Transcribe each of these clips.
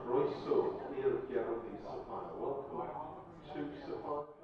Croeso i'r gerddi Sophia. Welcome to Sophia Gardens.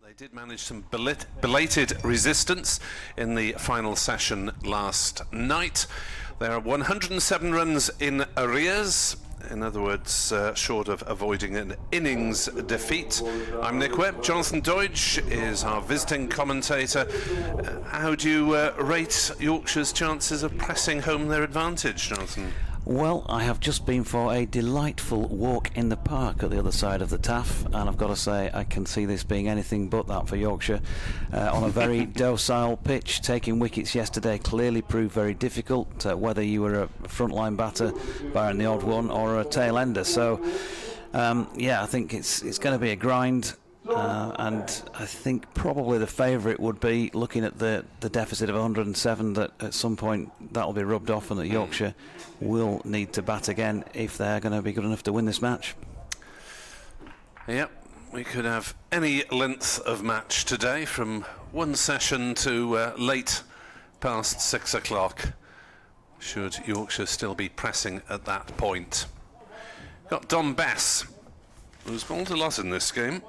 They did manage some belated resistance in the final session last night. There are 107 runs in arrears. In other words, short of avoiding an innings defeat. I'm Nick Webb. Jonathan Deutsch is our visiting commentator. How do you rate Yorkshire's chances of pressing home their advantage, Jonathan? Well, I have just been for a delightful walk in the park at the other side of the Taff, and I've got to say I can see this being anything but that for Yorkshire. On a very docile pitch, taking wickets yesterday clearly proved very difficult, whether you were a frontline batter, barring the odd one, or a tail ender. So, yeah, I think it's going to be a grind. And I think probably the favourite would be, looking at the deficit of 107, that at some point that'll be rubbed off and that Yorkshire will need to bat again if they're going to be good enough to win this match. Yep, we could have any length of match today, from one session to late past 6 o'clock, should Yorkshire still be pressing at that point. Got Dom Bess, who's bowled a lot in this game.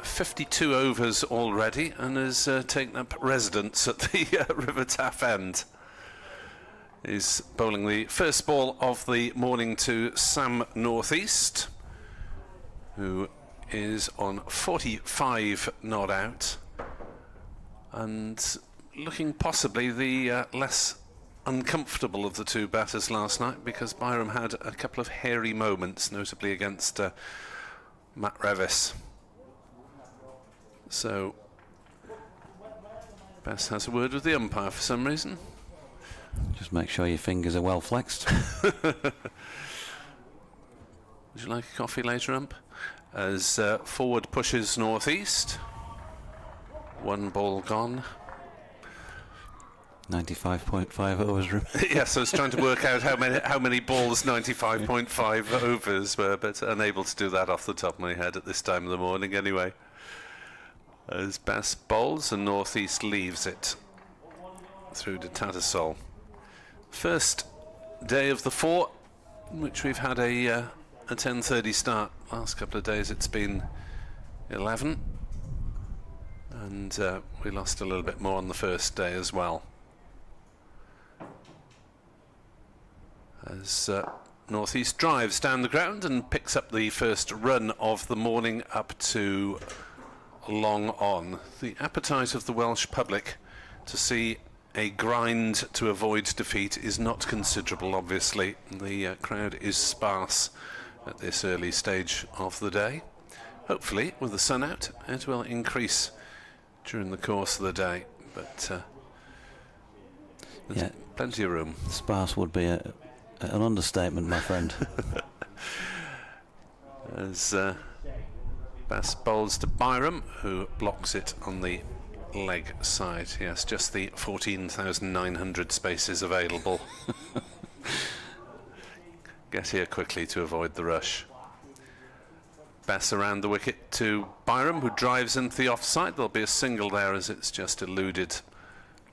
52 overs already, and has taken up residence at the River Taff end. He's bowling the first ball of the morning to Sam Northeast, who is on 45 not out, and looking possibly the less uncomfortable of the two batters last night, because Byram had a couple of hairy moments, notably against Matt Revis. So, Bess has a word with the umpire for some reason. Just make sure your fingers are well flexed. Would you like a coffee later, ump? As forward pushes Northeast. One ball gone. 95.5 overs. Yes, I was trying to work out how many balls 95.5 overs were, but unable to do that off the top of my head at this time of the morning anyway. As Bass bowls and Northeast leaves it through to Tattersall. First day of the 4, in which we've had a 10:30 start. Last couple of days it's been 11, and we lost a little bit more on the first day as well. As Northeast drives down the ground and picks up the first run of the morning up to long on. The appetite of the Welsh public to see a grind to avoid defeat is not considerable, obviously. The crowd is sparse at this early stage of the day. Hopefully, with the sun out, it will increase during the course of the day, but there's plenty of room. Sparse would be an understatement, my friend. As Bass bowls to Byram, who blocks it on the leg side. Yes, just the 14,900 spaces available. Get here quickly to avoid the rush. Bass around the wicket to Byram, who drives into the offside. There'll be a single there, as it's just eluded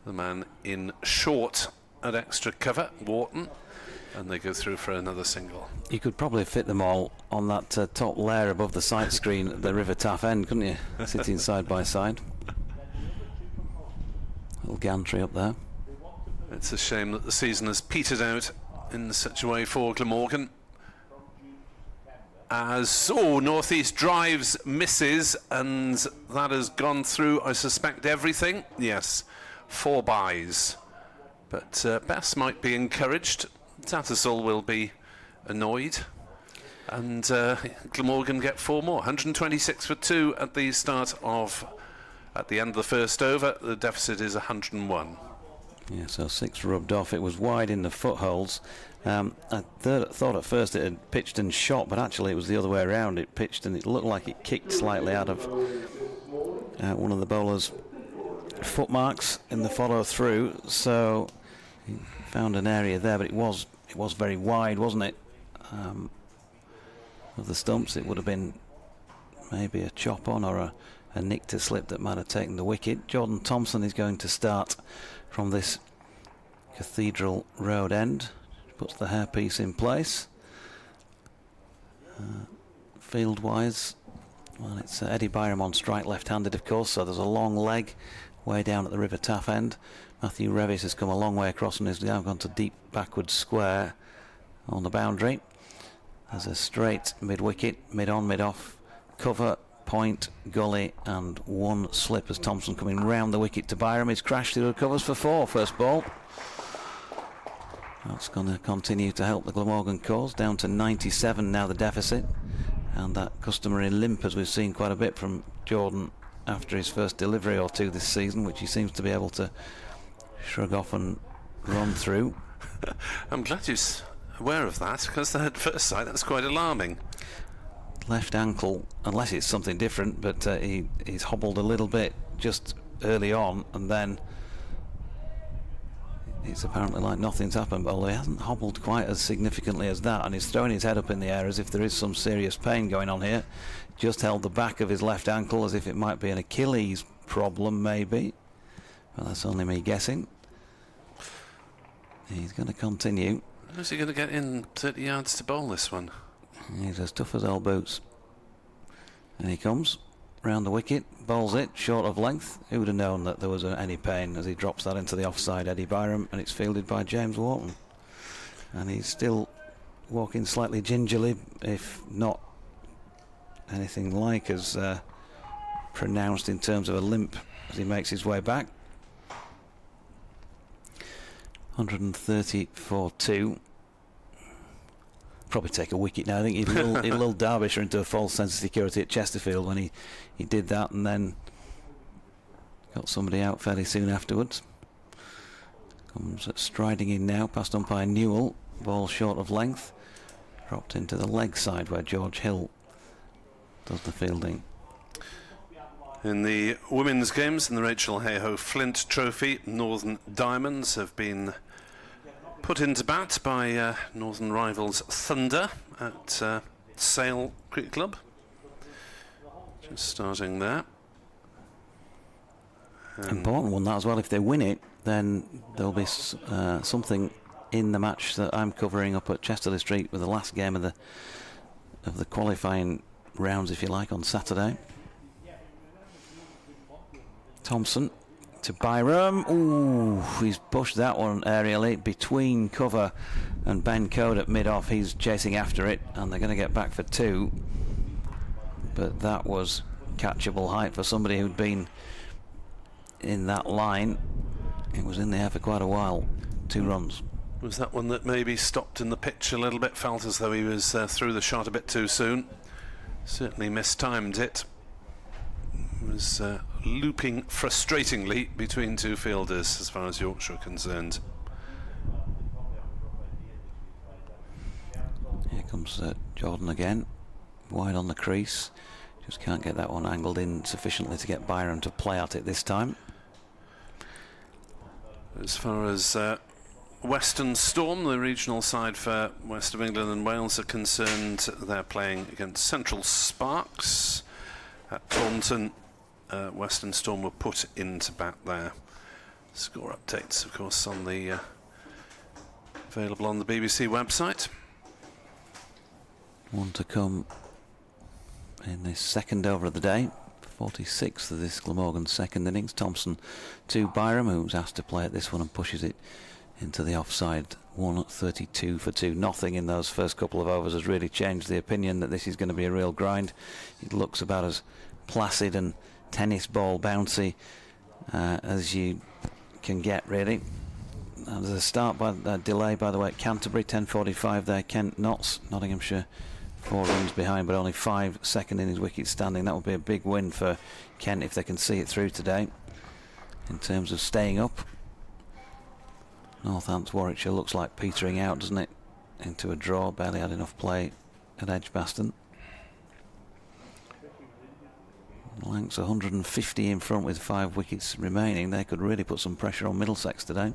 the man in short at extra cover, Wharton. And they go through for another single. You could probably fit them all on that top layer above the sight screen at the River Taff end, couldn't you? Sitting side by side. Little gantry up there. It's a shame that the season has petered out in such a way for Glamorgan. As Northeast drives, misses, and that has gone through, I suspect, everything. Yes, 4 byes. But Bass might be encouraged. Tattersall will be annoyed, and Glamorgan get 4 more. 126 for 2 at the at the end of the first over. The deficit is 101. Yeah, so 6 rubbed off. It was wide in the footholds. I thought at first it had pitched and shot, but actually it was the other way around. It pitched and it looked like it kicked slightly out of one of the bowler's footmarks in the follow through. So he found an area there, but it was very wide, wasn't it? Of the stumps, it would have been maybe a chop on or a nick to slip that might have taken the wicket. Jordan Thompson is going to start from this Cathedral Road end. Puts the hairpiece in place. Field-wise, Well, it's Eddie Byram on strike, left-handed, of course, so there's a long leg way down at the River Taff end. Matthew Revis has come a long way across and has now gone to deep backward square on the boundary. There's a straight mid-wicket, mid-on, mid-off, cover, point, gully, and one slip as Thompson coming round the wicket to Byram. He's crashed, he recovers for 4, first ball. That's going to continue to help the Glamorgan cause, down to 97 now the deficit. And that customary limp, as we've seen quite a bit from Jordan after his first delivery or two this season, which he seems to be able to shrug off and run through. I'm glad you're aware of that, because at first sight that's quite alarming. Left ankle, unless it's something different, but he's hobbled a little bit just early on, and then it's apparently like nothing's happened, although he hasn't hobbled quite as significantly as that, and he's throwing his head up in the air as if there is some serious pain going on here. Just held the back of his left ankle as if it might be an Achilles problem, maybe. Well, that's only me guessing. He's going to continue. How's he going to get in 30 yards to bowl this one? He's as tough as old boots. And he comes round the wicket, bowls it short of length. Who would have known that there was any pain as he drops that into the offside, Eddie Byram, and it's fielded by James Wharton. And he's still walking slightly gingerly, if not anything like as pronounced in terms of a limp as he makes his way back. 130 for 2. Probably take a wicket now. I think he'd lull Derbyshire into a false sense of security at Chesterfield when he did that, and then got somebody out fairly soon afterwards. Comes striding in now past umpire Newell. Ball short of length, dropped into the leg side where George Hill does the fielding. In the women's games in the Rachel Hayhoe Flint Trophy, Northern Diamonds have been put into bat by Northern rivals Thunder at Sale Cricket Club. Just starting there. Important one that as well. If they win it, then there'll be something in the match that I'm covering up at Chesterley Street with the last game of the qualifying rounds, if you like, on Saturday. Thompson to Byram. Ooh, he's pushed that one aerially between cover and Ben Code at mid-off. He's chasing after it, and they're going to get back for 2. But that was catchable height for somebody who'd been in that line. It was in the air for quite a while. 2 runs. Was that one that maybe stopped in the pitch a little bit? Felt as though he was through the shot a bit too soon. Certainly mistimed it. Was looping frustratingly between 2 fielders as far as Yorkshire are concerned. Here comes Jordan again, wide on the crease. Just can't get that one angled in sufficiently to get Byram to play at it this time. As far as Western Storm, the regional side for West of England and Wales, are concerned, they're playing against Central Sparks at Taunton. Western Storm were put into bat there. Score updates, of course, on the available on the BBC website. One to come in the second over of the day, 46th of this Glamorgan second innings. Thompson to Byram, who's asked to play at this one and pushes it into the offside. 132 for 2. Nothing in those first couple of overs has really changed the opinion that this is going to be a real grind. It looks about as placid and tennis ball bouncy as you can get, really. There's a start by delay, by the way, at Canterbury, 10:45 there. Kent Notts, Nottinghamshire, 4 runs behind, but only 5 second innings wickets standing. That would be a big win for Kent if they can see it through today in terms of staying up. Northants Warwickshire looks like petering out, doesn't it, into a draw. Barely had enough play at Edgbaston. Lancs 150 in front with 5 wickets remaining. They could really put some pressure on Middlesex today.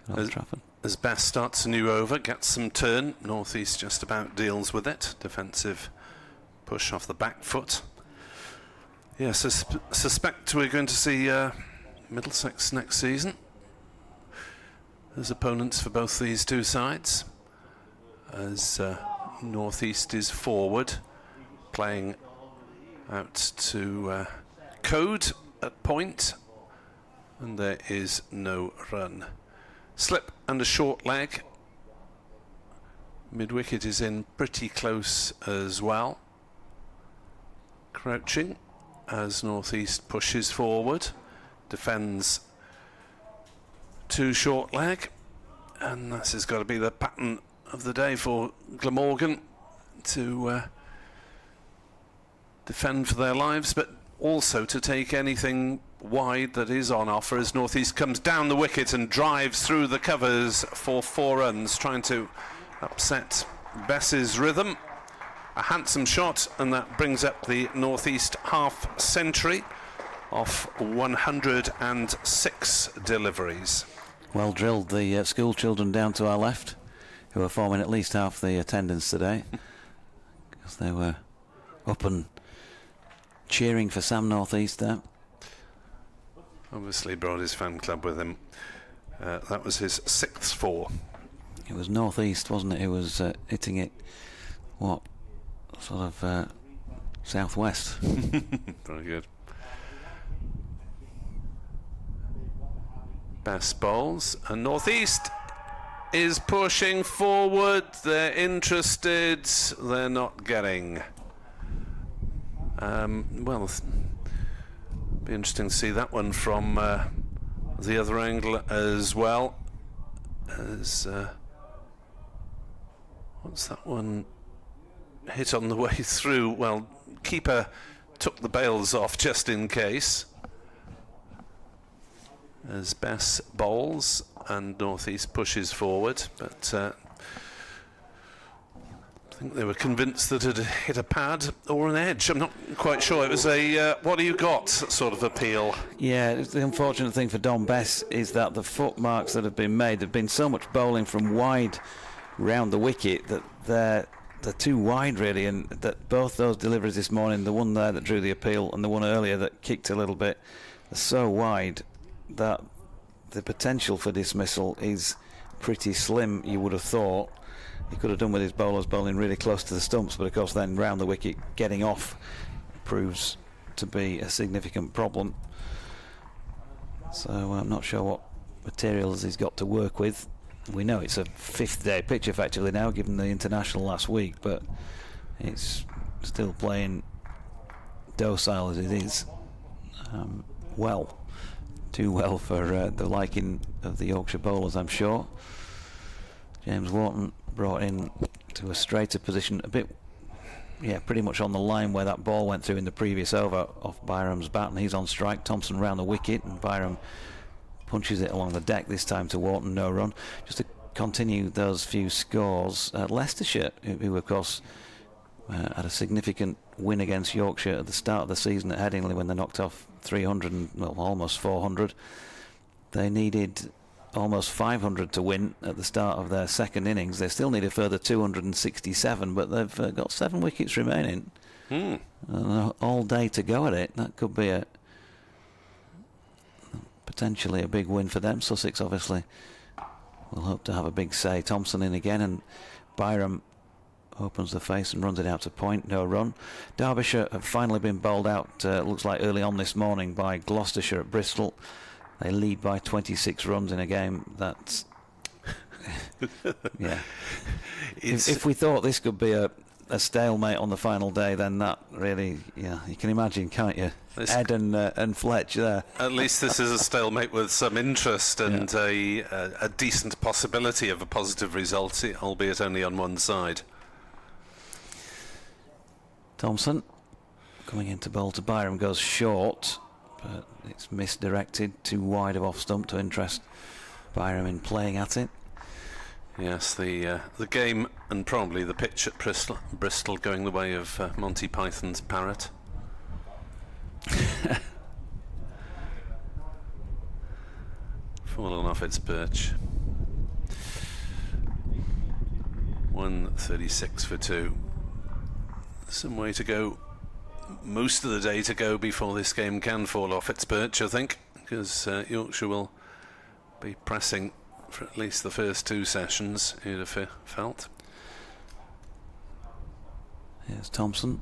Old Trafford. As Bass starts a new over, gets some turn. North East just about deals with it. Defensive push off the back foot. Yes, suspect we're going to see Middlesex next season as opponents for both these 2 sides, as North East is forward, playing out to Code at point, and there is no run. Slip and a short leg. Mid-wicket is in pretty close as well. Crouching as Northeast pushes forward, defends to short leg, and this has got to be the pattern of the day for Glamorgan to defend for their lives, but also to take anything wide that is on offer as Northeast comes down the wicket and drives through the covers for 4 runs, trying to upset Bess's rhythm. A handsome shot, and that brings up the Northeast half century of 106 deliveries. Well drilled, the school children down to our left, who are forming at least half the attendance today, because they were up and cheering for Sam Northeast there. Obviously brought his fan club with him. That was his 6th 4. It was Northeast, wasn't it? Who was hitting it, what, sort of southwest. Very good. Best bowls, and Northeast is pushing forward. They're interested, they're not getting. Well, be interesting to see that one from the other angle as well. As what's that one hit on the way through? Well, keeper took the bails off just in case. As Bess bowls and Northeast pushes forward, but I think they were convinced that it had hit a pad or an edge. I'm not quite sure. It was a what do you got sort of appeal. Yeah, the unfortunate thing for Don Bess is that the footmarks that have been made, there have been so much bowling from wide round the wicket that they're too wide really, and that both those deliveries this morning, the one there that drew the appeal and the one earlier that kicked a little bit, are so wide that the potential for dismissal is pretty slim, you would have thought. He could have done with his bowlers bowling really close to the stumps, but of course then round the wicket getting off proves to be a significant problem. So I'm not sure what materials he's got to work with. We know it's a 5th day pitch effectively now, given the international last week, but it's still playing docile as it is. Well, too well for the liking of the Yorkshire bowlers, I'm sure. James Wharton brought in to a straighter position, a bit, yeah, pretty much on the line where that ball went through in the previous over off Byram's bat, and he's on strike. Thompson round the wicket, and Byram punches it along the deck, this time to Wharton, no run. Just to continue those few scores, Leicestershire, who of course had a significant win against Yorkshire at the start of the season at Headingley when they knocked off 300 and well, almost 400. They needed almost 500 to win at the start of their second innings. They still need a further 267, but they've got 7 wickets remaining. All day to go at it. That could be potentially a big win for them. Sussex obviously will hope to have a big say. Thompson in again, and Byram opens the face and runs it out to point, no run. Derbyshire have finally been bowled out, looks like early on this morning, by Gloucestershire at Bristol. They lead by 26 runs in a game that's yeah. If we thought this could be a stalemate on the final day, then that really, yeah, you can imagine, can't you? Ed and Fletch there. At least this is a stalemate with some interest and a decent possibility of a positive result, albeit only on one side. Thompson coming into bowl to Byram, goes short, but it's misdirected, too wide of off stump to interest Byram in playing at it. Yes, the game and probably the pitch at Bristol going the way of Monty Python's parrot. Fallen off its perch. 136 for 2. Some way to go, most of the day to go before this game can fall off its perch, I think, because Yorkshire will be pressing for at least the first 2 sessions, you'd have felt. Here's Thompson.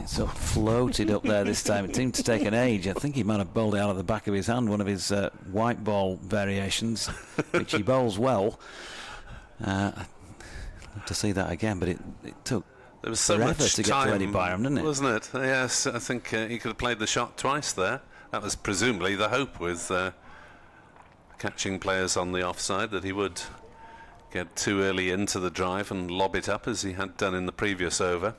It sort of floated up there this time. It seemed to take an age. I think he might have bowled it out of the back of his hand, one of his white ball variations, which he bowls well. I'd love to see that again, but it took there was so forever much to get time, to Eddie Byram, didn't it? Wasn't it? Yes, I think he could have played the shot twice there. That was presumably the hope with catching players on the offside, that he would get too early into the drive and lob it up as he had done in the previous over.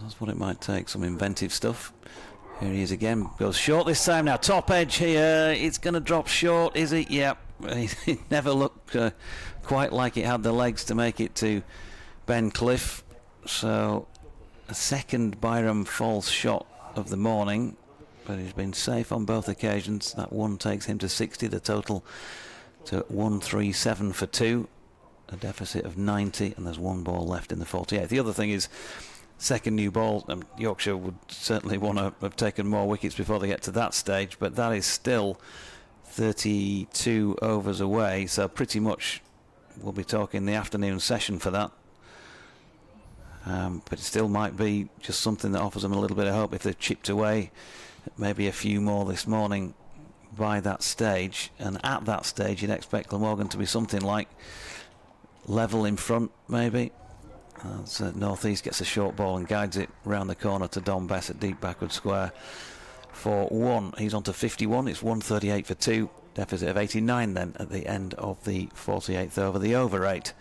That's what it might take, some inventive stuff. Here he is again, goes short this time now, top edge here, it's going to drop short, is it? Yep, it never looked quite like it had the legs to make it to Ben Cliff. So a second Byram false shot of the morning, but he's been safe on both occasions. That one takes him to 60, the total to 137 for 2, a deficit of 90, and there's one ball left in the 48th. The other thing is, second new ball, Yorkshire would certainly want to have taken more wickets before they get to that stage, but that is still 32 overs away, so pretty much we'll be talking the afternoon session for that. But it still might be just something that offers them a little bit of hope if they've chipped away maybe a few more this morning by that stage. And at that stage you'd expect Glamorgan to be something like level in front maybe. As North East gets a short ball and guides it round the corner to Don Bess at deep backward square for 1. He's on to 51. It's 138 for 2. Deficit of 89 then at the end of the 48th over. The over 8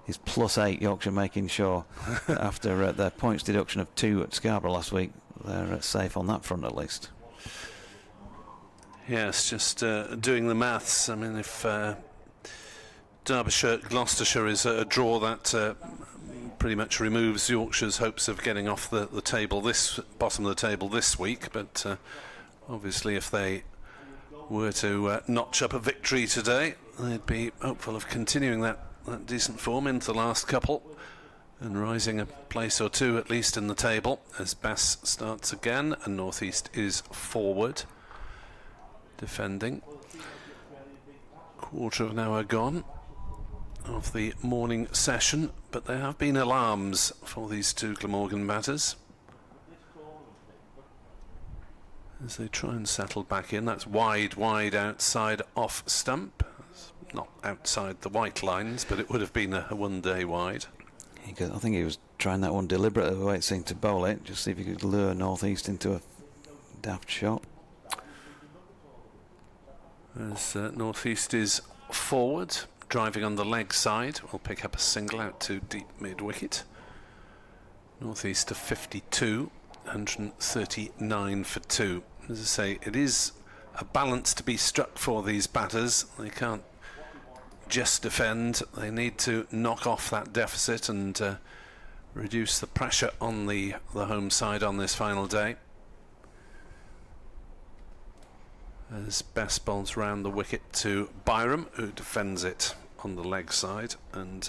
is +8. Yorkshire making sure that after their points deduction of 2 at Scarborough last week, they're safe on that front at least. Yes, just doing the maths. I mean, if Derbyshire, Gloucestershire is a draw, that pretty much removes Yorkshire's hopes of getting off the table, this bottom of the table this week. But obviously, if they were to notch up a victory today, they'd be hopeful of continuing that decent form into the last couple and rising a place or two at least in the table as Bass starts again and North East is forward defending. Quarter of an hour gone of the morning session, but there have been alarms for these two Glamorgan batters as they try and settle back in. That's wide outside off stump. It's not outside the white lines, but it would have been a one-day wide. I think he was trying that one deliberately, the way it seemed to bowl it, just see if he could lure North East into a daft shot. As North East is forward, driving on the leg side, will pick up a single out to deep mid-wicket. North East to 52, 139 for 2. As I say, it is a balance to be struck for these batters. They can't just defend, they need to knock off that deficit and reduce the pressure on the home side on this final day. As Bess bowls round the wicket to Byram, who defends it on the leg side, and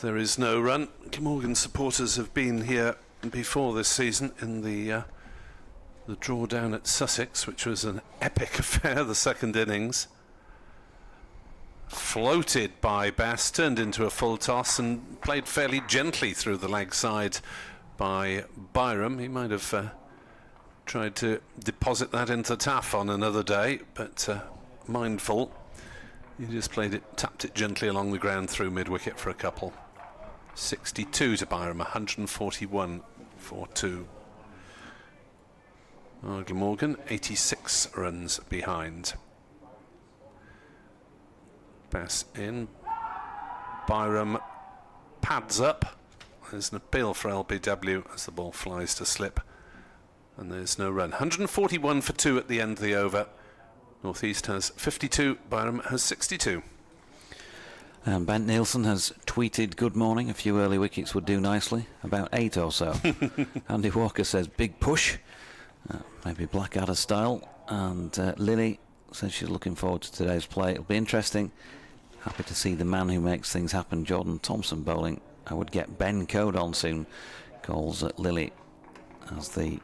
there is no run. Glamorgan supporters have been here before this season in the draw down at Sussex, which was an epic affair, the second innings. Floated by Bass, turned into a full toss and played fairly gently through the leg side by Byram. He might have tried to deposit that into Taff on another day, but mindful, he just tapped it gently along the ground through mid-wicket for a couple. 62 to Byram, 141 for 2. Glamorgan 86 runs behind. Bass in. Byram pads up. There's an appeal for LBW as the ball flies to slip. And there's no run. 141 for 2 at the end of the over. North East has 52, Byram has 62. Bent Nielsen has tweeted good morning, a few early wickets would do nicely, about 8 or so. Andy Walker says big push, maybe Blackadder style, and Lily says she's looking forward to today's play. It'll be interesting. Happy to see the man who makes things happen, Jordan Thompson, bowling. I would get Ben Code on soon, calls Lily as the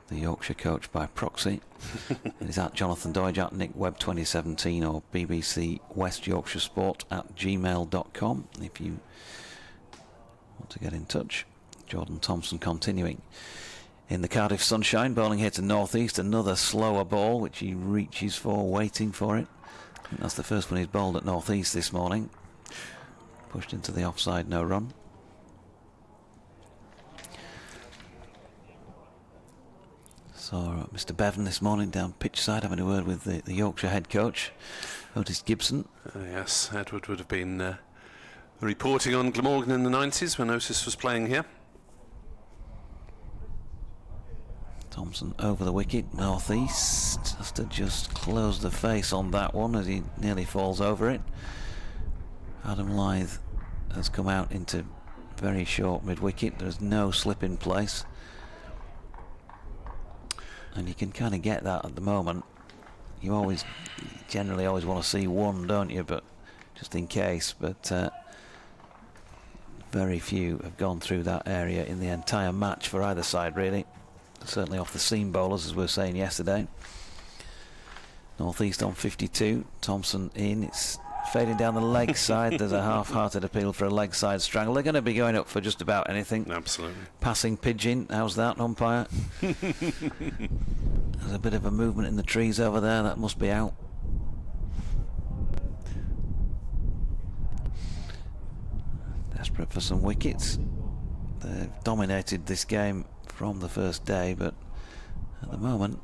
Yorkshire coach by proxy. It is at Jonathan Doidge, at Nick Webb 2017, or BBC West Yorkshire Sport at gmail.com if you want to get in touch. Jordan Thompson continuing in the Cardiff sunshine, bowling here to northeast. Another slower ball which he reaches for, waiting for it. I think that's the first one he's bowled at northeast this morning. Pushed into the offside, no run. Saw Mr. Bevan this morning down pitch side having a word with the Yorkshire head coach, Otis Gibson. Yes, Edward would have been reporting on Glamorgan in the 90s when Otis was playing here. Thompson over the wicket, northeast. Has to just close the face on that one as he nearly falls over it. Adam Lyth has come out into very short mid-wicket. There's no slip in place. And you can kind of get that at the moment. You generally always want to see one, don't you? But just in case. But very few have gone through that area in the entire match for either side, really. Certainly off the seam bowlers, as we were saying yesterday. Northeast on 52. Thompson in. It's fading down the leg side. There's a half-hearted appeal for a leg side strangle. They're going to be going up for just about anything. Absolutely. Passing pigeon. How's that, umpire? There's a bit of a movement in the trees over there. That must be out. Desperate for some wickets. They've dominated this game from the first day, but at the moment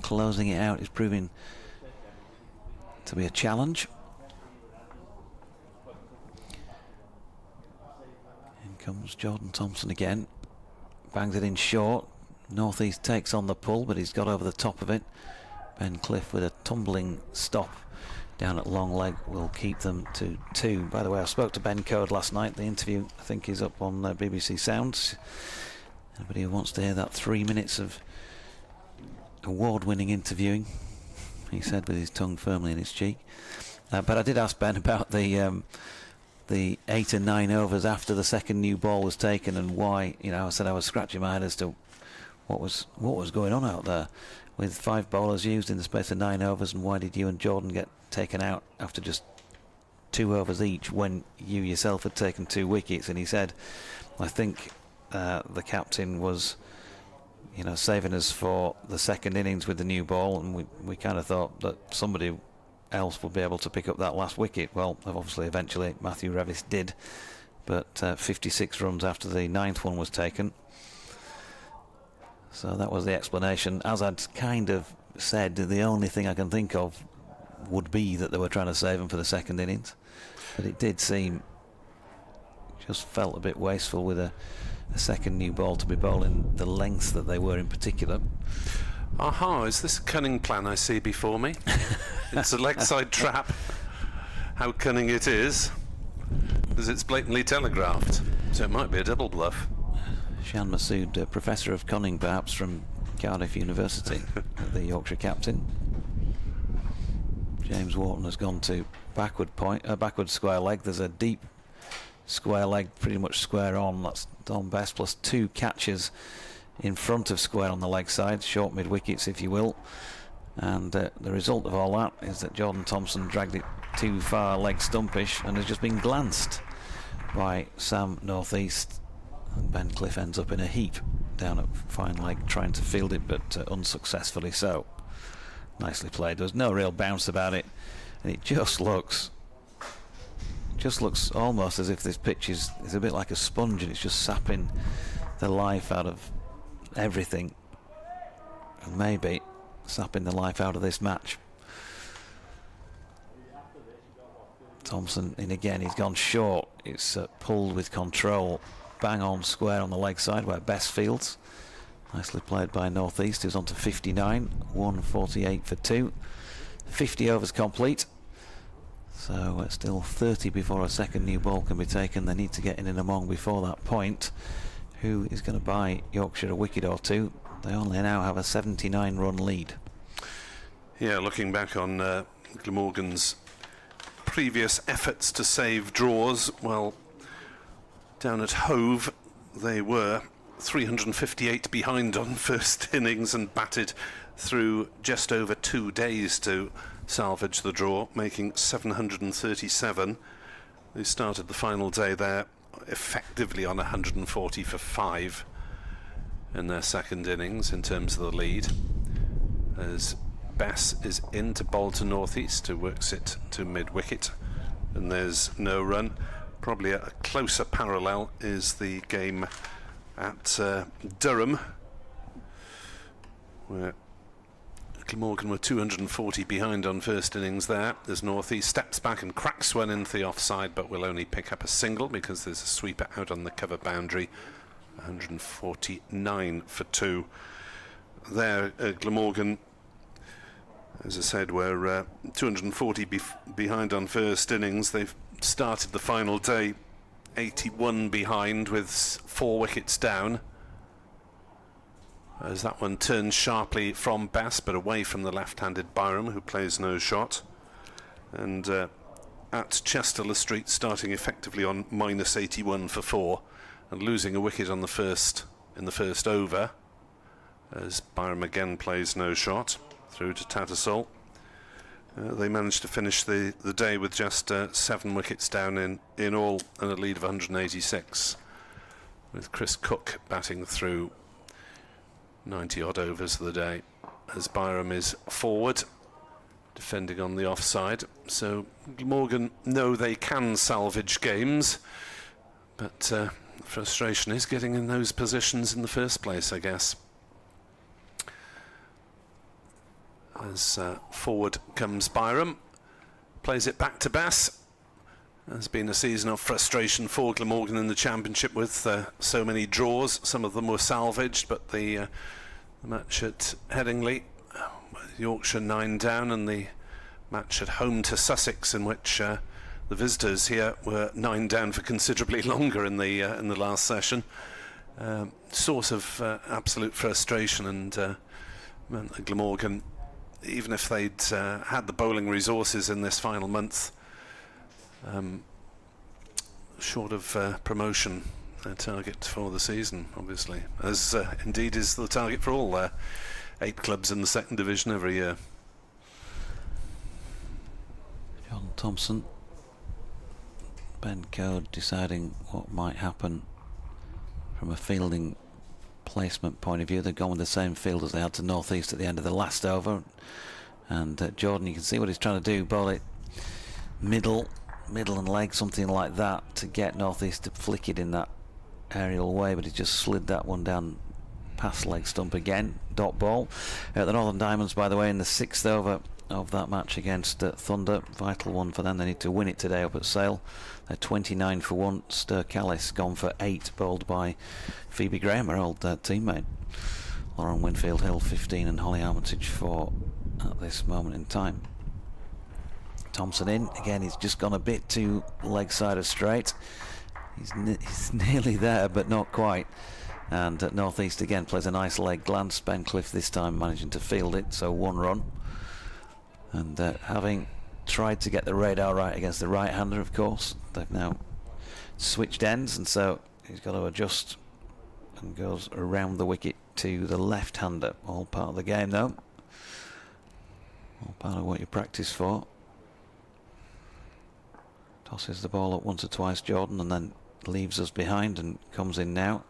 closing it out is proving to be a challenge. In comes Jordan Thompson again, bangs it in short. Northeast takes on the pull, but he's got over the top of it. Ben Cliff with a tumbling stop down at long leg will keep them to 2. By the way, I spoke to Ben Code last night. The interview, I think, is up on BBC Sounds. Anybody who wants to hear that 3 minutes of award-winning interviewing, he said with his tongue firmly in his cheek. But I did ask Ben about the 8 and 9 overs after the second new ball was taken, and why. I said I was scratching my head as to what was going on out there with 5 bowlers used in the space of 9 overs, and why did you and Jordan get taken out after just 2 overs each when you yourself had taken 2 wickets? And he said, I think the captain was saving us for the second innings with the new ball, and we kind of thought that somebody else would be able to pick up that last wicket. Well, obviously eventually Matthew Revis did, but 56 runs after the 9th one was taken. So that was the explanation. As I'd kind of said, the only thing I can think of would be that they were trying to save him for the second innings, but it did seem, just felt a bit wasteful with a second new ball to be bowling the lengths that they were in particular. Aha, is this a cunning plan I see before me? It's a leg side trap. How cunning it is, because it's blatantly telegraphed, so it might be a double bluff. Shan Masood, Professor of Cunning perhaps from Cardiff University, the Yorkshire captain. James Wharton has gone to backward square leg. There's a deep square leg, pretty much square on. That's Don Best, plus 2 catches in front of square on the leg side, short mid wickets if you will. And the result of all that is that Jordan Thompson dragged it too far leg stumpish and has just been glanced by Sam Northeast. And Ben Cliff ends up in a heap down at fine leg trying to field it, but unsuccessfully so. Nicely played. There's no real bounce about it, and it just looks almost as if this pitch is a bit like a sponge, and it's just sapping the life out of everything, and maybe sapping the life out of this match. Thompson in again. He's gone short. It's pulled with control, bang on square on the leg side where Best fields. Nicely played by Northeast, who's on to 59, 148 for 2. 50 overs complete. So it's still 30 before a second new ball can be taken. They need to get in and among before that point. Who is going to buy Yorkshire a wicket or 2? They only now have a 79 run lead. Yeah, looking back on Glamorgan's previous efforts to save draws, well, down at Hove they were 358 behind on first innings and batted through just over 2 days to salvage the draw, making 737. They started the final day there effectively on 140 for 5 in their second innings in terms of the lead, as Bess is in to bowl to northeast, who works it to mid-wicket, and there's no run. Probably a closer parallel is the game at Durham, where Glamorgan were 240 behind on first innings there. As northeast steps back and cracks one into the offside, but will only pick up a single because there's a sweeper out on the cover boundary. 149 for 2 there. Glamorgan, as I said, were 240 behind on first innings. They've started the final day 81 behind with 4 wickets down, as that one turns sharply from Bass but away from the left-handed Byram, who plays no shot. And at Chester Street, starting effectively on minus 81 for 4 and losing a wicket on the first in the first over, as Byram again plays no shot through to Tattersall. They managed to finish the day with just 7 wickets down in all, and a lead of 186, with Chris Cook batting through 90 odd overs of the day, as Byram is forward defending on the offside. So Glamorgan know they can salvage games, but frustration is getting in those positions in the first place, I guess. As forward comes Byram, plays it back to Bass. There's been a season of frustration for Glamorgan in the Championship with so many draws. Some of them were salvaged, but the match at Headingley, Yorkshire 9 down, and the match at home to Sussex, in which the visitors here were 9 down for considerably longer in the last session. Source of absolute frustration, and meant that Glamorgan, even if they'd had the bowling resources in this final month, short of promotion, their target for the season, obviously, as indeed is the target for all 8 clubs in the second division every year. John Thompson, Ben Code deciding what might happen from a fielding placement point of view. They've gone with the same field as they had to northeast at the end of the last over, and Jordan, you can see what he's trying to do, bowl it middle and leg, something like that, to get northeast to flick it in that aerial way, but he just slid that one down past leg stump again. Dot ball. The Northern Diamonds, by the way, in the 6th over of that match against Thunder, vital one for them. They need to win it today up at Sale. They're 29 for 1. Stir Callis gone for 8, bowled by Phoebe Graham, her old teammate. Lauren Winfield Hill 15 and Holly Armitage 4 at this moment in time. Thompson in again. He's just gone a bit too leg side of straight. He's nearly there, but not quite. And at northeast again plays a nice leg glance. Ben Cliff this time managing to field it, so 1 run. And having tried to get the radar right against the right-hander, of course, they've now switched ends, and so he's got to adjust and goes around the wicket to the left-hander. All part of the game, though. All part of what you practice for. Tosses the ball up once or twice, Jordan, and then leaves us behind and comes in now.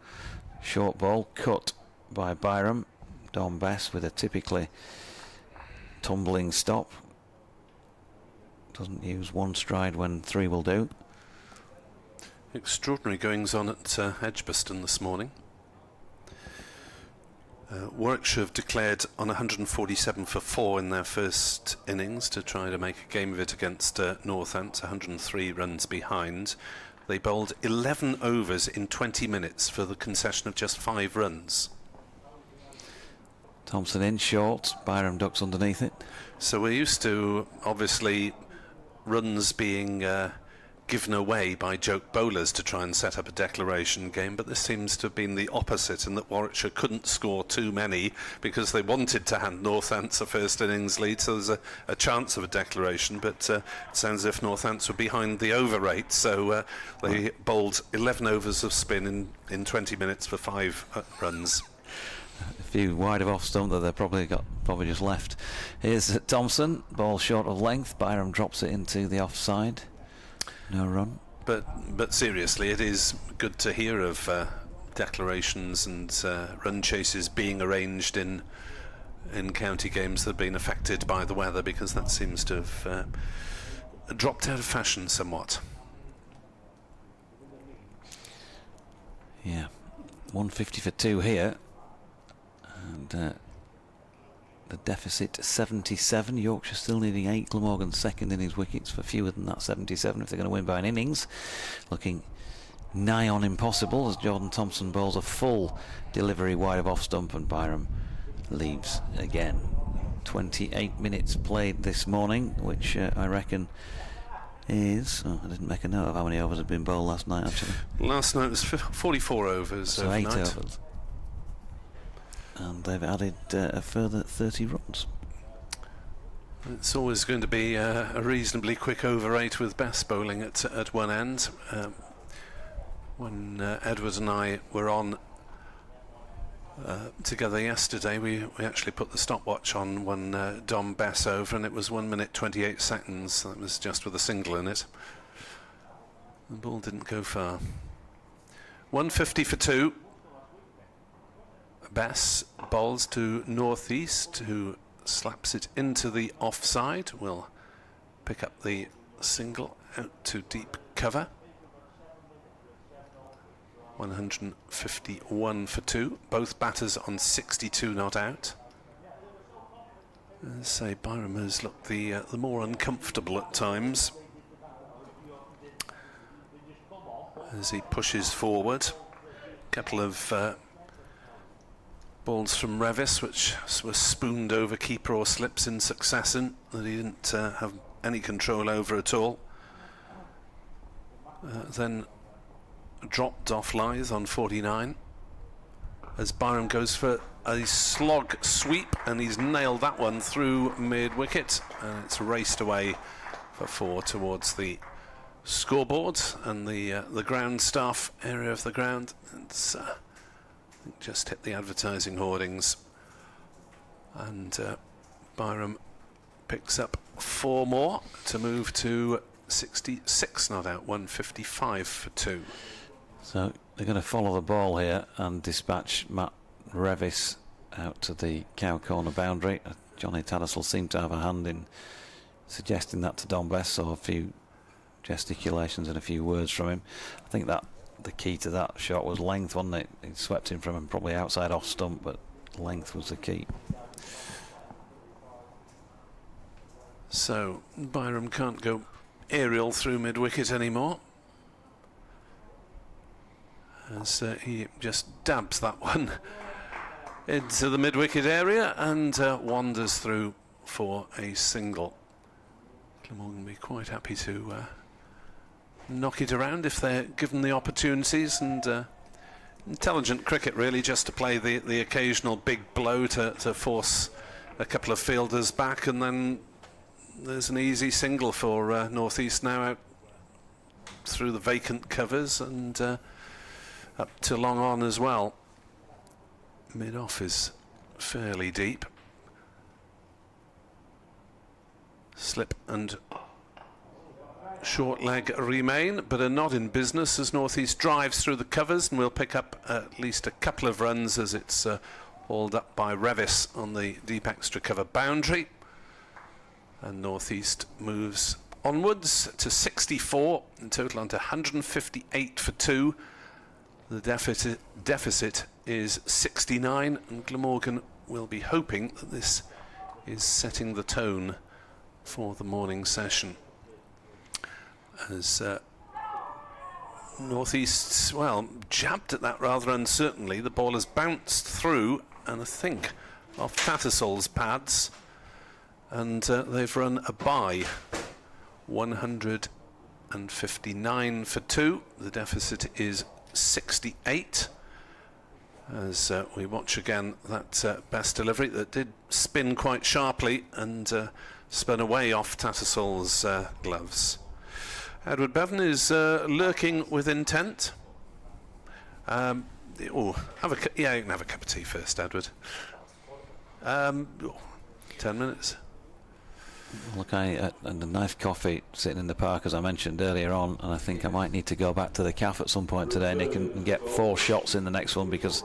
Short ball cut by Byram. Don Bess with a typically tumbling stop. Doesn't use 1 stride when 3 will do. Extraordinary goings on at Edgbaston this morning. Warwickshire have declared on 147 for 4 in their first innings to try to make a game of it against Northants, 103 runs behind. They bowled 11 overs in 20 minutes for the concession of just 5 runs. Thompson in short, Byram ducks underneath it. So we're used to, obviously, runs being given away by joke bowlers to try and set up a declaration game, but this seems to have been the opposite, in that Warwickshire couldn't score too many because they wanted to hand Northants a first innings lead, so there's a chance of a declaration, but it sounds as if Northants were behind the over rate, so they bowled 11 overs of spin in 20 minutes for 5 runs. A few wide of off stump that they've probably just left. Here's Thompson, ball short of length. Byram drops it into the offside. No run. But seriously, it is good to hear of declarations and run chases being arranged in county games that have been affected by the weather, because that seems to have dropped out of fashion somewhat. Yeah, 150 for 2 here, and the deficit 77. Yorkshire still needing 8. Glamorgan second in his wickets for fewer than that 77 if they're going to win by an innings. Looking nigh on impossible as Jordan Thompson bowls a full delivery wide of off stump, and Byram leaves again. 28 minutes played this morning, which I reckon is... I didn't make a note of how many overs had been bowled last night, actually. Last night was 44 overs. So overnight. 8 overs. And they've added a further 30 runs. It's always going to be a reasonably quick over 8 with Bess bowling at one end. When Edward and I were on together yesterday, we actually put the stopwatch on when Dom Bess over, and it was 1 minute 28 seconds. That was just with a single in it. The ball didn't go far. 150 for 2. Bess bowls to northeast, who slaps it into the offside. Will pick up the single out to deep cover. 151 for 2. Both batters on 62 not out. As I say, Byram has looked the more uncomfortable at times as he pushes forward. A couple of balls from Revis which were spooned over keeper or slips in succession that he didn't have any control over at all. Then dropped off Lyth on 49 as Byram goes for a slog sweep, and he's nailed that one through mid wicket, and it's raced away for 4 towards the scoreboard and the ground staff area of the ground. It's just hit the advertising hoardings, and Byram picks up 4 more to move to 66 not out. 155 for 2. So they're going to follow the ball here and dispatch Matt Revis out to the cow corner boundary. Johnny Tattersall seemed to have a hand in suggesting that to Dom Bess, saw a few gesticulations and a few words from him. I think that the key to that shot was length, wasn't it? He swept in from him, probably outside off stump, but length was the key. So Byram can't go aerial through mid wicket anymore, as he just dabs that one into the mid wicket area and wanders through for a single. Glamorgan will be quite happy to knock it around if they're given the opportunities, and intelligent cricket really, just to play the occasional big blow to force a couple of fielders back, and then there's an easy single for North East now out through the vacant covers and up to long on as well. Mid off is fairly deep. Slip and short leg remain, but are not in business as North East drives through the covers, and will pick up at least a couple of runs as it's hauled up by Revis on the deep extra cover boundary. And North East moves onwards to 64 in total, onto 158 for 2. The deficit is 69, and Glamorgan will be hoping that this is setting the tone for the morning session, as North East's, well, jabbed at that rather uncertainly. The ball has bounced through, and I think off Tattersall's pads, and they've run a bye. 159 for 2. The deficit is 68. As we watch again that Bess delivery that did spin quite sharply and spun away off Tattersall's gloves. Edward Bevan is lurking with intent. Yeah, you can have a cup of tea first, Edward. 10 minutes. Look, I had a nice coffee sitting in the park, as I mentioned earlier on, and I think I might need to go back to the cafe at some point today, Nick, and get 4 shots in the next one, because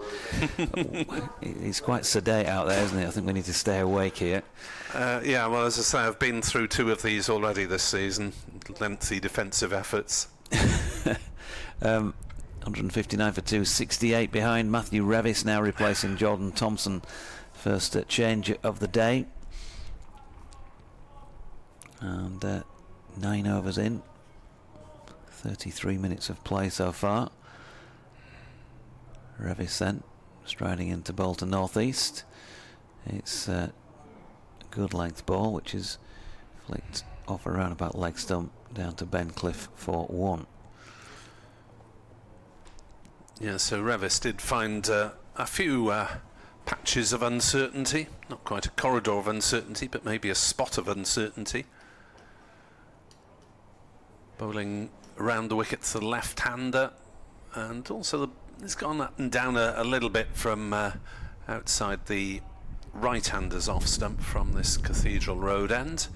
it's quite sedate out there, isn't it? I think we need to stay awake here. Yeah, well, as I say, I've been through 2 of these already this season. Lengthy defensive efforts. 159 for 2, 68 behind. Matthew Revis now replacing Jordan Thompson. First change of the day. And 9 overs in. 33 minutes of play so far. Revis then striding into Bolton northeast. It's a good length ball, which is flicked off around about leg stump down to Ben Cliff for 1. Yeah, so Revis did find a few patches of uncertainty. Not quite a corridor of uncertainty, but maybe a spot of uncertainty. Bowling around the wicket to the left-hander, and also it's gone up and down a little bit from outside the right-hander's off stump from this Cathedral Road end,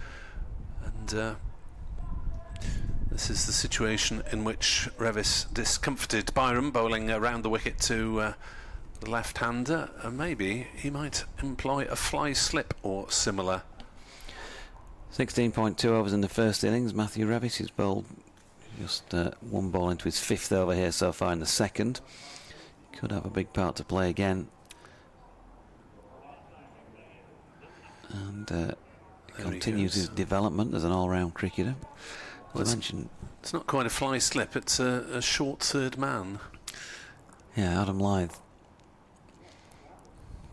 and this is the situation in which Revis discomforted Byram, bowling around the wicket to the left-hander, and maybe he might employ a fly slip or similar. 16.2 overs in the first innings. Matthew Revis has bowled just 1 ball into his 5th over here so far in the second. Could have a big part to play again. And continues his development as an all-round cricketer. Well, it's not quite a fly slip, it's a short third man. Yeah, Adam Lyth.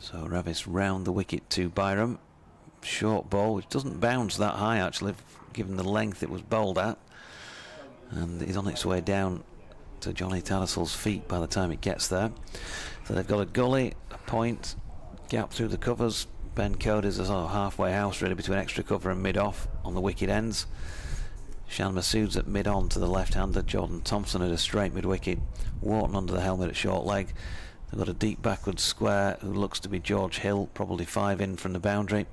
So Revis round the wicket to Byram. Short ball, which doesn't bounce that high actually, given the length it was bowled at, and is on its way down to Johnny Tattersall's feet by the time it gets there. So they've got a gully, a point, gap through the covers. Ben Cody's a sort of halfway house really between extra cover and mid-off on the wicket ends. Shan Masood's at mid-on to the left-hander. Jordan Thompson at a straight mid-wicket. Wharton under the helmet at short leg. They've got a deep backward square who looks to be George Hill, probably 5 in from the boundary.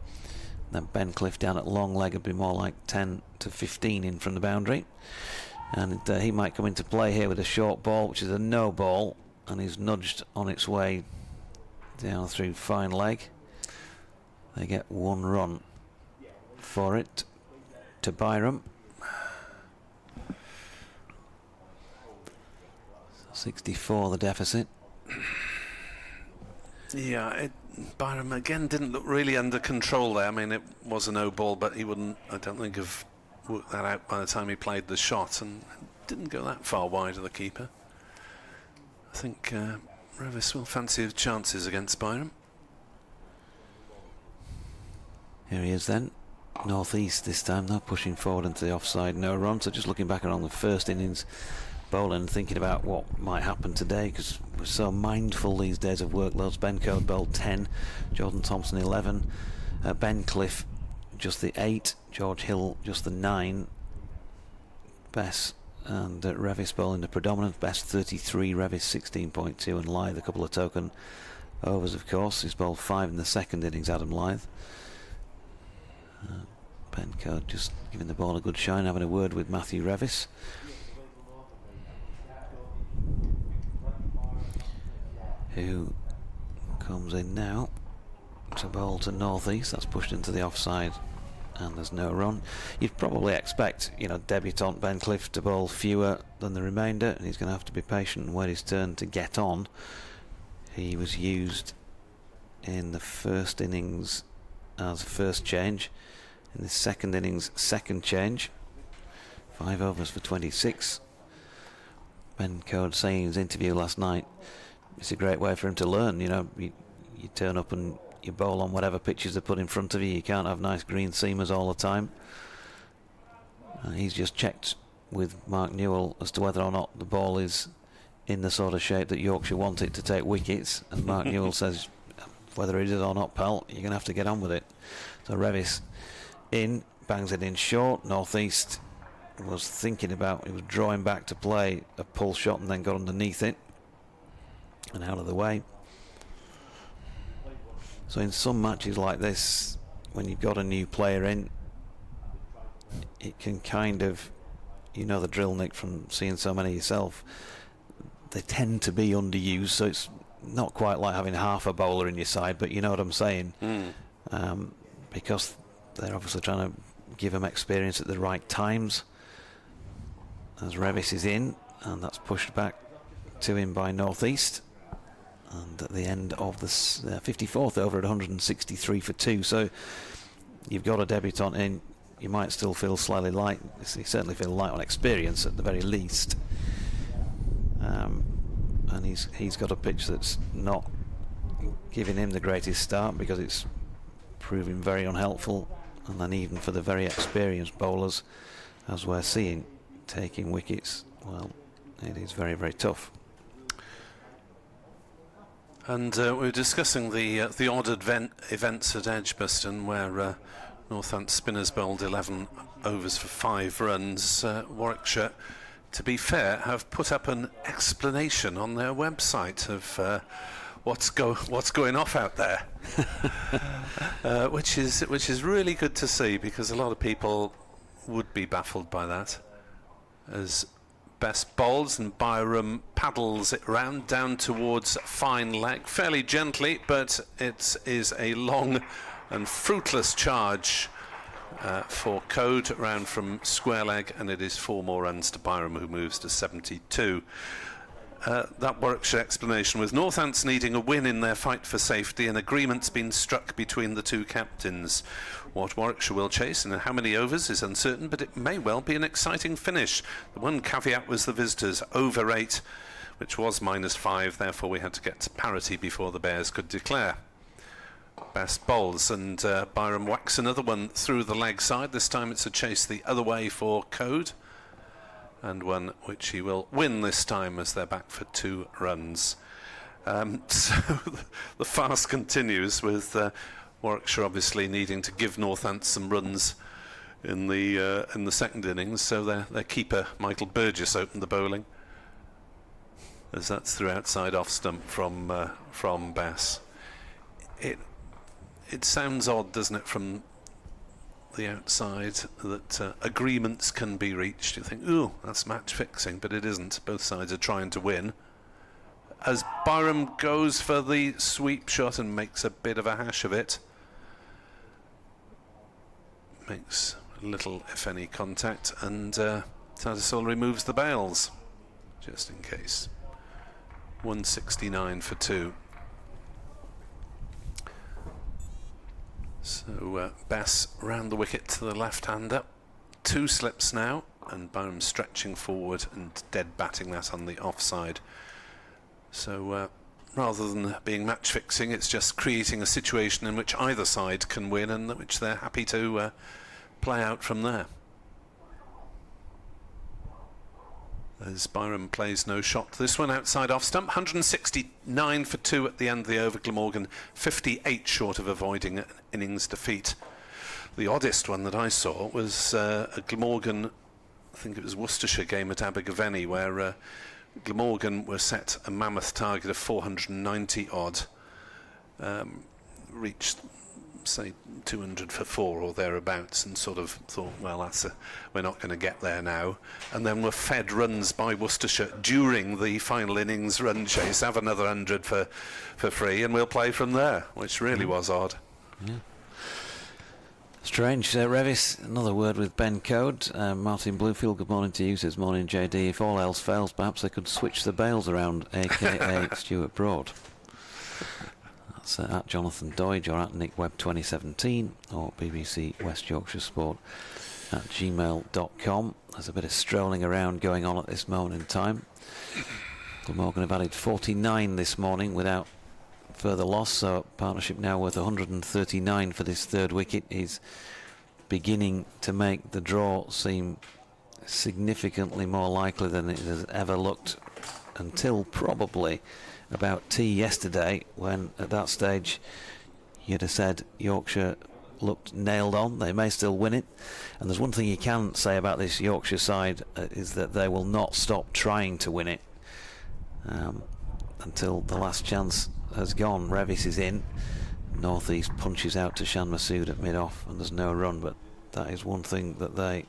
Then Ben Cliff down at long leg would be more like 10 to 15 in from the boundary. And he might come into play here with a short ball, which is a no ball, and he's nudged on its way down through fine leg. They get 1 run for it to Byram. 64 the deficit. Yeah, Byram again didn't look really under control there. I mean, it was a no ball, but he wouldn't, I don't think, have worked that out by the time he played the shot, and didn't go that far wide of the keeper. I think Revis will fancy his chances against Byram. Here he is then, northeast this time, now pushing forward into the offside, no run. So just looking back on the first innings, bowling and thinking about what might happen today, because we're so mindful these days of workloads. Ben Code bowled 10, Jordan Thompson 11, Ben Cliff just the 8, George Hill just the 9, Bess and Revis bowling the predominant. Bess 33, Revis 16.2, and Lyth a couple of token overs, of course. He's bowled 5 in the second innings, Adam Lyth. Ben Code just giving the ball a good shine, having a word with Matthew Revis. Who comes in now to bowl to northeast. That's pushed into the offside, and there's no run. You'd probably expect, debutant Ben Cliff to bowl fewer than the remainder, and he's going to have to be patient and wait his turn to get on. He was used in the first innings as first change, in the second innings second change. 5 overs for 26. Ben Code saying in his interview last night, it's a great way for him to learn. You turn up and you bowl on whatever pitches they put in front of you. You can't have nice green seamers all the time. He's just checked with Mark Newell as to whether or not the ball is in the sort of shape that Yorkshire want it to take wickets, and Mark Newell says, whether it is or not, pal, you're going to have to get on with it. So Revis in, bangs it in short. Northeast was thinking about, he was drawing back to play a pull shot and then got underneath it and out of the way. So in some matches like this, when you've got a new player in, it can kind of, you know the drill, Nick, from seeing so many yourself, they tend to be underused, so it's not quite like having half a bowler in your side, but you know what I'm saying. Because they're obviously trying to give them experience at the right times. As Revis is in, and that's pushed back to him by Northeast. And at the end of the 54th over at 163 for 2. So you've got a debutant in. You might still feel slightly light. You certainly feel light on experience at the very least. And he's got a pitch that's not giving him the greatest start because it's proving very unhelpful. And then even for the very experienced bowlers, as we're seeing, taking wickets, well, it is very, very tough. And we were discussing the odd events at Edgbaston where Northants spinners bowled 11 overs for 5 runs. Warwickshire, to be fair, have put up an explanation on their website of what's going off out there, which is really good to see, because a lot of people would be baffled by that. As Best bowls and Byram paddles it round down towards fine leg fairly gently, but it is a long and fruitless charge for Code round from square leg, and it is 4 more runs to Byram, who moves to 72. That Warwickshire explanation with Northants needing a win in their fight for safety, and agreement's been struck between the two captains. What Warwickshire will chase and how many overs is uncertain, but it may well be an exciting finish. The one caveat was the visitors' over 8, which was -5, therefore we had to get to parity before the Bears could declare. Best bowls, and Byram whacks another one through the leg side. This time it's a chase the other way for Code, and one which he will win this time as they're back for 2 runs. So the farce continues with Warwickshire obviously needing to give Northants some runs in the second innings, so their keeper Michael Burgess opened the bowling, as that's through outside off stump from Bass. It sounds odd, doesn't it, from the outside, that agreements can be reached. You think, ooh, that's match fixing, but it isn't. Both sides are trying to win. As Byram goes for the sweep shot and makes a bit of a hash of it. Makes little, if any, contact, and Tattersall removes the bails, just in case. 169 for 2. So Bass round the wicket to the left-hander. 2 slips now, and Byram stretching forward and dead batting that on the offside. So rather than being match fixing, it's just creating a situation in which either side can win, and which they're happy to play out from there. As Byram plays no shot. This one outside off stump. 169 for 2 at the end of the over. Glamorgan 58 short of avoiding an innings defeat. The oddest one that I saw was a Glamorgan, I think it was Worcestershire game at Abergavenny, where Glamorgan were set a mammoth target of 490 odd, reached say 200 for 4 or thereabouts, and sort of thought, well, we're not going to get there now, and then were fed runs by Worcestershire during the final innings run chase. Have another 100 for free, and we'll play from there, which really was odd. Yeah. Strange. Revis, another word with Ben Code. Martin Bluefield, good morning to you. Says, morning JD. If all else fails, perhaps they could switch the bails around, aka Stuart Broad. That's at Jonathan Doidge or at Nick Webb 2017 or BBC West Yorkshire Sport at gmail.com. There's a bit of strolling around going on at this moment in time. Glamorgan have added 49 this morning without further loss, so partnership now worth 139 for this third wicket is beginning to make the draw seem significantly more likely than it has ever looked until probably about tea yesterday, when at that stage you'd have said Yorkshire looked nailed on. They may still win it, and there's one thing you can say about this Yorkshire side, is that they will not stop trying to win it until the last chance has gone. Revis is in. Northeast punches out to Shan Masood at mid-off, and there's no run, but That is one thing that they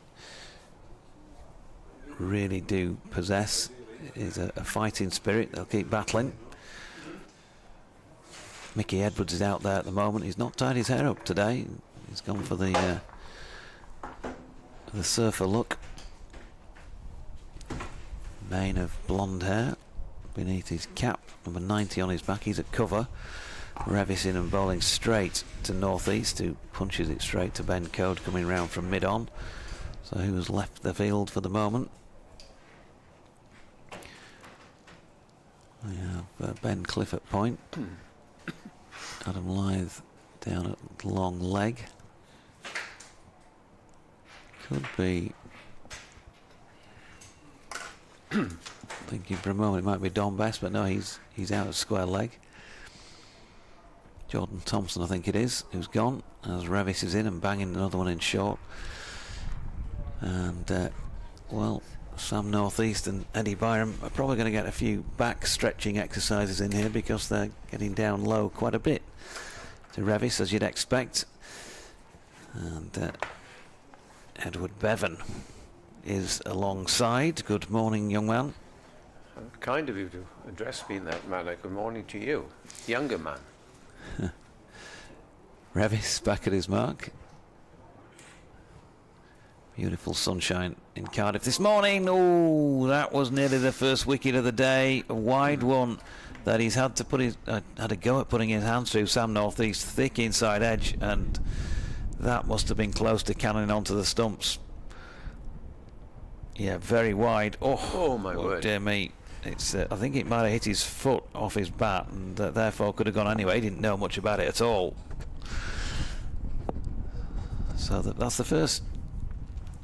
really do possess, is a fighting spirit. They'll keep battling. Mickey Edwards is out there at the moment. He's not tied his hair up today. He's gone for the surfer look. Mane of blonde hair beneath his cap. Number 90 on his back. He's at cover. Revis in and bowling straight to northeast, who punches it straight to Ben Code coming round from mid-on. So who's left the field for the moment? We have Ben Cliff at point. Adam Lyth down at long leg. Could be thinking for a moment it might be Don Best, but no, he's out at square leg. Jordan Thompson, I think it is, who's gone, as Revis is in and banging another one in short. And well, Sam Northeast and Eddie Byram are probably going to get a few back stretching exercises in here, because they're getting down low quite a bit to Revis, as you'd expect. And Edward Bevan is alongside. Good morning, young man. Kind of you to address me in that manner. Good morning to you, younger man. Revis back at his mark. Beautiful sunshine in Cardiff this morning. Oh, that was nearly the first wicket of the day. A wide one that he's had to put his had a go at putting his hands through. Sam Northeast, thick inside edge, and that must have been close to cannoning onto the stumps. Yeah, very wide. Oh my word! Dear me. It's, I think it might have hit his foot off his bat, and therefore could have gone anyway. He didn't know much about it at all. So that's the first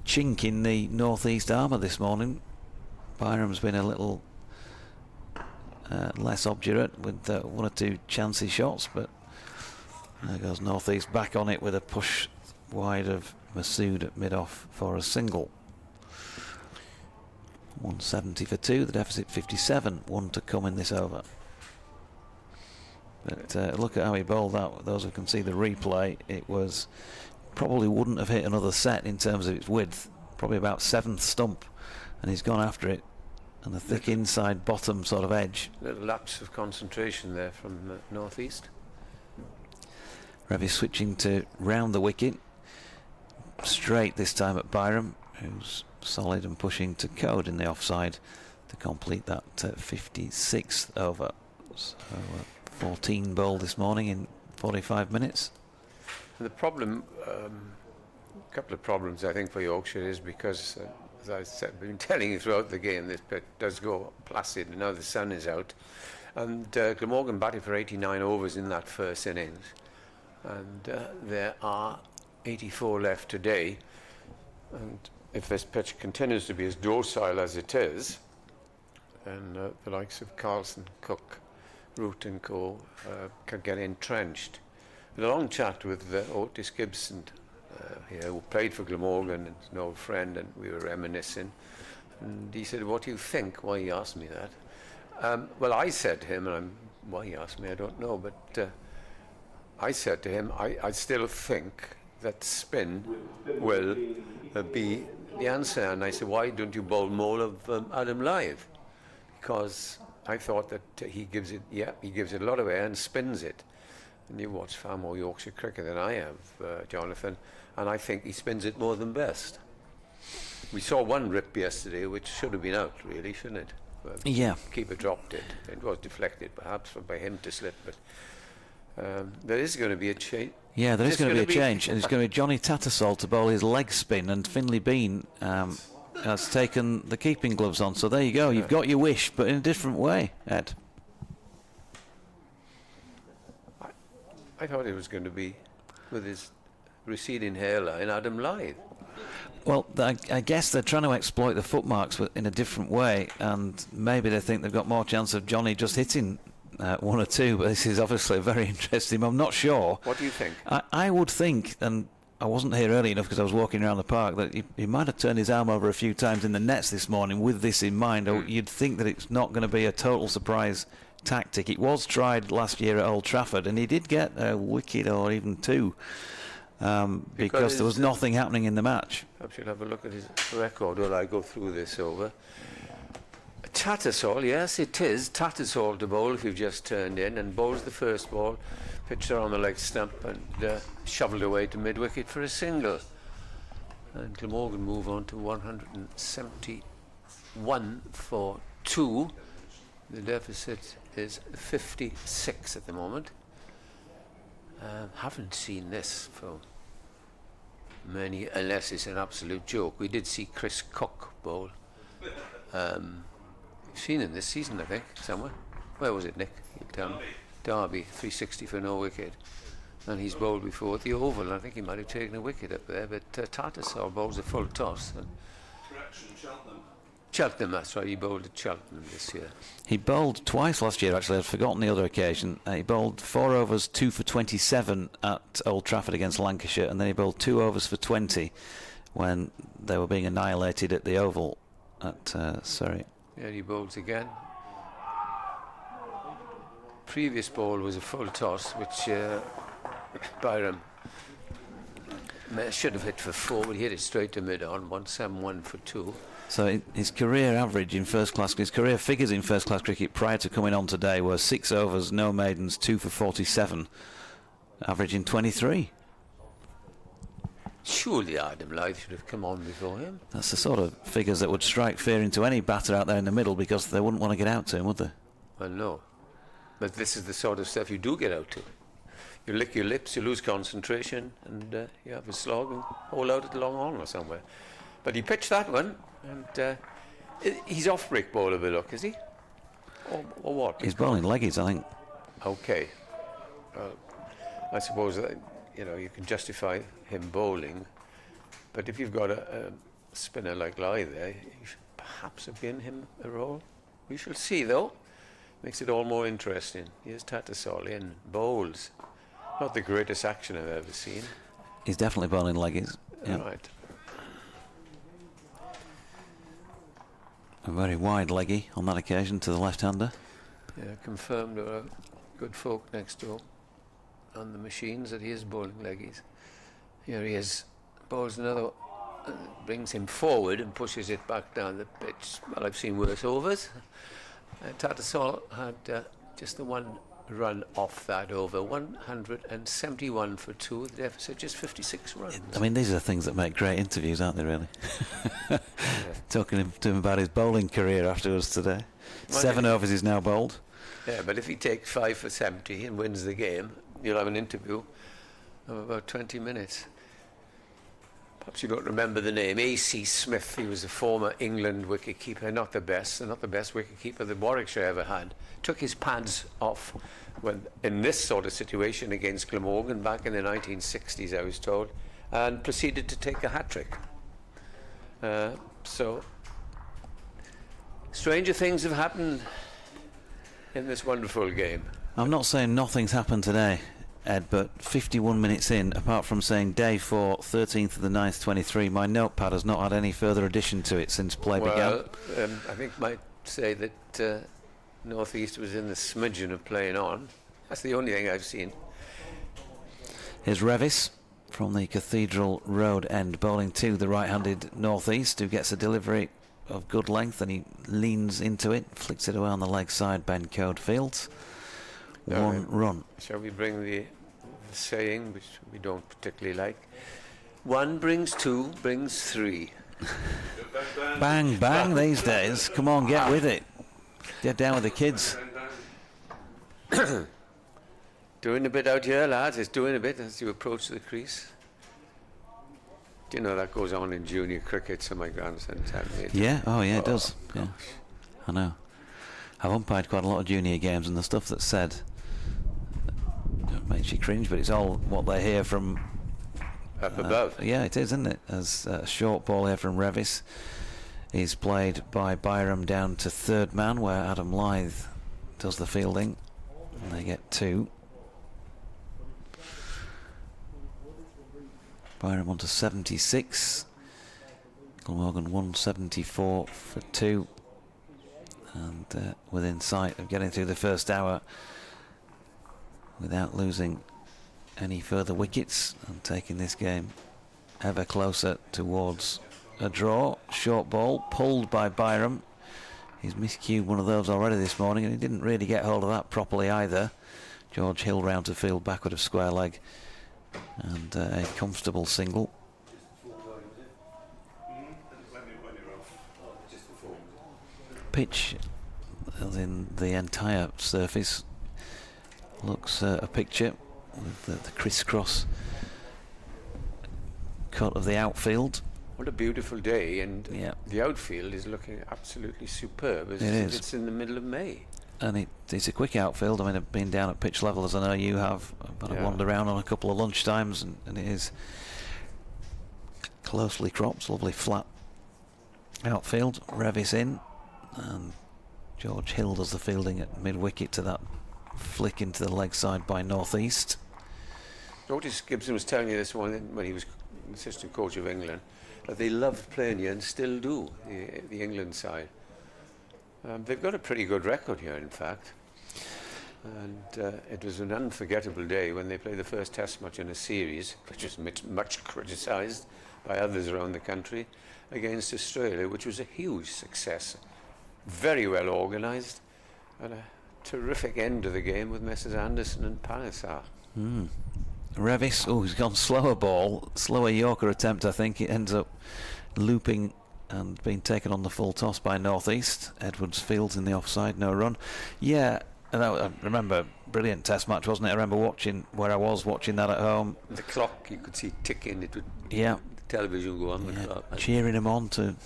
chink in the northeast armour this morning. Byram's been a little less obdurate with one or two chancy shots, but there goes northeast back on it with a push wide of Masood at mid-off for a single. 170 for 2, the deficit 57, 1 to come in this over. But look at how he bowled that. Those who can see the replay, it was probably wouldn't have hit another set in terms of its width, probably about 7th stump, and he's gone after it, and the thick inside bottom sort of edge. Little lapse of concentration there from northeast. Revis switching to round the wicket, straight this time at Byram, who's solid and pushing to Code in the offside to complete that 56th over. So 14 bowled this morning in 45 minutes. And the problem, a couple of problems I think for Yorkshire is because, as I've said, been telling you throughout the game, this pitch does go placid, and now the sun is out. And Glamorgan batted for 89 overs in that first innings, and there are 84 left today. And if this pitch continues to be as docile as it is, then the likes of Carlson, Cook, Root and Co. Can get entrenched. We had a long chat with Otis Gibson here, who played for Glamorgan and is an old friend, and we were reminiscing. And he said, "What do you think?" Why he asked me that? Well, I said to him, why he asked me, I don't know, but I said to him, I still think that spin will be the answer. And I said, why don't you bowl more of Adam Lyth? Because I thought that he gives it a lot of air and spins it. And you watch far more Yorkshire cricket than I have, Jonathan, and I think he spins it more than Best. We saw one rip yesterday, which should have been out, really, shouldn't it? Yeah. Keeper dropped it. It was deflected, perhaps, by him to slip, but there is going to be a change. Yeah, there is going to be a change, and it's going to be Johnny Tattersall to bowl his leg spin, and Finlay Bean has taken the keeping gloves on. So there you go, you've got your wish, but in a different way, Ed. I thought it was going to be, with his receding hairline, Adam Lyth. Well, I guess they're trying to exploit the footmarks in a different way, and maybe they think they've got more chance of Johnny just hitting one or two, but this is obviously very interesting. I'm not sure. What do you think? I would think, and I wasn't here early enough because I was walking around the park, that he might have turned his arm over a few times in the nets this morning with this in mind. You'd think that it's not going to be a total surprise tactic. It was tried last year at Old Trafford, and he did get a wicket or even two because there was nothing happening in the match. I should have a look at his record while I go through this over. Tattersall, yes, it is. Tattersall to bowl if you've just turned in, and bowls the first ball, pitched her on the leg stump and shovelled away to mid-wicket for a single. And Glamorgan move on to 171 for 2. The deficit is 56 at the moment. Haven't seen this for many, unless it's an absolute joke. We did see Chris Cook bowl. We've seen him this season, I think, somewhere. Where was it, Nick? Derby, 360 for no wicket. And he's bowled before at the Oval. I think he might have taken a wicket up there, but Tattersall bowls a full toss. Correction, Cheltenham. Cheltenham, that's right, he bowled at Cheltenham this year. He bowled twice last year, actually. I'd forgotten the other occasion. He bowled 4 overs, 2 for 27 at Old Trafford against Lancashire, and then he bowled 2 overs for 20 when they were being annihilated at the Oval at Surrey. Yeah, he bowls again. Previous ball was a full toss, which Byram should have hit for 4, but he hit it straight to mid-on, 171 for 2. So his career average in first class, his career figures in first class cricket prior to coming on today were 6 overs, no maidens, 2 for 47, averaging 23. Surely Adam Lyth should have come on before him. That's the sort of figures that would strike fear into any batter out there in the middle, because they wouldn't want to get out to him, would they? Well, no. But this is the sort of stuff you do get out to. You lick your lips, you lose concentration, and you have a slog and hold out at the long on or somewhere. But he pitched that one, and he's off-break bowler by look, is he? Or what? He's bowling leggies, I think. Okay. I suppose that, you can justify him bowling, but if you've got a spinner like Lyth there, you should perhaps have given him a role. We shall see, though. Makes it all more interesting. Here's Tattersall in, bowls. Not the greatest action I've ever seen. He's definitely bowling leggies. Yeah. Right. A very wide leggy on that occasion to the left-hander. Yeah, confirmed there are good folk next door on the machines that he is bowling leggies. Here he is, bowls another, brings him forward and pushes it back down the pitch. Well, I've seen worse overs. Tattersall had just the one run off that over, 171 for 2, the deficit just 56 runs. I mean, these are the things that make great interviews, aren't they, really? Talking to him about his bowling career afterwards today. Well, 7 overs he's now bowled. Yeah, but if he takes 5 for 70 and wins the game, you'll have an interview of about 20 minutes. Perhaps you don't remember the name, A.C. Smith. He was a former England wicketkeeper, not the best wicketkeeper that Warwickshire ever had. Took his pads off when in this sort of situation against Glamorgan back in the 1960s, I was told, and proceeded to take a hat-trick. So, stranger things have happened in this wonderful game. I'm not saying nothing's happened today, Ed, but 51 minutes in, apart from saying day 4, 13th of the 9th, 23, my notepad has not had any further addition to it since play began. I think might say that North East was in the smidgen of playing on. That's the only thing I've seen. Here's Revis from the Cathedral Road end, bowling to the right-handed North East, who gets a delivery of good length, and he leans into it, flicks it away on the leg side, Ben Code Fields. One run. Shall we bring the saying, which we don't particularly like? 1 brings 2, brings 3. Bang, bang these days. Come on, get with it. Get down with the kids. Doing a bit out here, lads. It's doing a bit as you approach the crease. Do you know that goes on in junior cricket, so my grandson tells me? Yeah, oh yeah, it does. Yeah, I know. I've umpired quite a lot of junior games, and the stuff that's said makes you cringe, but it's all what they hear from up above. Yeah, it is, isn't it? As a short ball here from Revis is played by Byram down to third man, where Adam Lyth does the fielding, and they get 2. Byram on to 76. Glamorgan 174 for 2. And within sight of getting through the first hour without losing any further wickets and taking this game ever closer towards a draw. Short ball pulled by Byram. He's miscued one of those already this morning, and he didn't really get hold of that properly either. George Hill round to field backward of square leg, and a comfortable single. Pitch, as in the entire surface, looks a picture with the crisscross cut of the outfield. What a beautiful day, and Yeah. the outfield is looking absolutely superb. As It if is. it's in the middle of May. And it's a quick outfield. I mean, I've been down at pitch level, as I know you have, but I Yeah. wandered around on a couple of lunch times, and it is closely cropped, lovely flat outfield. Revis in, and George Hill does the fielding at mid-wicket to that flick into the leg side by northeast. Otis Gibson was telling you this morning when he was assistant coach of England, that they loved playing here and still do, the England side. They've got a pretty good record here, in fact. And it was an unforgettable day when they played the first Test match in a series, which was much criticised by others around the country, against Australia, which was a huge success. Very well organised, and a terrific end to the game with Messrs Anderson and Panesar. Revis, he's gone slower ball, slower Yorker attempt, I think. It ends up looping and being taken on the full toss by northeast. Edwards fields in the offside, no run. Yeah, and I remember, brilliant Test match, wasn't it? I remember watching that at home. The clock, you could see ticking, it would, Yeah, the television go on the clock. cheering him on to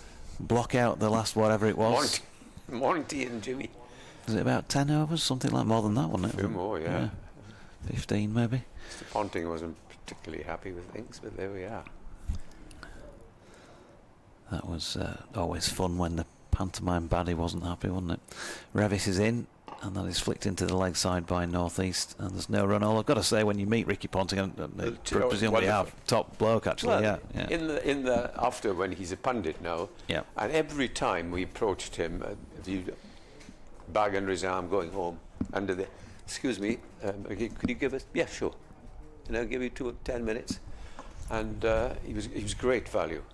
block out the last whatever it was. Monty and Jimmy. Was it about 10 overs? Something like more than that, wasn't it? A few more, yeah. 15 maybe. Mr. Ponting wasn't particularly happy with things, but there we are. That was always fun when the pantomime baddie wasn't happy, wasn't it? Revis is in, and that is flicked into the leg side by northeast, and there's no run. All I've got to say, when you meet Ricky Ponting, presumably our top bloke actually, Well, yeah. In the after, when he's a pundit now, Yeah. and every time we approached him, bag under his arm going home, under the, excuse me, could you give us, yeah, sure, and I'll give you 10 minutes, and he was great value.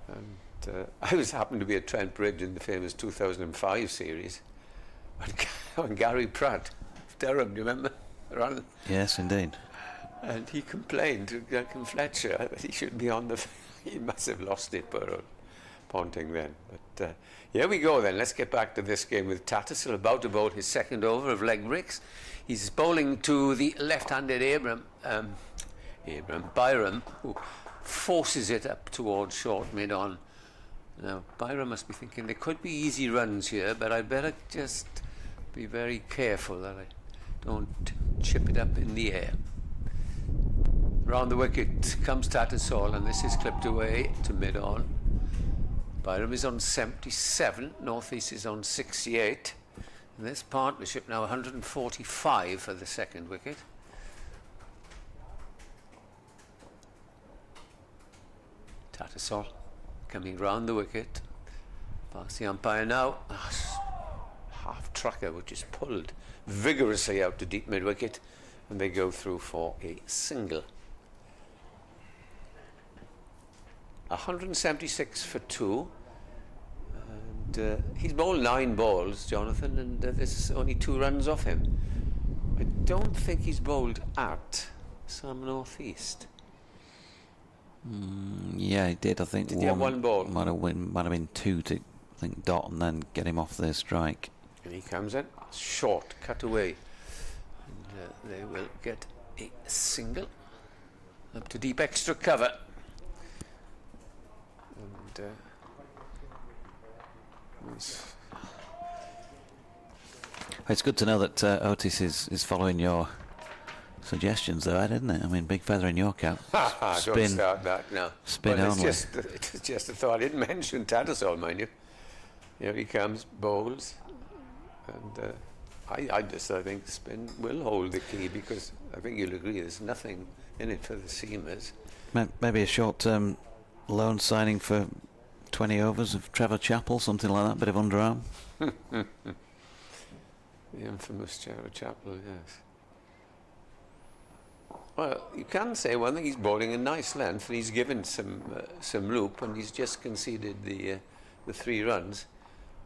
And I happened to be at Trent Bridge in the famous 2005 series when Gary Pratt of Durham, do you remember? Yes, indeed. And he complained to Duncan Fletcher that he should be on the. He must have lost it, poor old Ponting then. But here we go then. Let's get back to this game with Tattersall about to bowl his second over of leg breaks. He's bowling to the left-handed Byram, who forces it up towards short mid-on. Now, Byram must be thinking there could be easy runs here, but I'd better just be very careful that I don't chip it up in the air. Round the wicket comes Tattersall, and this is clipped away to mid-on. Byram is on 77, Northeast is on 68. And this partnership now 145 for the second wicket. Tattersall coming round the wicket, past the umpire now. Half trucker which is pulled vigorously out to deep mid wicket, and they go through for a single. 176 for 2, and he's bowled 9 balls, Jonathan, and there's only 2 runs off him. I don't think he's bowled at some northeast. Yeah, he did. I think Did he have 1 ball? Might have been 2 to, I think, dot and then get him off their strike. And he comes in, short, cut away. And they will get a single. Up to deep extra cover. And It's good to know that Otis is following your suggestions, though, Ed, isn't it? I mean, big feather in your cap. don't start that now. Spin well, only. It's just a thought. I didn't mention Tattersall, mind you. Here he comes, bowls. And I think spin will hold the key, because I think you'll agree there's nothing in it for the seamers. Maybe a short-term loan signing for 20 overs of Trevor Chappell, something like that, bit of underarm. The infamous Trevor Chappell, yes. Well, you can say one thing. He's bowling a nice length, and he's given some loop, and he's just conceded the 3 runs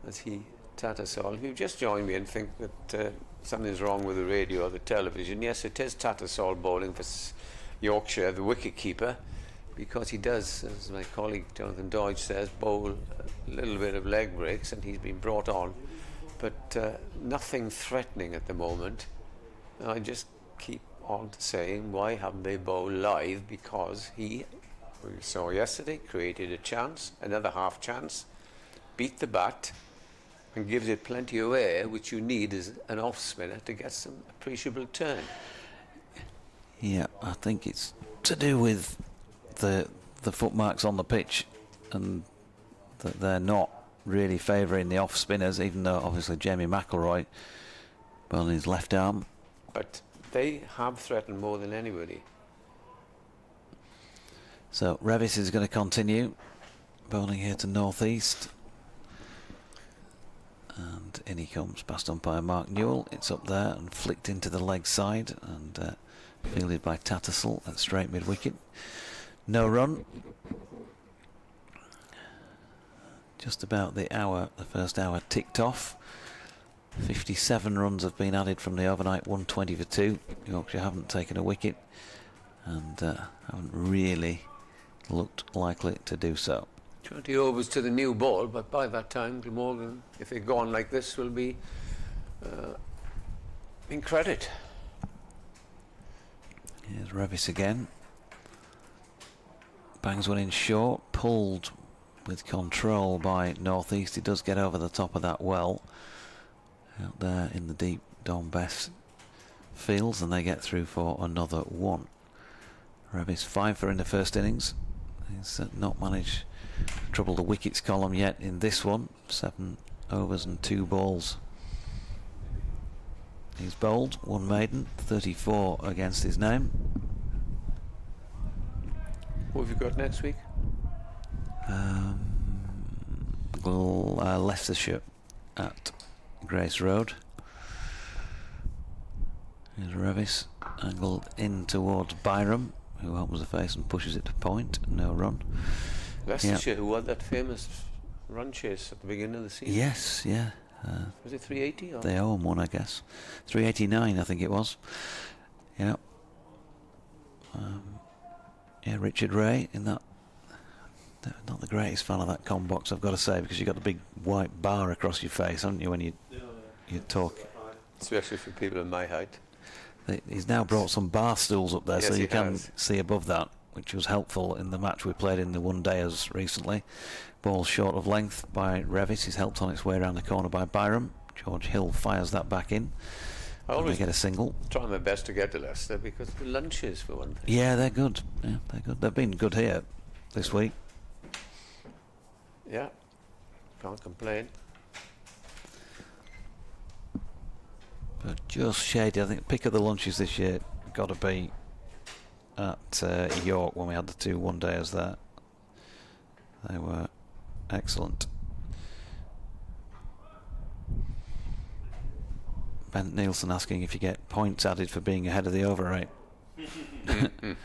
as he Tattersall. If you just join me and think that something's wrong with the radio or the television, yes, it is Tattersall bowling for Yorkshire, the wicket keeper, because he does, as my colleague Jonathan Dodge says, bowl a little bit of leg breaks, and he's been brought on, but nothing threatening at the moment. And I just keep on saying, why haven't they bowled live? Because we saw yesterday, created a chance, another half chance, beat the bat, and gives it plenty of air, which you need as an off spinner to get some appreciable turn. Yeah, I think it's to do with the footmarks on the pitch, and that they're not really favouring the off spinners, even though obviously Jamie McIlroy bowling his left arm. But they have threatened more than anybody. So Revis is going to continue bowling here to northeast. And in he comes, past umpire Mark Newell. It's up there and flicked into the leg side and fielded by Tattersall at straight mid-wicket. No run. Just about the first hour ticked off. 57 runs have been added from the overnight, 120 for 2. Yorkshire haven't taken a wicket and haven't really looked likely to do so. 20 overs to the new ball, but by that time, Glamorgan, if they go on like this, will be in credit. Here's Revis again. Bangs one in short, pulled with control by northeast. He does get over the top of that well out there in the deep Don Bess fields, and they get through for another 1. Revis 5 for in the first innings. He's not managed to trouble the wickets column yet in this one. 7 overs and 2 balls. He's bowled 1 maiden, 34 against his name. What have you got next week? Leicestershire at Grace Road. Here's Revis angled in towards Byram, who opens the face and pushes it to point. No run. Leicestershire, who won that famous run chase at the beginning of the season. Yes, yeah. Was it 380? Or? They own one, I guess. 389, I think it was. Yeah. Yeah, Richard Ray in that. Not the greatest fan of that com box, I've got to say, because you've got the big white bar across your face, haven't you, when you talk. Especially for people of my height. He's now brought some bar stools up there, yes, so you can has. see above that, which was helpful in the match we played in the one-dayers recently. Ball short of length by Revis. He's helped on its way around the corner by Byram. George Hill fires that back in. I always get a single. Try my best to get to Leicester because the lunches, for one thing. Yeah, they're good. Yeah, they're good. They've been good here this week. Yeah, can't complain. But just shady. I think pick of the lunches this year got to be at York when we had the 2 one-dayers there. They were excellent. Ben Nielsen asking if you get points added for being ahead of the over rate. Then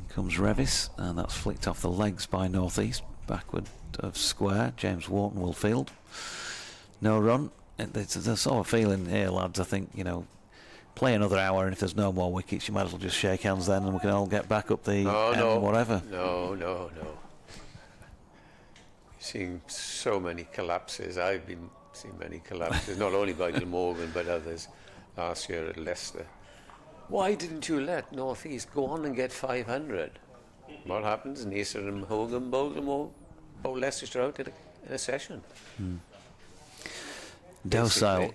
comes Revis, and that's flicked off the legs by northeast, backward of square. James Wharton will field. No run. There's a sort of feeling here, lads. I think, play another hour, and if there's no more wickets, you might as well just shake hands then, and we can all get back up the whatever. No. We're seeing so many collapses. I've been seeing many collapses, not only by Glamorgan but others last year at Leicester. Why didn't you let North East go on and get 500? What happens? Neeser and Hogan bowl Leicestershire out in a session. Docile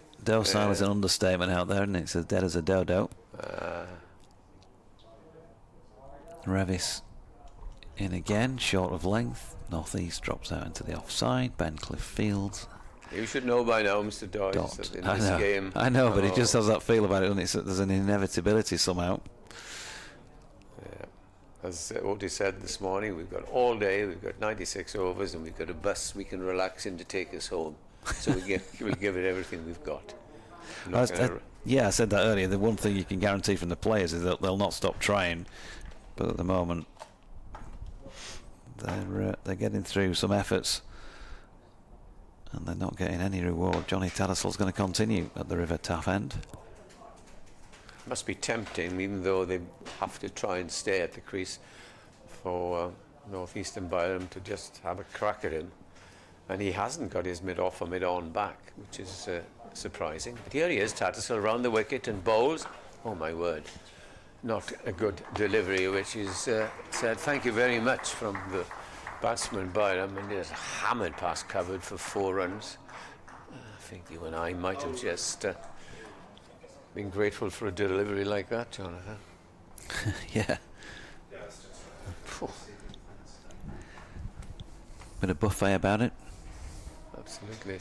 is an understatement out there, and it's as dead as a dodo. Revis in again, short of length. North East drops out into the offside. Bencliffe fields. You should know by now, Mr. Dodge, that in this game... I know, but it just has that feel about it, doesn't it? So there's an inevitability somehow. Yeah. As Otis said this morning, we've got all day, we've got 96 overs, and we've got a bus we can relax in to take us home. So we'll give it everything we've got. Yeah, I said that earlier. The one thing you can guarantee from the players is that they'll not stop trying. But at the moment, they're getting through some efforts, and they're not getting any reward. Johnny Tattersall's going to continue at the River Taff end. Must be tempting, even though they have to try and stay at the crease, for North Eastern Byram to just have a crack at him. And he hasn't got his mid-off or mid-on back, which is surprising. But here he is, Tattersall round the wicket and bowls. Oh my word, not a good delivery, which is said thank you very much from the batsman Byram, and is hammered past covered for 4 runs. I think you and I might have just been grateful for a delivery like that, Jonathan. Yeah. Bit of buffet about it. Absolutely.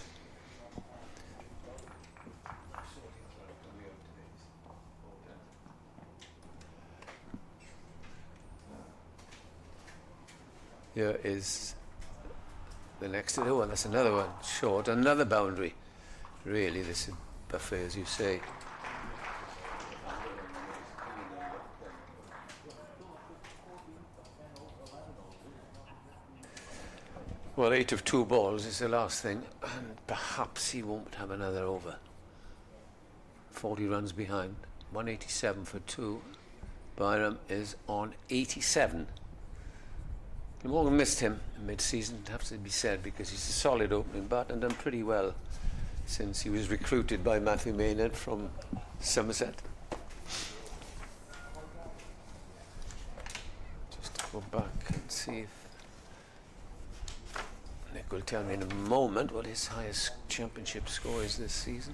Here is the next to the one. That's another one. Short. Another boundary. Really, this is buffet, as you say. Well, 8 of 2 balls is the last thing, and perhaps he won't have another over. 40 runs behind. 187 for 2. Byram is on 87. Glamorgan missed him mid-season, have to be said, because he's a solid opening bat and done pretty well since he was recruited by Matthew Maynard from Somerset. Just to go back and see if Nick will tell me in a moment what his highest championship score is this season.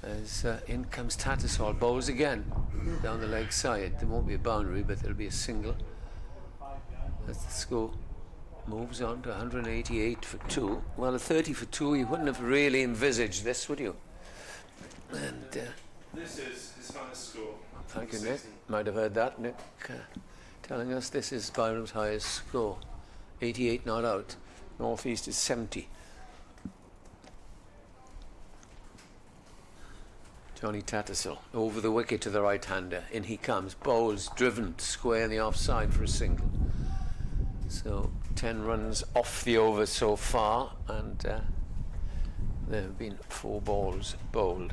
As in comes Tattersall, bowls again down the leg side. There won't be a boundary, but there'll be a single. As the score moves on to 188 for 2. Well, a 30 for 2, you wouldn't have really envisaged this, would you? And this is his highest score. Thank you, Nick. Might have heard that, Nick, telling us this is Byram's highest score. 88 not out. North East is 70. Johnny Tattersall over the wicket to the right-hander. In he comes, bowls, driven square in the offside for a single. So 10 runs off the over so far, and there have been 4 balls bowled.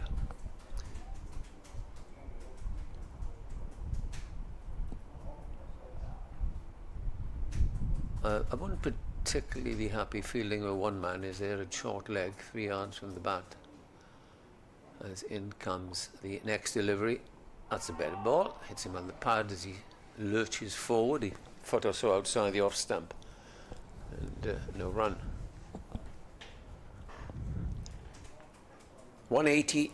I wouldn't particularly be happy fielding where one man is there at short leg, 3 yards from the bat. As in comes the next delivery. That's a better ball. Hits him on the pad as he lurches forward. He foot or so outside the off stump. And no run. 188.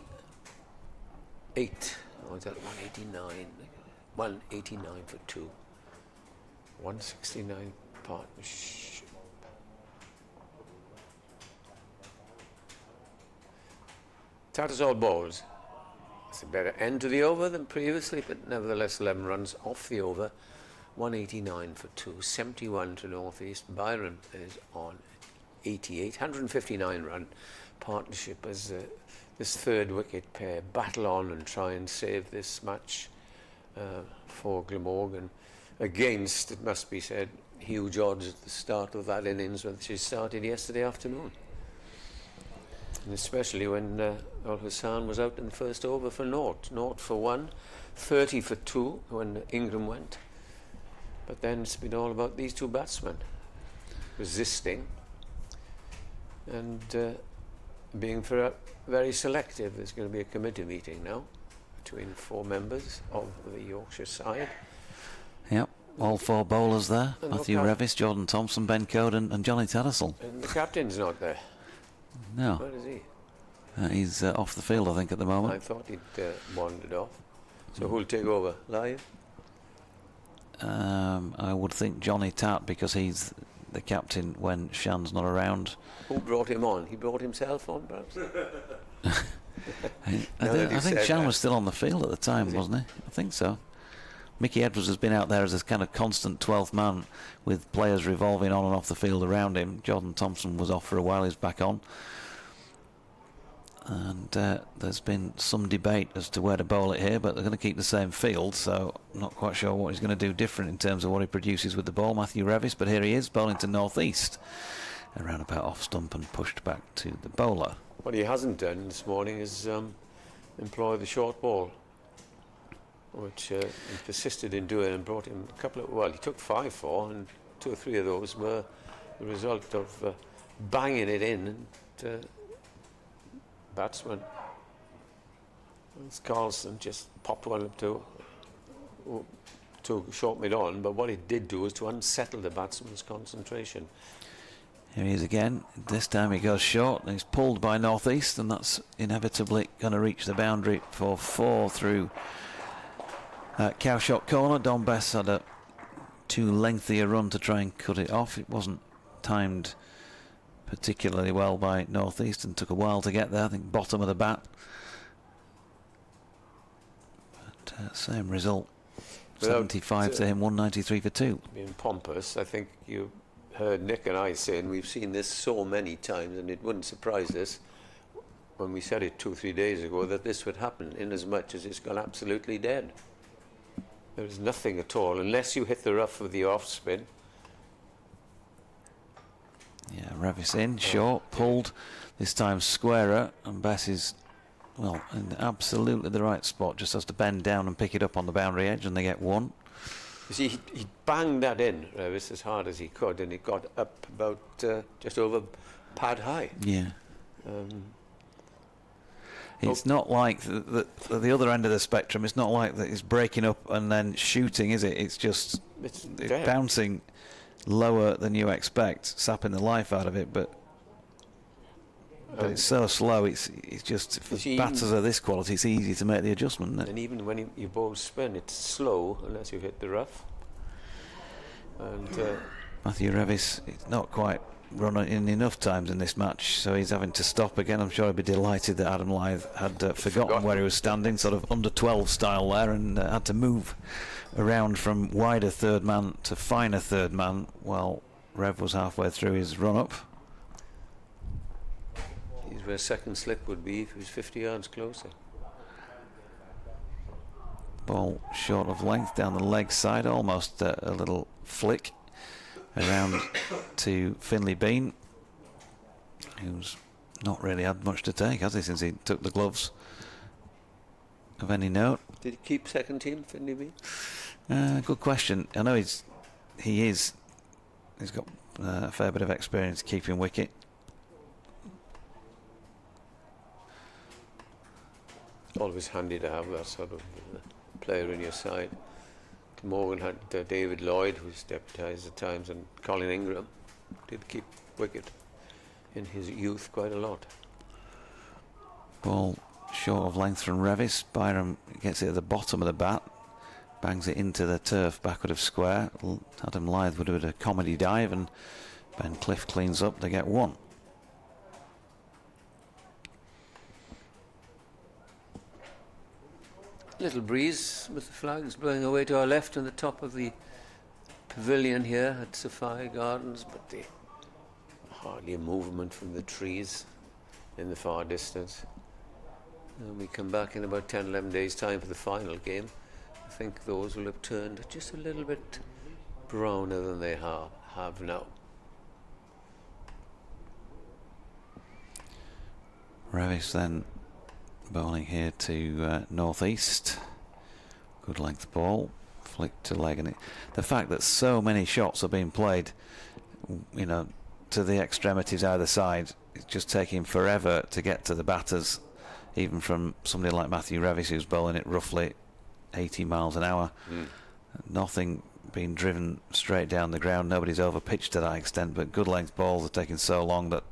Or is that 189? 189 for 2. 169 partnership. Tattersall bowls. It's a better end to the over than previously, but nevertheless 11 runs off the over. 189 for 2, 71 to North East. Byram is on 88, 159 run partnership as this third wicket pair battle on and try and save this match for Glamorgan against, it must be said, huge odds at the start of that innings, which started yesterday afternoon. And especially when Al Hassan was out in the first over for naught for 1, 30 for 2 when Ingram went. But then it's been all about these 2 batsmen resisting and being very selective. There's going to be a committee meeting now between 4 members of the Yorkshire side. Yep, all 4 bowlers there. And Matthew Revis, Jordan Thompson, Ben Coden and Johnny Tattersall. And the captain's not there. No. Where is he? He's off the field, I think, at the moment. I thought he'd wandered off. So who'll take over? Live? I would think Johnny Tat, because he's the captain when Shan's not around. Who brought him on? He brought himself on, perhaps? I think Shan was still on the field at the time, wasn't he? I think so. Mickey Edwards has been out there as a kind of constant 12th man with players revolving on and off the field around him. Jordan Thompson was off for a while, he's back on. And there's been some debate as to where to bowl it here, but they're going to keep the same field, so I'm not quite sure what he's going to do different in terms of what he produces with the ball, Matthew Revis. But here he is, bowling to northeast, around about off stump and pushed back to the bowler. What he hasn't done this morning is employ the short ball, which he persisted in doing, and brought him a couple of, well, he took 5-4, and 2 or 3 of those were the result of banging it in and batsman. Carlson just popped one up to short mid on, but what it did do was to unsettle the batsman's concentration. Here he is again. This time he goes short and he's pulled by northeast, and that's inevitably going to reach the boundary for 4 through Cowshot corner. Don Bess had a too lengthy a run to try and cut it off. It wasn't timed particularly well by northeast and took a while to get there. I think bottom of the bat. But same result. 75 to him, 193 for 2. Being pompous, I think you heard Nick and I saying we've seen this so many times, and it wouldn't surprise us when we said it 2 or 3 days ago that this would happen, in as much as it's gone absolutely dead. There is nothing at all unless you hit the rough with the off spin. Yeah, Revis in, short, pulled, this time squarer, and Bess is, well, in absolutely the right spot, just has to bend down and pick it up on the boundary edge, and they get 1. You see, he banged that in, Revis, as hard as he could, and it got up about just over pad high. Yeah. It's not like the other end of the spectrum. It's not like that it's breaking up and then shooting, is it? It's just it's bouncing lower than you expect, sapping the life out of it, but it's so slow. It's just, for batters of this quality, it's easy to make the adjustment, isn't it? And even when you bowl spin, it's slow unless you hit the rough. And Matthew Revis, it's not quite run in enough times in this match, so he's having to stop again. I'm sure he'd be delighted that Adam Lyth had forgotten where he was standing, sort of under 12 style there, and had to move around from wider third man to finer third man while Rev was halfway through his run up. He's where second slip would be if he was 50 yards closer. Ball short of length down the leg side, almost a little flick around to Finlay Bean, who's not really had much to take, has he, since he took the gloves of any note. Did he keep second team, Finlay Bean? Good question. I know he's got a fair bit of experience keeping wicket. Always handy to have that sort of player in your side. Glamorgan had David Lloyd, who's deputised at times, and Colin Ingram did keep wicket in his youth quite a lot. Ball short of length from Revis. Byram gets it at the bottom of the bat, bangs it into the turf backward of square. Adam Lyth would have had a comedy dive, and Ben Cliff cleans up. They get 1. Little breeze with the flags blowing away to our left on the top of the pavilion here at Sophia Gardens, but hardly a movement from the trees in the far distance. And we come back in about 10-11 days' time for the final game. I think those will have turned just a little bit browner than they have now. Revis then bowling here to northeast. Good length ball, flick to leg, and the fact that so many shots are being played, you know, to the extremities either side, it's just taking forever to get to the batters, even from somebody like Matthew Revis, who's bowling it roughly 80 miles an hour. Nothing being driven straight down the ground. Nobody's over pitched to that extent, but good length balls are taking so long that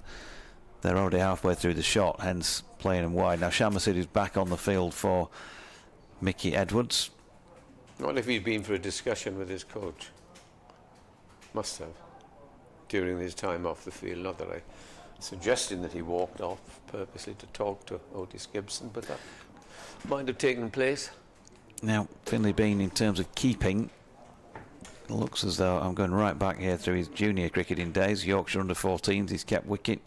they're already halfway through the shot, hence playing them wide. Now Shan Massoud is back on the field for Mickey Edwards. What if he'd been for a discussion with his coach? Must have, during his time off the field. Not that I'm suggesting that he walked off purposely to talk to Otis Gibson, but that might have taken place. Now Finlay Bean, in terms of keeping, it looks as though, I'm going right back here through his junior cricketing days, Yorkshire under 14s, he's kept wicket.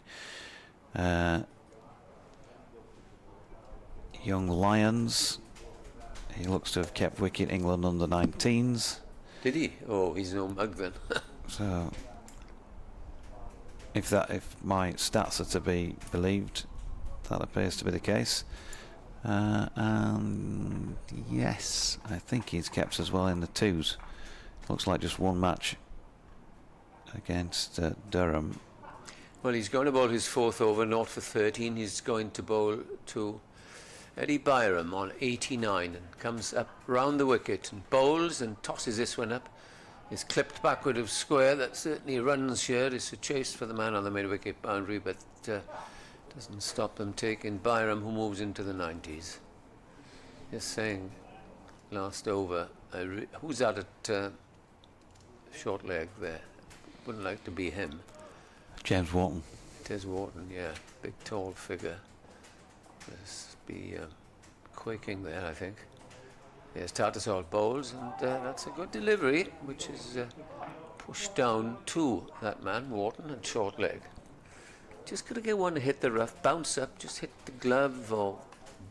Young Lions. He looks to have kept wicket England under 19s. Did he? Oh, he's no mug then. So, if my stats are to be believed, that appears to be the case. And yes, I think he's kept as well in the 2s. Looks like just one match against Durham. Well, he's going to bowl his 4th over, 0 for 13. He's going to bowl to Eddie Byram on 89 and comes up round the wicket and bowls and tosses this one up. It's clipped backward of square. That certainly runs here. It's a chase for the man on the mid-wicket boundary, but doesn't stop them taking Byram, who moves into the 90s. Just saying, last over. Who's that at short leg there? Wouldn't like to be him. James Wharton. It is Wharton, yeah. Big, tall figure. Must be quaking there, I think. Yes, Tattersall bowls, and that's a good delivery, which is pushed down to that man, Wharton, and short leg. Just got to get one to hit the rough, bounce up, just hit the glove or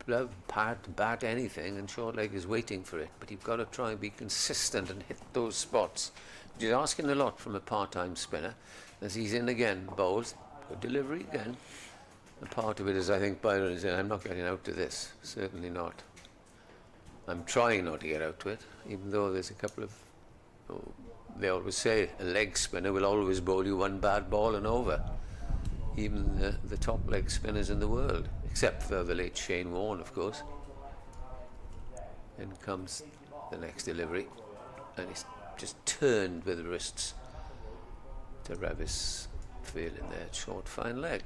glove, pad, bat, anything, and short leg is waiting for it. But you've got to try and be consistent and hit those spots. Which is asking a lot from a part-time spinner. As he's in again, bowls, good delivery again. And part of it is, I think, Byron is saying, I'm not getting out to this. Certainly not. I'm trying not to get out to it, even though there's a couple of, they always say a leg spinner will always bowl you one bad ball and over. Even the top leg spinners in the world, except for the late Shane Warne, of course. In comes the next delivery, and he's just turned with the wrists to Ravis feeling there, short fine leg.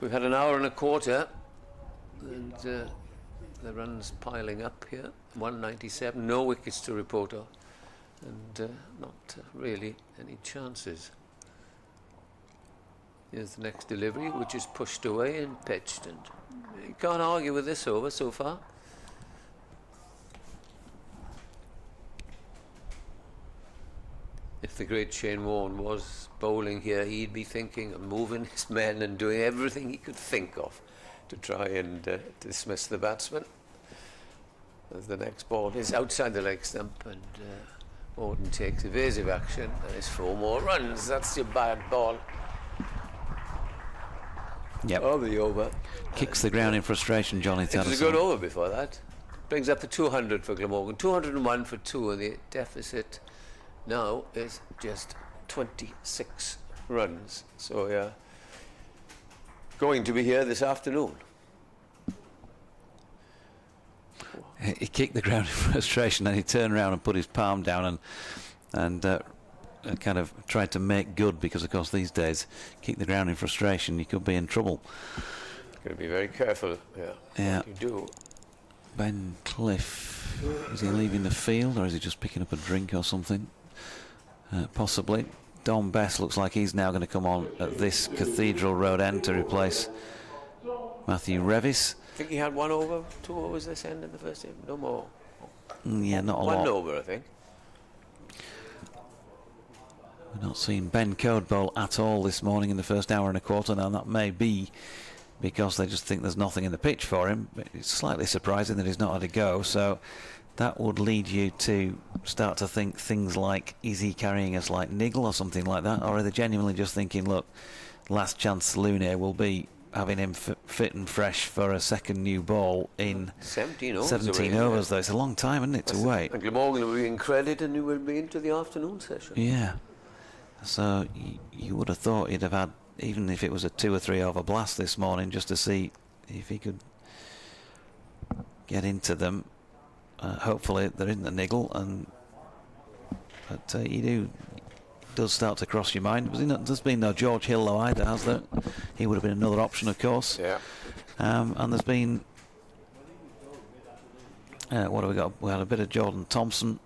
We've had an hour and a quarter, and the runs piling up here. 197, no wickets to report of, and not really any chances. Here's the next delivery, which is pushed away and pitched, and you can't argue with this over so far. If the great Shane Warne was bowling here, he'd be thinking of moving his men and doing everything he could think of to try and dismiss the batsman. As the next ball is outside the leg stump, and Warden takes evasive action, and it's 4 more runs. That's your bad ball. Yep. Oh, the over. Kicks the ground in frustration, Johnny It was a good over before that. Brings up to 200 for Glamorgan. 201 for 2, and the deficit now is just 26 runs. So, yeah, going to be here this afternoon. He kicked the ground in frustration, then he turned around and put his palm down and kind of tried to make good, because of course these days, kick the ground in frustration, you could be in trouble. Got to be very careful. Yeah. What you do. Ben Cliff, is he leaving the field, or is he just picking up a drink or something? Possibly. Don Bess looks like he's now going to come on at this Cathedral Road end to replace Matthew Revis. I think he had 1 over, 2 overs this end in the first game. No more. Yeah, not a lot. 1 over, I think. We're not seeing Ben Code bowl at all this morning in the first hour and a quarter. Now, that may be because they just think there's nothing in the pitch for him, but it's slightly surprising that he's not had a go. So that would lead you to start to think things like, is he carrying a slight niggle or something like that, or are they genuinely just thinking, look, last chance saloon here will be having him fit and fresh for a second new ball in 17 overs. 17 overs, though. It's a long time, isn't it, to wait? And Glamorgan will be in credit, and he will be into the afternoon session. Yeah. So you would have thought he'd have had, even if it was a 2 or 3 over blast this morning, just to see if he could get into them. Hopefully there isn't a niggle, but does start to cross your mind. There's been no George Hill though either, has there? He would have been another option, of course. Yeah. And there's been what have we got? We had a bit of Jordan Thompson,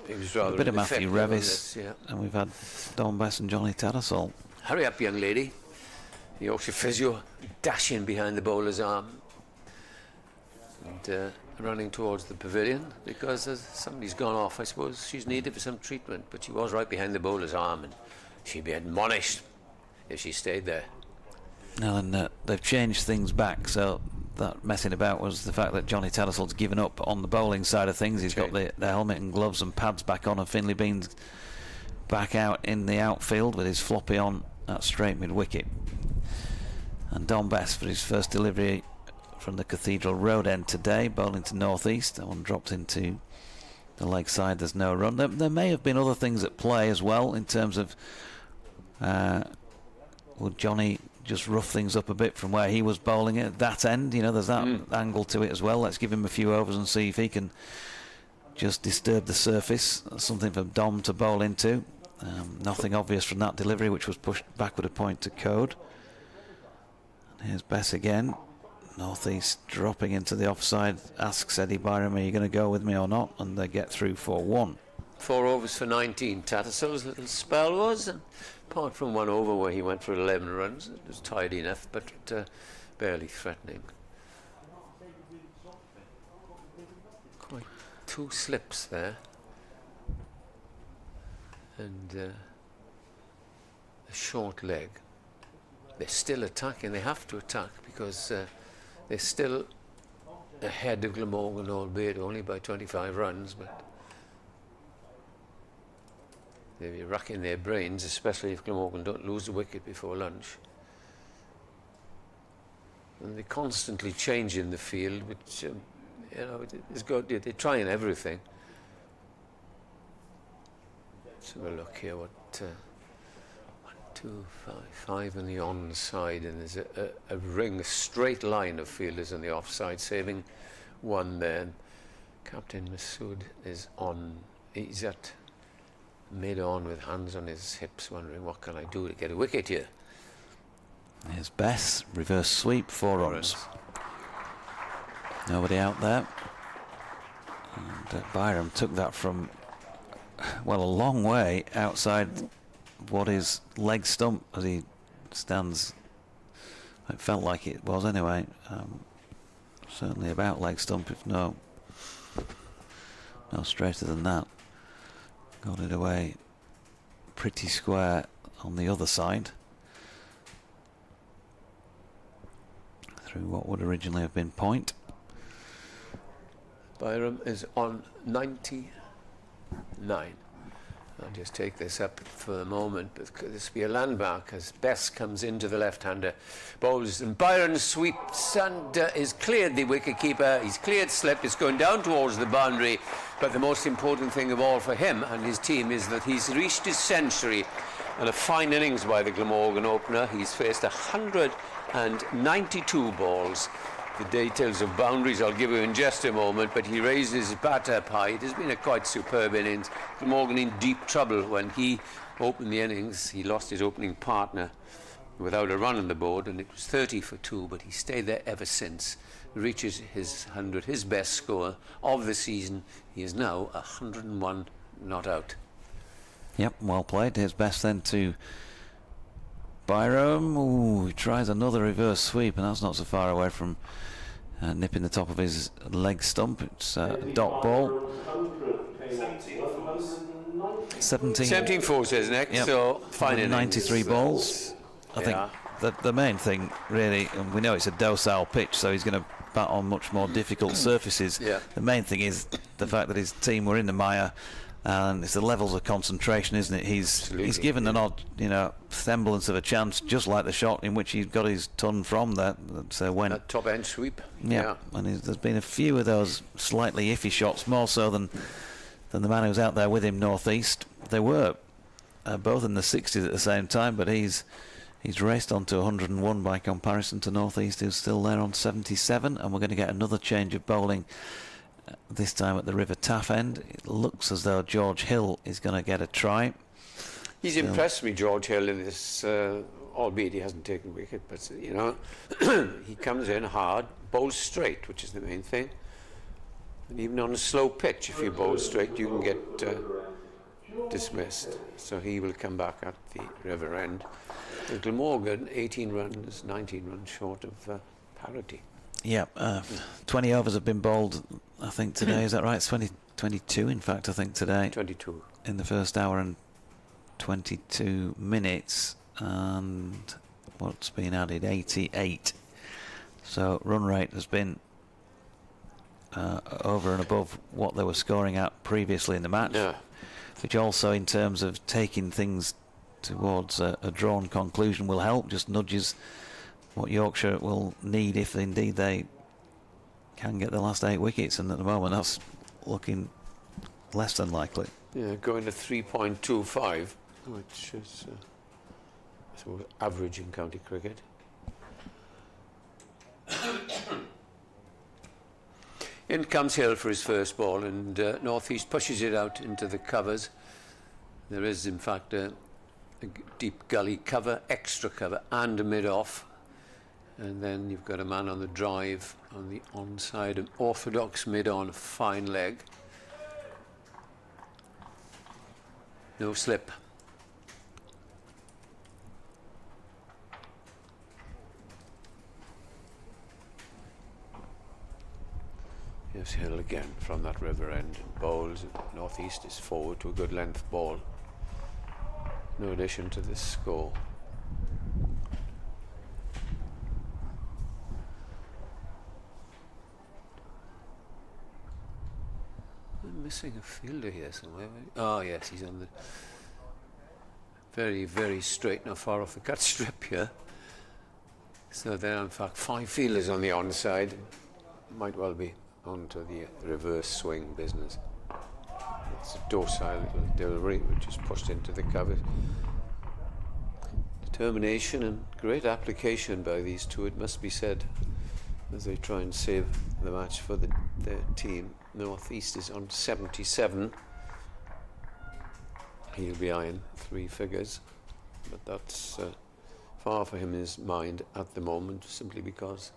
a bit of Matthew Revis, and we've had Don Bess and Johnny Tattersall. Hurry up, young lady. The Yorkshire physio dashing behind the bowler's arm and running towards the pavilion because somebody's gone off. I suppose she's needed for some treatment, but she was right behind the bowler's arm, and she'd be admonished if she stayed there. Now then, they've changed things back, so that messing about was the fact that Johnny Tattersall's given up on the bowling side of things. He's got the helmet and gloves and pads back on, and Finlay Bean's back out in the outfield with his floppy on at straight mid-wicket. And Don Best for his first delivery from the Cathedral Road end today, bowling to northeast. That one dropped into the leg side. There's no run. There may have been other things at play as well in terms of would Johnny just rough things up a bit from where he was bowling at that end. You know, there's that angle to it as well. Let's give him a few overs and see if he can just disturb the surface. That's something for Dom to bowl into. Nothing obvious from that delivery, which was pushed backward a point to code. And here's Bess again. Northeast dropping into the offside. Asks Eddie Byram, are you going to go with me or not? And they get through 4-1. 4 overs for 19. Tattersall's little spell was, and apart from 1 over where he went for 11 runs, it was tidy enough, but barely threatening. Quite 2 slips there, and a short leg. They're still attacking. They have to attack because they're still ahead of Glamorgan, albeit only by 25 runs, but they'll be racking their brains, especially if Glamorgan don't lose the wicket before lunch. And they constantly change in the field, which you know, is good. They're trying everything. Let's have a look here. What 1, 2, 5 on the onside, and there's a ring, a straight line of fielders on the offside, saving 1 there. And Captain Masood is on. He's at mid-on with hands on his hips, wondering what can I do to get a wicket here. Here's Bess, reverse sweep, 4 runs. Nobody out there. And Byram took that from, well, a long way outside what is leg stump as he stands. It felt like it was anyway. Certainly about leg stump, if no straighter than that. Got it away pretty square on the other side through what would originally have been point. Byram is on 99. I'll just take this up for a moment, but this will be a landmark as Bess comes into the left-hander, bowls, and Byron sweeps and is cleared the wicket-keeper. He's cleared slip, it's going down towards the boundary, but the most important thing of all for him and his team is that he's reached his century, and a fine innings by the Glamorgan opener. He's faced 192 balls. The details of boundaries I'll give you in just a moment, but he raises his bat up high. It has been a quite superb innings. Glamorgan in deep trouble when he opened the innings. He lost his opening partner without a run on the board, and it was 30 for 2, but he stayed there ever since. Reaches his 100, his best score of the season. He is now 101 not out. Yep, well played. Here's Best then to Byram. Ooh, he tries another reverse sweep, and that's not so far away from nipping the top of his leg stump. It's a dot ball. 17 4 says Nick, yep. So fine innings. 93 balls. I think the main thing really, and we know it's a docile pitch, so he's going to bat on much more difficult surfaces. Yeah. The main thing is the fact that his team were in the mire, and it's the levels of concentration, isn't it? He's given an odd, semblance of a chance, just like the shot in which he got his ton from that went. That top end sweep. Yeah. And there's been a few of those slightly iffy shots, more so than the man who's out there with him northeast. They were both in the 60s at the same time, but he's raced on to 101 by comparison to northeast, who's still there on 77, and we're going to get another change of bowling. This time at the River Taff end. It looks as though George Hill is going to get a try. He's impressed me, George Hill, in this, albeit he hasn't taken wicket, but he comes in hard, bowls straight, which is the main thing. And even on a slow pitch, if you bowl straight, you can get dismissed. So he will come back at the River end. And Glamorgan, 18 runs, 19 runs short of parity. Yeah, 20 overs have been bowled, I think, today. Is that right? It's 22, in fact, I think, today. 22. In the first hour and 22 minutes. And what's been added? 88. So run rate has been over and above what they were scoring at previously in the match, which also, in terms of taking things towards a drawn conclusion, will help. Just nudges what Yorkshire will need if indeed they can get the last 8 wickets, and at the moment that's looking less than likely. Yeah, going to 3.25, which is sort of average in county cricket. In comes Hill for his first ball, and North East pushes it out into the covers. There is, in fact, a deep gully cover, extra cover, and a mid-off. And then you've got a man on the drive on the onside, an orthodox mid-on, fine leg. No slip. Here's Hill again from that river end and bowls. North East is forward to a good length ball. No addition to this score. I'm missing a fielder here somewhere. Oh yes, he's on the very, very straight, not far off the cut strip here. So there are in fact 5 fielders on the onside. Might well be onto the reverse swing business. It's a docile little delivery which is pushed into the cover. Determination and great application by these two, it must be said, as they try and save the match for their team. North East is on 77. He'll be eyeing 3 figures, but that's far for him in his mind at the moment, simply because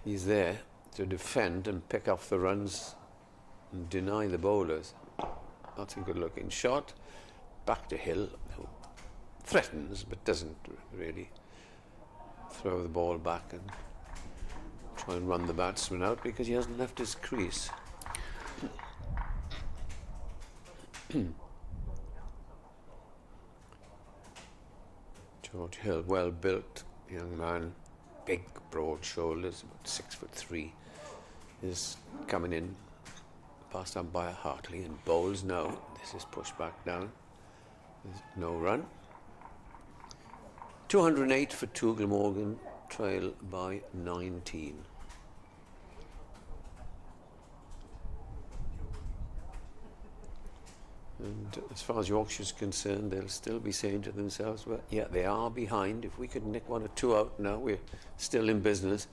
he's there to defend and pick off the runs and deny the bowlers. That's a good looking shot. Back to Hill, who threatens but doesn't really throw the ball back and try and run the batsman out because he hasn't left his crease. George Hill, well built young man, big broad shoulders, about 6'3", is coming in, passed on by Hartley and bowls now. This is pushed back down. There's no run. 208 for 2, Glamorgan trail by 19. And as far as Yorkshire's concerned, they'll still be saying to themselves, well, yeah, they are behind. If we could nick 1 or 2 out now, we're still in business.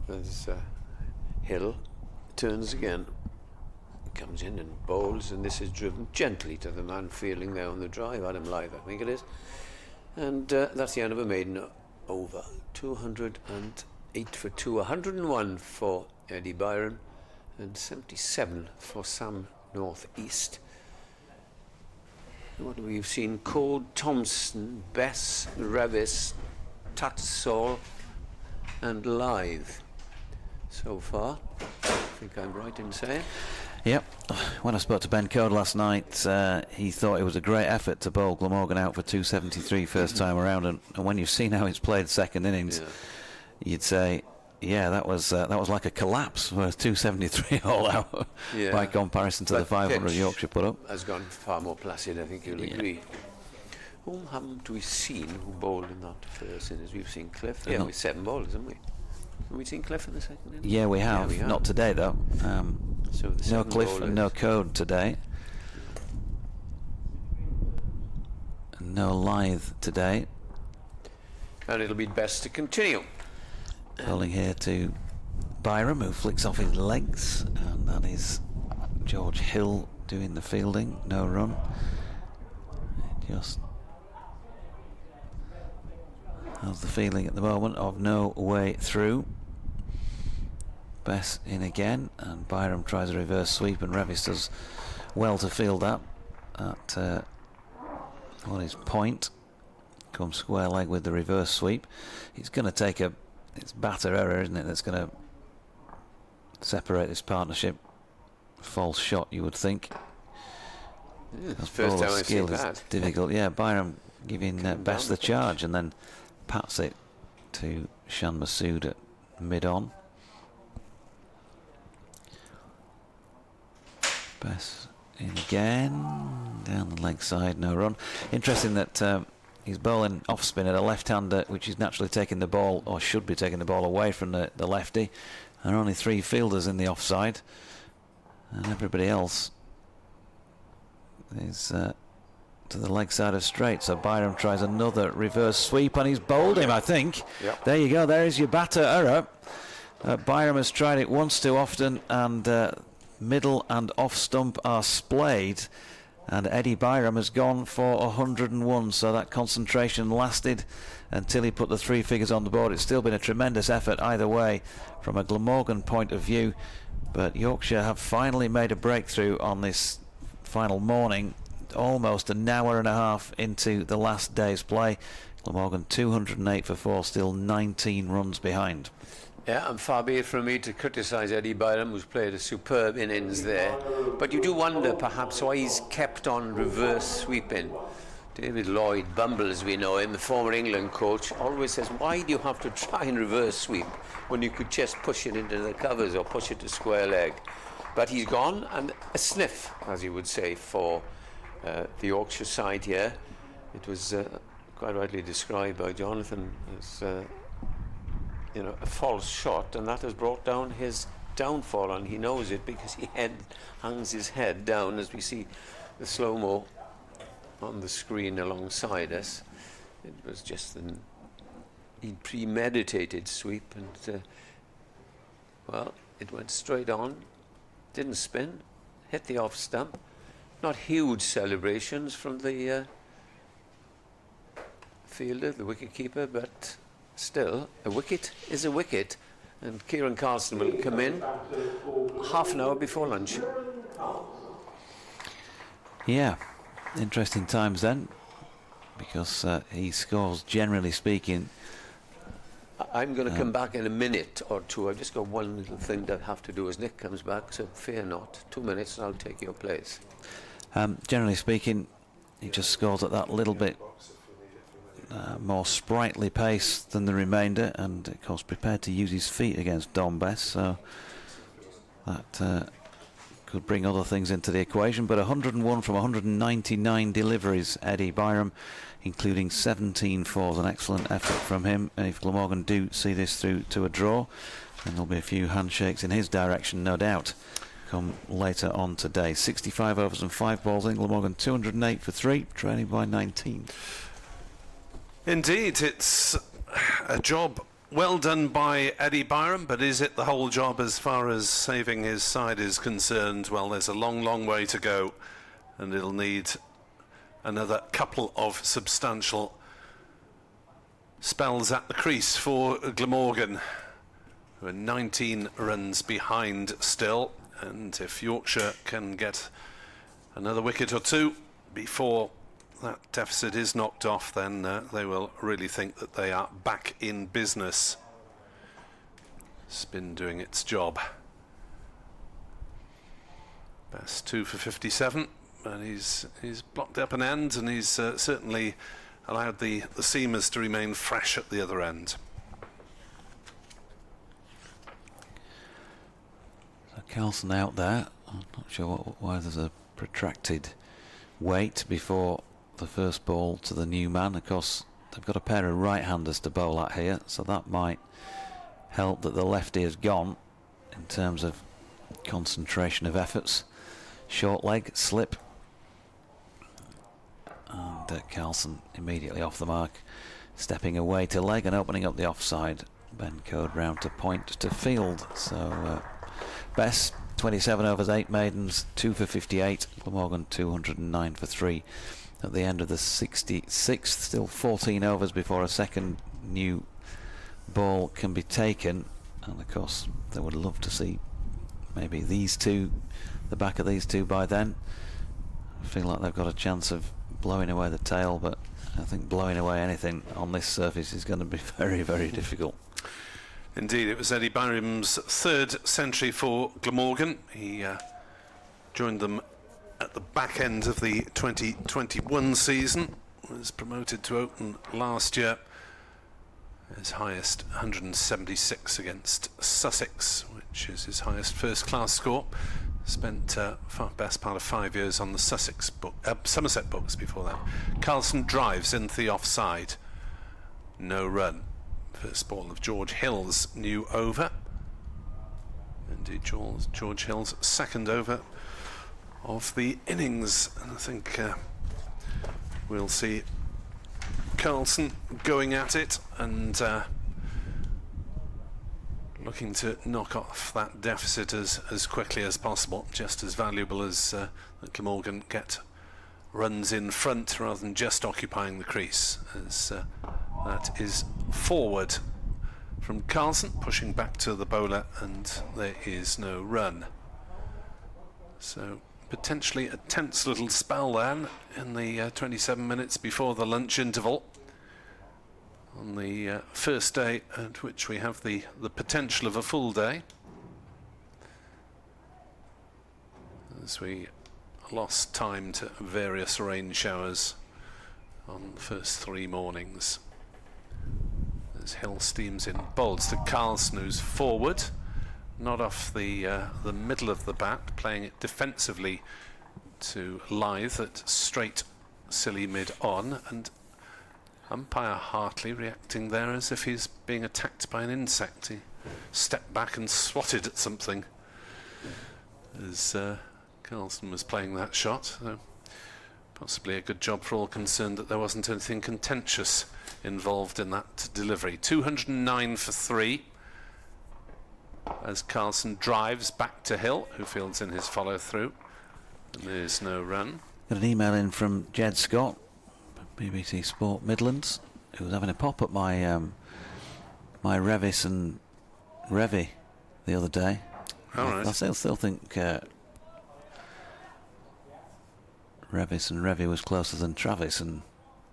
As Hill turns again, comes in and bowls, and this is driven gently to the man fielding there on the drive, Adam Lythe, I think it is. And that's the end of a maiden over. 208 for 2, 101 for Eddie Byron, and 77 for Sam North East. What we've seen: Cole, Thompson, Bess, Revis, Tattersall and Lythe so far. I think I'm right in saying. Yep. When I spoke to Ben Code last night, he thought it was a great effort to bowl Glamorgan out for 273 first time around, and when you've seen how it's played second innings, you'd say, yeah, that was like a collapse for 273 all out by comparison to the 500 Yorkshire put up. Has gone far more placid, I think you'll agree. Whom haven't we seen who bowled in that first innings? We've seen Cliff. Yeah, with 7 bowlers, haven't we? Have we seen Cliff in the second innings? Yeah, we have. Yeah, we have. Not today, though. So no Cliff bowlers. And no Code today. And no Lythe today. And it'll be best to continue. Bowling here to Byram, who flicks off his legs, and that is George Hill doing the fielding. No run. Just has the feeling at the moment of no way through. Bess in again, and Byram tries a reverse sweep, and Revis does well to field that at on his point. Comes square leg with the reverse sweep. He's going to take it's batter error, isn't it, that's going to separate this partnership. False shot, you would think. Yeah, first time I've seen that. Difficult. Yeah, Byram giving Bess the charge, and then pats it to Shan Masood at mid-on. Bess in again, down the leg side, no run. Interesting that he's bowling off spin at a left-hander, which is naturally taking the ball, or should be taking the ball away from the lefty. There are only 3 fielders in the offside, and everybody else is to the leg side of straight. So Byram tries another reverse sweep, and he's bowled him, I think. Yep. There you go, there is your batter error. Byram has tried it once too often, and middle and off stump are splayed, and Eddie Byram has gone for 101. So that concentration lasted until he put the 3 figures on the board. It's still been a tremendous effort either way from a Glamorgan point of view, but Yorkshire have finally made a breakthrough on this final morning, almost an hour and a half into the last day's play. Glamorgan 208 for 4, still 19 runs behind. Yeah, and far be it from me to criticise Eddie Byram, who's played a superb innings there. But you do wonder perhaps why he's kept on reverse sweeping. David Lloyd, Bumble as we know him, the former England coach, always says, why do you have to try and reverse sweep when you could just push it into the covers or push it to square leg? But he's gone, and a sniff, as you would say, for the Yorkshire side here. It was quite rightly described by Jonathan as a false shot, and that has brought down his downfall, and he knows it because he hangs his head down, as we see the slow-mo on the screen alongside us. It was just a premeditated sweep, and well, it went straight on, didn't spin, hit the off stump. Not huge celebrations from the fielder, the wicket-keeper, but still, a wicket is a wicket, and Kieran Carlson will come in half an hour before lunch. Yeah, interesting times then, because he scores, generally speaking. I'm going to come back in a minute or two. I've just got one little thing that I have to do as Nick comes back, so fear not. 2 minutes and I'll take your place. Generally speaking, he just scores at that little bit more sprightly pace than the remainder, and of course prepared to use his feet against Dom Bess, so that could bring other things into the equation. But 101 from 199 deliveries, Eddie Byram, including 17 fours, an excellent effort from him. And if Glamorgan do see this through to a draw, then there'll be a few handshakes in his direction, no doubt, come later on today. 65 overs and 5 balls in. Glamorgan 208 for 3, trailing by 19. Indeed, it's a job well done by Eddie Byram, but is it the whole job as far as saving his side is concerned? Well, there's a long, long way to go, and it'll need another couple of substantial spells at the crease for Glamorgan, who are 19 runs behind still, and if Yorkshire can get another wicket or two before that deficit is knocked off, then they will really think that they are back in business. Spin doing its job. Bess 2 for 57, and he's blocked up an end, and he's certainly allowed the seamers to remain fresh at the other end. So Carlson out there. I'm not sure why there's a protracted wait before the first ball to the new man. Of course, they've got a pair of right-handers to bowl at here, so that might help that the lefty has gone in terms of concentration of efforts. Short leg, slip, and Carlson immediately off the mark, stepping away to leg and opening up the offside. Ben Code round to point to field. So Bess 27 overs, 8 maidens, 2 for 58. Glamorgan 209 for 3. At the end of the 66th, still 14 overs before a second new ball can be taken. And of course, they would love to see maybe these two, the back of these two by then. I feel like they've got a chance of blowing away the tail, but I think blowing away anything on this surface is going to be very, very difficult. Indeed, it was Eddie Byram's 3rd century for Glamorgan. He joined them at the back end of the 2021 season, was promoted to open last year, His highest 176 against Sussex, which is his highest first-class score. Spent best part of 5 years on the Somerset books before that. Carlson drives into the offside. No run. First ball of George Hill's new over. Indeed, George Hill's second over of the innings. And I think we'll see Carlson going at it and looking to knock off that deficit as quickly as possible. Just as valuable as that Glamorgan get runs in front rather than just occupying the crease, as that is forward from Carlson, pushing back to the bowler, and there is no run. So potentially a tense little spell then in the 27 minutes before the lunch interval on the first day at which we have the potential of a full day, as we lost time to various rain showers on the first 3 mornings. As Hill steams in, bowls to Carlson, who's forward, not off the middle of the bat, playing it defensively to Lythe at straight silly mid-on, and umpire Hartley reacting there as if he's being attacked by an insect. He stepped back and swatted at something as Carlson was playing that shot. So possibly a good job for all concerned that there wasn't anything contentious involved in that delivery. 209 for 3 as Carlson drives back to Hill, who fields in his follow-through, and there's no run. Got an email in from Jed Scott, BBC Sport Midlands, who was having a pop at my my Revis and Revy the other day. All right. I still think Revis and Revy was closer than Travis and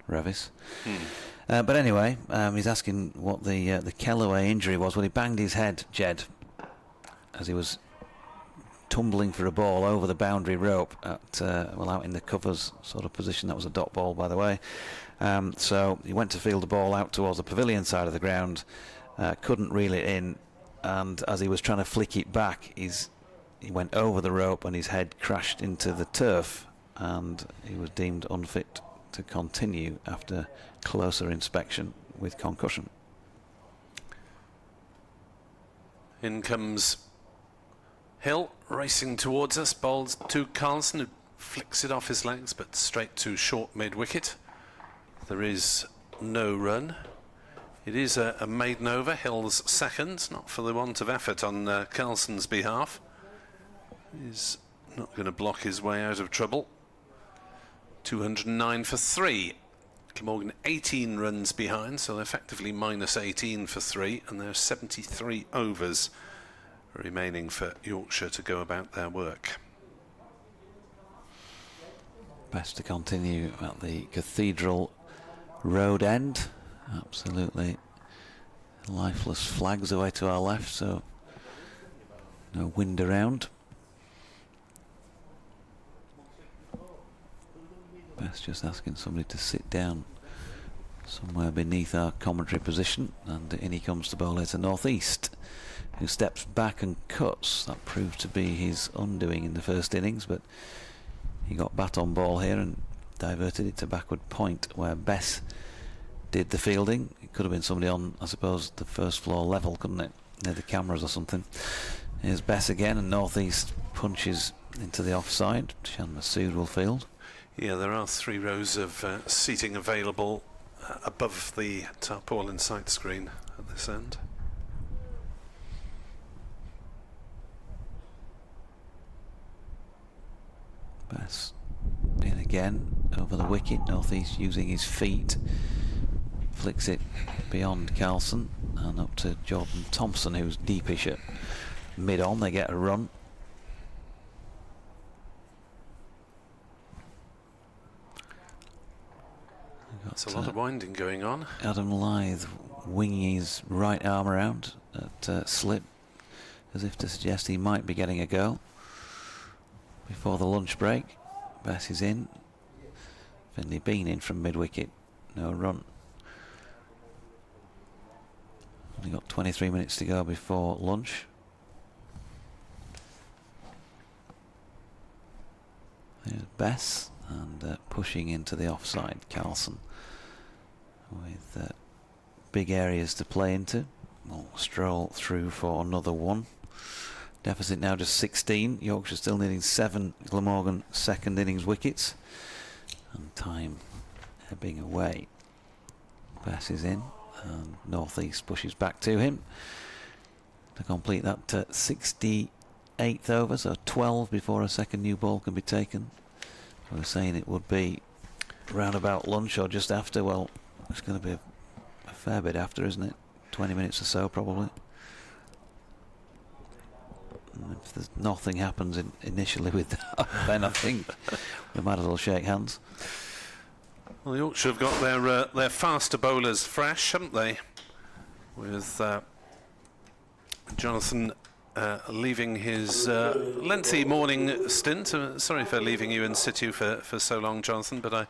Revis. But anyway, he's asking what the Kellaway injury was. Well, he banged his head, Jed, as he was tumbling for a ball over the boundary rope at out in the covers sort of position. That was a dot ball, by the way. So he went to field the ball out towards the pavilion side of the ground, couldn't reel it in, and as he was trying to flick it back, he went over the rope and his head crashed into the turf, and he was deemed unfit to continue after closer inspection with concussion. In comes Hill, racing towards us, bowls to Carlson, who flicks it off his legs, but straight to short mid-wicket. There is no run. It is a maiden over, Hill's second, not for the want of effort on Carlson's behalf. He's not going to block his way out of trouble. 209 for 3. Glamorgan 18 runs behind, so effectively minus 18 for 3, and there's 73 overs remaining for Yorkshire to go about their work. Best to continue at the Cathedral Road end. Absolutely lifeless flags away to our left, so no wind around. Best just asking somebody to sit down somewhere beneath our commentary position, and in he comes to bowl here to Northeast, who steps back and cuts. That proved to be his undoing in the first innings, but he got bat on ball here and diverted it to backward point, where Bess did the fielding. It could have been somebody on, I suppose, the first floor level, couldn't it, near the cameras or something. Here's Bess again, and Northeast punches into the offside. Shan Masood will field. Yeah, there are 3 rows of seating available above the tarpaulin sight screen at this end. Bess in again over the wicket. Northeast using his feet, flicks it beyond Carlson and up to Jordan Thompson, who's deepish at mid-on. They get a run. There's a lot of winding going on. Adam Lythe winging his right arm around at slip, as if to suggest he might be getting a go before the lunch break. Bess is in. Finley Bean in from mid-wicket. No run. Only got 23 minutes to go before lunch. There's Bess, and pushing into the offside, Carlson, with big areas to play into. We'll stroll through for another one. Deficit now just 16. Yorkshire still needing 7 Glamorgan second innings wickets. And time ebbing away. Bess is in, and North East pushes back to him to complete that 68th over, so 12 before a second new ball can be taken. We were saying it would be round about lunch or just after. Well, it's going to be a fair bit after, isn't it? 20 minutes or so, probably. And if there's nothing happens initially with that, then I think we might as well shake hands. Well, Yorkshire have got their faster bowlers fresh, haven't they? With Jonathan leaving his lengthy morning stint. Sorry for leaving you in situ for so long, Jonathan, but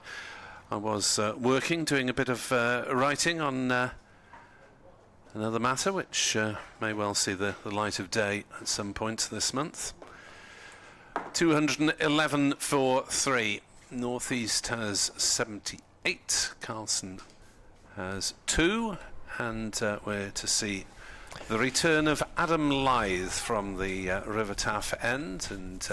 I was working, doing a bit of writing on another matter which may well see the light of day at some point this month. 211 for 3. North East has 78. Carlson has 2, and we're to see the return of Adam Lythe from the River Taff end, and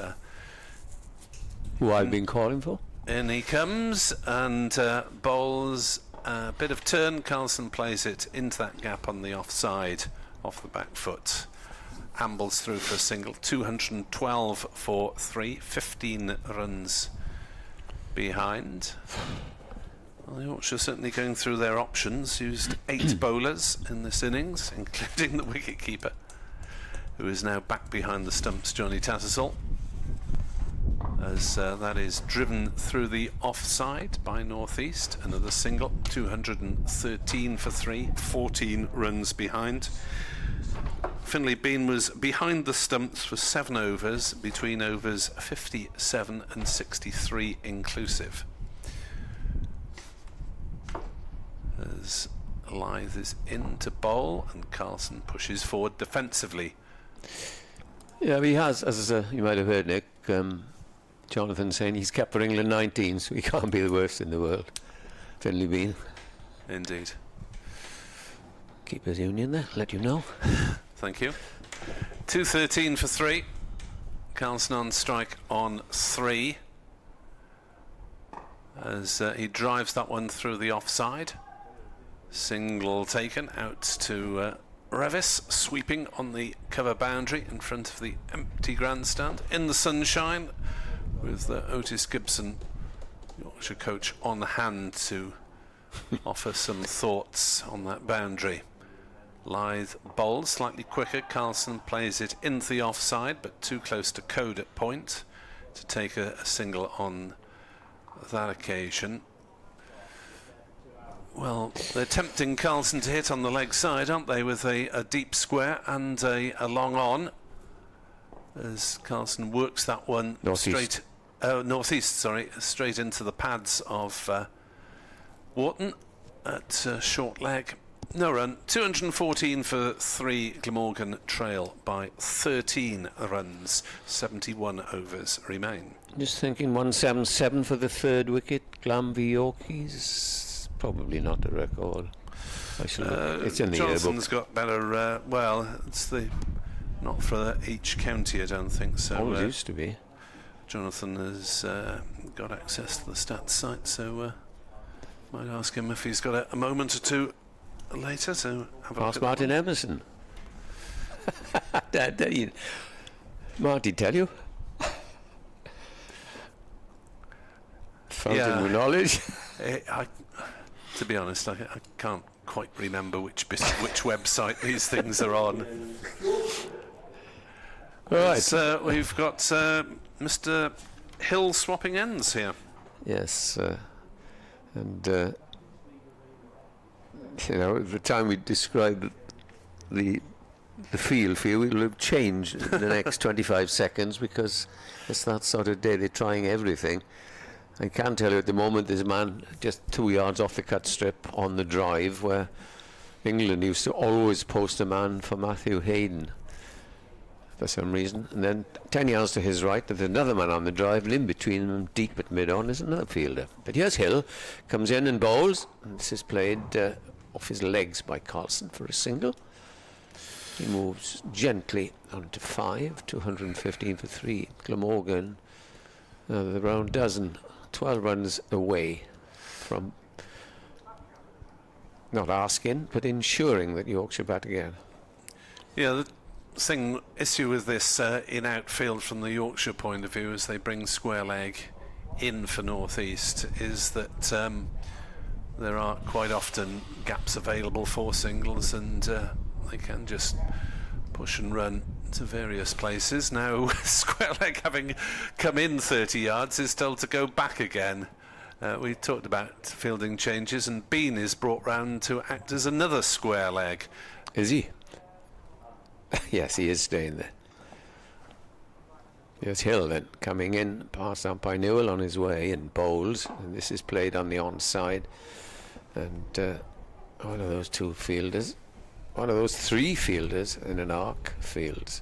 who I've been calling for. In he comes and bowls a bit of turn. Carlson plays it into that gap on the offside, off the back foot. Ambles through for a single. 212 for 3, 15 runs behind. Well, Yorkshire certainly going through their options. Used 8 bowlers in this innings, including the wicket-keeper, who is now back behind the stumps, Johnny Tattersall, as that is driven through the offside by North East. Another single. 213 for 3, 14 runs behind. Finlay Bean was behind the stumps for 7 overs, between overs 57 and 63 inclusive. As Lythe is in to bowl, and Carlson pushes forward defensively. Yeah, he has, as you might have heard, Nick, Jonathan saying he's kept for England 19, so he can't be the worst in the world. Finlay Bean. Indeed. Keepers Union there, let you know. Thank you. 213 for 3. Carlson on strike on 3. As he drives that one through the offside. Single taken out to Revis, sweeping on the cover boundary in front of the empty grandstand in the sunshine, with Otis Gibson, Yorkshire coach, on hand to offer some thoughts on that boundary. Lythe bowls slightly quicker. Carlson plays it into the offside, but too close to code at point to take a single on that occasion. Well, they're tempting Carlson to hit on the leg side, aren't they, with a deep square and a long on, as Carlson works that one straight into the pads of Wharton at short leg. No run. 214 for 3. Glamorgan trail by 13 runs. 71 overs remain. Just thinking 177 for the 3rd wicket. Glam v Yorkies. Probably not a record. It's in the yearbook. Johnson's got better. Well, it's not for each county, I don't think so. Always used to be. Jonathan has got access to the stats site, so might ask him if he's got a moment or two later to have a look at Martin Emerson. Did Marty tell you? Fountain of knowledge. To be honest, I can't quite remember which website these things are on. Right. So we've got Mr. Hill swapping ends here. Yes, and at the time we described the field for you, it will have changed in the next 25 seconds, because it's that sort of day. They're trying everything. I can tell you at the moment there's a man just 2 yards off the cut strip on the drive where England used to always post a man for Matthew Hayden for some reason, and then 10 yards to his right there's another man on the drive, and in between them, deep at mid-on, is another fielder. But here's Hill, comes in and bowls, and this is played off his legs by Carlson for a single. He moves gently onto 5, 215 for 3. Glamorgan, the round dozen, 12 runs away from not asking, but ensuring that Yorkshire bat again. Yeah, the issue with this in outfield from the Yorkshire point of view, as they bring square leg in for North East, is that there are quite often gaps available for singles, and they can just push and run to various places. Now, square leg, having come in 30 yards, is told to go back again. We talked about fielding changes, and Bean is brought round to act as another square leg. Is he? Yes, he is staying there. Here's Hill then, coming in, passed on by Newell on his way, and bowls, and this is played on the onside. And one of those two fielders, one of those three fielders in an arc fields.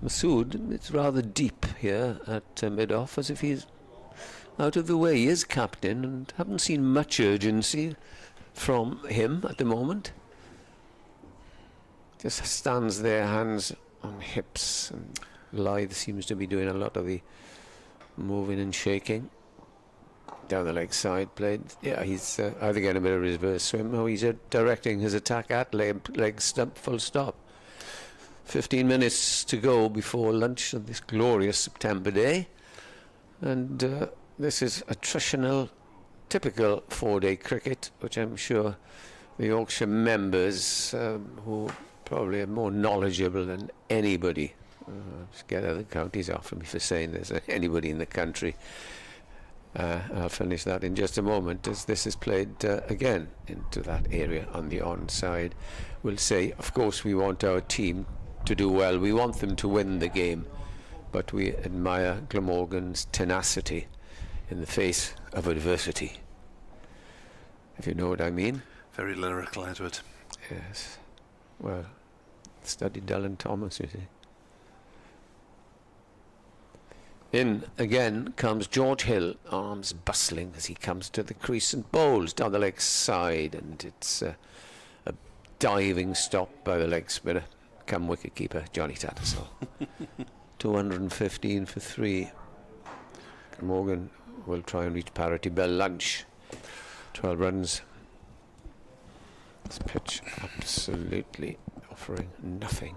Masood, it's rather deep here at mid-off, as if he's out of the way. He is captain, and haven't seen much urgency from him at the moment. Just stands there, hands on hips, and Lythe seems to be doing a lot of the moving and shaking. Down the leg side played. Yeah, he's either getting a bit of reverse swim, or he's directing his attack at leg stump, full stop. 15 minutes to go before lunch on this glorious September day. And this is attritional, typical 4-day cricket, which I'm sure the Yorkshire members, who probably are more knowledgeable than anybody, just get other counties after me for saying this, anybody in the country. I'll finish that in just a moment, as this is played again into that area on the onside. We'll say, of course, we want our team to do well. We want them to win the game, but we admire Glamorgan's tenacity in the face of adversity, if you know what I mean. Very lyrical, Edward. Yes. Well, studied Dylan Thomas, you see. In again comes George Hill, arms bustling as he comes to the crease and bowls down the leg side, and it's a diving stop by the leg spinner, come wicket-keeper Johnny Tattersall. 215 for 3. Morgan will try and reach parity bell lunch. 12 runs. This pitch absolutely offering nothing.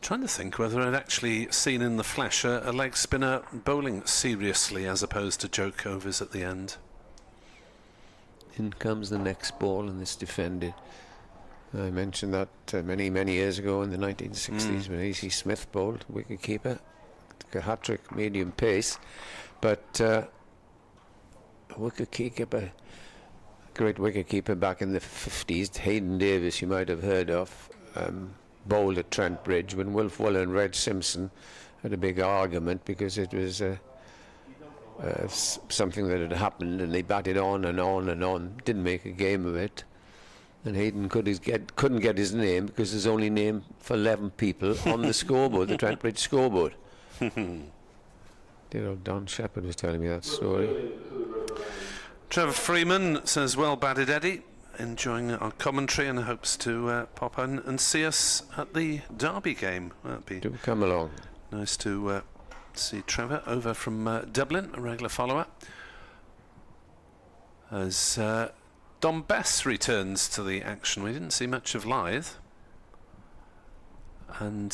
Trying to think whether I'd actually seen in the flesh a leg spinner bowling seriously as opposed to joke overs at the end. In comes the next ball, and this defended. I mentioned that many years ago in the 1960s when A.C. Smith bowled, wicket-keeper, took a hat-trick, medium pace, but wicket-keeper, great wicket-keeper back in the 50s, Hayden Davis, you might have heard of, bowled at Trent Bridge when Wilf Waller and Reg Simpson had a big argument because it was something that had happened, and they batted on and on and on, didn't make a game of it, and Hayden couldn't get his name because there's only name for 11 people on the scoreboard, the Trent Bridge scoreboard. Dear old Don Shepherd was telling me that story. Trevor Freeman says, well batted, Eddie. Enjoying our commentary, and hopes to pop in and see us at the Derby game. That'd be Do come along. nice to see Trevor over from Dublin, a regular follower. As Dom Bess returns to the action. We didn't see much of Lythe. And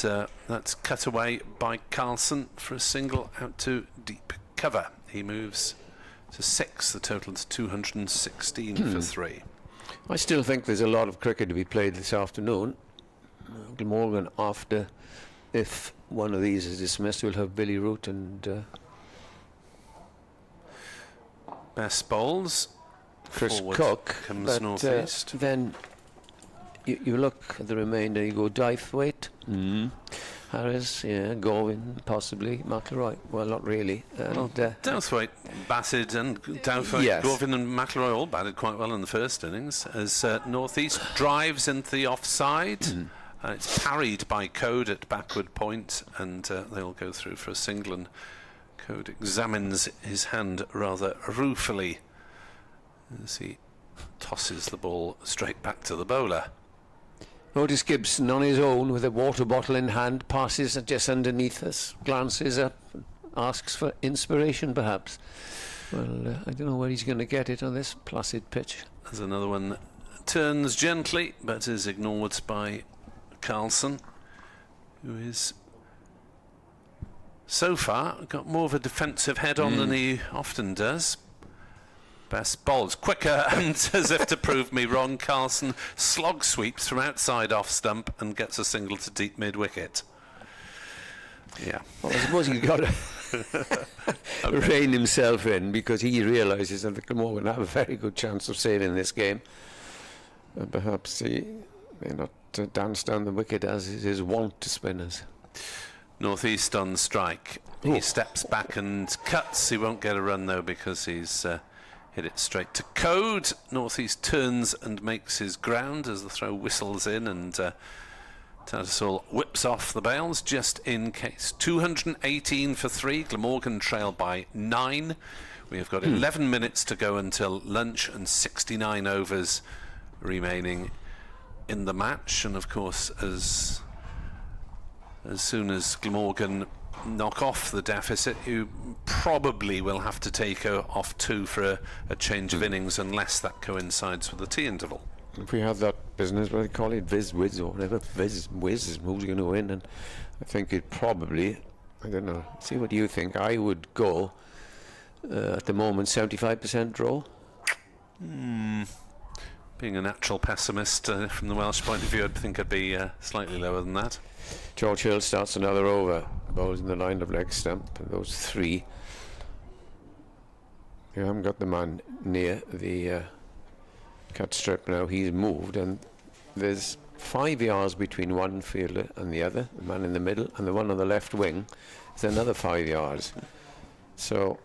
that's cut away by Carlson for a single out to deep cover. He moves to 6. The total is 216 for 3. I still think there's a lot of cricket to be played this afternoon. Glamorgan, after, if one of these is dismissed, we'll have Billy Root and Best bowls. Chris Forward Cook. comes northeast. Then you look at the remainder, you go Dythwaite, Harris, yeah, Gorwin, possibly, McIlroy. Well, not really. And, Douthwaite batted, and Douthwaite, Yes. Gorvin and McIlroy all batted quite well in the first innings as North East drives into the offside. It's parried by Code at backward point, and they'll go through for a single, and Code examines his hand rather ruefully as he tosses the ball straight back to the bowler. Otis Gibson on his own with a water bottle in hand, passes just underneath us, glances up, asks for inspiration perhaps. Well, I don't know where he's going to get it on this placid pitch. There's another one that turns gently but is ignored by Carlson, who is so far got more of a defensive head on than he often does. Best bowls quicker, and as if to prove me wrong, Carlson slog sweeps from outside off stump and gets a single to deep mid wicket. Yeah. Well, I suppose he's got to rein himself in, because he realises that the Glamorgan have a very good chance of saving this game. And perhaps he may not dance down the wicket as is his wont to spinners. North East on strike. He steps back and cuts. He won't get a run though, because he's hit it straight to Code. North East turns and makes his ground as the throw whistles in, and Tattersall whips off the bails just in case. 218 for 3. Glamorgan trail by 9. We have got 11 minutes to go until lunch and 69 overs remaining in the match. And of course, as soon as Glamorgan knock off the deficit, you probably will have to take off 2 for a change of innings, unless that coincides with the tea interval. If we had that business, what do they call it, Viz or whatever, Viz is who's going to win, and I think it probably, I don't know, see what you think. I would go at the moment 75% draw. Being a natural pessimist from the Welsh point of view, I'd think I'd be slightly lower than that. George Hill starts another over, bowls in the line of leg stump, and those 3. You haven't got the man near the cut strip now. He's moved, and there's 5 yards between one fielder and the other, the man in the middle, and the one on the left wing is another 5 yards. So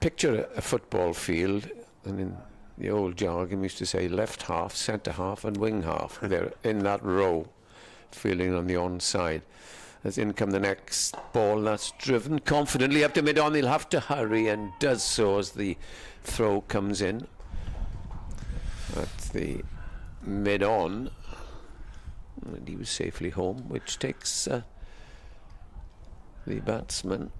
picture a football field, and in the old jargon we used to say left half, centre half and wing half. They're in that row, fielding on the onside. As in come the next ball, that's driven confidently up to mid-on. He'll have to hurry, and does so as the throw comes in at the mid-on, and he was safely home, which takes the batsman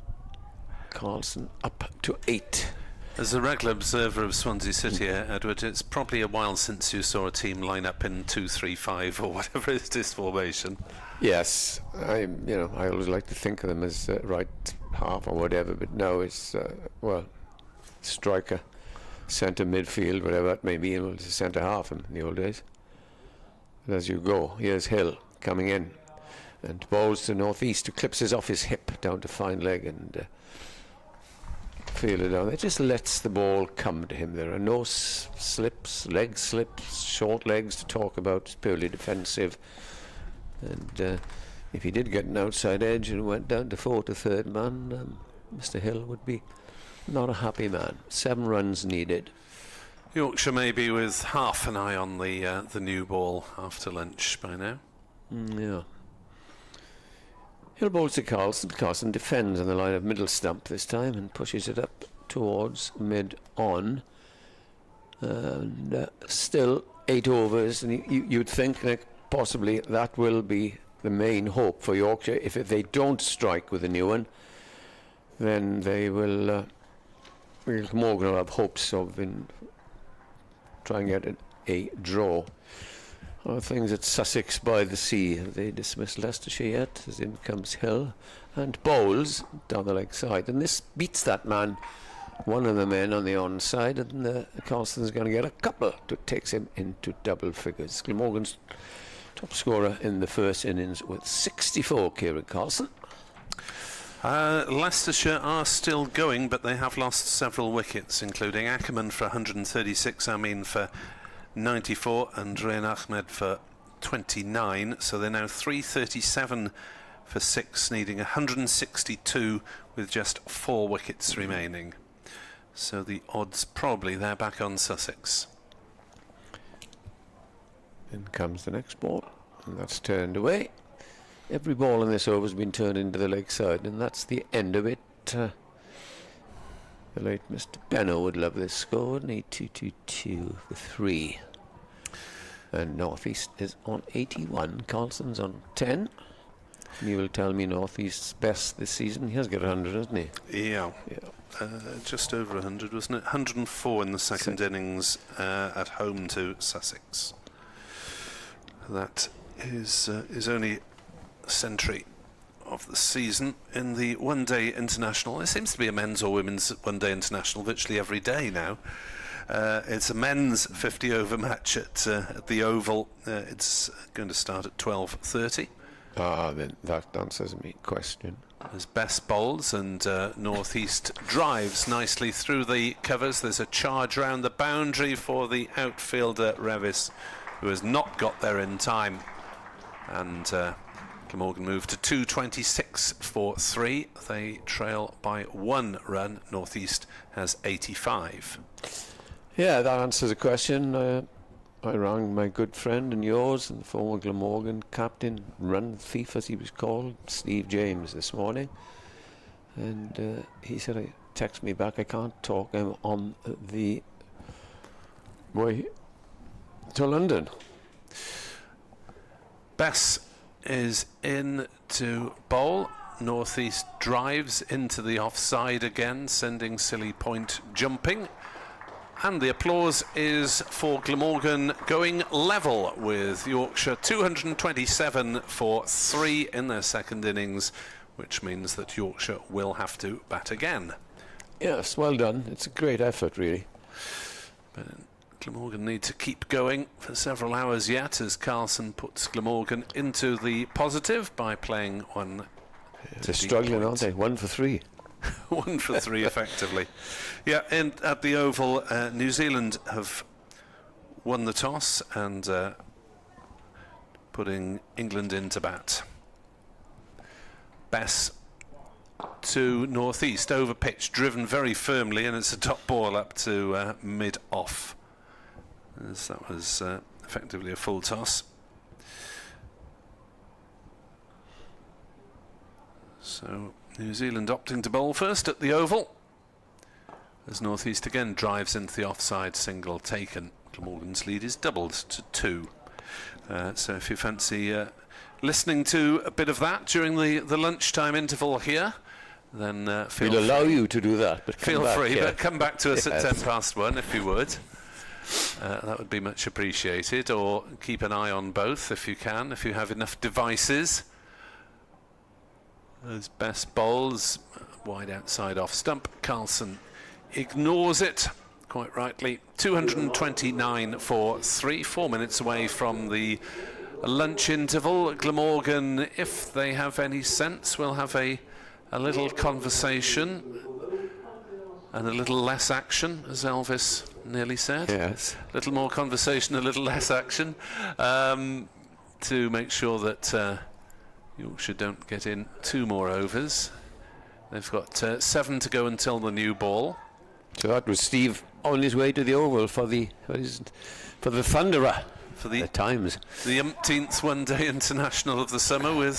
Carlson up to 8. As a regular observer of Swansea City, Edward, it's probably a while since you saw a team line up in 2-3-5 or whatever is this formation. Yes, I always like to think of them as right half or whatever, but no, it's striker, centre midfield, whatever that may be. It was centre half in the old days. And as you go, here's Hill coming in and bowls to North East, who clips his off his hip down to fine leg and fielder down. It just lets the ball come to him. There are no slips, leg slips, short legs to talk about. It's purely defensive. And if he did get an outside edge and went down to 4 to third man, Mr. Hill would be not a happy man. 7 runs needed. Yorkshire may be with half an eye on the new ball after lunch by now. Yeah. Hill bowls to Carlson. Carlson defends on the line of middle stump this time and pushes it up towards mid-on. And still 8 overs, and you'd think that possibly that will be the main hope for Yorkshire. If they don't strike with a new one, then they will Morgan will have hopes of trying to get a draw. Things at Sussex by the Sea. Have they dismissed Leicestershire yet? As in comes Hill and bowls down the leg side, and this beats that man, one of the men on the onside, and Carlson's going to get a couple to takes him into double figures. Glamorgan's top scorer in the first innings with 64, Kieran Carlson. Leicestershire are still going, but they have lost several wickets, including Ackerman for 136, Amin for 94, and Rain Ahmed for 29. So they're now 337 for 6, needing 162 with just 4 wickets remaining. So the odds probably they're back on Sussex. In comes the next ball, and that's turned away. Every ball in this over has been turned into the leg side, and that's the end of it. The late Mr. Benno would love this score, wouldn't he? 2-2-2 for 3. And North East is on 81. Carlson's on 10. You will tell me North East's best this season. He has got 100, hasn't he? Yeah. Just over 100, wasn't it? 104 in the second innings at home to Sussex. That is only a century of the season in the one-day international. There seems to be a men's or women's one-day international virtually every day now. It's a men's 50-over match at the Oval. It's going to start at 12:30. Then that answers my question. There's best bowls, and North East drives nicely through the covers. There's a charge round the boundary for the outfielder Revis, who has not got there in time. And Glamorgan moved to 226 for 3. They trail by 1 run. North East has 85. Yeah, that answers the question. I rang my good friend and yours and the former Glamorgan captain, run thief as he was called, Steve James, this morning. And he said, text me back, I can't talk, I'm on the way to London. Bess is in to bowl. North East drives into the offside again, sending Silly Point jumping. And the applause is for Glamorgan going level with Yorkshire, 227 for 3 in their second innings, which means that Yorkshire will have to bat again. Yes, well done. It's a great effort, really. But Glamorgan need to keep going for several hours yet, as Carlson puts Glamorgan into the positive by playing one. They're struggling, aren't they? 1 for 3. 1 for 3 effectively. Yeah, and at the Oval, New Zealand have won the toss and putting England into bat. Bess to North East, over pitch, driven very firmly, and it's a top ball up to mid-off. As that was effectively a full toss. So New Zealand opting to bowl first at the Oval, as North East again drives into the offside single taken. Glamorgan's lead is doubled to 2. So if you fancy listening to a bit of that during the lunchtime interval here, then we'll allow you to do that, but feel free, yeah. but come back to us at 1:10 if you would. That would be much appreciated, or keep an eye on both if you can, if you have enough devices. Those best bowls, wide outside off stump. Carlson ignores it, quite rightly. 229 for 3, 4 minutes away from the lunch interval. Glamorgan, if they have any sense, will have a little conversation and a little less action, as Elvis nearly said. Yes. A little more conversation, a little less action, to make sure that Yorkshire don't get in 2 more overs. They've got 7 to go until the new ball. So that was Steve on his way to the Oval for the Thunderer. For the Times. The umpteenth one-day international of the summer, with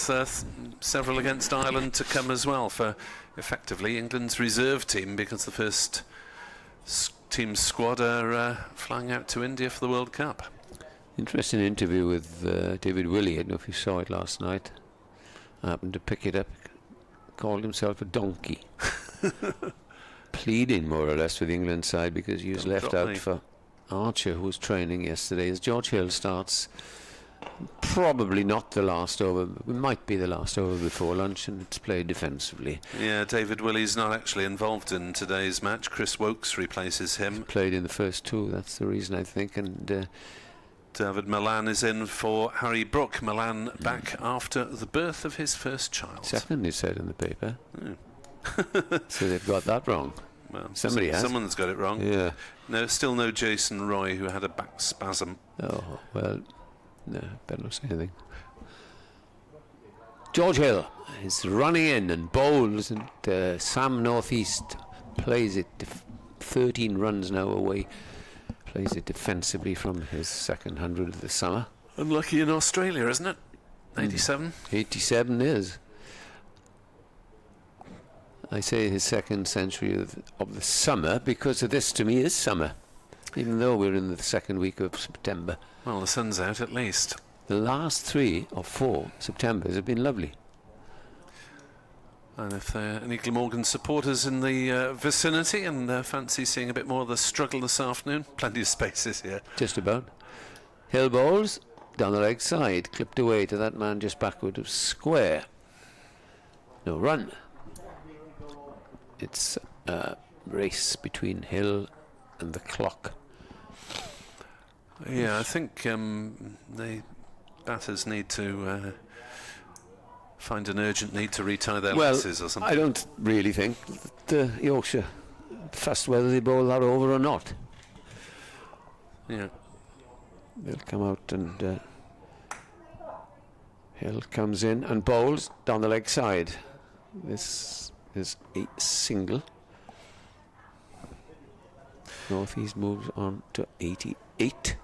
several against Ireland to come as well, for effectively England's reserve team, because the first team squad are flying out to India for the World Cup. Interesting interview with David Willey. I don't know if you saw it last night. I happened to pick it up. Called himself a donkey. Pleading more or less for the England side because he was left out for Archer, who was training yesterday. As George Hill starts, probably not the last over. It might be the last over before lunch, and it's played defensively. Yeah, David Willey's not actually involved in today's match. Chris Wokes replaces him. Played in the first 2. That's the reason, I think. And David Milan is in for Harry Brook. Milan back after the birth of his first child. Second, he said in the paper. So they've got that wrong. Well, somebody has. Someone's got it wrong. Yeah. No, still no Jason Roy, who had a back spasm. Oh, well, no, better not say anything. George Hill is running in and bowls, and Sam Northeast plays it 13 runs now away. Plays it defensively from his second 100 of the summer. Unlucky in Australia, isn't it? 87. 87 is. I say his second century of the summer because this to me is summer, even though we're in the second week of September. Well, the sun's out at least. The last 3 or 4 Septembers have been lovely. And if there are any Glamorgan supporters in the vicinity and fancy seeing a bit more of the struggle this afternoon, plenty of spaces here. Just about. Hill bowls down the leg side, clipped away to that man just backward of square. No run. It's a race between Hill and the clock. Yeah, I think the batters need to find an urgent need to retie their laces or something. I don't really think that Yorkshire fussed whether they bowl that over or not. Yeah. They'll come out and Hill comes in and bowls down the leg side. This is a single. Northeast moves on to 88.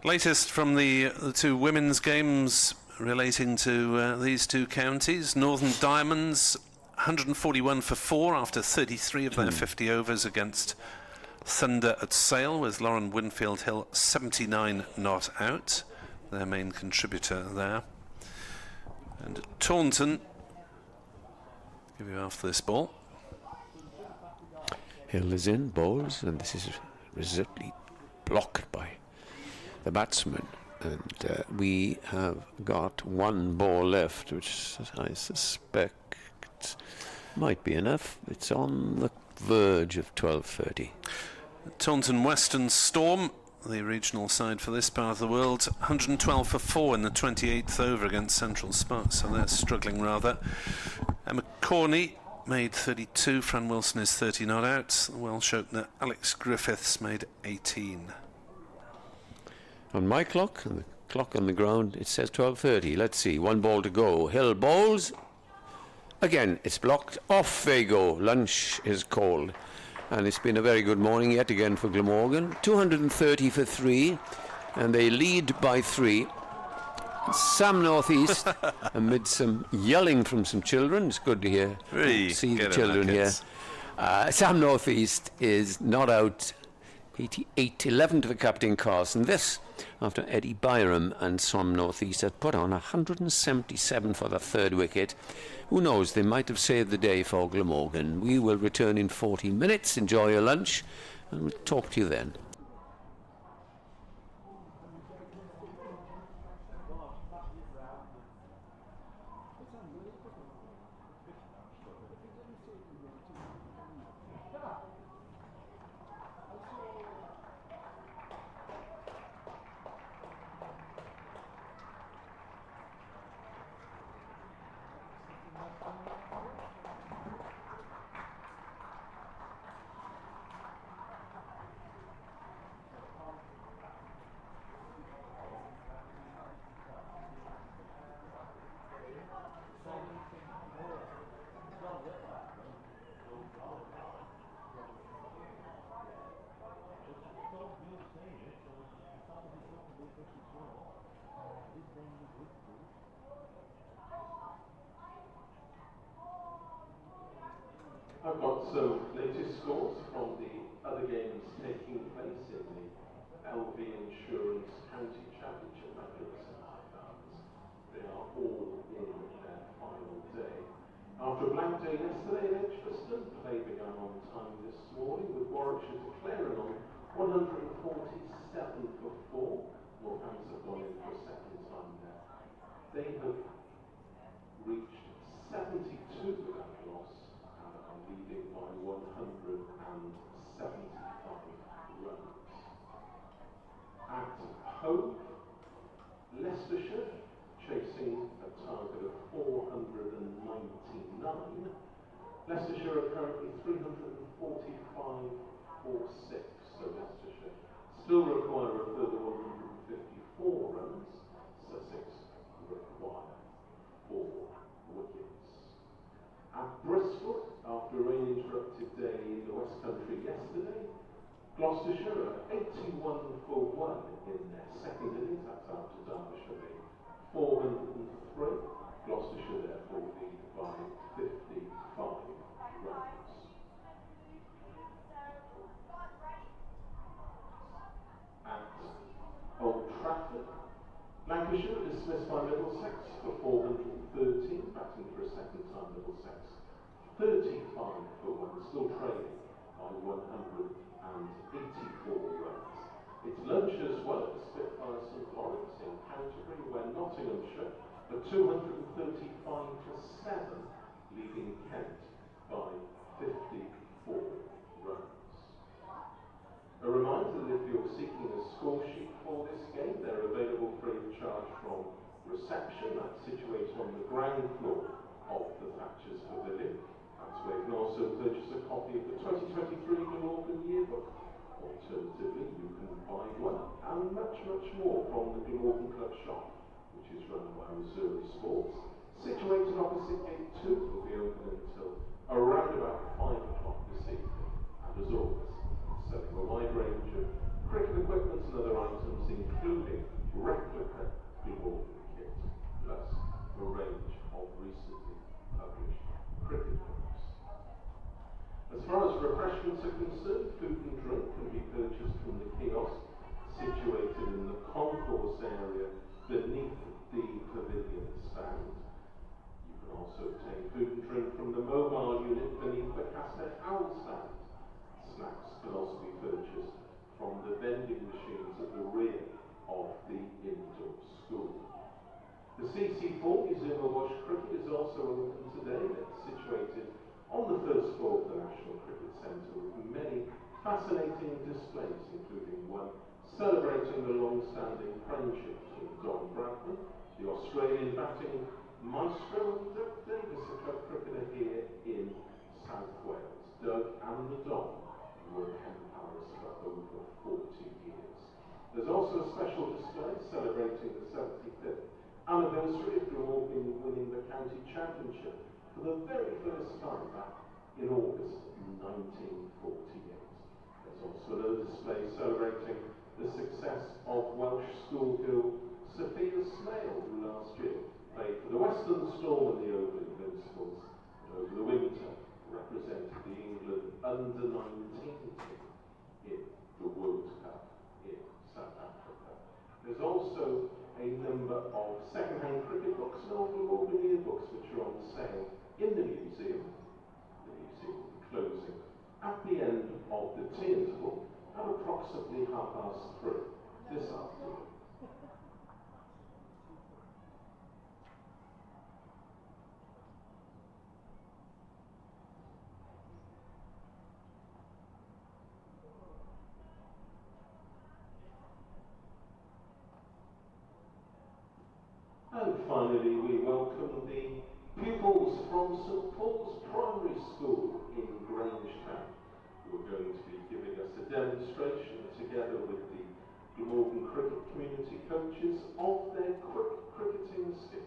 Latest from the 2 women's games relating to these 2 counties. Northern Diamonds 141 for 4 after 33 of their 50 overs against Thunder at Sale, with Lauren Winfield Hill 79 not out, their main contributor there. And Taunton, give you after this ball. Hill is in, bowls, and this is resolutely blocked by the batsman. And we have got 1 ball left, which I suspect might be enough. It's on the verge of 12:30. Taunton Western Storm, the regional side for this part of the world, 112 for 4 in the 28th over against Central Sparks, so they're struggling rather. Emma Corney made 32, Fran Wilson is 30 not out. The Welsh opener Alex Griffiths made 18. On my clock, and the clock on the ground, it says 12:30. Let's see, 1 ball to go. Hill bowls. Again, it's blocked. Off they go. Lunch is called. And it's been a very good morning yet again for Glamorgan. 230 for 3, and they lead by 3. Sam Northeast, amid some yelling from some children. It's good to hear. Really See the children here. Sam Northeast is not out. 88, 11 to the captain Carson. This after Eddie Byram and Sam Northeast had put on 177 for the 3rd wicket. Who knows, they might have saved the day for Glamorgan. We will return in 40 minutes. Enjoy your lunch, and we'll talk to you then. I've got some latest scores from the other games taking place in the LV Insurance County Championship matches at Sophia Gardens. They are all in their final day. After a blank day yesterday in Edgbaston, play began on time this morning with Warwickshire declaring on 147 for 4. Northampton have gone in for a second time there. They have reached 72 without loss and are leading by 175 runs. At home, Leicestershire chasing a target of 499. Leicestershire are currently 345 for 6, so Leicestershire still require a further 154 runs. Sussex require 4. Yorkshire therefore lead by 55 runs. At Old Trafford, Lancashire were dismissed by Middlesex for 413, batting for a second time Middlesex 35 for one, still trailing by 184 runs. It's lunch as well at Spitfire St Lawrence in Canterbury, where Nottinghamshire were 235 for 7, leading Kent by 54 runs. A reminder that if you're seeking a score sheet for this game, they're available free of charge from reception. That's situated on the ground floor of the Thatcher's Pavilion. That's where you can also purchase a copy of the 2023 Glamorgan yearbook. Alternatively, you can buy one and much, much more from the Glamorgan Club shop, which is run by Missouri Sports. Situated opposite Gate 2, will be open until around about 5 o'clock this evening. And as always, selling a wide range of cricket equipment and other items, including replica Glamorgan kit, plus a range of recently published cricket books. As far as refreshments are concerned, food and drink can be purchased from the kiosk situated in the concourse area beneath the pavilion stand. You can also obtain food and drink from the mobile unit beneath the Castet Owl stand. Snacks can also be purchased from the vending machines at the rear of the indoor school. The CC4 Museum of Welsh Cricket is also open today. It's situated on the first floor of the National Cricket Centre with many fascinating displays, including one celebrating the long-standing friendship between Don Bradman, the Australian batting maestro, and Doug Davis, a club cricketer here in South Wales. Doug and the Don were pen pals for over 40 years. There's also a special display celebrating the 75th anniversary of Glamorgan winning the county championship for the very first time back in August 1948. There's also another display celebrating the success of Welsh schoolgirl Sophia Smale, who last year played for the Western Storm and the Oval Invincibles, and over the winter represented the England under-19 team in the World Cup in South Africa. There's also a number of second-hand cricket books and old Glamorgan yearbooks which are on sale in the museum. The museum will be closing at the end of the tea interval at approximately 3:30 this afternoon. And finally, we welcome the pupils from St Paul's Primary School in Grangetown, who are going to be giving us a demonstration together with the Glamorgan cricket community coaches of their quick cricketing skills.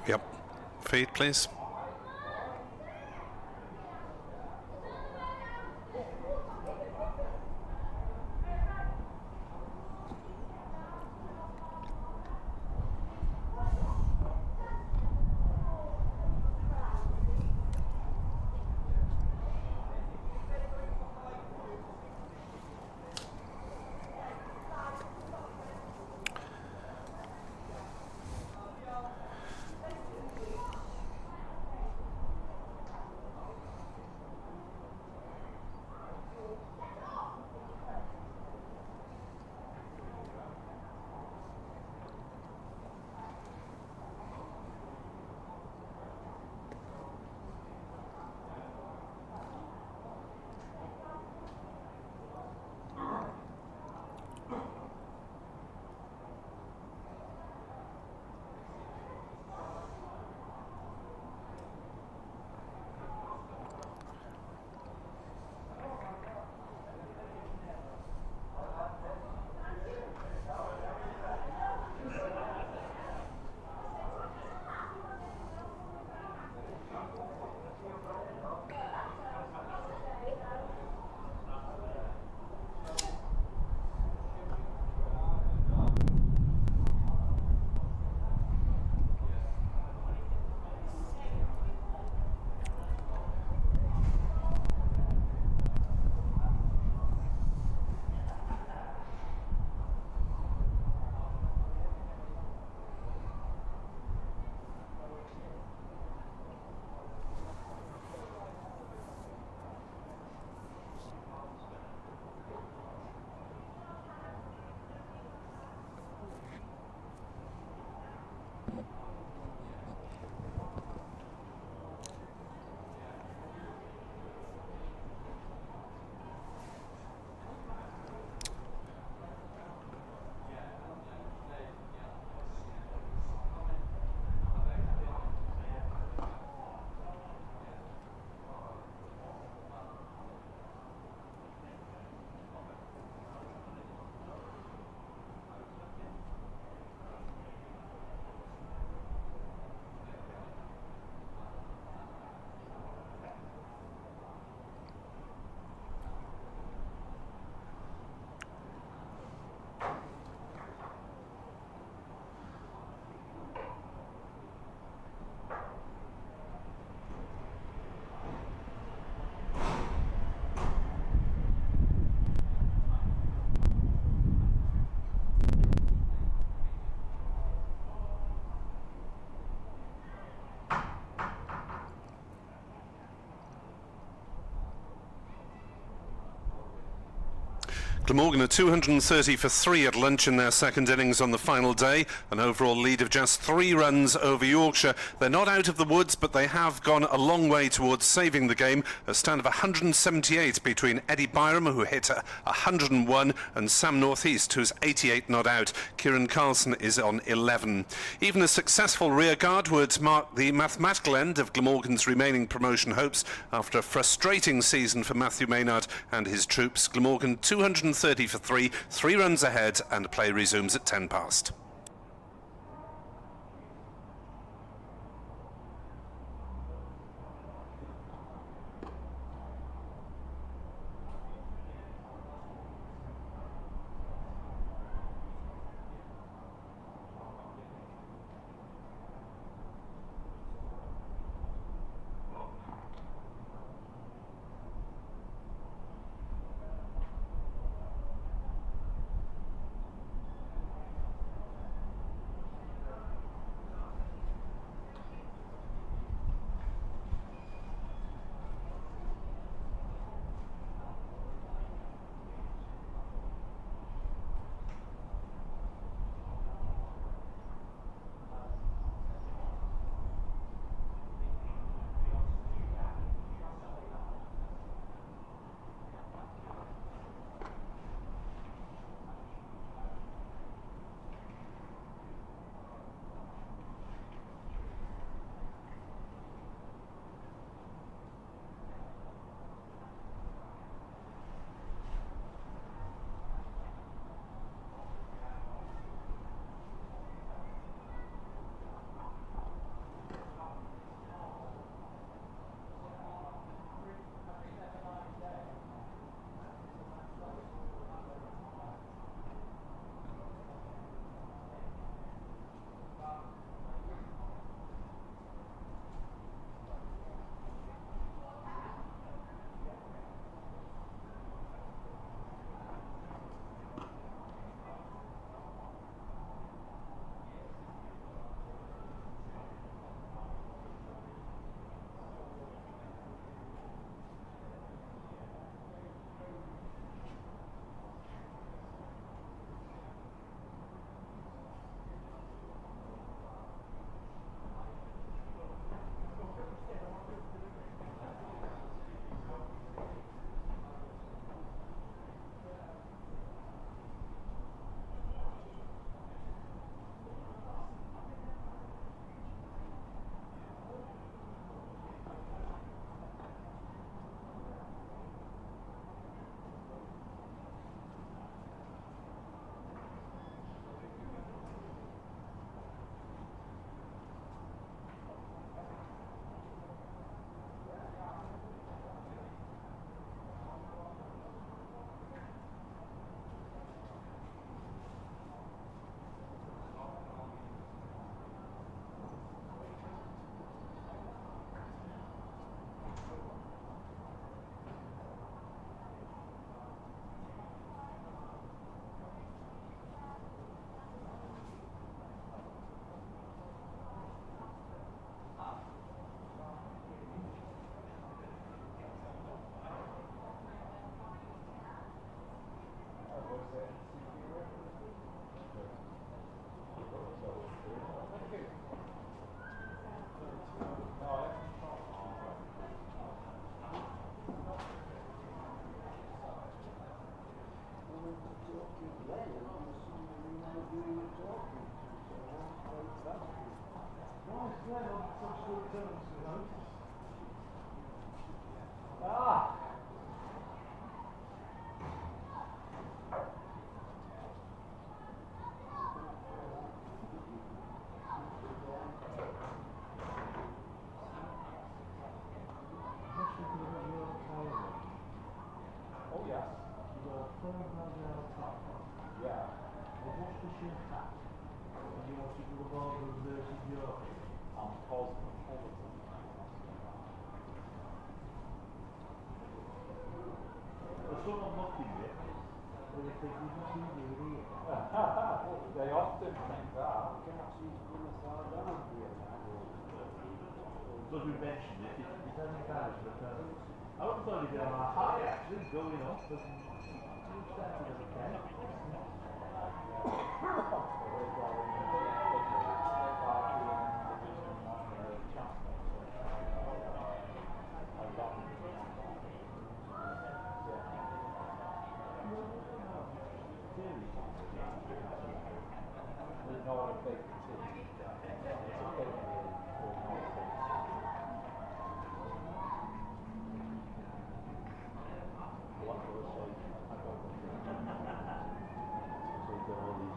Yep. Feed, please. Glamorgan are 230 for 3 at lunch in their second innings on the final day, an overall lead of just 3 runs over Yorkshire. They're not out of the woods, but they have gone a long way towards saving the game. A stand of 178 between Eddie Byram, who hit 101, and Sam Northeast, who's 88 not out. Kieran Carlson is on 11. Even a successful rearguard would mark the mathematical end of Glamorgan's remaining promotion hopes after a frustrating season for Matthew Maynard and his troops. Glamorgan 230 for 3, 3 runs ahead, and play resumes at 10 past. They often think that. Because we mentioned it, it's only bad, but I would have thought it'd be on our high actually, going up, but you started as a can.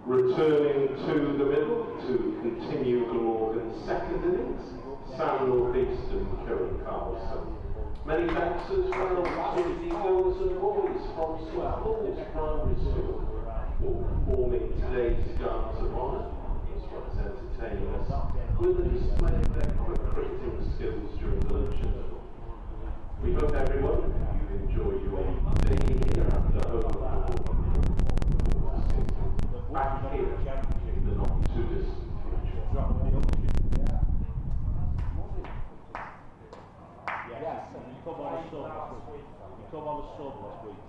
Returning to the middle to continue Glamorgan's second innings, Sam North East and Kieran Carlson. Many thanks as well to the girls and boys from St Paul's Primary School for performing today's Guards of Honour, as well as entertaining us with a display of their quick cricketing skills during the lunch interval. We hope everyone you enjoy your day here at the home of the back here in the not too distant future. Yes, and you come on a sub last week. You come on a sub last week.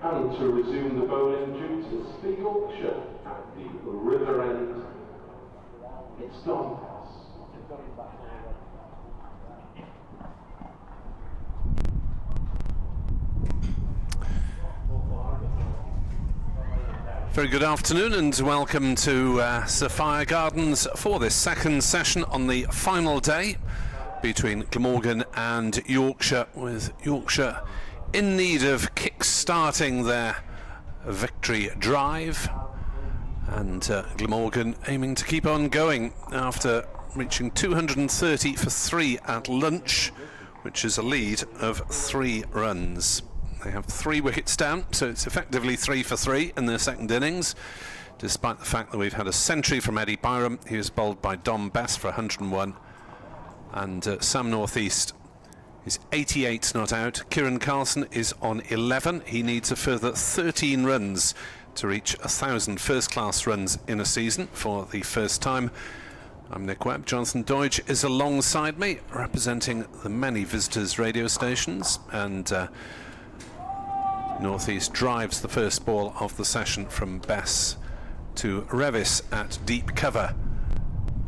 And to resume the bowling duties for Yorkshire at the River End, it's Don Pass. Very good afternoon and welcome to Sophia Gardens for this second session on the final day between Glamorgan and Yorkshire, with Yorkshire in need of kick-starting their victory drive, and Glamorgan aiming to keep on going after reaching 230 for 3 at lunch, which is a lead of 3 runs. They have 3 wickets down, so it's effectively 3 for 3 in their second innings, despite the fact that we've had a century from Eddie Byram. He was bowled by Dom Bess for 101, and Sam North East is 88 not out. Kieran Carlson is on 11. He needs a further 13 runs to reach 1,000 first-class runs in a season for the first time. I'm Nick Webb. Jonathan Deutsch is alongside me, representing the many visitors' radio stations, and North East drives the first ball of the session from Bess to Revis at deep cover,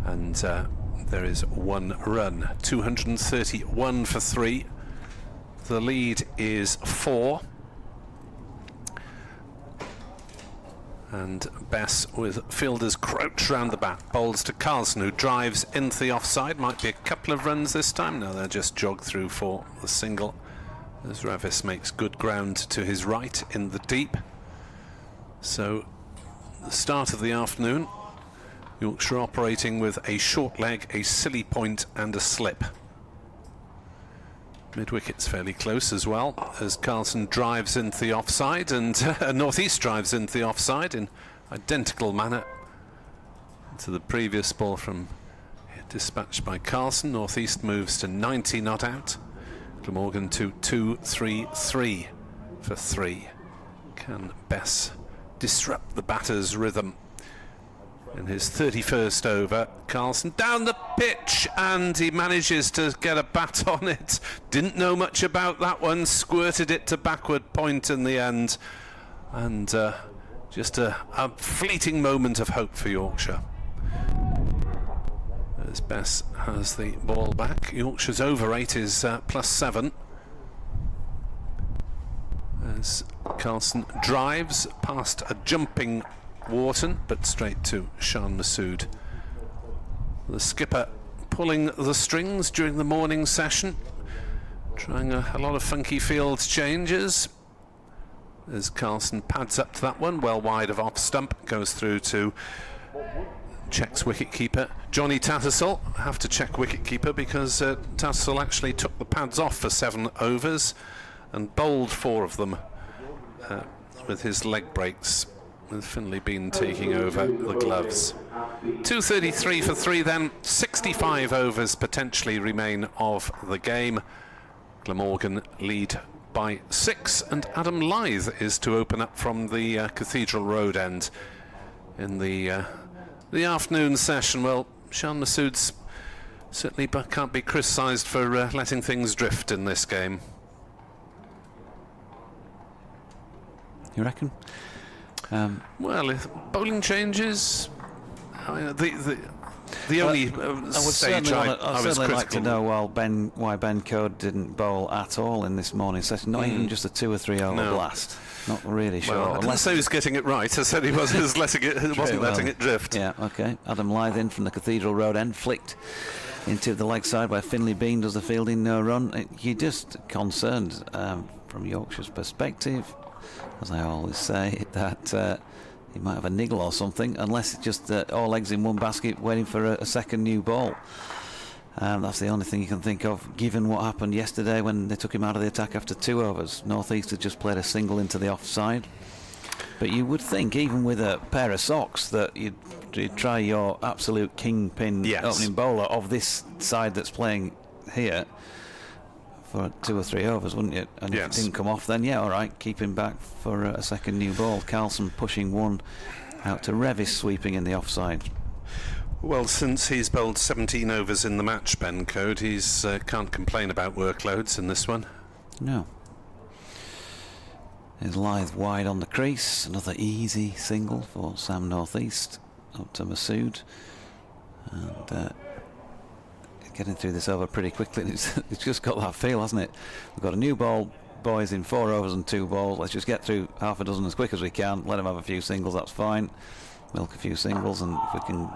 and there is 1 run. 231 for 3. The lead is 4, and Bess, with fielders crouched round the bat, bowls to Carlson, who drives into the offside. Might be a couple of runs this time. No, they're just jogged through for the single, as Revis makes good ground to his right in the deep. So the start of the afternoon, Yorkshire operating with a short leg, a silly point and a slip. Mid-wicket's fairly close as well, as Carlson drives into the offside, and North East drives into the offside in identical manner to the previous ball from dispatched by Carlson. North East moves to 90 not out. Glamorgan to 2-3-3 for 3. Can Bess disrupt the batter's rhythm? In his 31st over, Carlson down the pitch, and he manages to get a bat on it. Didn't know much about that one, squirted it to backward point in the end. and just a fleeting moment of hope for Yorkshire. As Bess has the ball back, Yorkshire's over 8 is +7. As Carlson drives past a jumping Wharton, but straight to Shan Masood. The skipper pulling the strings during the morning session, trying a lot of funky field changes. As Carlson pads up to that one, well wide of off stump, goes through to checks wicketkeeper Johnny Tattersall. Have to check wicketkeeper because Tattersall actually took the pads off for 7 overs and bowled 4 of them with his leg breaks, with Finlay Bean taking over the gloves. 233 for 3 then, 65 overs potentially remain of the game. Glamorgan lead by 6, and Adam Lyth is to open up from the Cathedral Road end in the afternoon session. Well, Shan Masood's certainly can't be criticised for letting things drift in this game. You reckon? Well, if bowling changes, the only stage I was certainly like to critical. know why Ben Code didn't bowl at all in this morning session. Not even just a 2 or 3 over blast. Not really sure. Well, I didn't say he was getting it right. I said he wasn't letting it drift. Yeah, okay. Adam Lyth in from the Cathedral Road end, flicked into the leg side where Finlay Bean does the fielding, no run. You're just concerned from Yorkshire's perspective, as I always say, that he might have a niggle or something, unless it's just all eggs in one basket waiting for a second new ball. That's the only thing you can think of, given what happened yesterday when they took him out of the attack after 2 overs. North East had just played a single into the offside. But you would think, even with a pair of socks, that you'd try your absolute kingpin opening bowler of this side that's playing here for 2 or 3 overs, wouldn't you? And if it didn't come off, then all right, keep him back for a second new ball. Carlson pushing one out to Revis, sweeping in the offside. Well, since he's bowled 17 overs in the match, Ben Code, he's can't complain about workloads in this one. No. There's Lyth wide on the crease, another easy single for Sam North East, up to Masood, and getting through this over pretty quickly. It's just got that feel, hasn't it? We've got a new ball, boys, in 4 overs and 2 balls. Let's just get through half a dozen as quick as we can. Let them have a few singles, that's fine. Milk a few singles, and if we can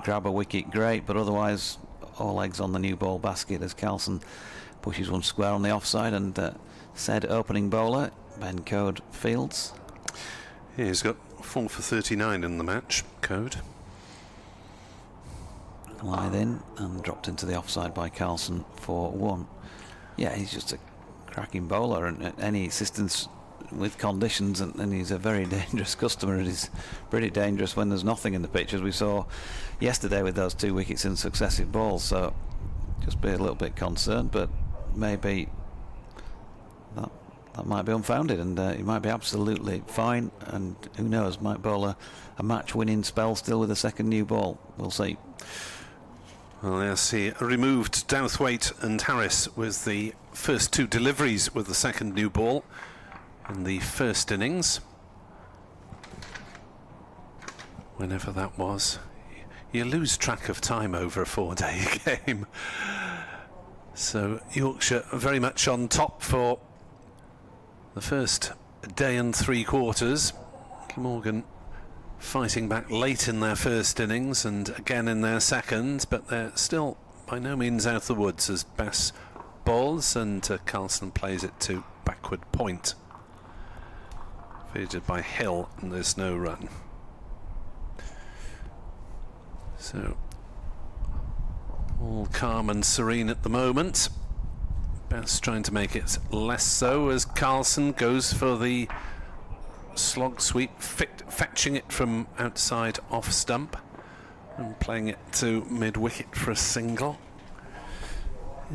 grab a wicket, great, but otherwise all eggs on the new ball basket as Carlson pushes one square on the offside, and said opening bowler Ben Code fields. Yeah, he's got 4 for 39 in the match, Code. Lyth in and dropped into the offside by Carlson for 1. Yeah, he's just a cracking bowler, and any assistance with conditions, and he's a very dangerous customer. It is pretty dangerous when there's nothing in the pitch, as we saw yesterday with those 2 wickets in successive balls. So just be a little bit concerned, but maybe that might be unfounded, and he might be absolutely fine, and who knows, might bowl a match-winning spell still with a second new ball. We'll see. Well, yes, he removed Douthwaite and Harris with the first 2 deliveries with the second new ball in the first innings, whenever that was. You lose track of time over a 4-day game. So Yorkshire very much on top for the first day and 3 quarters. Glamorgan fighting back late in their first innings and again in their second, but they're still by no means out of the woods as Bess bowls, and Carlson plays it to backward point. Fielded by Hill, and there's no run. So all calm and serene at the moment. Bess trying to make it less so as Carlson goes for the slog sweep, fetching it from outside off stump and playing it to mid-wicket for a single.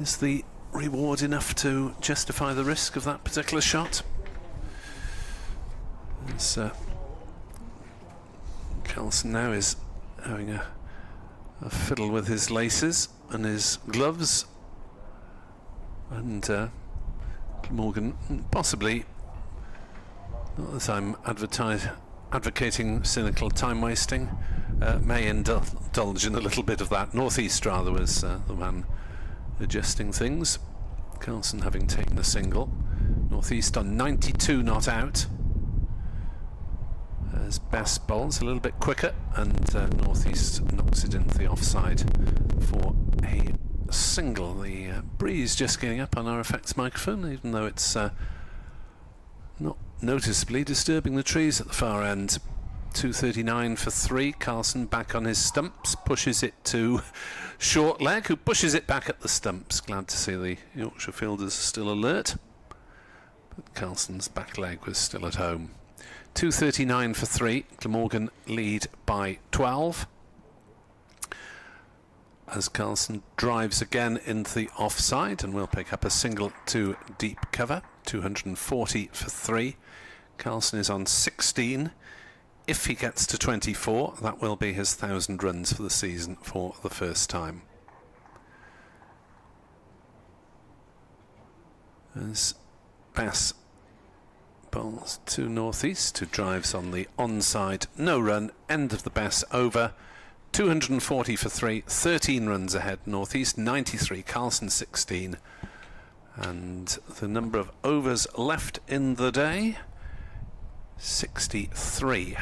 Is the reward enough to justify the risk of that particular shot? As Carlson now is having a fiddle with his laces and his gloves, and Morgan possibly Not that I'm advocating cynical time wasting. May indulge in a little bit of that. Northeast rather was the man adjusting things. Carlson having taken a single. Northeast on 92 not out. As Bess bowls a little bit quicker, and Northeast knocks it into the offside for a single. The breeze just getting up on our effects microphone, even though it's not noticeably disturbing the trees at the far end. 239 for 3. Carlson back on his stumps, pushes it to short leg, who pushes it back at the stumps. Glad to see the Yorkshire fielders still alert, but Carlson's back leg was still at home. 239 for 3. Glamorgan lead by 12 as Carlson drives again into the offside, and will pick up a single to deep cover. 240 for 3. Carlson is on 16. If he gets to 24, that will be his 1,000 runs for the season for the first time. As Bass bowls to Northeast, who drives on the onside, no run, end of the Bass over. 240 for 3, 13 runs ahead. Northeast 93, Carlson 16. And the number of overs left in the day, 63.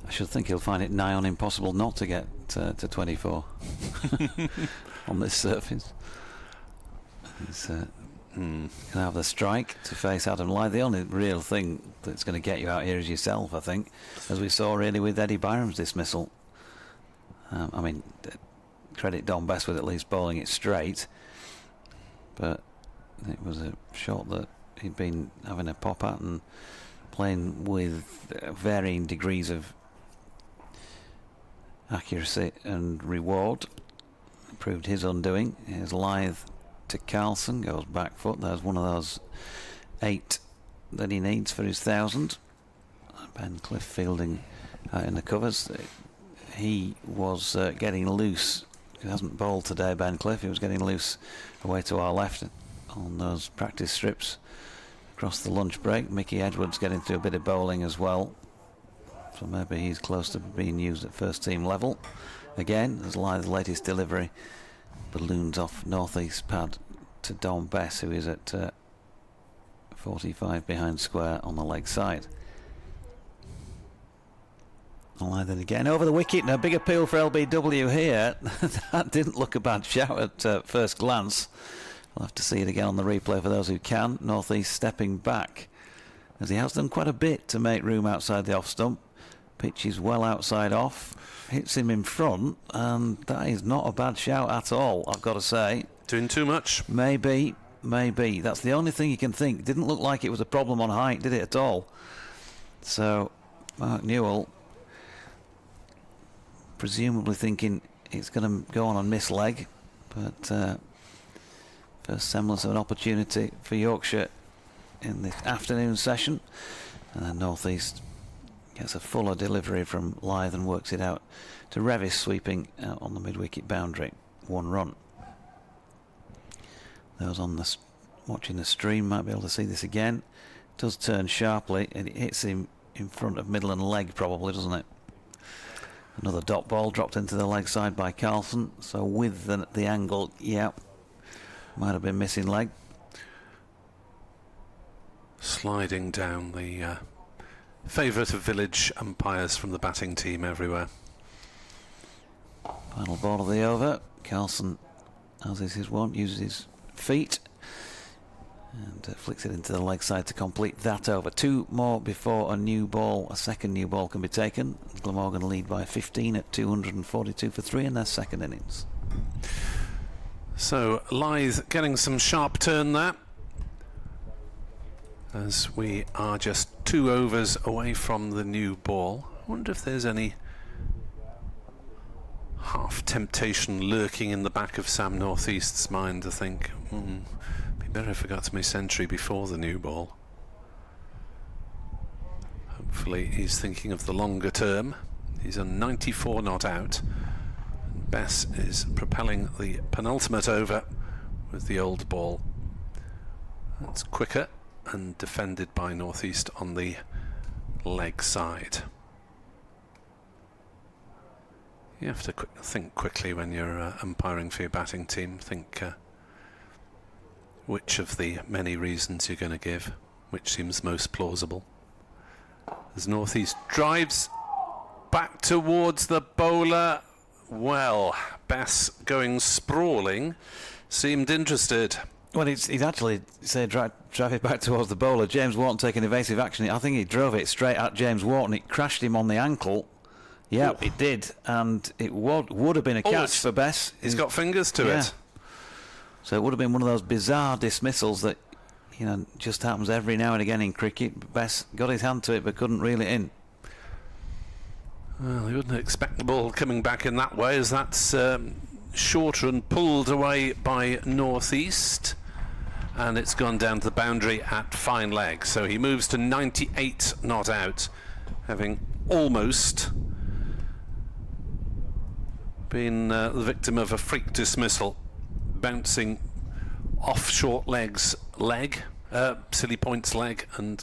I should think he'll find it nigh on impossible not to get to 24 on this surface. He's going to have the strike to face Adam Lyth. The only real thing that's going to get you out here is yourself, I think, as we saw really with Eddie Byram's dismissal. I mean, credit Don Bess with at least bowling it straight, but it was a shot that he'd been having a pop at and playing with varying degrees of accuracy and reward. Proved his undoing. Here's Lyth to Carlson, goes back foot. There's one of those 8 that he needs for his 1,000. Ben Cliff fielding out in the covers. He was getting loose. He hasn't bowled today, Ben Cliff. He was getting loose away to our left on those practice strips across the lunch break. Mickey Edwards getting through a bit of bowling as well, so maybe he's close to being used at first team level. Again, as Lyth's latest delivery balloons off Northeast pad to Don Bess, who is at 45 behind square on the leg side. Lyth again over the wicket, and a big appeal for LBW here. That didn't look a bad shout at first glance. We'll have to see it again on the replay for those who can. Northeast stepping back, as he has done quite a bit to make room outside the off stump. Pitch is well outside off, hits him in front, and that is not a bad shout at all, I've got to say. Doing too much? Maybe. That's the only thing you can think. Didn't look like it was a problem on height, did it at all? So Mark Newell presumably thinking it's going to go on miss leg, but first semblance of an opportunity for Yorkshire in this afternoon session, and then Northeast gets a fuller delivery from Lyth and works it out to Revis, sweeping out on the mid-wicket boundary, 1 run. Those on the watching the stream might be able to see this again. It does turn sharply, and it hits him in front of middle and leg probably, doesn't it? Another dot ball dropped into the leg side by Carlson, so with the angle, yeah, might have been missing leg. Sliding down the favourite of village umpires from the batting team everywhere. Final ball of the over. Carlson, as is his wont, uses his feet and flicks it into the leg side to complete that over. 2 more before a second new ball can be taken. Glamorgan lead by 15 at 242 for 3 in their second innings. So Lyth getting some sharp turn there, as we are just 2 overs away from the new ball. I wonder if there's any half temptation lurking in the back of Sam Northeast's mind to think, be better if I got to my century before the new ball. Hopefully he's thinking of the longer term. He's a 94 not out. And Bess is propelling the penultimate over with the old ball. That's quicker and defended by Northeast on the leg side. You have to think quickly when you're umpiring for your batting team. Think which of the many reasons you're going to give, which seems most plausible. As Northeast drives back towards the bowler. Well, Bess going sprawling, seemed interested. Well, he'd actually said drive it back towards the bowler. James Wharton taking evasive action. I think he drove it straight at James Wharton. It crashed him on the ankle. Yeah, it did, and it would have been a catch for Bess. He's got fingers to it. So it would have been one of those bizarre dismissals that, you know, just happens every now and again in cricket. Bess got his hand to it but couldn't reel it in. Well, you wouldn't expect the ball coming back in that way, as that's shorter and pulled away by Northeast, and it's gone down to the boundary at fine leg. So he moves to 98 not out, having almost been the victim of a freak dismissal, bouncing off short leg's leg, silly point's leg, and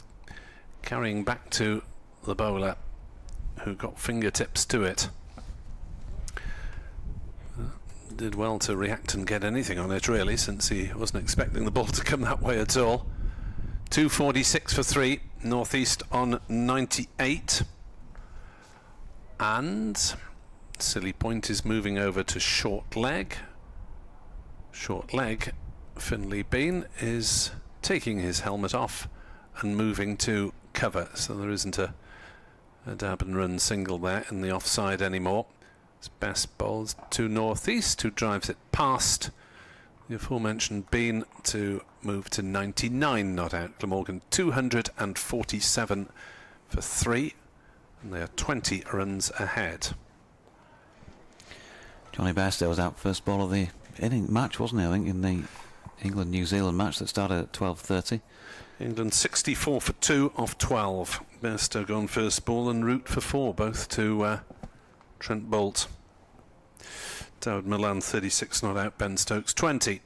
carrying back to the bowler, who got fingertips to it. Did well to react and get anything on it, really, since he wasn't expecting the ball to come that way at all. 246 for 3, Northeast on 98. And silly point is moving over to short leg. Short leg, Finlay Bean is taking his helmet off and moving to cover, so there isn't a dab and run single there in the offside anymore. It's Bess bowls to Northeast, who drives it past the aforementioned Bean to move to 99 not out. Glamorgan 247 for 3, and they are 20 runs ahead. Johnny Bairstow was out first ball of the inning match, wasn't he? I think in the England-New Zealand match that started at 12:30. England 64 for 2 off 12. Bairstow gone first ball and Root for 4, both to Trent Boult. Dawud Milan 36 not out, Ben Stokes 20.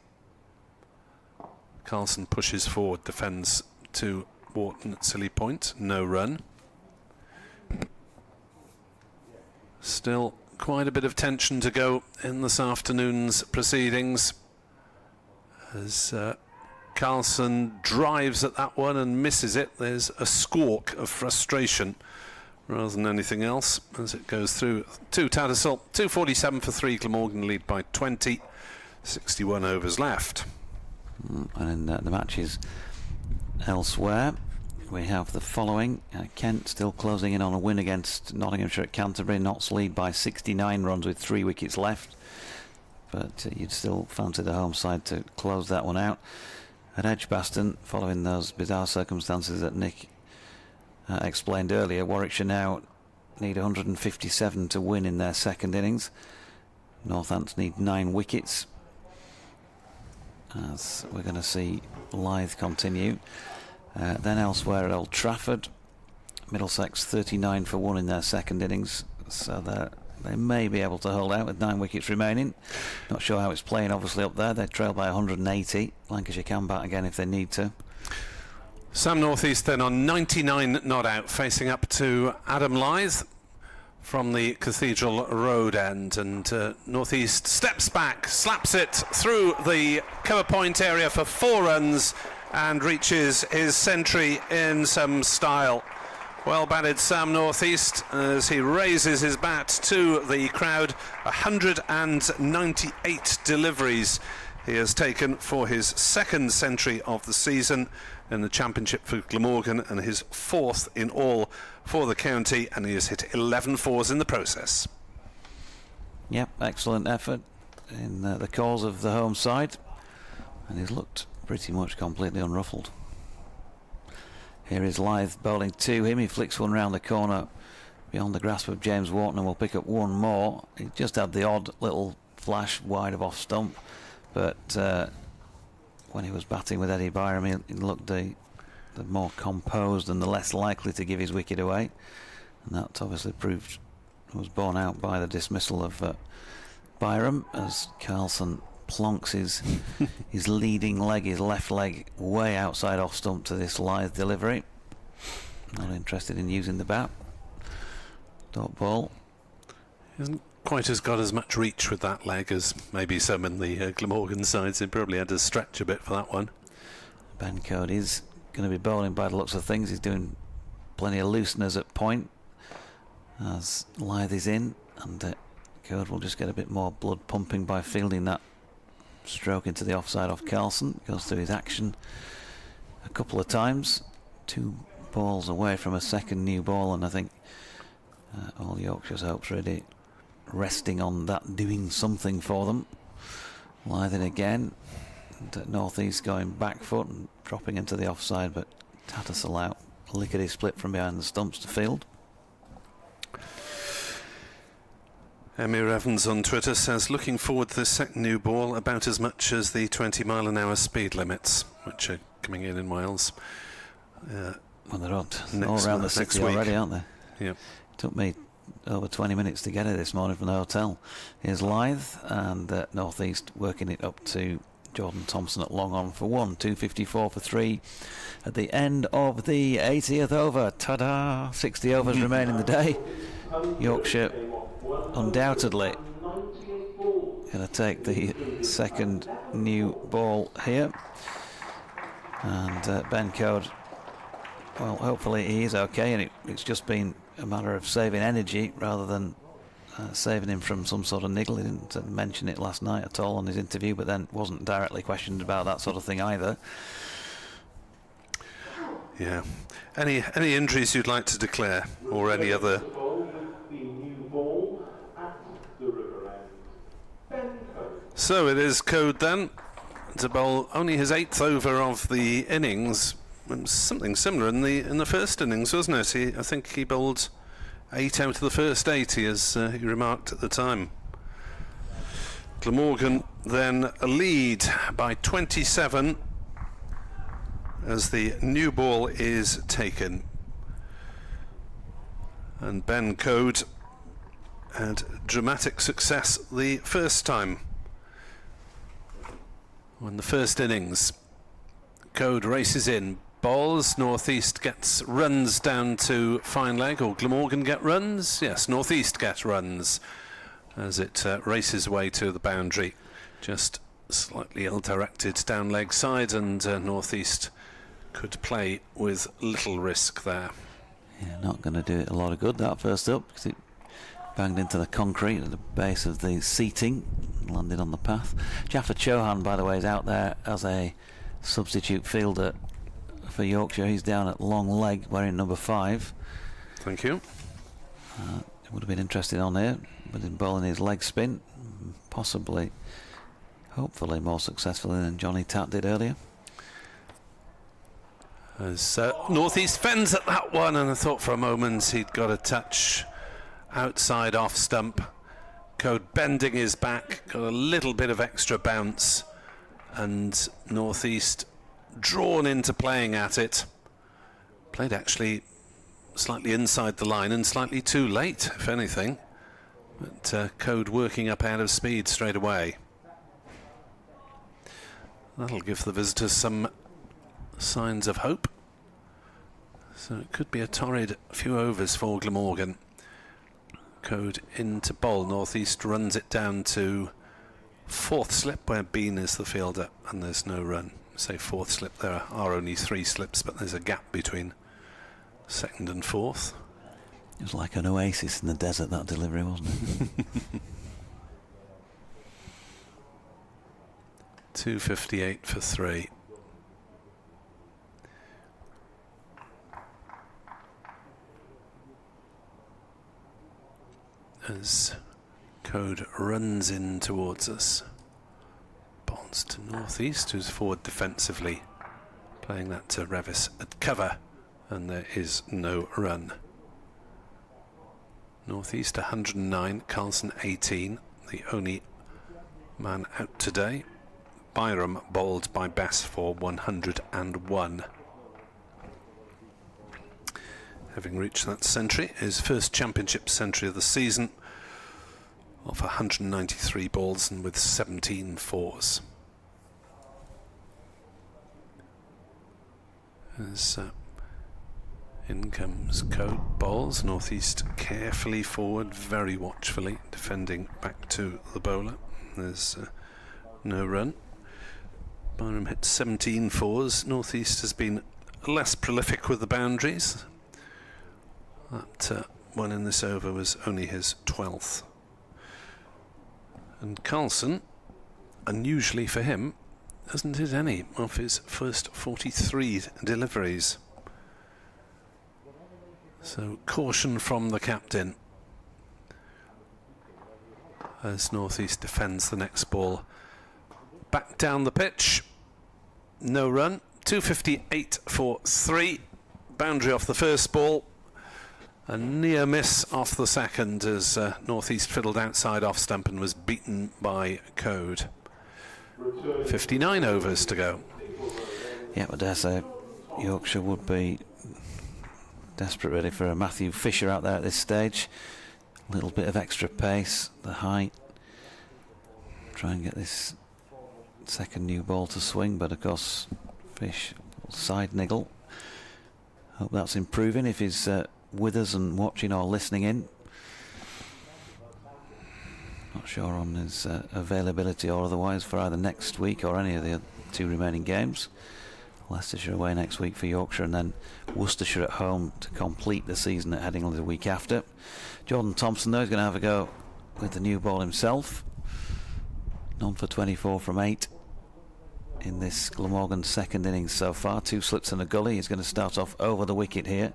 Carlson pushes forward, defends to Wharton at silly point, no run. Still quite a bit of tension to go in this afternoon's proceedings, as Carlson drives at that one and misses it. There's a squawk of frustration rather than anything else as it goes through to Tattersall. 247 for 3, Glamorgan lead by 20, 61 overs left. And in the matches elsewhere, we have the following. Kent still closing in on a win against Nottinghamshire at Canterbury. Notts lead by 69 runs with 3 wickets left, but you'd still fancy the home side to close that one out. At Edgbaston, following those bizarre circumstances that Nick explained earlier, Warwickshire now need 157 to win in their second innings. Northampton need 9 wickets, as we're going to see Lyth continue. Then elsewhere at Old Trafford, Middlesex 39 for 1 in their second innings, so they may be able to hold out with 9 wickets remaining. Not sure how it's playing obviously up there. They trail by 180. Lancashire can bat again if they need to. Sam Northeast then on 99 not out, facing up to Adam Lyth from the Cathedral Road end, and Northeast steps back, slaps it through the cover point area for 4 runs and reaches his century in some style. Well batted Sam Northeast as he raises his bat to the crowd. 198 deliveries he has taken for his second century of the season in the Championship for Glamorgan, and his 4th in all for the county, and he has hit 11 fours in the process. Yep, excellent effort in the cause of the home side, and he's looked pretty much completely unruffled. Here is Lyth bowling to him. He flicks one round the corner beyond the grasp of James Wharton and will pick up one more. He just had the odd little flash wide of off stump, but when he was batting with Eddie Byram, he looked the more composed and the less likely to give his wicket away, and that obviously was borne out by the dismissal of Byram, as Carlson plonks his leading leg, his left leg, way outside off stump to this Lyth delivery. not interested in using the bat. Dot ball. Isn't quite got as much reach with that leg as maybe some in the Glamorgan sides. He probably had to stretch a bit for that one. Ben Code is going to be bowling by the looks of things. He's doing plenty of looseners at point as Lyth is in, and Code will just get a bit more blood pumping by fielding that stroke into the offside off Carlson. Goes through his action a couple of times. 2 balls away from a second new ball, and I think all Yorkshire's hopes really resting on that doing something for them. Lyth in again, and North East going back foot and dropping into the offside, but Tattersall out, lickety split from behind the stumps to field. Emir Evans on Twitter says, looking forward to this second new ball about as much as the 20-mile-an-hour speed limits, which are coming in Wales. Well, they're all around the city already, aren't they? Yep. Took me over 20 minutes to get it this morning from the hotel. Here's Lyth, and North East working it up to Jordan Thompson at long on for 1. 2:54 for 3 at the end of the 80th over. Ta-da! 60 overs remain in the day. Yorkshire undoubtedly going to take the second new ball here, and Ben Code, well, hopefully he is okay, and it's just been a matter of saving energy rather than saving him from some sort of niggle. He didn't mention it last night at all on his interview, but then wasn't directly questioned about that sort of thing either. Yeah. Any injuries you'd like to declare, or any other? So it is Code then to bowl only his 8th over of the innings. Something similar in the first innings, wasn't it? I think he bowled 8 out of the first 80, as he remarked at the time. Glamorgan then a lead by 27 as the new ball is taken. And Ben Code had dramatic success the first time. In the first innings, Code races in, bowls, North East gets runs down to fine leg, or Glamorgan get runs? Yes, North East get runs as it races away to the boundary. Just slightly ill-directed down leg side, and North East could play with little risk there. Yeah, not going to do it a lot of good, that first up, because it banged into the concrete at the base of the seating, landed on the path. Jaffa Chauhan, by the way, is out there as a substitute fielder for Yorkshire. He's down at long leg wearing number 5. Thank you. It would have been interesting on here, but in bowling his leg spin, possibly, hopefully more successfully than Johnny Tatt did earlier. As North East fends at that one, and I thought for a moment he'd got a touch outside off stump. Code bending his back, got a little bit of extra bounce, and North East drawn into playing at it. Played actually slightly inside the line and slightly too late, if anything. But Code working up out of speed straight away. That'll give the visitors some signs of hope. So it could be a torrid few overs for Glamorgan. Code into bowl. North East runs it down to 4th slip, where Bean is the fielder, and there's no run. Say 4th slip, there are only 3 slips, but there's a gap between 2nd and 4th. It was like an oasis in the desert, that delivery, wasn't it? 2:58 for 3. As Code runs in towards us. Bonds to North East, who's forward defensively, playing that to Revis at cover, and there is no run. North East 109, Carlson 18, the only man out today. Byram bowled by Bess for 101. Having reached that century, his first championship century of the season, of 193 balls and with 17 fours. As In comes Cope, bowls, Northeast carefully forward, very watchfully, defending back to the bowler. There's no run. Byram hit 17 fours. Northeast has been less prolific with the boundaries. That one in this over was only his 12th. And Carlson, unusually for him, hasn't hit any of his first 43 deliveries. So caution from the captain as Northeast defends the next ball. Back down the pitch, no run, 258 for 3, boundary off the first ball, a near miss off the second as Northeast fiddled outside off stump and was beaten by Code. 59 overs to go. Yeah, but dare say Yorkshire would be desperate really for a Matthew Fisher out there at this stage. A little bit of extra pace, the height, try and get this second new ball to swing, but of course Fish side niggle. Hope that's improving if he's with us and watching or listening in. Not sure on his availability or otherwise for either next week or any of the 2 remaining games. Leicestershire away next week for Yorkshire, and then Worcestershire at home to complete the season at Headingley the week after. Jordan Thompson though is going to have a go with the new ball himself. None for 24 from 8 in this Glamorgan second innings so far. 2 slips and a gully. He's going to start off over the wicket here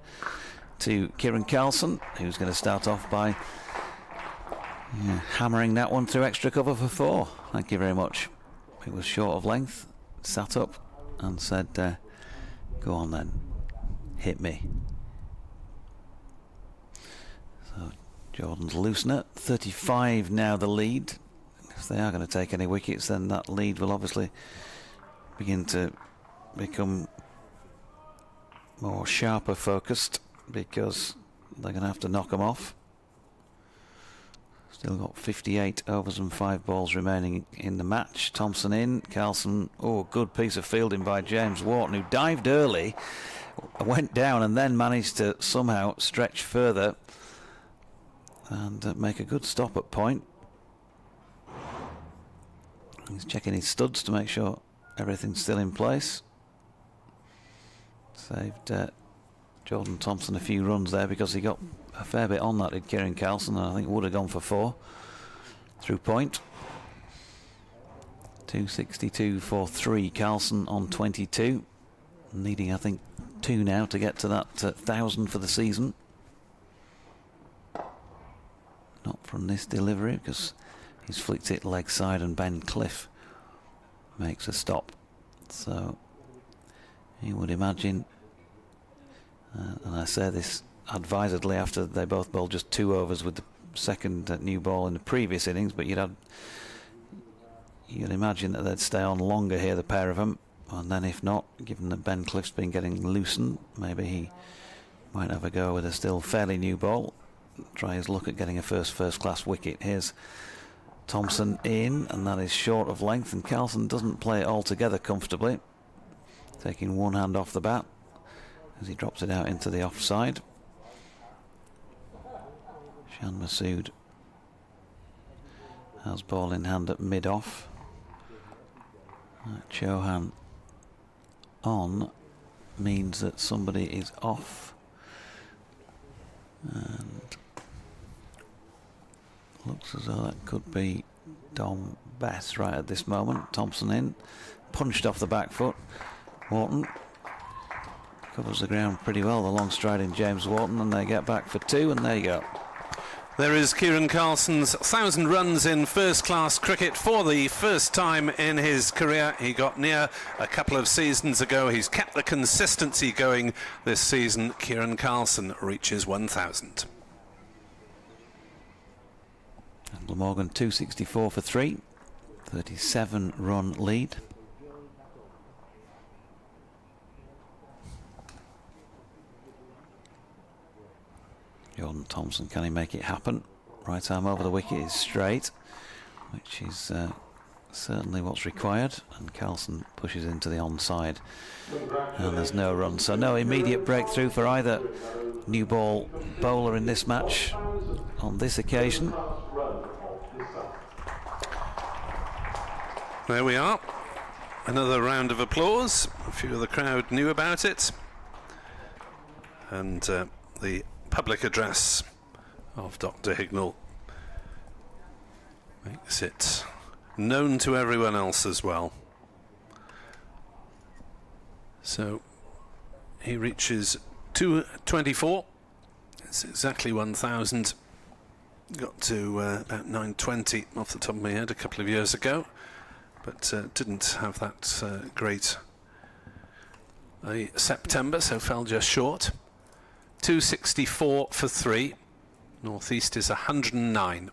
to Kieran Carlson, who's going to start off by hammering that one through extra cover for 4. Thank you very much. It was short of length. Sat up and said, go on then, hit me. So Jordan's loosener, 35 now the lead. If they are going to take any wickets, then that lead will obviously begin to become more sharper focused, because they're going to have to knock them off. Still got 58 overs and 5 balls remaining in the match. Thompson in, Carlson, good piece of fielding by James Wharton, who dived early, went down and then managed to somehow stretch further and make a good stop at point. He's checking his studs to make sure everything's still in place. Saved Jordan Thompson a few runs there because he got a fair bit on that, did Kieran Carlson, and I think would have gone for 4 through point. 262 for 3, Carlson on 22, needing I think 2 now to get to that 1,000 for the season. Not from this delivery because he's flicked it leg side and Ben Cliff makes a stop. So you would imagine, and I say this advisedly after they both bowled just 2 overs with the second new ball in the previous innings, but you'd imagine that they'd stay on longer here, the pair of them, and then if not, given that Ben Cliff's been getting loosened, maybe he might have a go with a still fairly new ball, try his luck at getting a first class wicket. Here's Thompson in, and that is short of length, and Carlson doesn't play it altogether comfortably, taking one hand off the bat as he drops it out into the offside. Shan Masood has ball in hand at mid-off. Chauhan on means that somebody is off, and looks as though that could be Dom Bess right at this moment. Thompson in, punched off the back foot. Wharton covers the ground pretty well, the long striding James Wharton, and they get back for 2, and there you go. There is Kieran Carlson's 1,000 runs in first-class cricket for the first time in his career. He got near a couple of seasons ago. He's kept the consistency going this season. Kieran Carlson reaches 1,000. And Glamorgan 264 for 3, 37 run lead. Jordan Thompson, can he make it happen? Right arm over the wicket is straight, which is certainly what's required, and Carlson pushes into the onside, and there's no run, so no immediate breakthrough for either new ball bowler in this match on this occasion. There we are, another round of applause. A few of the crowd knew about it, and the public address of Dr. Hignell makes it known to everyone else as well. So he reaches 224. It's exactly 1,000. Got to about 920 off the top of my head a couple of years ago, but didn't have that great a September, so fell just short. 264 for 3. Northeast is 109.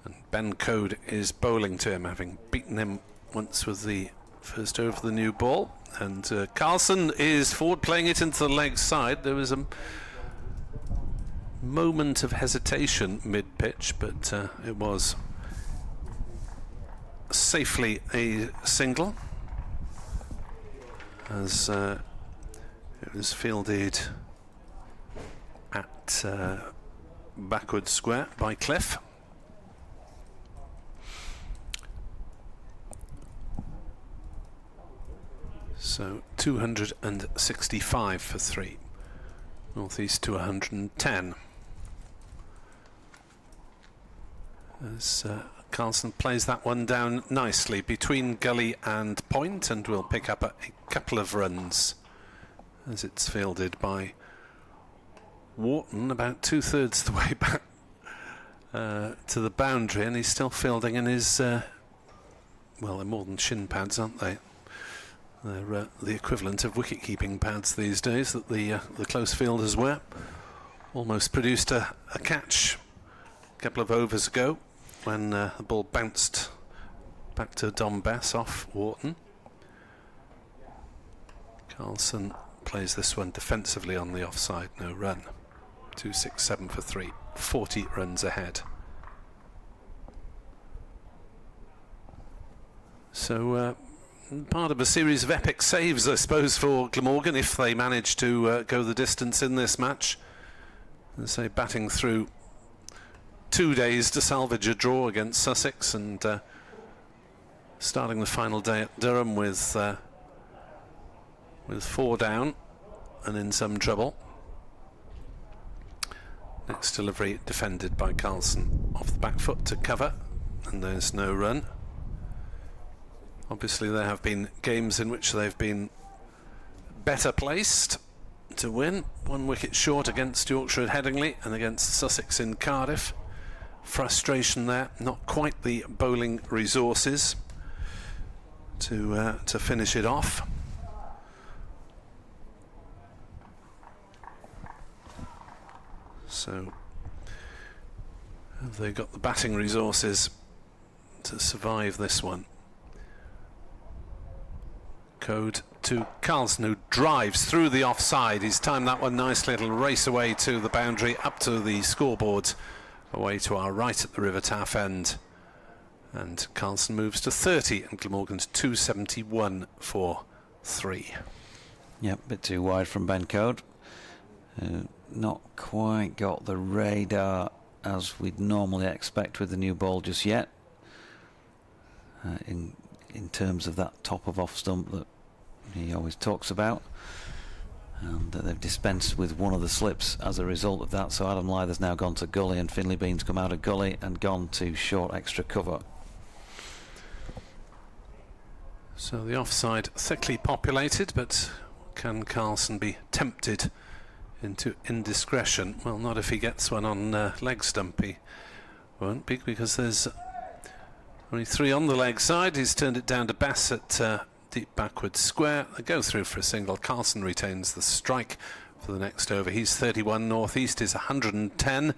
And Ben Code is bowling to him, having beaten him once with the first over the new ball. And Carlson is forward, playing it into the leg side. There was a moment of hesitation mid-pitch, but it was safely a single, as it was fielded at backward square by Cliff. So 265 for 3. Northeast to 110. As Carlson plays that one down nicely between gully and point, and will pick up a couple of runs as it's fielded by Wharton about 2/3 the way back to the boundary, and he's still fielding in his well, they're more than shin pads, aren't they? They're the equivalent of wicket-keeping pads these days that the close fielders wear. Almost produced a catch a couple of overs ago when the ball bounced back to Dom Bess off Wharton. Carlson plays this one defensively on the offside, no run. 267 for 3, 40 runs ahead. So part of a series of epic saves, I suppose, for Glamorgan, if they manage to go the distance in this match. As they batting through 2 days to salvage a draw against Sussex, and starting the final day at Durham with 4 down and in some trouble. Next delivery defended by Carlson off the back foot to cover, and there's no run. Obviously there have been games in which they've been better placed to win. 1 wicket short against Yorkshire at Headingley and against Sussex in Cardiff. Frustration there, not quite the bowling resources to finish it off. So have they got the batting resources to survive this one? Code to Carlson, who drives through the offside. He's timed that one nicely. It'll race away to the boundary, up to the scoreboard, away to our right at the River Taff end. And Carlson moves to 30, and Glamorgan's 271 for 3. Yep, a bit too wide from Ben Code. Not quite got the radar as we'd normally expect with the new ball just yet. In terms of that top of off stump that he always talks about, and they've dispensed with one of the slips as a result of that. So Adam Lyther's now gone to gully, and Finlay Bean's come out of gully and gone to short extra cover. So the offside thickly populated, but can Carlson be tempted into indiscretion? Well, not if he gets one on leg stump. He won't be, because there's only 3 on the leg side. He's turned it down to Bess at deep backward square. They go through for a single. Carlson retains the strike for the next over. He's 31. Northeast is 110.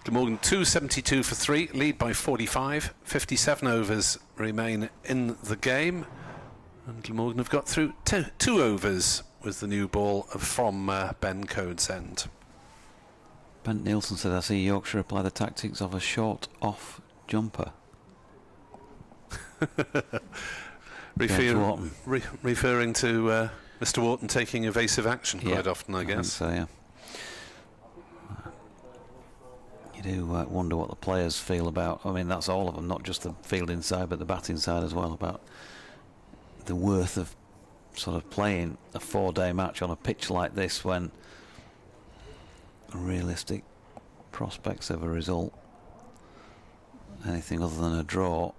Glamorgan 272 for 3, lead by 45. 57 overs remain in the game, and Glamorgan have got through 2 overs with the new ball from Ben Code's end. Bent Nielsen said, I see Yorkshire apply the tactics of a short off jumper. Wharton. Referring to Mr. Wharton taking evasive action quite often, I guess. So, yeah. You do wonder what the players feel about, I mean, that's all of them, not just the fielding side, but the batting side as well, about the worth of sort of playing a 4-day match on a pitch like this when realistic prospects of a result, anything other than a draw,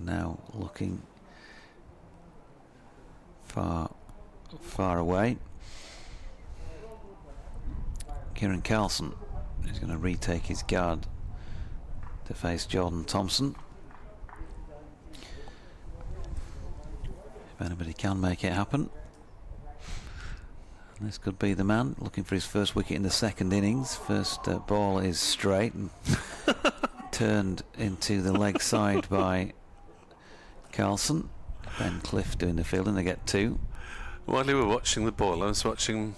now looking far away. Kieran Carlson is going to retake his guard to face Jordan Thompson. If anybody can make it happen, this could be the man looking for his first wicket in the second innings. First ball is straight and turned into the leg side by Carlson. Ben Cliff doing the fielding, they get 2. While you were watching the ball, I was watching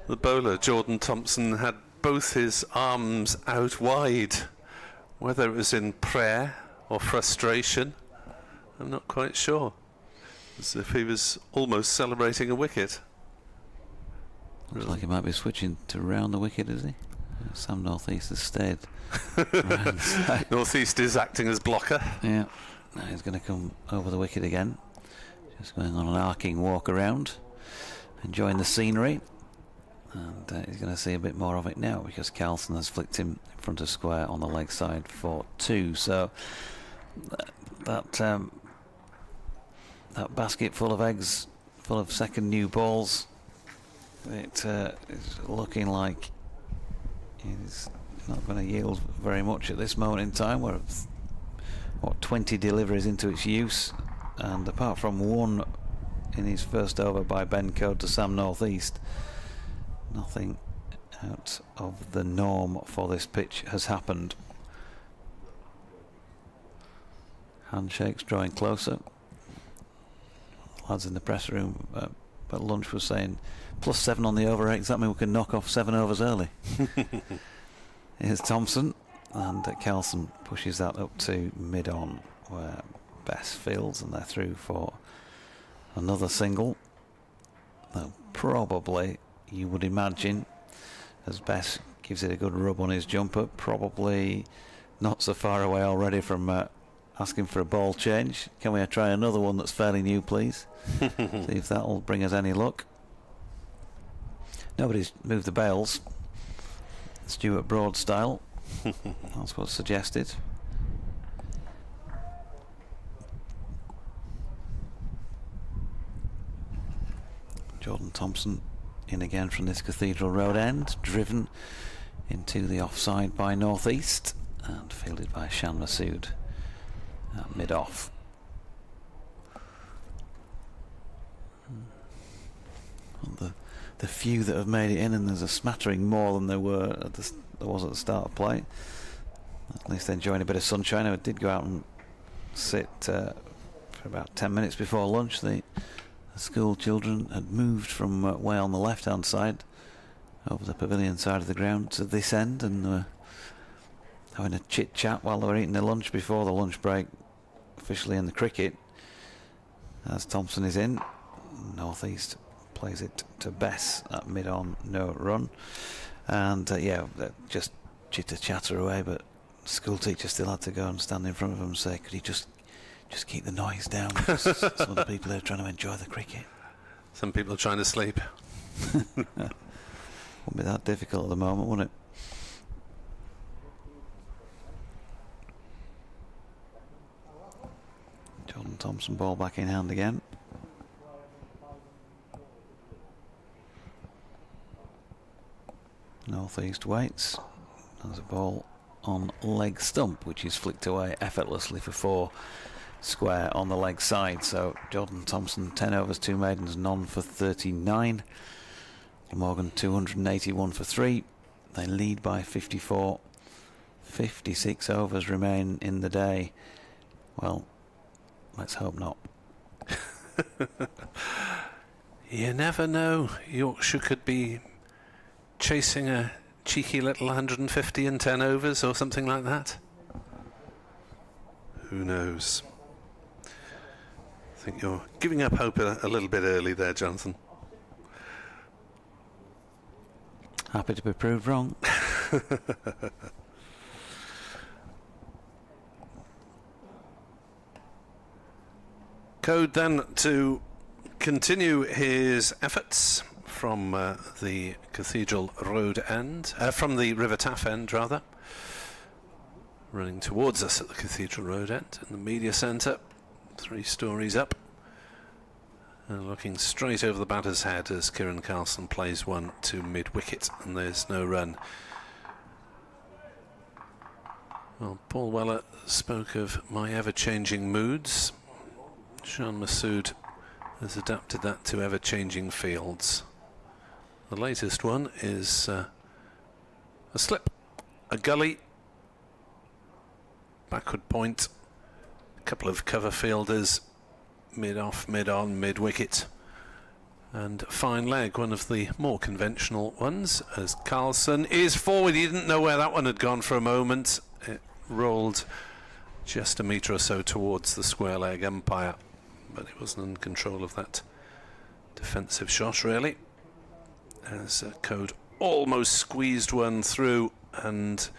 the bowler. Jordan Thompson had both his arms out wide. Whether it was in prayer or frustration, I'm not quite sure. As if he was almost celebrating a wicket. Looks like he might be switching to round the wicket, is he? Sam Northeast has stayed. Northeast is acting as blocker. Yeah, now he's going to come over the wicket again. Just going on an arcing walk around, enjoying the scenery. And he's going to see a bit more of it now because Carlson has flicked him in front of square on the leg side for 2. So that basket full of eggs, full of second new balls, it is looking like he's not going to yield very much at this moment in time. We're 20 deliveries into its use, and apart from one in his first over by Ben Code to Sam Northeast, nothing out of the norm for this pitch has happened. Handshakes drawing closer. Lads in the press room at lunch were saying +7 on the over 8. Does that mean we can knock off 7 overs early? Here's Thompson, and Carlson pushes that up to mid-on where Bess fields, and they're through for another single. Though probably, you would imagine, as Bess gives it a good rub on his jumper, probably not so far away already from asking for a ball change. Can we try another one that's fairly new, please? See if that'll bring us any luck. Nobody's moved the bails. Stuart Broad style. That's what's suggested. Jordan Thompson in again from this Cathedral Road end, driven into the offside by Northeast and fielded by Shan Masood at mid-off. The few that have made it in, and there's a smattering more than there was at the start of play, at least enjoying a bit of sunshine. I did go out and sit for about 10 minutes before lunch. The school children had moved from way on the left hand side over the pavilion side of the ground to this end, and were having a chit chat while they were eating their lunch before the lunch break officially in the cricket. As Thompson is in, Northeast plays it to Bess at mid-on, no run, and yeah, just chitter chatter away, but school teacher still had to go and stand in front of him and say, could he just keep the noise down, because some of the people are trying to enjoy the cricket. Some people are trying to sleep. Wouldn't be that difficult at the moment, would it? Jordan Thompson, ball back in hand again. Northeast waits. There's a ball on leg stump, which is flicked away effortlessly for 4 square on the leg side. So Jordan Thompson, 10 overs, 2 maidens, none for 39. Glamorgan 281 for 3. They lead by 54. 56 overs remain in the day. Well, let's hope not. You never know. Yorkshire could be chasing a cheeky little 150 in 10 overs or something like that. who knows? I think you're giving up hope a little bit early there, Jonathan. Happy to be proved wrong. Code then to continue his efforts from the Cathedral Road end, from the River Taff end rather, running towards us at the Cathedral Road end in the media centre, 3 stories up, and looking straight over the batter's head as Kieran Carlson plays one to mid-wicket, and there's no run. Well, Paul Weller spoke of my ever-changing moods. Sean Masood has adapted that to ever-changing fields. The latest one is a slip, a gully, backward point, a couple of cover fielders, mid-off, mid-on, mid-wicket, and fine leg, one of the more conventional ones, as Carlson is forward. He didn't know where that one had gone for a moment. It rolled just a metre or so towards the square leg umpire, but he wasn't in control of that defensive shot really, as Code almost squeezed one through and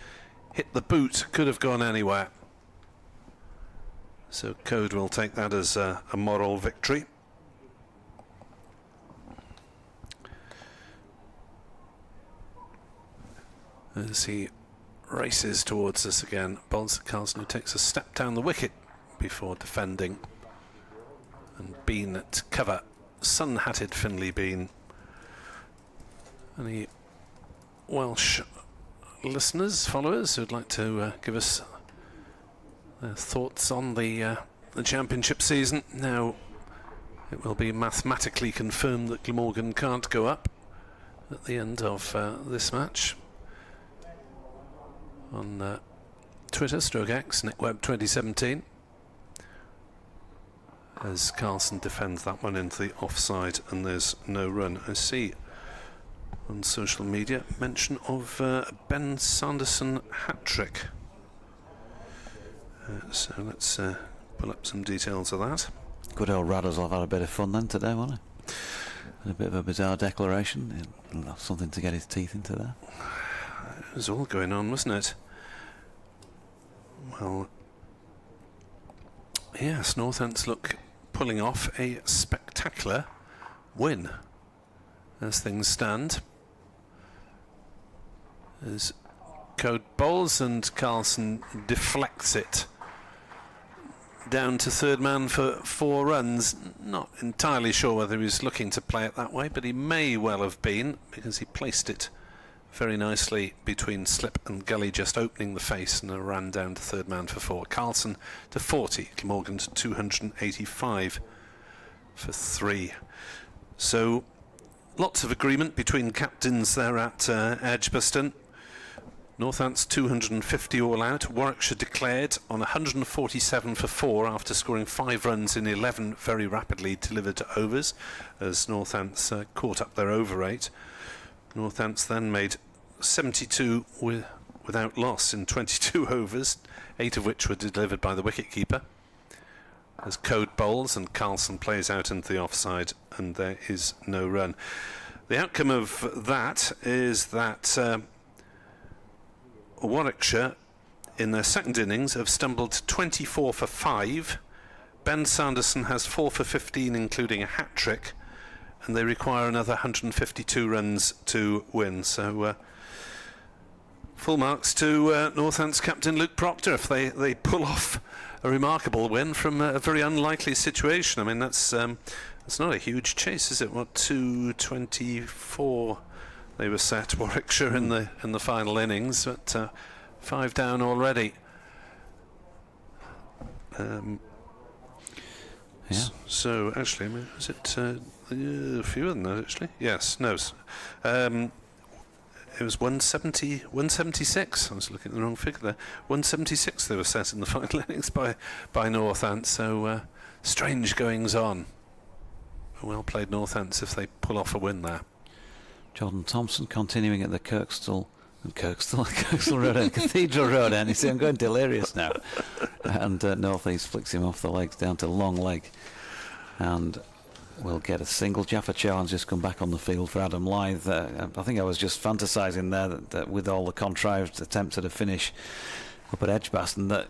hit the boot. Could have gone anywhere. So Code will take that as a moral victory. As he races towards us again, Carlson, who takes a step down the wicket before defending, and Bean at cover, sun-hatted Finlay Bean. Any Welsh listeners, followers who'd like to give us their thoughts on the championship season? Now it will be mathematically confirmed that Glamorgan can't go up at the end of this match. On Twitter, /X, Nick Webb 2017, as Carlson defends that one into the offside, and there's no run. I see on social media mention of Ben Sanderson hat-trick. So let's pull up some details of that. Good old Radders will have had a bit of fun then today, won't he? And a bit of a bizarre declaration. He'll have something to get his teeth into there. It was all going on, wasn't it? Well, yes, Northants look pulling off a spectacular win as things stand. As Code bowls and Carlson deflects it down to third man for 4 runs. Not entirely sure whether he was looking to play it that way, but he may well have been, because he placed it very nicely between slip and gully, just opening the face, and ran down to third man for 4. Carlson to 40, Glamorgan to 285 for 3. So lots of agreement between captains there at Edgbaston. Northants 250 all out. Warwickshire declared on 147 for 4 after scoring 5 runs in 11 very rapidly delivered overs, as Northants caught up their over rate. Northants then made 72 without loss in 22 overs, 8 of which were delivered by the wicketkeeper. As Code bowls and Carlson plays out into the offside, and there is no run. The outcome of that is that Warwickshire, in their second innings, have stumbled to 24 for 5. Ben Sanderson has 4 for 15, including a hat-trick, and they require another 152 runs to win. So full marks to Northants captain Luke Proctor if they pull off a remarkable win from a very unlikely situation. I mean, that's not a huge chase, is it? What, 224 they were set, Warwickshire, in the final innings, but 5 down already. Yeah. So actually, I mean, was it fewer than that actually? Yes, no. It was 176. I was looking at the wrong figure there. 176 they were set in the final innings by Northants. So strange goings on. Well played Northants if they pull off a win there. Jordan Thompson continuing at the Kirkstall Kirkstall Road End, Cathedral Road End. You see, I'm going delirious now. And North East flicks him off the legs down to long leg. And we'll get a single. Jaffa Chauhan's just come back on the field for Adam Lyth. I think I was just fantasising there that with all the contrived attempts at a finish up at Edgbaston, that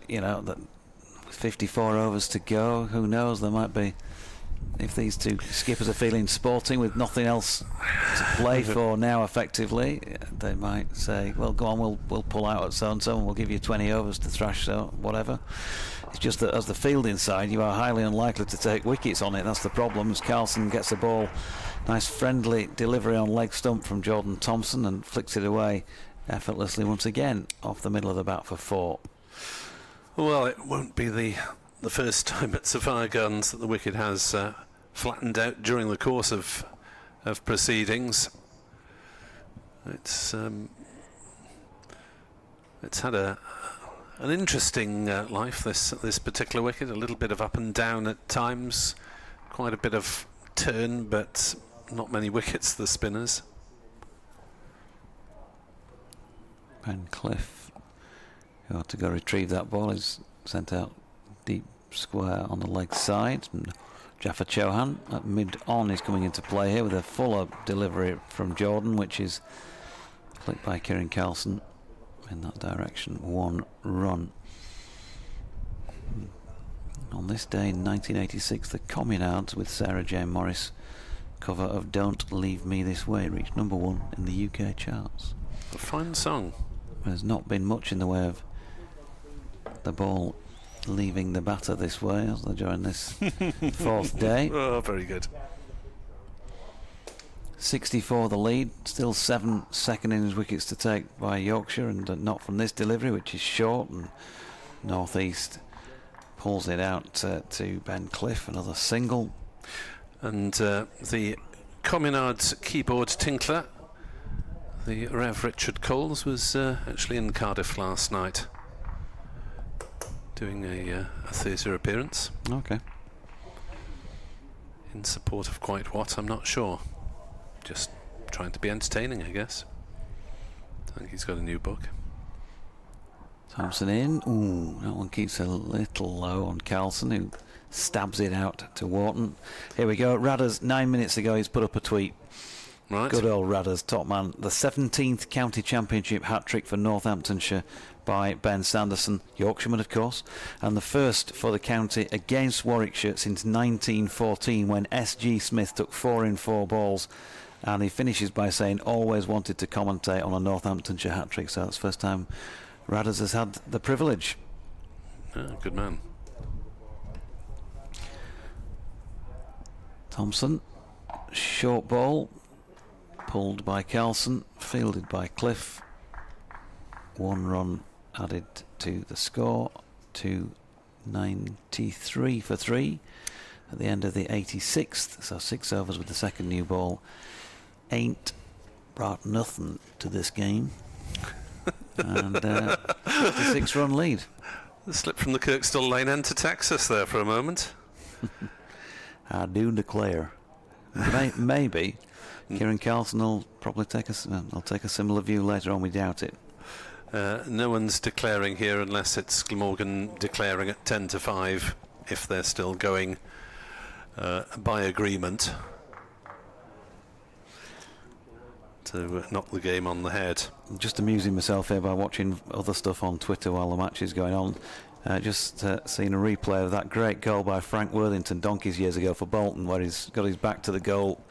54 overs to go. Who knows? There might be, if these two skippers are feeling sporting with nothing else to play for now effectively, they might say, well, go on, we'll pull out at so-and-so and we'll give you 20 overs to thrash, so whatever. It's just that as the fielding side, you are highly unlikely to take wickets on it. That's the problem, as Carlson gets the ball. Nice friendly delivery on leg stump from Jordan Thompson and flicks it away effortlessly once again off the middle of the bat for 4. Well, it won't be the first time at Sophia Gardens that the wicket has flattened out during the course of proceedings. It's had an interesting life, this particular wicket. A little bit of up and down at times, quite a bit of turn, but not many wickets, the spinners. Ben Cliff, who had to go retrieve that ball, is sent out deep square on the leg side. And Jaffa Chauhan at mid-on is coming into play here with a fuller delivery from Jordan, which is flicked by Kieran Carlson in that direction. 1 run. On this day in 1986, the Communards with Sarah Jane Morris cover of Don't Leave Me This Way reached number 1 in the UK charts. A fine song. There's not been much in the way of the ball leaving the batter this way, has there, during this 4th day. Oh, very good. 64 the lead, still 7 second innings wickets to take by Yorkshire, and not from this delivery, which is short, and North East pulls it out to Ben Cliff, another single. And the Communards keyboard tinkler, the Rev Richard Coles, was actually in Cardiff last night doing a theatre appearance. Okay. In support of quite what, I'm not sure. Just trying to be entertaining, I guess. I think he's got a new book. Thompson in. Ooh, that one keeps a little low on Carlson, who stabs it out to Wharton. Here we go. Radders, 9 minutes ago, he's put up a tweet. Right. Good old Radders, top man. The 17th county championship hat-trick for Northamptonshire by Ben Sanderson, Yorkshireman of course, and the first for the county against Warwickshire since 1914, when S.G. Smith took 4 in 4 balls. And he finishes by saying, always wanted to commentate on a Northamptonshire hat-trick. So that's the first time Radders has had the privilege. Oh, good man. Thompson, short ball, pulled by Carlson, fielded by Cliff. 1 run added to the score, to 93 for 3 at the end of the 86th. So 6 overs with the second new ball ain't brought nothing to this game. And a 6-run lead. The slip from the Kirkstall Lane end to Texas there for a moment. I do declare. Maybe Kieran Carlson will probably take a similar view later on. We doubt it. No one's declaring here unless it's Glamorgan declaring at 10 to 5 if they're still going by agreement to knock the game on the head. Just amusing myself here by watching other stuff on Twitter while the match is going on. Just seen a replay of that great goal by Frank Worthington donkeys years ago for Bolton, where he's got his back to the goal,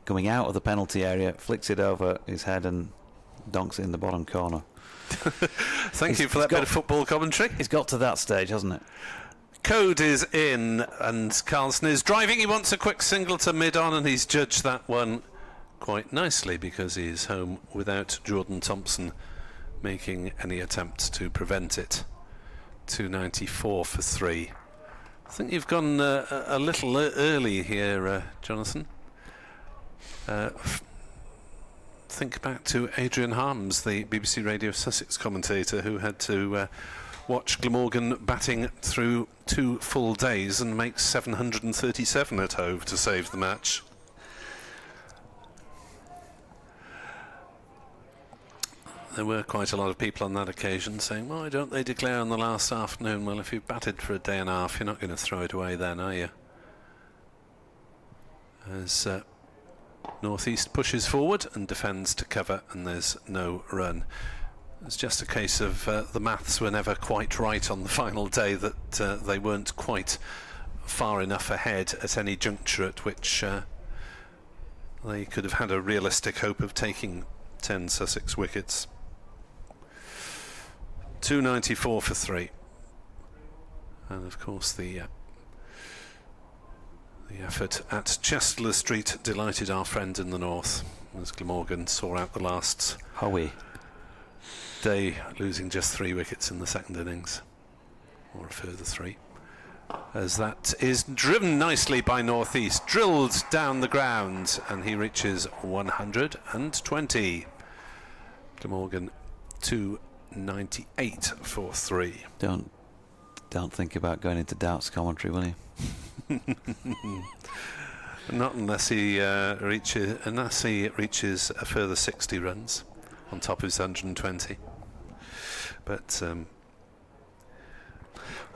coming out of the penalty area, flicks it over his head and donks it in the bottom corner. Thank you for that bit of football commentary. It's got to that stage, hasn't it? Code is in and Carlson is driving. He wants a quick single to mid-on, and he's judged that one quite nicely because he's home without Jordan Thompson making any attempts to prevent it. 294 for 3. I think you've gone a little early here, Jonathan. Think back to Adrian Harms, the BBC Radio Sussex commentator, who had to watch Glamorgan batting through 2 full days and make 737 at Hove to save the match. there were quite a lot of people on that occasion saying, why don't they declare on the last afternoon? Well, if you've batted for a day and a half, you're not going to throw it away then, are you? As North East pushes forward and defends to cover, and there's no run. It's just a case of the maths were never quite right on the final day, that they weren't quite far enough ahead at any juncture at which they could have had a realistic hope of taking 10 Sussex wickets. 294 for 3. And of course the effort at Chester Street delighted our friend in the north, as Glamorgan saw out the last day, losing just 3 wickets in the second innings, or a further 3. As that is driven nicely by North East, drilled down the ground, and he reaches 120. Glamorgan 298 for 3. Don't think about going into Doubt's commentary, will you? Not unless he reaches a further 60 runs on top of his 120. But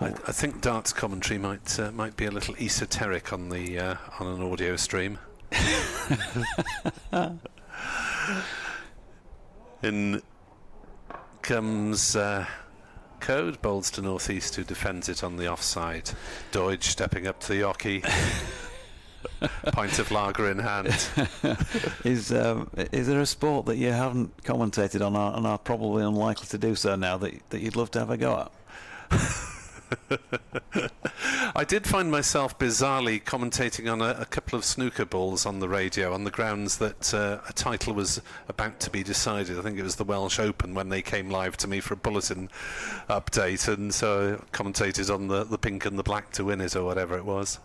I think Dart's commentary might be a little esoteric on an audio stream. In comes Code, bowls to North East, who defends it on the offside. Doidge stepping up to the oche, pint of lager in hand. Is there a sport that you haven't commentated on and are probably unlikely to do so now that you'd love to have a go at? I did find myself bizarrely commentating on a couple of snooker balls on the radio on the grounds that a title was about to be decided. I think it was the Welsh Open when they came live to me for a bulletin update, and so I commentated on the pink and the black to win it, or whatever it was.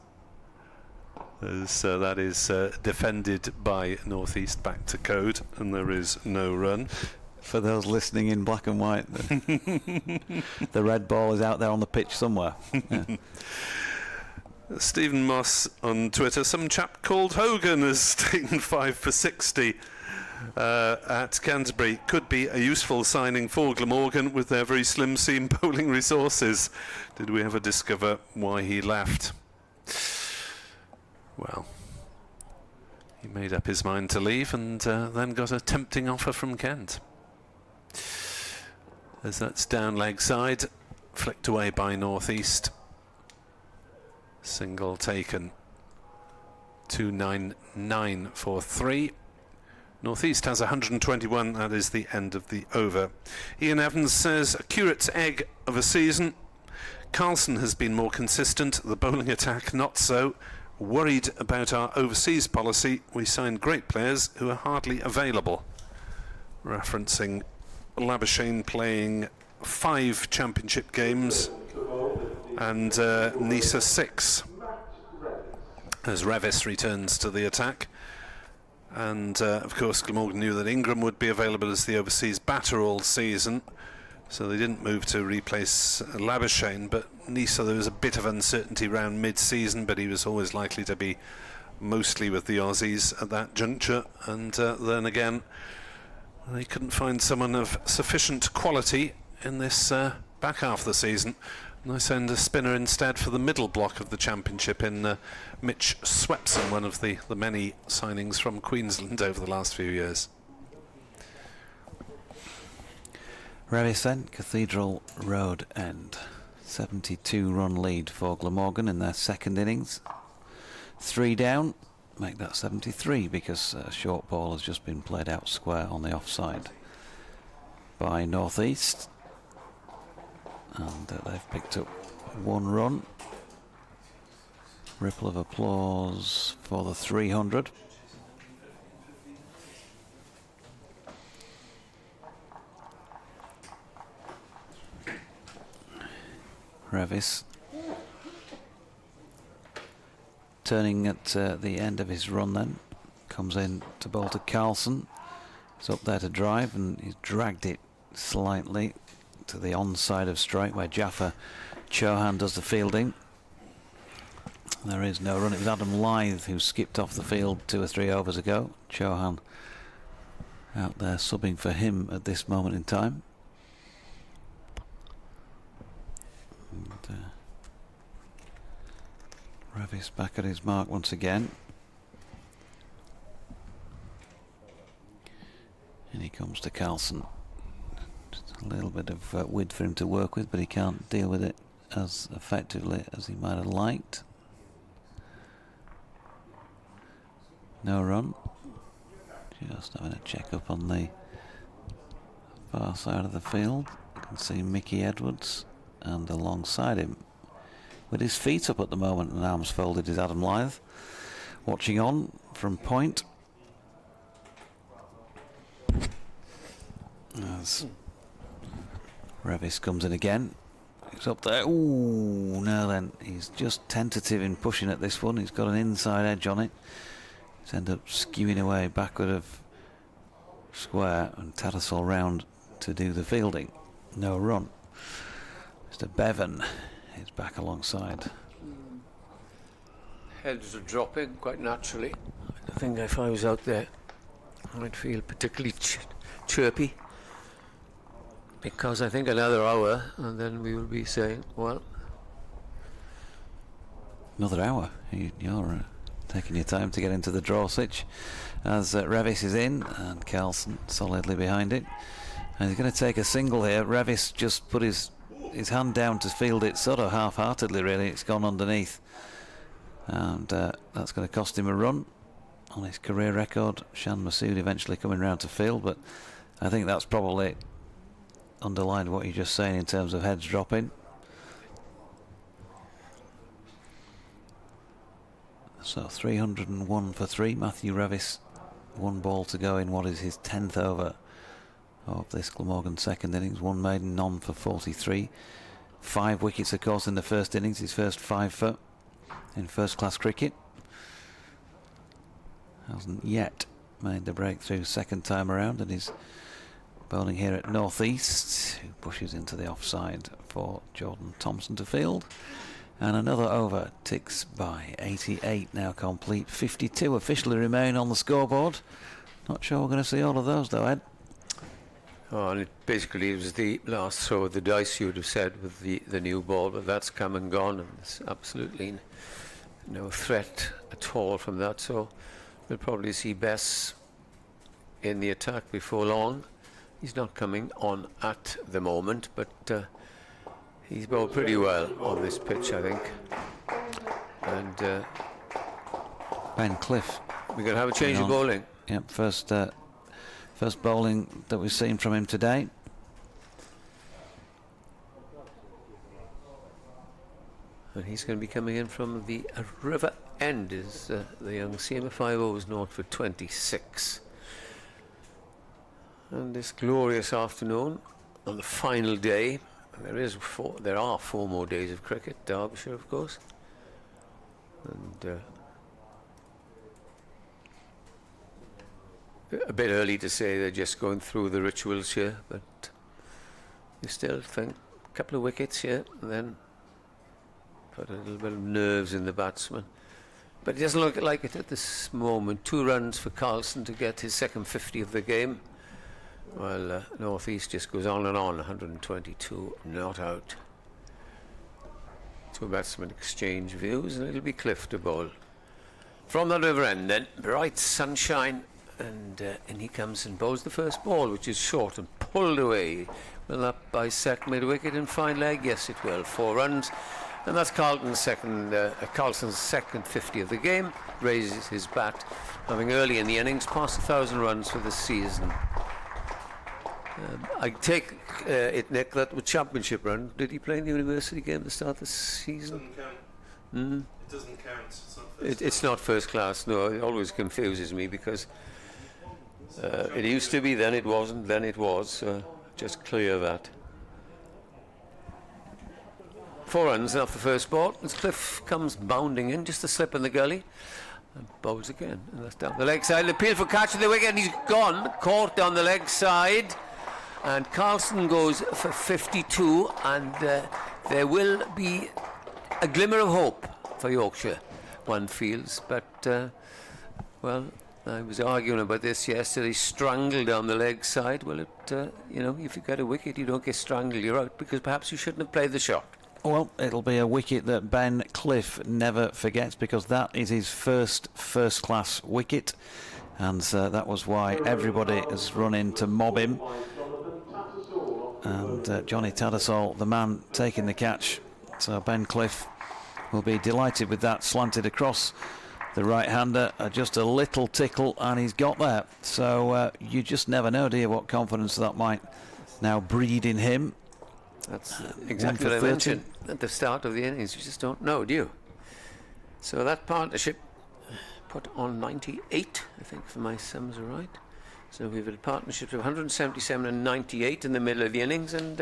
So that is defended by North East back to Code, and there is no run. For those listening in black and white, the red ball is out there on the pitch somewhere. Yeah. Stephen Moss on Twitter, some chap called Hogan has taken 5 for 60 at Canterbury. Could be a useful signing for Glamorgan with their very slim seam bowling resources. Did we ever discover why he left? Well, he made up his mind to leave, and then got a tempting offer from Kent. As that's down leg side, flicked away by North East. Single taken. 299 for 3. North East has 121. That is the end of the over. Ian Evans says, a curate's egg of a season. Carlson has been more consistent. The bowling attack not so. Worried about our overseas policy. We signed great players who are hardly available. Referencing Labuschagne playing 5 championship games and Nisa 6, as Revis returns to the attack. And of course Glamorgan knew that Ingram would be available as the overseas batter all season, so they didn't move to replace Labuschagne. But Nisa, there was a bit of uncertainty around mid-season, but he was always likely to be mostly with the Aussies at that juncture. And then again, they couldn't find someone of sufficient quality in this back half of the season, and they send a spinner instead for the middle block of the championship in Mitch Swepson, one of the many signings from Queensland over the last few years. Revis then, Cathedral Road End. 72-run lead for Glamorgan in their second innings. 3 down. Make that 73 because a short ball has just been played out square on the offside by North East, and they've picked up 1 run. Ripple of applause for the 300. Revis turning at the end of his run, then comes in to bowl to Carlson. He's up there to drive, and he's dragged it slightly to the onside of strike where Jaffa Chauhan does the fielding. There is no run. It was Adam Lyth who skipped off the field 2 or 3 overs ago. Chauhan out there subbing for him at this moment in time. And, Revis back at his mark once again. And he comes to Carlson. Just a little bit of width for him to work with, but he can't deal with it as effectively as he might have liked. No run. Just having a check up on the far side of the field. You can see Mickey Edwards, and alongside him, with his feet up at the moment and arms folded, is Adam Lythe, watching on from point. As Revis comes in again. He's up there. Ooh, now then, he's just tentative in pushing at this one. He's got an inside edge on it. He's ended up skewing away backward of square, and Tattersall round to do the fielding. No run. Mr. Bevan is back alongside. Heads are dropping quite naturally. I think if I was out there, I'd feel particularly chirpy, because I think another hour and then we will be saying, well, another hour. You're taking your time to get into the draw switch as Revis is in and Carlson solidly behind it, and he's going to take a single here. Revis just put his hand down to field it sort of half-heartedly, really. It's gone underneath, and that's going to cost him a run on his career record. Shan Masood eventually coming round to field, but I think that's probably underlined what you're just saying in terms of heads dropping. So 301 for 3. Matthew Revis, 1 ball to go in what is his 10th over of this Glamorgan second innings. 1 maiden, none for 43. 5 wickets, of course, in the first innings. His first 5 for in first-class cricket. Hasn't yet made the breakthrough second time around, and he's bowling here at North East, who pushes into the offside for Jordan Thompson to field. And another over ticks by. 88 now complete. 52 officially remain on the scoreboard. Not sure we're going to see all of those though, Ed. oh, and it basically was the last throw of the dice, you would have said, with the new ball, but that's come and gone, and there's absolutely no threat at all from that. So we'll probably see Bess in the attack before long. He's not coming on at the moment, but he's bowled pretty well on this pitch, I think. And Ben Cliff. we're going to have a change of bowling. Yep, first bowling that we've seen from him today. And he's going to be coming in from the river end. Is the young CMA5 was 0 for 26. And this glorious afternoon, on the final day, there are 4 more days of cricket. Derbyshire, of course, and a bit early to say they're just going through the rituals here, but you still think a couple of wickets here, and then put a little bit of nerves in the batsman. But it doesn't look like it at this moment. 2 runs for Carlson to get his second 50 of the game. Well, North East just goes on and on. 122 not out. 2 batsmen exchange views, and it'll be Cliff to bowl. From the river end then, bright sunshine, and he comes and bowls the first ball, which is short and pulled away. Will that bisect mid-wicket and fine leg? Yes, it will. 4 runs. And that's Carlson's second 50 of the game. Raises his bat, having early in the innings passed 1,000 runs for the season. I take it, Nick, that with championship run, did he play in the university game at the start of the season? Doesn't count. It doesn't count. It's not first class. No, it always confuses me, because it used to be, then it wasn't, then it was. Just clear that. 4 runs off the first ball as Cliff comes bounding in, just a slip in the gully, and bowls again, and that's down the leg side. The appeal for catch of the wicket, and he's gone, caught down the leg side, and Carlson goes for 52, and there will be a glimmer of hope for Yorkshire, one feels, but well, I was arguing about this yesterday. Strangled down the leg side. Well, if you get a wicket, you don't get strangled. You're out because perhaps you shouldn't have played the shot. Well, it'll be a wicket that Ben Cliff never forgets, because that is his first-class wicket, and that was why everybody has run in to mob him. And Johnny Tattersall, the man taking the catch. So Ben Cliff will be delighted with that, slanted across the right-hander, just a little tickle, and he's got there. So you just never know, do you, what confidence that might now breed in him. That's exactly what I mentioned at the start of the innings. You just don't know, do you? So that partnership put on 98, I think, if my sums are right. So we've had partnerships of 177 and 98 in the middle of the innings, and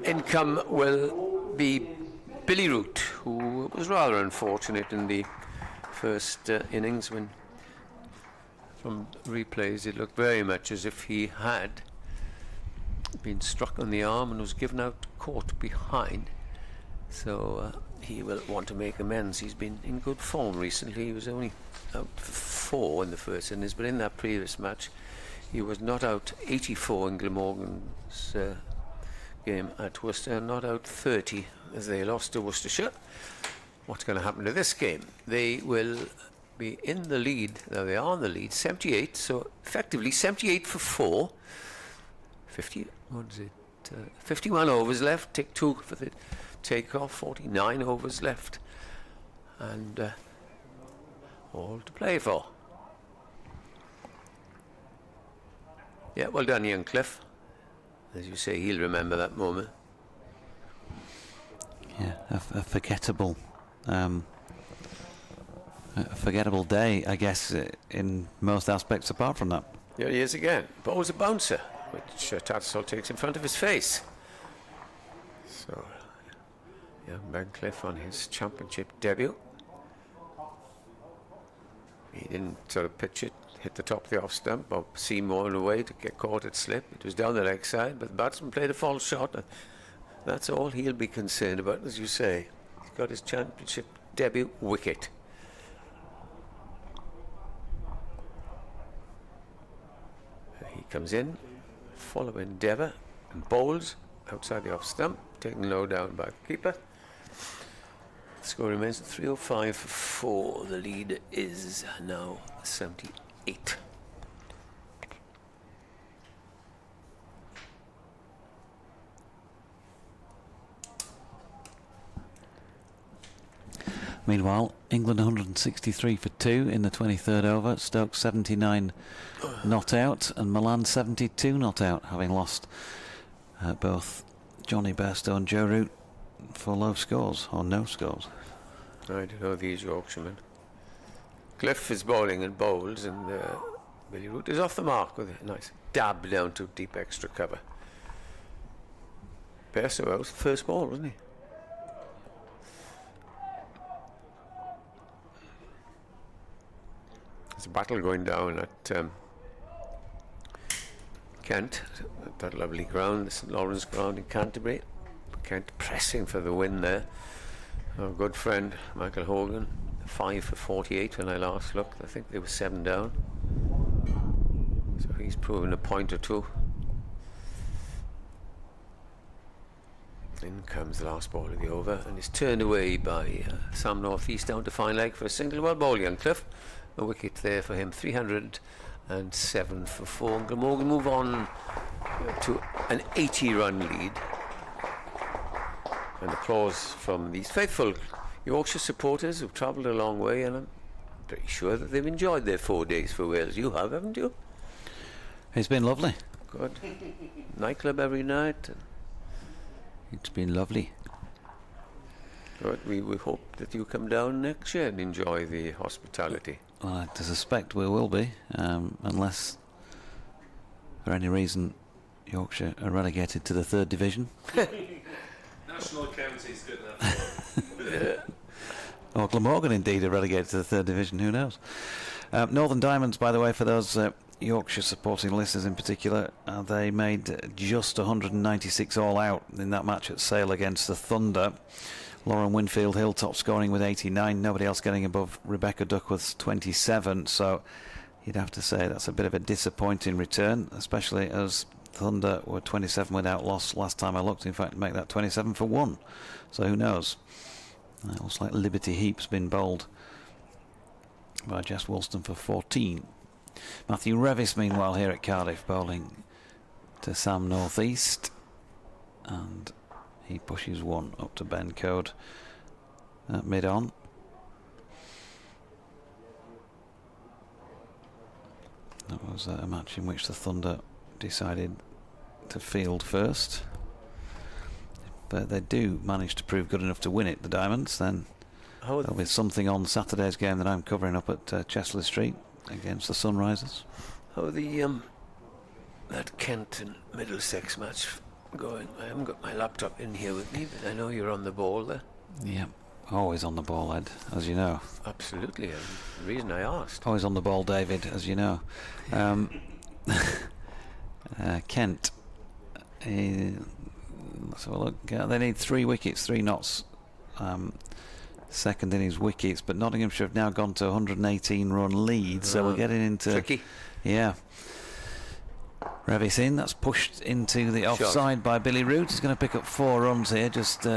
income will be Billy Root, who was rather unfortunate in the first innings, when from replays it looked very much as if he had been struck on the arm and was given out caught behind. So he will want to make amends. He's been in good form recently. He was only out for 4 in the first innings, but in that previous match he was not out 84 in Glamorgan's game at Worcester, and not out 30 as they lost to Worcestershire. What's going to happen to this game? They will be in the lead. Now they are in the lead, 78. So effectively 78 for 4. 51 overs left. Take 2 for the takeoff. 49 overs left, and all to play for. Yeah, well done, young Cliff. As you say, he'll remember that moment. Yeah, a forgettable day, I guess, in most aspects apart from that. Here he is again. Bowls a bouncer, which Tattersall takes in front of his face. So, young Ben Cliff on his championship debut. He didn't sort of pitch it, hit the top of the off stump, or Seymour in a way to get caught at slip. It was down the leg side, but the batsman played a false shot. And that's all he'll be concerned about, as you say. He's got his championship debut wicket. He comes in, full of endeavour, and bowls outside the off stump, taken low down by the keeper. The score remains at 305 for 4. The lead is now 78. Meanwhile, England 163 for 2 in the 23rd over. Stoke 79 not out, and Milan 72 not out, having lost both Johnny Bairstow and Joe Root for low scores, or no scores. I don't know these Yorkshiremen. Cliff is bowling and bowls, and Billy Root is off the mark with a nice dab down to deep extra cover. Bairstow out first ball, wasn't he? There's a battle going down at Kent, that lovely ground, the St Lawrence ground in Canterbury. Kent pressing for the win there. Our good friend Michael Hogan, 5 for 48 when I last looked. I think they were 7 down. So he's proven a point or two. In comes the last ball of the over, and it's turned away by Sam North East down to fine leg for a single. Well bowled, young Cliff. A wicket there for him, 307 for 4. And Glamorgan move on to an 80-run lead. And applause from these faithful Yorkshire supporters who've travelled a long way, and I'm pretty sure that they've enjoyed their 4 days for Wales. You have, haven't you? It's been lovely. Good. Nightclub every night. It's been lovely. Good. We hope that you come down next year and enjoy the hospitality. Well, I suspect we will be, unless for any reason Yorkshire are relegated to the 3rd division. National county's good enough. Or Glamorgan indeed are relegated to the 3rd division, who knows. Northern Diamonds, by the way, for those Yorkshire supporting listeners in particular, they made just 196 all out in that match at Sale against the Thunder. Lauren Winfield Hill top scoring with 89, nobody else getting above Rebecca Duckworth's 27, so you'd have to say that's a bit of a disappointing return, especially as Thunder were 27 without loss last time I looked. In fact, make that 27 for 1. So who knows? It looks like Liberty Heap's been bowled by Jess Woolston for 14. Matthew Revis, meanwhile, here at Cardiff, bowling to Sam Northeast, and he pushes 1 up to Ben Code at mid-on. That was a match in which the Thunder decided to field first. But they do manage to prove good enough to win it, the Diamonds, then there'll be something on Saturday's game that I'm covering up at Chesley Street against the Sunrisers. How the that Kent and Middlesex match going? I haven't got my laptop in here with me, but I know you're on the ball there. Yeah, always on the ball, Ed, as you know. Absolutely, and the reason I asked. Always on the ball, David, as you know. Kent, let's have a look. They need 3 wickets, 3 knots. Second in his wickets, but Nottinghamshire have now gone to 118 run lead, so we're getting into tricky. Yeah. Revis in, that's pushed into the offside by Billy Root. He's going to pick up 4 runs here, just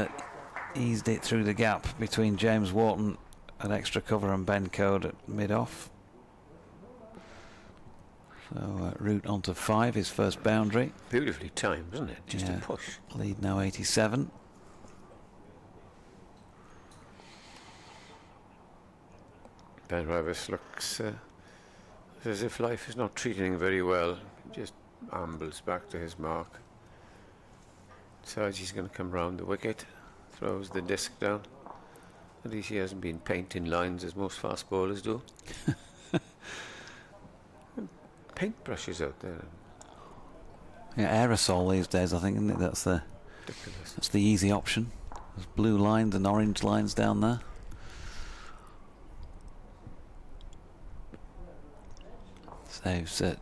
eased it through the gap between James Wharton at extra cover and Ben Code at mid-off. So Root onto 5, his first boundary. Beautifully timed, isn't it? Just a push. Lead now 87. Ben Revis looks as if life is not treating him very well. He just ambles back to his mark. Decides he's going to come round the wicket. Throws the disc down. At least he hasn't been painting lines as most fast bowlers do. Paintbrushes out there. Yeah, aerosol these days, I think, isn't it? That's the easy option. There's blue lines and orange lines down there. So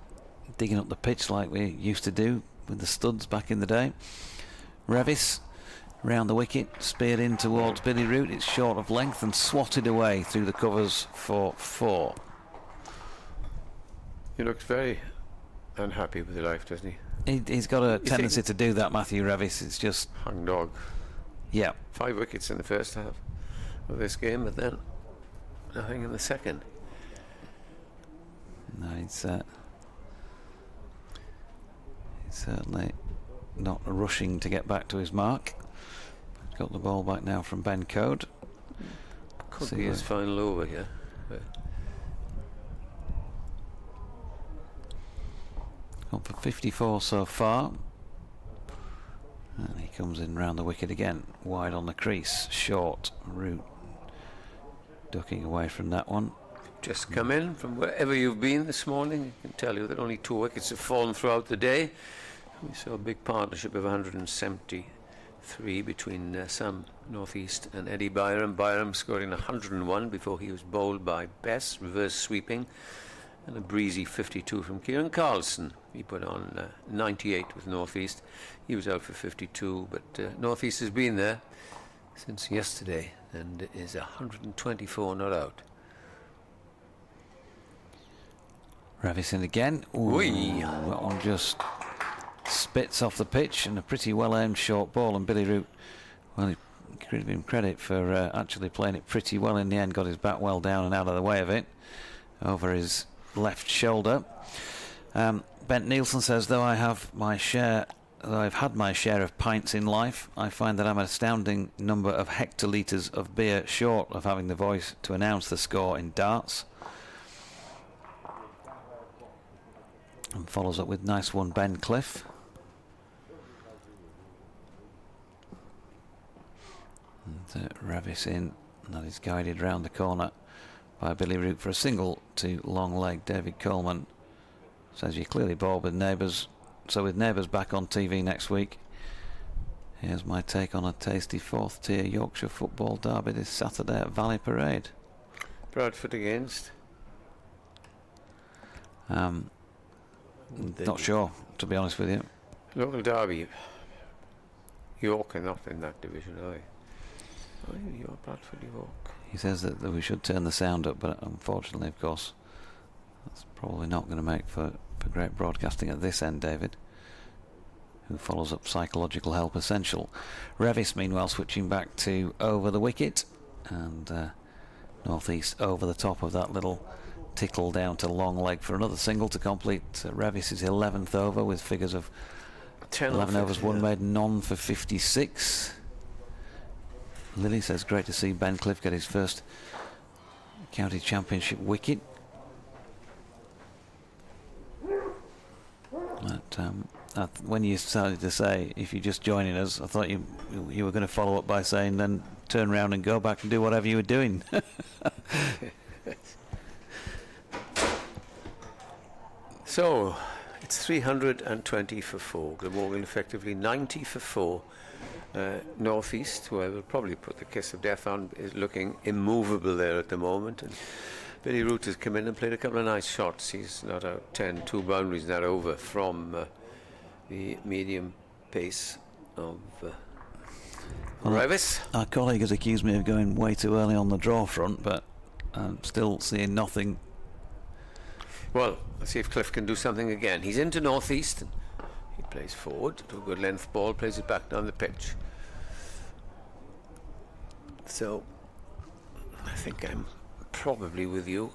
digging up the pitch like we used to do with the studs back in the day. Revis round the wicket, speared in towards Billy Root. It's short of length and swatted away through the covers for 4. He looks very unhappy with life, doesn't he? He's got a tendency to do that, Matthew Revis. It's just hung dog. Yeah. 5 wickets in the first half of this game, but then nothing in the second. No, he's certainly not rushing to get back to his mark. He's got the ball back now from Ben Code. Could be his final over here. Gone for 54 so far. And he comes in round the wicket again, wide on the crease, short. Root ducking away from that one. Just come in from wherever you've been this morning. I can tell you that only 2 wickets have fallen throughout the day. We saw a big partnership of 173 between Sam Northeast and Eddie Byram. Byram scoring 101 before he was bowled by Bess, reverse sweeping, and a breezy 52 from Kieran Carlson. He put on 98 with Northeast. He was out for 52, but Northeast has been there since yesterday and is 124 not out. Revis in again. Ooh, that one just spits off the pitch, and a pretty well aimed short ball. And Billy Root, well, he give him credit for actually playing it pretty well in the end. Got his bat well down and out of the way of it, over his left shoulder. Bent Nielsen says, though I've had my share of pints in life, I find that I'm an astounding number of hectolitres of beer short of having the voice to announce the score in darts. And follows up with nice one, Ben Cliff. And Revis in, and that is guided round the corner by Billy Root for a single to long leg. David Coleman says you clearly bowled with Neighbours. So with Neighbours back on TV next week, here's my take on a tasty 4th tier Yorkshire football derby this Saturday at Valley Parade. Bradford against? Not sure, to be honest with you. Local derby. York are not in that division, are they? Oh, York, Bradford, York. He says that we should turn the sound up, but unfortunately, of course, That's probably not going to make for great broadcasting at this end, David, who follows up Psychological Help Essential. Revis, meanwhile, switching back to over the wicket, and Northeast over the top of that little tickle down to long leg for another single to complete Revis's 11th over, with figures of 11 overs, one made, none for 56. Lily says, great to see Ben Cliff get his first county championship wicket. But when you started to say, if you're just joining us, I thought you were going to follow up by saying, then turn around and go back and do whatever you were doing. So, it's 320 for 4. Glamorgan effectively 90 for 4. Northeast, who I will probably put the kiss of death on, is looking immovable there at the moment. And Billy Root has come in and played a couple of nice shots. He's not out 10, 2 boundaries not over from the medium pace of Revis. Our colleague has accused me of going way too early on the draw front, but I'm still seeing nothing. Well, let's see if Cliff can do something again. He's into Northeast, and he plays forward to a good length ball, plays it back down the pitch. So, I think I'm probably with you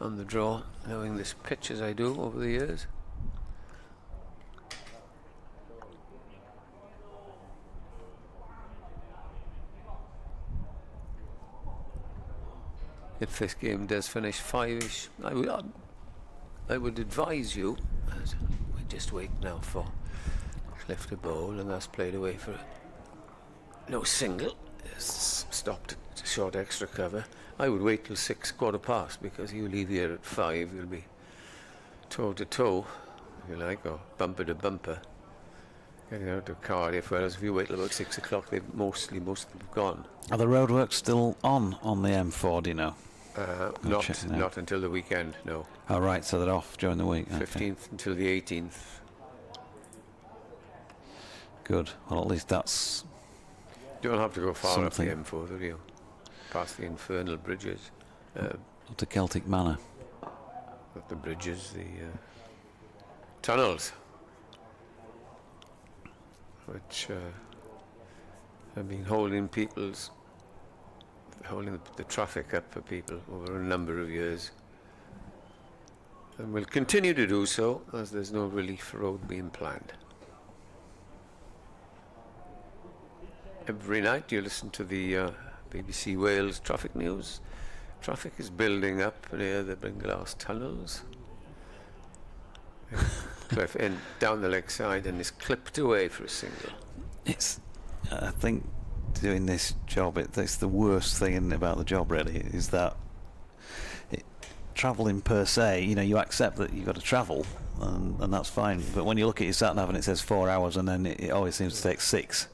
on the draw, knowing this pitch as I do over the years. If this game does finish 5-ish, I would advise you, as we just wait now for Cliff to bowl, and that's played away for no single. It's stopped at short extra cover. I would wait till 6 quarter past, because you leave here at 5, you'll be toe to toe, if you like, or bumper to bumper, getting out to Cardiff. Whereas if you wait till about 6 o'clock, most of them have gone. Are the roadworks still on the M4, do you know? Not until the weekend, no. Oh, right, so they're off during the week. 15th until the 18th. Good. Well, at least that's... You don't have to go far something. up the M4, do you? Past the infernal bridges. To Celtic Manor. Not the bridges, the tunnels, which have been holding the traffic up for people over a number of years, and will continue to do so, as there's no relief road being planned. Every night you listen to the BBC Wales traffic news. Traffic is building up near the Bringlass tunnels. Cliff in down the leg side and is clipped away for a single. It's, I think, doing this job, it's the worst thing about the job, really, is that travelling per se, you accept that you've got to travel, and that's fine. But when you look at your sat nav and it says 4 hours, and then it always seems to take 6.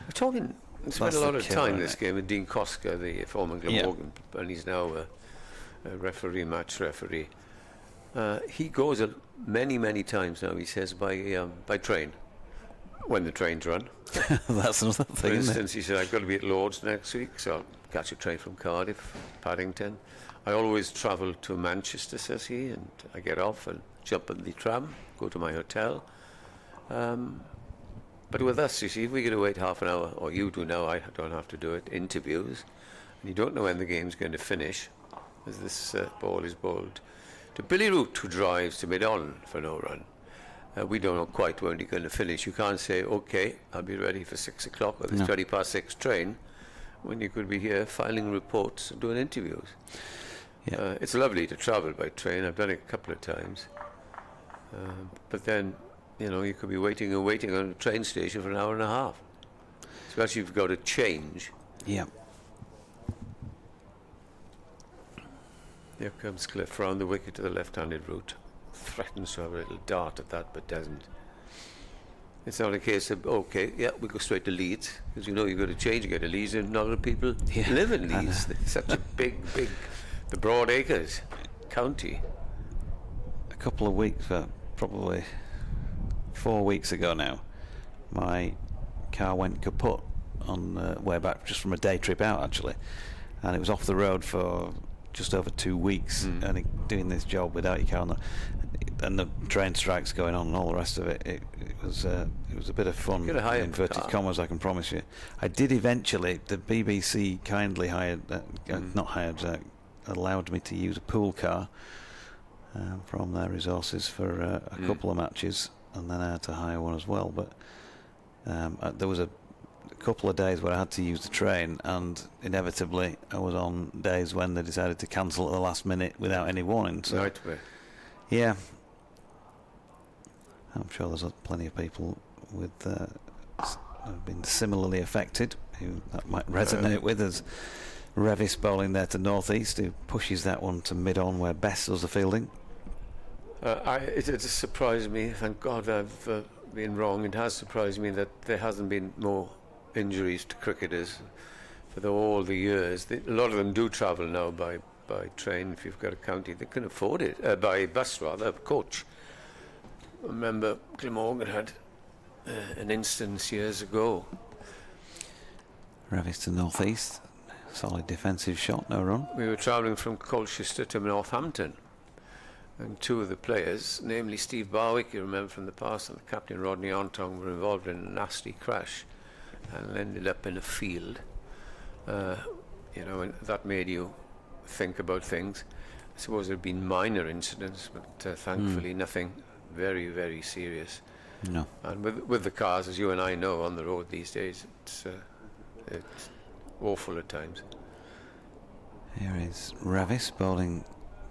We're talking. Spent a lot of time this game with Dean Koska, the former Glamorgan, and he's now a referee, match referee. He goes many times now, he says, by train, when the trains run. That's another thing. For instance, he said, I've got to be at Lord's next week, so I'll catch a train from Cardiff, Paddington. I always travel to Manchester, says he, and I get off and jump on the tram, go to my hotel. But with us, you see, if we get to wait half an hour, or you do now, I don't have to do it, interviews, and you don't know when the game's going to finish, as this ball is bowled to Billy Root, who drives to mid-on for no run. We don't know quite when you're going to finish. You can't say, OK, I'll be ready for 6 o'clock, or this 20 past 6 train, when you could be here filing reports and doing interviews. Yeah. It's lovely to travel by train. I've done it a couple of times. But then, you could be waiting on a train station for an hour and a half. Especially if you've got to change. Yeah. Here comes Cliff round the wicket to the left-handed route. Threatens to have a little dart at that, but doesn't. It's not a case of, OK, yeah, we go straight to Leeds, because you've got to change, you get to Leeds, and not a lot of people live in Leeds. It's such a big, the broad acres county. A couple of weeks, probably 4 weeks ago now, my car went kaput on way back, just from a day trip out, actually, and it was off the road for just over 2 weeks and doing this job without your car and the train strikes going on and all the rest of it. It was a bit of fun, Get a hired in inverted car. commas, I can promise you. I did eventually. The BBC kindly allowed me to use a pool car from their resources for a couple of matches, and then I had to hire one as well. But there was a couple of days where I had to use the train, and inevitably I was on days when they decided to cancel at the last minute without any warning. So Right way. yeah, I'm sure there's plenty of people with have been similarly affected who that might resonate with, as Revis bowling there to northeast, who pushes that one to mid-on where Bess does the fielding. It surprised me. Thank God I've been wrong. It has surprised me that there hasn't been more injuries to cricketers for all the years. A lot of them do travel now by train. If you've got a county, they can afford it. By bus, rather, coach. I remember Glamorgan had an instance years ago. Revis to northeast, solid defensive shot, no run. We were travelling from Colchester to Northampton, and two of the players, namely Steve Barwick, you remember from the past, and the captain Rodney Ontong, were involved in a nasty crash and ended up in a field. And that made you think about things. I suppose there have been minor incidents, but thankfully nothing very, very serious. No. And with the cars, as you and I know, on the road these days, it's awful at times. Here is Revis bowling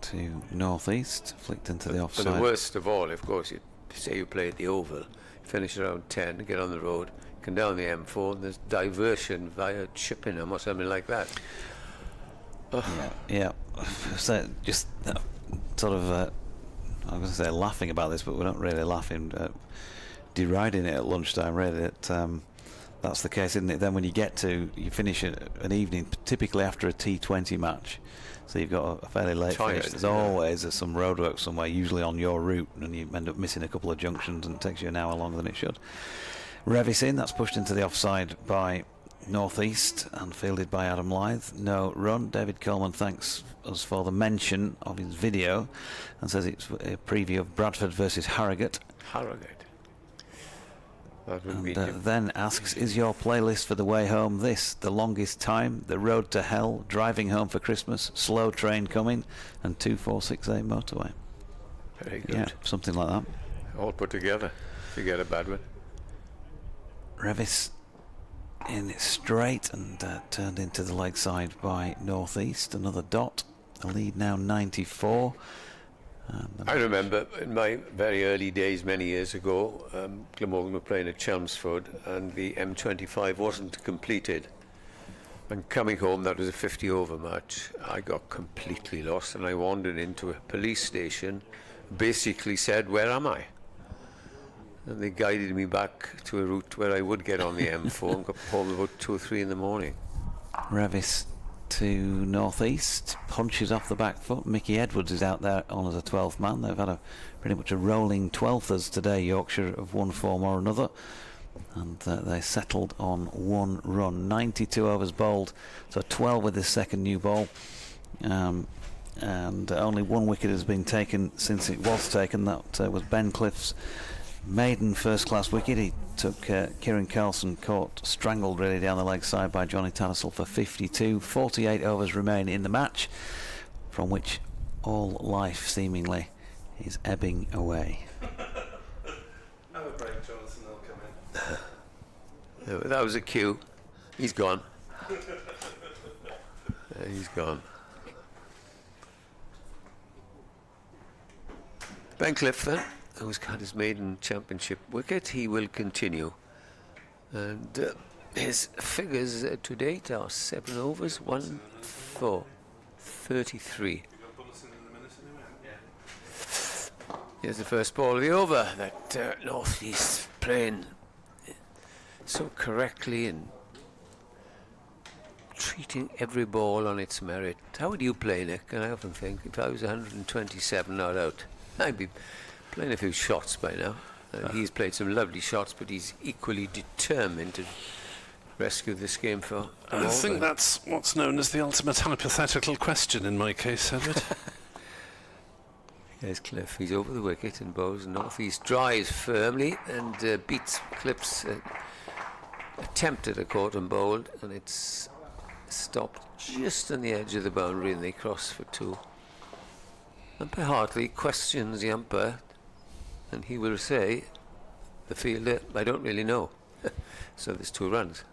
to northeast, flicked into the offside. But the worst of all, of course, say you play at the Oval, finish around 10, get on the road, come down the M4, and there's diversion via Chippenham or something like that. Yeah. So just sort of, I was going to say laughing about this, but we're not really laughing, deriding it at lunchtime, really. That's the case, isn't it? Then when you finish an evening, typically after a T20 match, so you've got a fairly late finish. There's always some roadwork somewhere, usually on your route, and you end up missing a couple of junctions, and it takes you an hour longer than it should. Revis in, that's pushed into the offside by northeast and fielded by Adam Lyth. No run. David Coleman thanks us for the mention of his video and says it's a preview of Bradford versus Harrogate. That would be Then asks, is your playlist for the way home this? The Longest Time, The Road to Hell, Driving Home for Christmas, Slow Train Coming, and 2468 Motorway. very good. Yeah, something like that. All put together. If you get a bad one. Revis in it straight and turned into the leg side by northeast. Another dot. The lead now 94. I remember in my very early days, many years ago, Glamorgan were playing at Chelmsford and the M25 wasn't completed. And coming home, that was a 50 over match. I got completely lost and I wandered into a police station, basically said, where am I? And they guided me back to a route where I would get on the M4 and got home about 2 or 3 in the morning. Revis to northeast, punches off the back foot. Mickey Edwards is out there on as a 12th man. They've had pretty much a rolling 12thers today, Yorkshire, of one form or another, and they settled on 1 run. 92 overs bowled, so 12 with this second new ball, and only 1 wicket has been taken since it was taken. That was Ben Cliff's maiden first-class wicket. He took Kieran Carlson, caught strangled really down the leg side by Johnny Tattersall for 52. 48 overs remain in the match, from which all life seemingly is ebbing away. Have a break, Jonathan, they'll come in. That was a cue. He's gone. He's gone. Ben Cliff then, who's got his maiden championship wicket, he will continue. And his figures to date are 7 overs, 1 for 33. Here's the first ball of the over that North East playing so correctly and treating every ball on its merit. How would you play, Nick? And I often think if I was 127 not out, I'd be playing a few shots by now. He's played some lovely shots, but he's equally determined to rescue this game for I think that's what's known as the ultimate hypothetical question in my case, Edward. There's Cliff. He's over the wicket and bowls north-east, drives firmly and beats Cliff's attempt at a caught and bowled, and it's stopped just on the edge of the boundary, and they cross for 2. Umpire Hartley questions the umpire, and he will say, the fielder, I don't really know. So there's 2 runs.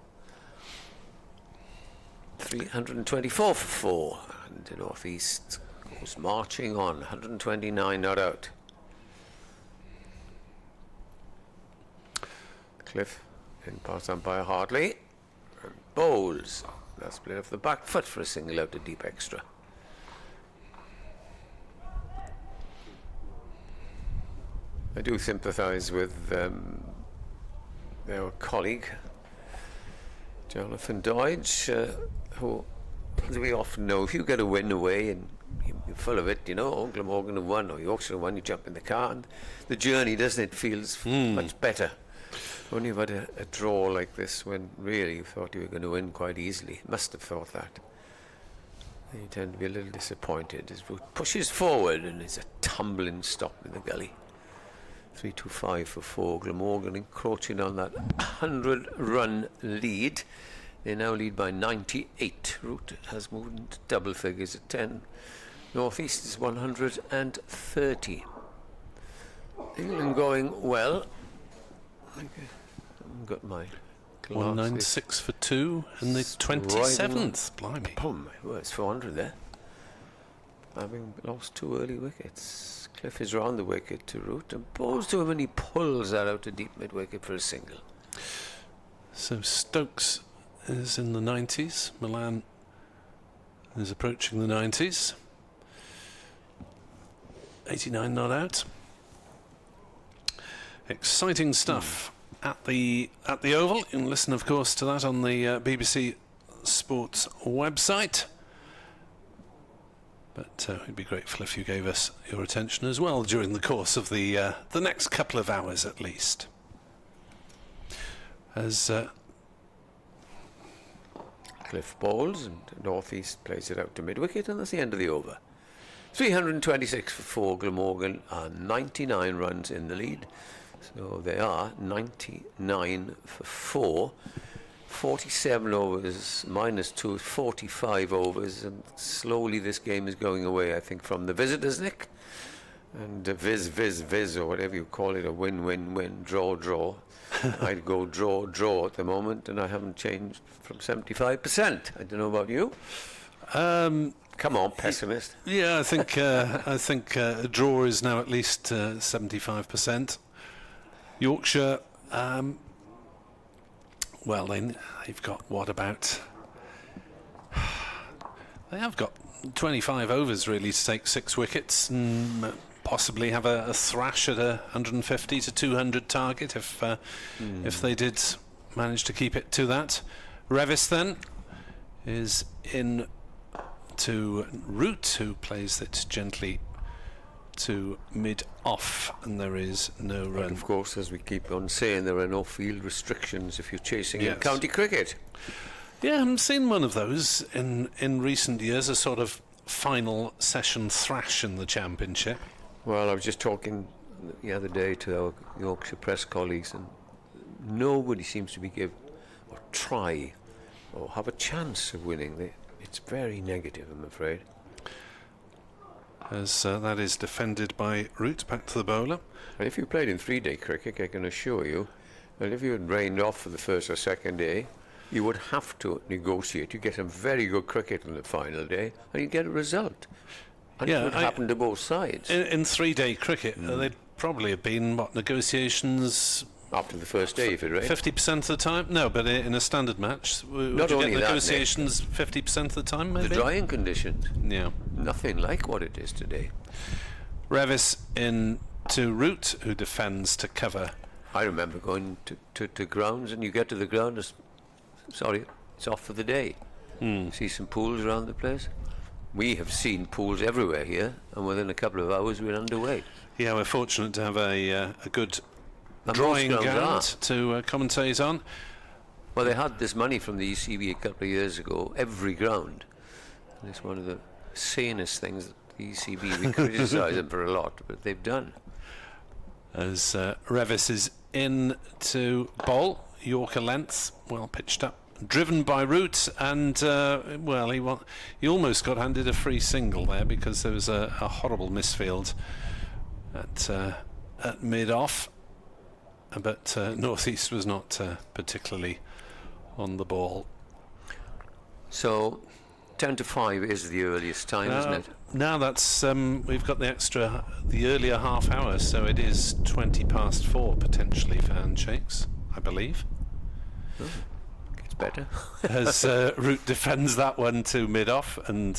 324 for 4, and the north-east goes marching on, 129 not out. Cliff in past umpire Hartley, and bowls. That's split off the back foot for a single out to deep extra. I do sympathise with our colleague Jonathan Dodge, who, as we often know, if you get a win away and you're full of it, you know, oh, Glamorgan have won or Yorkshire have won, you jump in the car, and the journey, doesn't it, feels much better. When you've had a draw like this, when really you thought you were going to win quite easily, must have thought that. And you tend to be a little disappointed as Root pushes forward, and it's a tumbling stop in the gully. 325 for 4. Glamorgan encroaching on that 100-run lead. They now lead by 98. Root has moved into double figures at 10. Northeast is 130. England going well. I haven't got my glasses. 196 for 2 and the 27th. Blimey. Oh my word, it's 400 there. Having lost 2 early wickets. Cliff is round the wicket to Root and bowls to him, and he pulls that out to deep mid-wicket for a single. So Stokes is in the 90s. Milan is approaching the 90s. 89 not out. Exciting stuff at the Oval. You can listen, of course, to that on the BBC Sports website. But we'd be grateful if you gave us your attention as well during the course of the next couple of hours at least. As Cliff bowls and northeast plays it out to mid-wicket, and that's the end of the over. 326 for 4, Glamorgan are 99 runs in the lead. So they are 99 for 4. 47 overs, minus 2, 45 overs, and slowly this game is going away, I think, from the visitors, Nick. And viz, or whatever you call it, a win, draw. I'd go draw at the moment, and I haven't changed from 75%. I don't know about you. Come on, pessimist. Yeah, I think a draw is now at least 75%. Yorkshire. Well, they've got what about... They have got 25 overs, really, to take 6 wickets and possibly have a thrash at a 150 to 200 target if they did manage to keep it to that. Revis, then, is in to Root, who plays it gently to mid-off, and there is no run. And of course, as we keep on saying, there are no field restrictions if you're chasing in county cricket. Yeah, I haven't seen one of those in recent years, a sort of final session thrash in the Championship. Well, I was just talking the other day to our Yorkshire press colleagues, and nobody seems to be give or try or have a chance of winning. It's very negative, I'm afraid. As that is defended by Root, back to the bowler. And if you played in 3-day cricket, I can assure you that if you had rained off for the first or second day, you would have to negotiate. You get some very good cricket on the final day, and you get a result. And it would happen to both sides. In 3-day cricket, they'd probably have been, negotiations... After the first day, if it rained. 50% of the time? No, but in a standard match, would you get negotiations 50% of the time, maybe? The drying conditions. Yeah. Nothing like what it is today. Revis in to Root, who defends to cover. I remember going to grounds, and you get to the ground, it's off for the day. See some pools around the place. We have seen pools everywhere here, and within a couple of hours we're underway. Yeah, we're fortunate to have a good drawing ground to commentate on. Well, they had this money from the ECB a couple of years ago, every ground. And it's one of the sanest things that the ECB, we criticise them for a lot, but they've done. As Revis is in to bowl, Yorker length, well pitched up, driven by Root, and he almost got handed a free single there because there was a horrible misfield at mid-off, but Northeast was not particularly on the ball. So 10 to 5 is the earliest time, isn't it? Now that's we've got the earlier half hour, so it is 20 past 4 potentially for handshakes, I believe. Oh, gets better. As Root defends that one to mid-off, and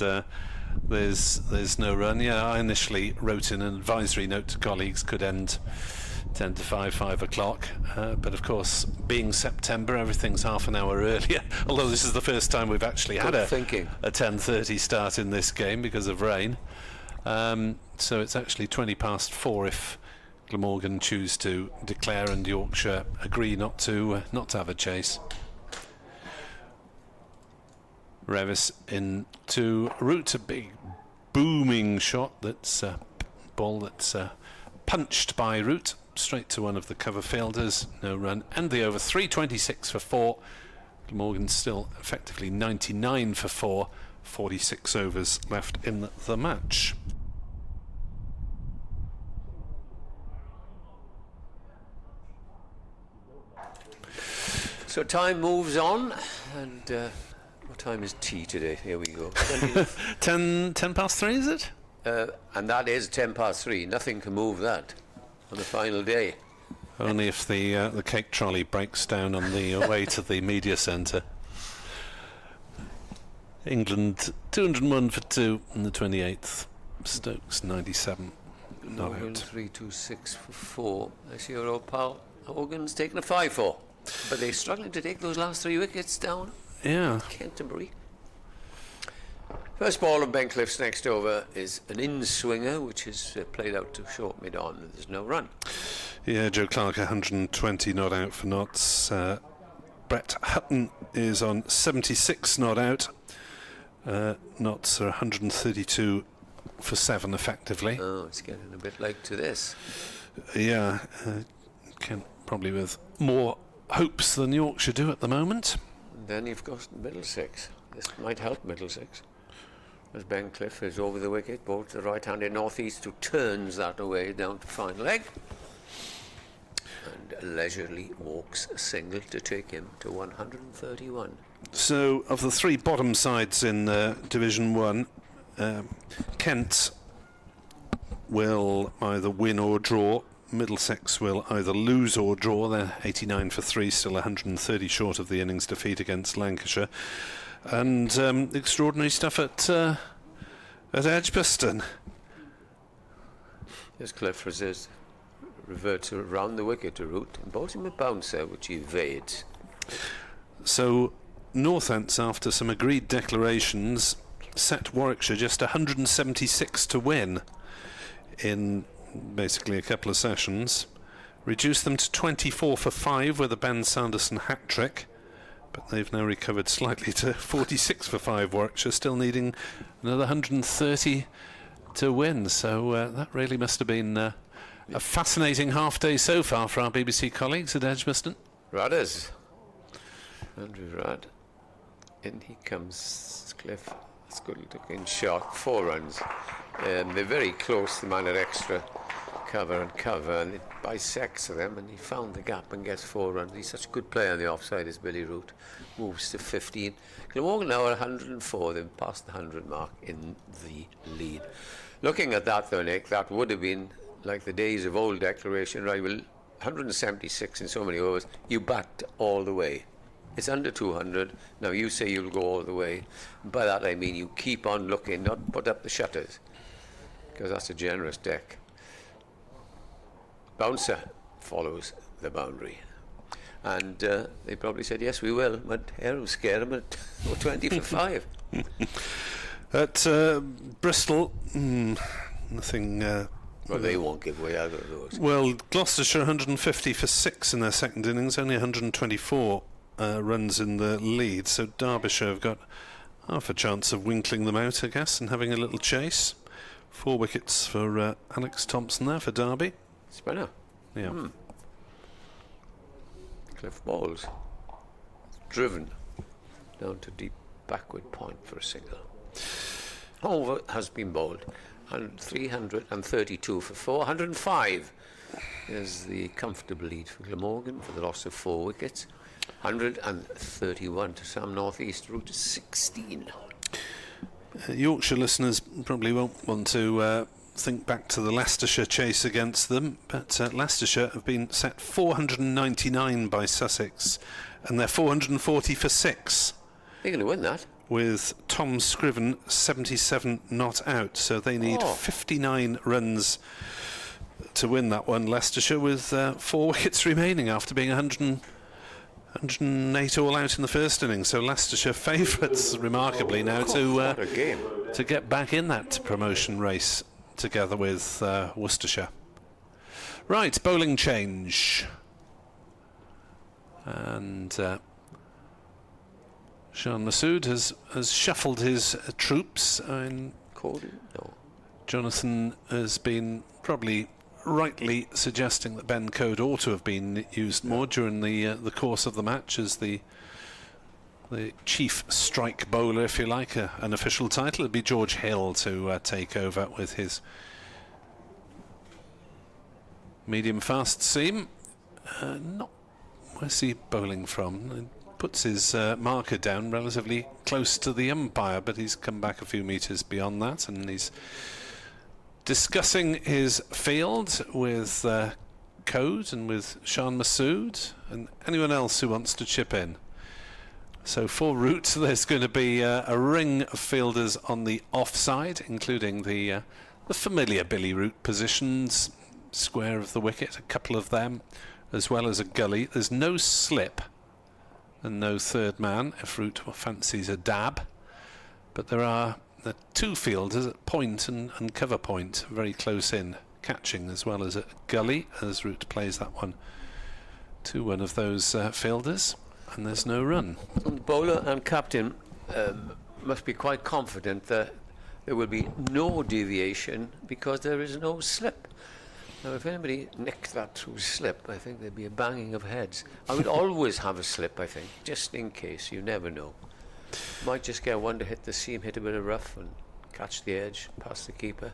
there's no run. Yeah, I initially wrote in an advisory note to colleagues could end 10 to 5 o'clock, but of course being September everything's half an hour earlier, although this is the first time we've actually had a 10:30 start in this game because of rain, so it's actually 20 past 4 if Glamorgan choose to declare and Yorkshire agree not to have a chase. Revis into Root, a big booming shot, that's a ball that's punched by Root straight to one of the cover fielders, no run, and the over. 326 for 4. Glamorgan still effectively 99 for 4, 46 overs left in the match. So time moves on, and what time is tea today? Here we go. 10 past 3, is it? And that is 10 past 3. Nothing can move that on the final day. Only if the cake trolley breaks down on the way to the media centre. England 201 for 2 on the 28th. Stokes 97. Not out. 326 for 4. I see your old pal Hogan's taken a 5-4. But they're struggling to take those last 3 wickets down. Yeah. Canterbury. First ball of Ben Cliff's next over is an in-swinger, which is played out to short mid-on. There's no run. Yeah, Joe Clark 120 not out for Notts. Brett Hutton is on 76 not out. Notts are 132 for 7 effectively. Oh, it's getting a bit late to this. Yeah, Kent probably with more hopes than Yorkshire do at the moment. And then you've got Middlesex. This might help Middlesex, as Ben Cliff is over the wicket, ball to the right-handed Northeast, who turns that away down to fine leg and leisurely walks a single to take him to 131. So of the 3 bottom sides in Division 1, Kent will either win or draw. Middlesex will either lose or draw. They're 89 for 3, still 130 short of the innings defeat against Lancashire. And extraordinary stuff at Edgbaston. Yes, Cliff reverts around the wicket to Root and bowls him a bouncer, which he evades. So Northants, after some agreed declarations, set Warwickshire just 176 to win in basically a couple of sessions, reduced them to 24 for 5 with a Ben Sanderson hat-trick, but they've now recovered slightly to 46 for 5. Warwickshire still needing another 130 to win, so that really must have been a fascinating half day so far for our BBC colleagues at Edgbaston. Rudders. Andrew Rudd. In he comes, Cliff. It's a good looking shot. 4 runs. They're very close, the man at extra cover, and it bisects them, and he found the gap and gets 4 runs. He's such a good player on the offside as Billy Root. Moves to 15. Glamorgan now at 104. They've passed the 100 mark in the lead. Looking at that though, Nick, that would have been like the days of old declaration, right? Well, 176 in so many overs, you backed all the way. It's under 200. Now you say you'll go all the way. By that I mean you keep on looking, not put up the shutters, because that's a generous deck. Bouncer follows the boundary. And they probably said, yes, we will. But Arrow scared him at 20 for 5. At Bristol, nothing... well, they won't give way either of those. Well, Gloucestershire 150 for 6 in their second innings, only 124 runs in the lead, so Derbyshire have got half a chance of winkling them out, I guess, and having a little chase. 4 wickets for Alex Thompson there for Derby. Spinner. Yeah. Cliff Bowles. Driven down to deep backward point for a single. Over has been bowled. And 332 for 405 is the comfortable lead for Glamorgan for the loss of 4 wickets. 131 to Sam North East, route 16. Yorkshire listeners probably won't want to think back to the Leicestershire chase against them, but Leicestershire have been set 499 by Sussex, and they're 440 for 6. They're going to win that. With Tom Scriven 77 not out, so they need 59 runs to win that one. Leicestershire with 4 wickets remaining after being 108 all out in the first innings, so Leicestershire favourites remarkably now to get back in that promotion race together with Worcestershire. Right, bowling change, and Shan Masood has shuffled his troops. Jonathan has been probably rightly suggesting that Ben Code ought to have been used more during the course of the match as the chief strike bowler, if you like, an official title. It'd be George Hill to take over with his medium fast seam. Where's he bowling from? He puts his marker down relatively close to the umpire, but he's come back a few metres beyond that, and he's discussing his field with Code and with Shan Masood and anyone else who wants to chip in. So for Root, there's going to be a ring of fielders on the offside, including the familiar Billy Root positions, square of the wicket, a couple of them, as well as a gully. There's no slip and no third man if Root fancies a dab, but there are the 2 fielders at point and cover point, very close in, catching as well as a gully, as Root plays that one to one of those fielders. And there's no run. The bowler and captain must be quite confident that there will be no deviation because there is no slip. Now, if anybody nicked that through slip, I think there'd be a banging of heads. I would always have a slip, I think, just in case. You never know. Might just get one to hit the seam, hit a bit of rough and catch the edge past the keeper.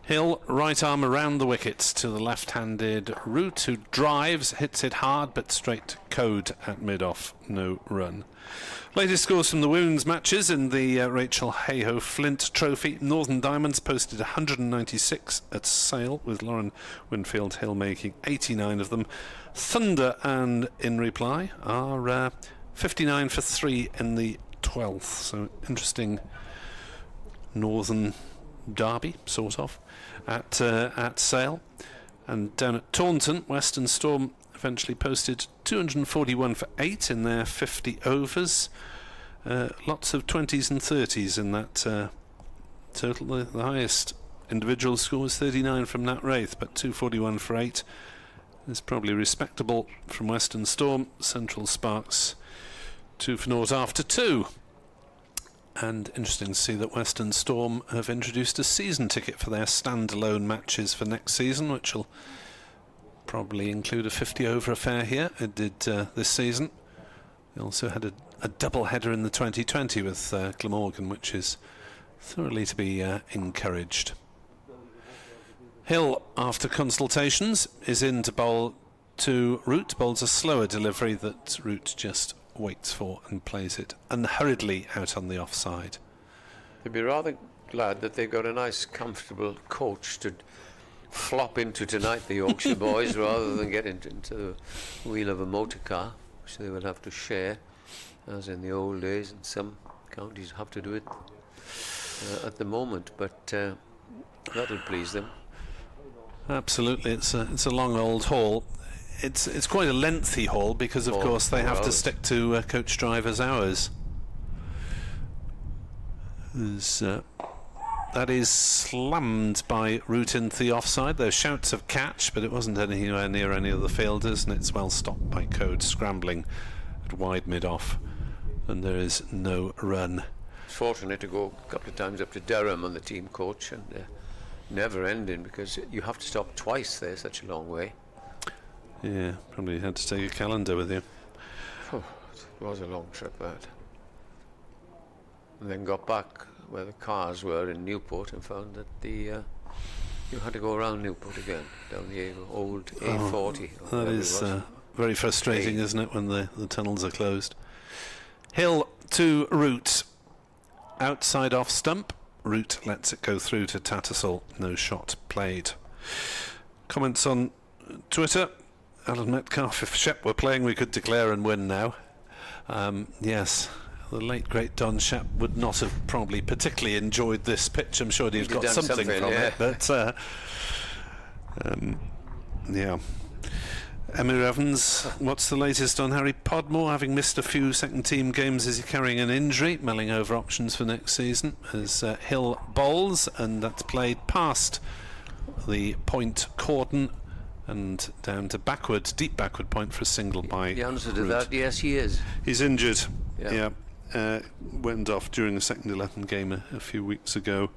Hill, right arm around the wickets to the left-handed Root, who drives, hits it hard, but straight to Code at mid-off, no run. Latest scores from the women's matches in the Rachel Hayhoe Flint Trophy. Northern Diamonds posted 196 at Sale, with Lauren Winfield Hill making 89 of them. Thunder and In Reply are 59 for 3 in the 12th, so interesting Northern derby, sort of, at Sale. And down at Taunton, Western Storm eventually posted 241 for 8 in their 50 overs. Lots of 20s and 30s in that total. The highest individual score was 39 from Nat Wraith, but 241 for 8 is probably respectable from Western Storm. Central Sparks 2 for 0 after 2. And interesting to see that Western Storm have introduced a season ticket for their standalone matches for next season, which will probably include a 50 over affair here. It did this season. They also had a double header in the 2020 with Glamorgan, which is thoroughly to be encouraged. Hill, after consultations, is in to bowl to Root. Bowls a slower delivery that Root just waits for and plays it unhurriedly out on the offside. They'd be rather glad that they've got a nice comfortable coach to flop into tonight, the Yorkshire boys, rather than get into the wheel of a motor car, which they will have to share, as in the old days, and some counties have to do it at the moment, but that'll please them. Absolutely, it's a long old haul. It's quite a lengthy haul because, of course, they have to stick to coach drivers' hours. That is slammed by Root into the offside. There's shouts of catch, but it wasn't anywhere near any of the fielders, and it's well stopped by Code scrambling kept wide mid-off, and there is no run. It's fortunate to go a couple of times up to Durham on the team coach, and never ending, because you have to stop twice there, such a long way. Yeah, probably had to take a calendar with you. Oh, it was a long trip, that. And then got back where the cars were in Newport and found that you had to go around Newport again, down the old A40. That is very frustrating, isn't it, when the tunnels are closed. Hill to Root. Outside off stump. Root lets it go through to Tattersall. No shot played. Comments on Twitter. Alan Metcalf, if Shep were playing, we could declare and win now. Yes, the late great Don Shep would not have probably particularly enjoyed this pitch. I'm sure he'd got something from it, but yeah. Emir Evans, what's the latest on Harry Podmore? Having missed a few second team games, is he carrying an injury? Mulling over options for next season as Hill bowls, and that's played past the point cordon and down to backward, deep backward point for a single by The answer to Root. that, yes, he is. He's injured. Yeah. Went off during the second 11 game a few weeks ago.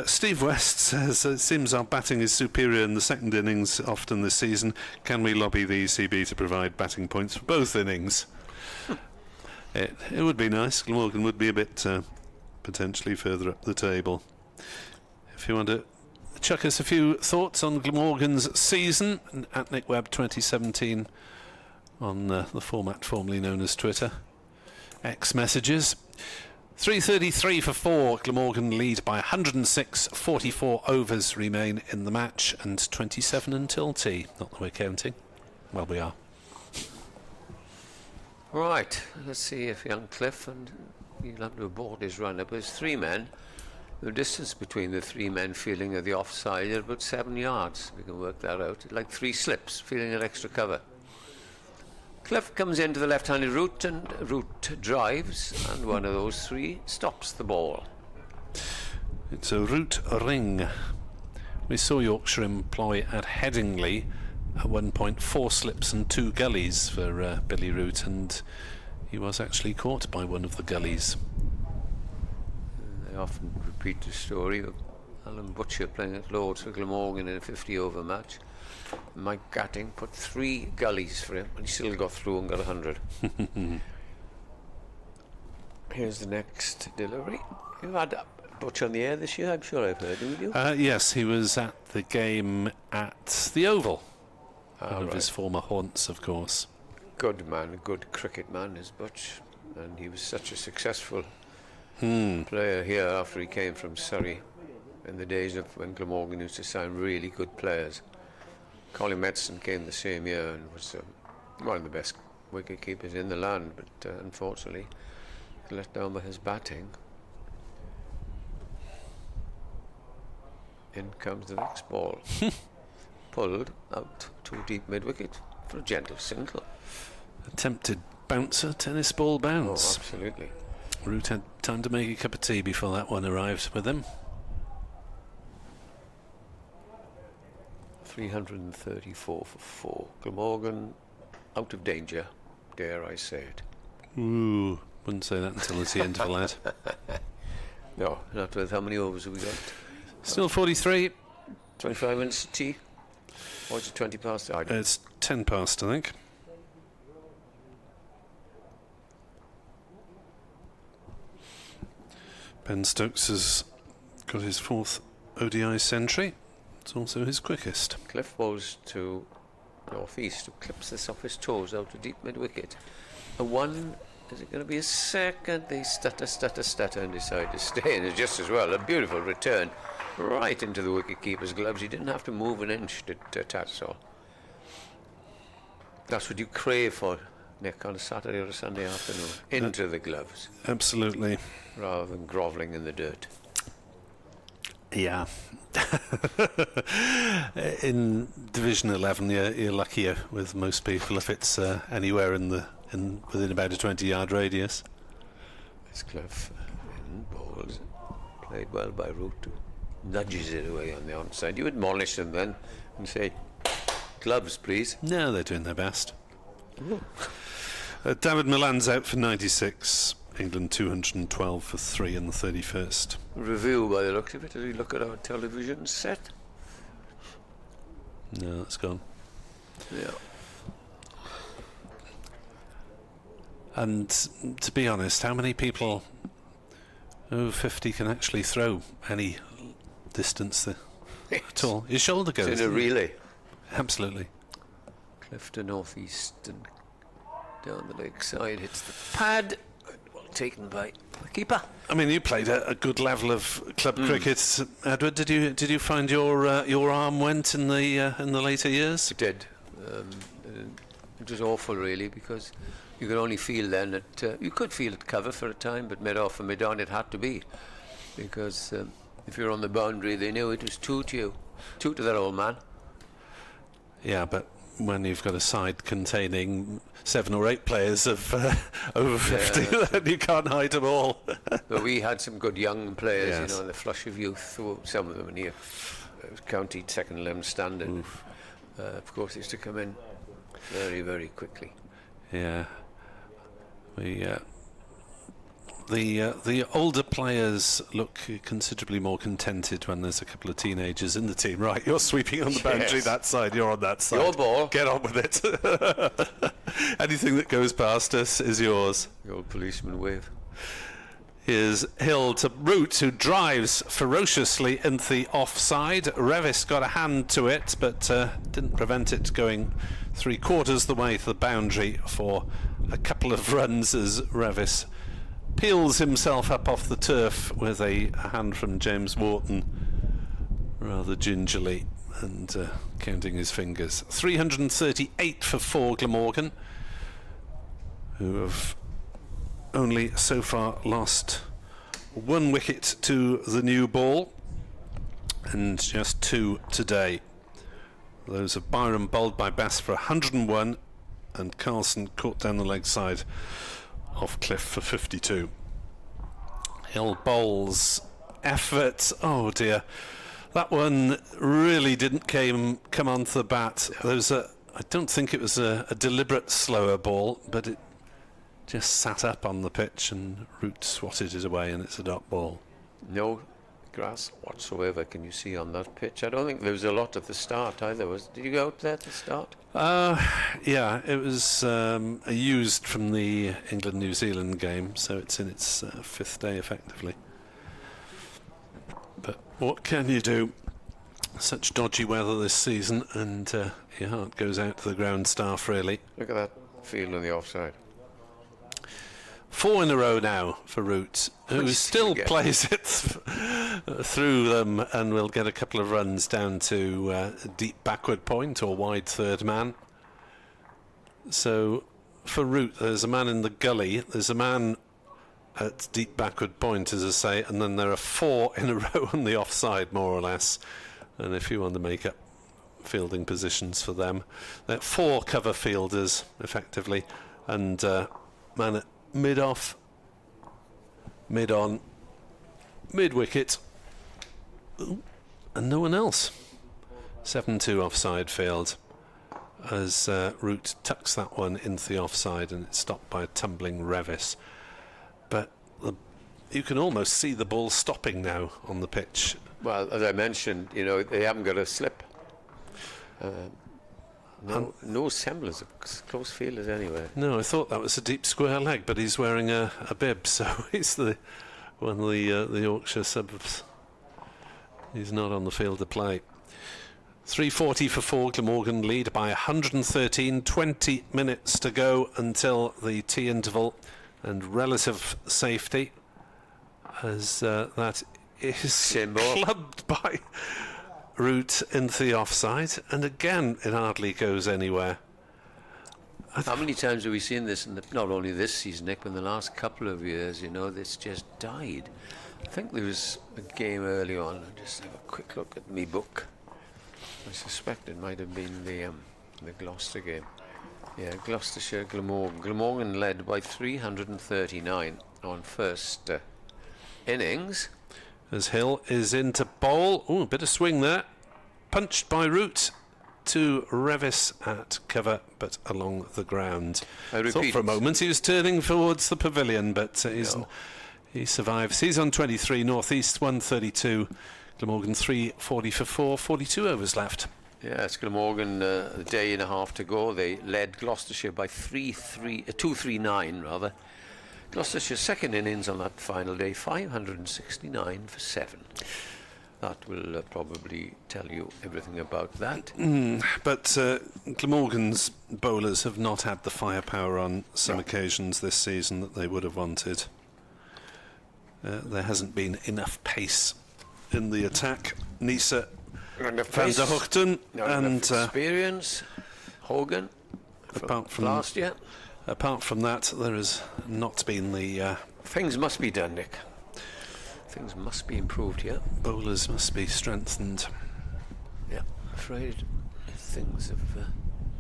Steve West says, it seems our batting is superior in the second innings often this season. Can we lobby the ECB to provide batting points for both innings? It would be nice. Glamorgan would be a bit potentially further up the table. If you want to chuck us a few thoughts on Glamorgan's season, at Nick Webb 2017 on the format formerly known as Twitter. X messages. 3:33 for 4. Glamorgan lead by 106. 44 overs remain in the match, and 27 until tea. Not that we're counting. Well, we are. Right, let's see if young Cliff, and he'll have to abort his run-up. There's 3 men. The distance between the 3 men feeling at the offside are about 7 yards. We can work that out. Like 3 slips, feeling at extra cover. Cliff comes into the left-handed Root, and Root drives, and one of those 3 stops the ball. It's a Root ring. We saw Yorkshire employ at Headingley at one point 4 slips and 2 gullies for Billy Root, and he was actually caught by one of the gullies. They often repeat the story of Alan Butcher playing at Lords for Glamorgan in a 50-over match. Mike Gatting put 3 gullies for him, and he still got through and got 100. Here's the next delivery. You've had Butcher on the air this year, I'm sure I've heard, haven't you? Yes, he was at the game at the Oval. One of Right. his former haunts, of course. Good man, a good cricket man is Butch, and he was such a successful player here after he came from Surrey in the days of when Glamorgan used to sign really good players. Colin Metson came the same year and was one of the best wicket keepers in the land, but unfortunately let down by his batting. In comes the next ball. Pulled out to deep mid-wicket for a gentle single. Attempted bouncer, tennis ball Oh, bounce. absolutely. Root had time to make a cup of tea before that one arrived with him. 334 for 4. Glamorgan out of danger, dare I say it. Ooh, wouldn't say that until the tea interval had. No, not with how many overs have we got? Still 43. 25 minutes to tea? Or is it 20 past? I don't know. It's 10 past, I think. Ben Stokes has got his 4th ODI century. It's also his quickest. Cliff bowls to north-east, who clips this off his toes out to deep mid-wicket. A 1, is it going to be a second? They stutter and decide to stay, and it's just as well. A beautiful return right into the wicket-keeper's gloves. He didn't have to move an inch to Tattersall. That's what you crave for, Nick, on a Saturday or a Sunday afternoon. Into the gloves, Absolutely. rather than grovelling in the dirt. Yeah. In Division 11, you're luckier with most people if it's anywhere within about a 20-yard radius. It's Cliff in bowls, played well by Root, who nudges it away on the onside. You admonish them then and say, gloves, please. No, they're doing their best. David Milan's out for 96. England 212 for 3 in the 31st. Review by the looks of it, as we look at our television set. No, that's gone. Yeah. And to be honest, how many people over 50 can actually throw any distance at all? Your shoulder goes. It's in a relay. Absolutely. Clifton north east and down the lakeside hits the pad. Well taken by the keeper. I mean, you played a good level of club cricket, Edward. Did you find your arm went in the later years? It did. It was awful, really, because you could only feel then that you could feel it cover for a time, but mid-off and mid-on it had to be, because if you're on the boundary, they knew it was two to that old man. Yeah, but when you've got a side containing 7 or 8 players of over 50, then you can't hide them all. But we had some good young players, Yes. you know, in the flush of youth. Some of them were near county second 11 standard. Of course, they used to come in very, very quickly. Yeah. The older players look considerably more contented when there's a couple of teenagers in the team. Right, you're sweeping on the boundary Yes. that side, you're on that side. Your ball. Get on with it. Anything that goes past us is yours. The old policeman wave. Here's Hill to Root, who drives ferociously into the offside. Revis got a hand to it, but didn't prevent it going 3/4 the way to the boundary for a couple of runs as Revis peels himself up off the turf with a hand from James Wharton rather gingerly and counting his fingers. 338 for 4 Glamorgan, who have only so far lost 1 wicket to the new ball and just 2 today. Those of Byron bowled by Bass for 101 and Carlson caught down the leg side off Cliff for 52. Hill bowls, effort, oh dear, that one really didn't come onto the bat. There was I don't think it was a deliberate slower ball, but it just sat up on the pitch and Root swatted it away, and it's a dot ball. No grass whatsoever can you see on that pitch. I don't think there was a lot at the start either. Did you go out there at the start? Yeah, it was used from the England-New Zealand game, so it's in its 5th day effectively. But what can you do? Such dodgy weather this season, and your heart goes out to the ground staff, really. Look at that field on the offside. 4 in a row now for Root, who still plays it through them and will get a couple of runs down to a deep backward point or wide third man. So for Root, there's a man in the gully, there's a man at deep backward point, as I say, and then there are 4 in a row on the offside, more or less. And if you want to make up fielding positions for them, they're 4 cover fielders effectively, and man at mid-off, mid-on, mid-wicket, and no one else. 7-2 offside field as Root tucks that one into the offside, and it's stopped by a tumbling Revis. But you can almost see the ball stopping now on the pitch. Well, as I mentioned, you know, they haven't got a slip. No semblance of close fielders anyway. No, I thought that was a deep square leg, but he's wearing a bib, so he's one of the Yorkshire subs. He's not on the field to play. 340 for 4, Glamorgan lead by 113, 20 minutes to go until the tea interval and relative safety, as that is clubbed by Root into the offside, and again it hardly goes anywhere. How many times have we seen this, not only this season, Nick, but in the last couple of years, you know, this just died. I think there was a game early on. I'll just have a quick look at me book. I suspect it might have been the Gloucester game. Yeah, Gloucestershire Glamorgan. Glamorgan led by 339 on first innings. As Hill is into bowl. Oh, a bit of swing there. Punched by Root to Revis at cover, but along the ground. I Thought repeat. for a moment he was turning towards the pavilion, but he survives. He's on 23, Northeast 132, Glamorgan 340 for 4, 42 overs left. Yes, Glamorgan, a day and a half to go. They led Gloucestershire by 239 rather. Gloucestershire's second innings on that final day, 569 for 7. That will probably tell you everything about that. But Glamorgan's bowlers have not had the firepower on some occasions this season that they would have wanted. There hasn't been enough pace in the attack. Nisa van der Hoogten and experience. Hogan apart from last year. Apart from that, there has not been the... Things must be done, Nick. Things must be improved here. Bowlers must be strengthened. Yeah, I'm afraid things have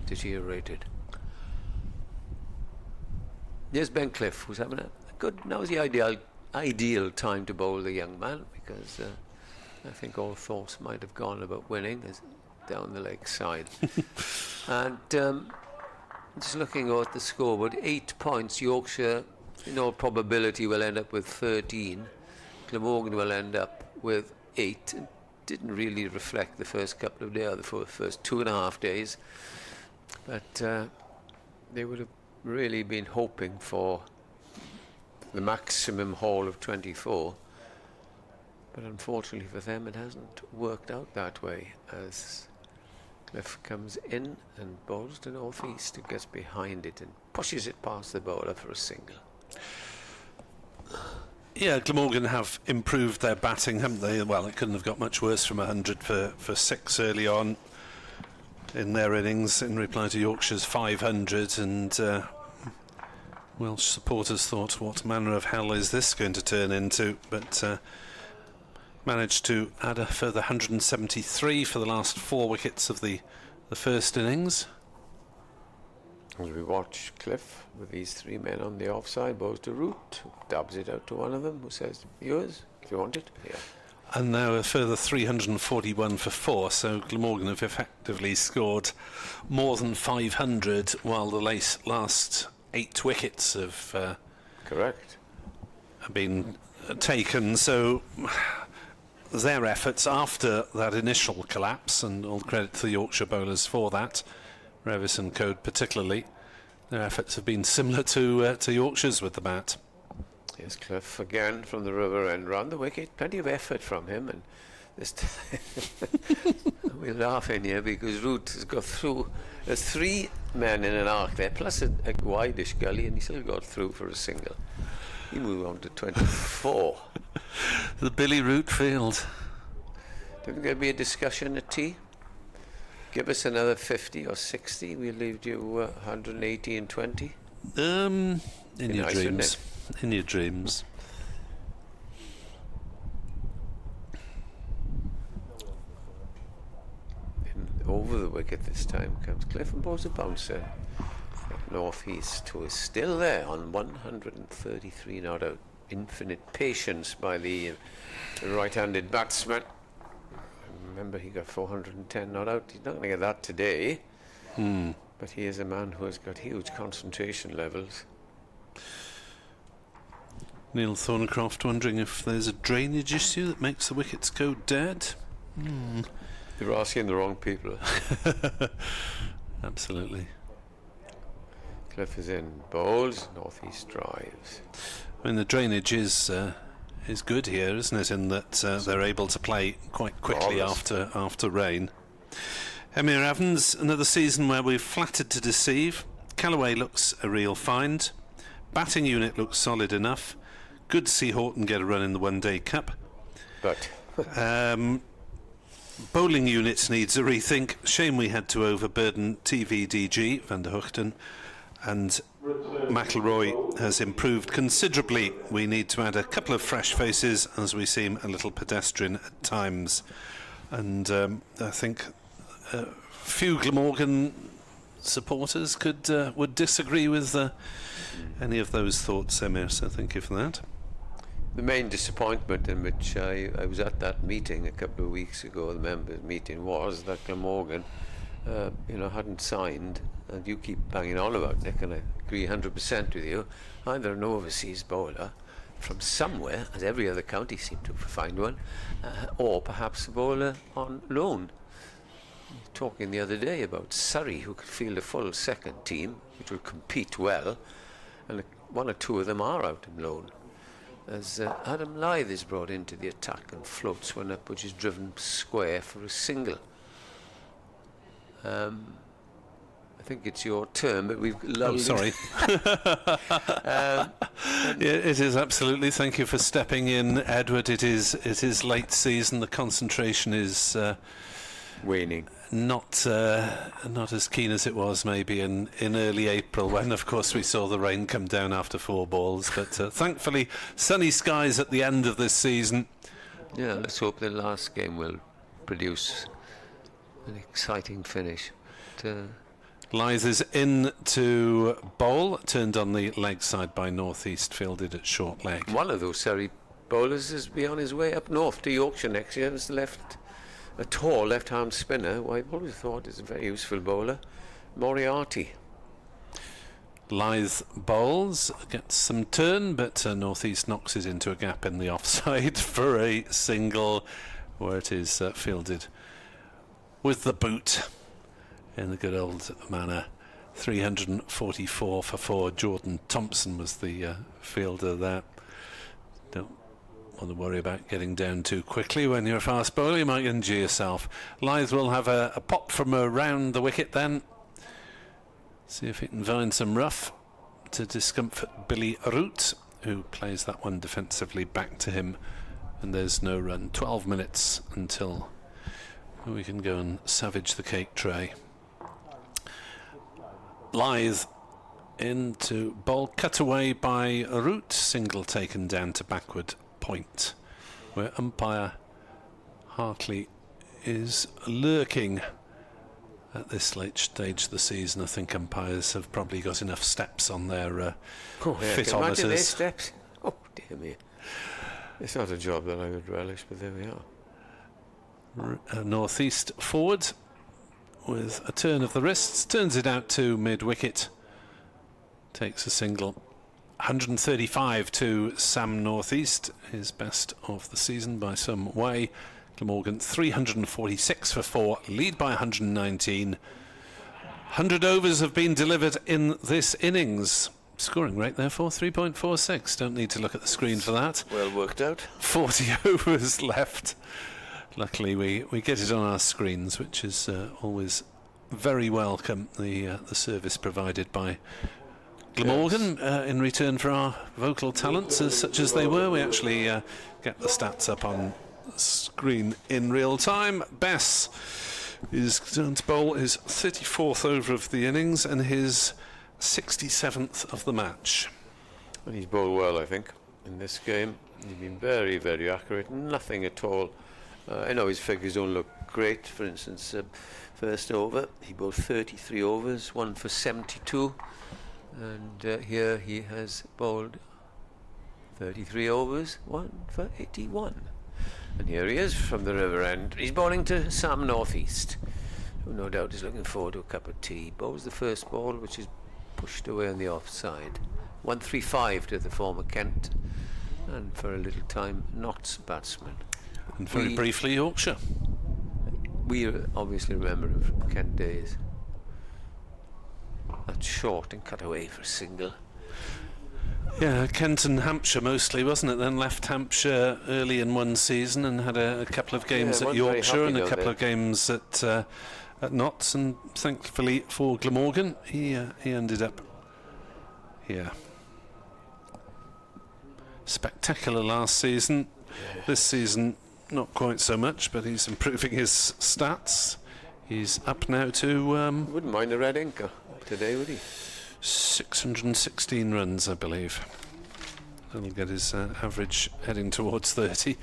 deteriorated. Here's Ben Cliff, who's having a good... Now's the ideal time to bowl the young man, because I think all thoughts might have gone about winning down the leg side. And just looking at the scoreboard, 8 points. Yorkshire, in all probability, will end up with 13. Glamorgan will end up with 8. It didn't really reflect the first couple of days, the first 2.5 days. But they would have really been hoping for the maximum haul of 24. But unfortunately for them, it hasn't worked out that way, as Cliff comes in and bowls to Northeast, who gets behind it and pushes it past the bowler for a single. Yeah, Glamorgan have improved their batting, haven't they? Well, it couldn't have got much worse from 100 for 6 early on in their innings in reply to Yorkshire's 500, and Welsh supporters thought, what manner of hell is this going to turn into? But managed to add a further 173 for the last 4 wickets of the first innings. As we watch Cliff with these 3 men on the offside, bowls to Root, who dabs it out to one of them, who says, yours, if you want it. Yeah. And now a further 341 for 4, so Glamorgan have effectively scored more than 500, while the last 8 wickets have Correct. been taken. So their efforts after that initial collapse, and all credit to the Yorkshire bowlers for that, Revis and Code particularly, their efforts have been similar to Yorkshire's with the bat. Here's Cliff again from the river end round the wicket. Plenty of effort from him, and this time we're laughing here because Root has got through. There's 3 men in an arc there, plus a wideish gully, and he still got through for a single. He moved on to 24. The Billy Root field. Do you think there'll be a discussion at tea? Give us another 50 or 60. We'll leave you 180 and 20. In your nice, dreams. In your dreams. Over the wicket this time comes Cliff and bowls a bouncer. Northeast, who is still there on 133 not out. Infinite patience by the right-handed batsman. Remember, he got 410 not out. He's not going to get that today. But he is a man who has got huge concentration levels. Neil Thornycroft wondering if there's a drainage issue that makes the wickets go dead. You're asking the wrong people. Absolutely. Cliff is in, bowls, Northeast drives. I mean, the drainage is good here, isn't it? In that they're able to play quite quickly after rain. Emir Evans, another season where we've flattered to deceive. Callaway looks a real find. Batting unit looks solid enough. Good to see Horton get a run in the One Day Cup. But bowling unit needs a rethink. Shame we had to overburden TVDG, Van der Hoogten, and McIlroy has improved considerably. We need to add a couple of fresh faces, as we seem a little pedestrian at times. And I think few Glamorgan supporters would disagree with any of those thoughts, Emir, so thank you for that. the main disappointment in which I was at that meeting a couple of weeks ago, the members' meeting, was that Glamorgan hadn't signed, and you keep banging on about Nick, and I agree 100% with you, either an overseas bowler from somewhere, as every other county seemed to find one, or perhaps a bowler on loan. Talking the other day about Surrey, who could field a full second team, which will compete well, and one or two of them are out on loan. As Adam Lythe is brought into the attack and floats one up, which is driven square for a single. I think it's your turn, but we've lulled. Oh, sorry. Yeah, it is absolutely. Thank you for stepping in, Edward. It is late season. The concentration is waning. Not as keen as it was maybe in early April, when of course we saw the rain come down after 4 balls. But thankfully, sunny skies at the end of this season. Yeah, let's hope the last game will produce an exciting finish. Lythe is in to bowl, turned on the leg side by North East, fielded at short leg. One of those Surrey bowlers is be on his way up north to Yorkshire next year. It's a tall left-hand spinner, who I've always thought is a very useful bowler, Moriarty. Lythe bowls, gets some turn, but North East knocks it into a gap in the offside for a single, where it is fielded with the boot in the good old manner. 344 for 4. Jordan Thompson was the fielder there. Don't want to worry about getting down too quickly when you're a fast bowler. You might injure yourself. Lythe will have a pop from around the wicket then. See if he can find some rough to discomfort Billy Root, who plays that one defensively back to him. And there's no run. 12 minutes until we can go and savage the cake tray. Lythe into bowl, cut away by Root, single taken down to backward point, where umpire Hartley is lurking at this late stage of the season. I think umpires have probably got enough steps on their fitometers. 8 steps. Oh dear me. It's not a job that I would relish, but there we are. North East forward with a turn of the wrists, turns it out to mid-wicket, takes a single. 135 to Sam North East, his best of the season by some way. Glamorgan 346 for 4, lead by 119. 100 overs have been delivered in this innings. Scoring rate therefore 3.46. Don't need to look at the screen for that. Well worked out. 40 overs left. Luckily we get it on our screens, which is always very welcome. The service provided by Glamorgan, in return for our vocal talents, such as they were. We actually get the stats up on screen in real time. Bess is going to bowl his 34th over of the innings and his 67th of the match. And he's bowled well, I think, in this game. He's been very, very accurate. Nothing at all. I know his figures don't look great. For instance, first over, he bowled 33 overs, 1 for 72. And here he has bowled 33 overs, 1 for 81. And here he is from the river end. He's bowling to Sam North East, who no doubt is looking forward to a cup of tea. Bowls the first ball, which is pushed away on the offside. 135 to the former Kent, and for a little time, Notts batsman. And very briefly, Yorkshire. We obviously remember him from Kent days. That's short and cut away for a single. Yeah, Kent and Hampshire mostly, wasn't it? Then left Hampshire early in one season and had a couple of games at Yorkshire and a couple of games at Notts, and thankfully for Glamorgan, he ended up here. Spectacular last season. This season, not quite so much, but he's improving his stats. He's up now to... wouldn't mind a red inker today, would he? 616 runs, I believe. That'll get his average heading towards 30.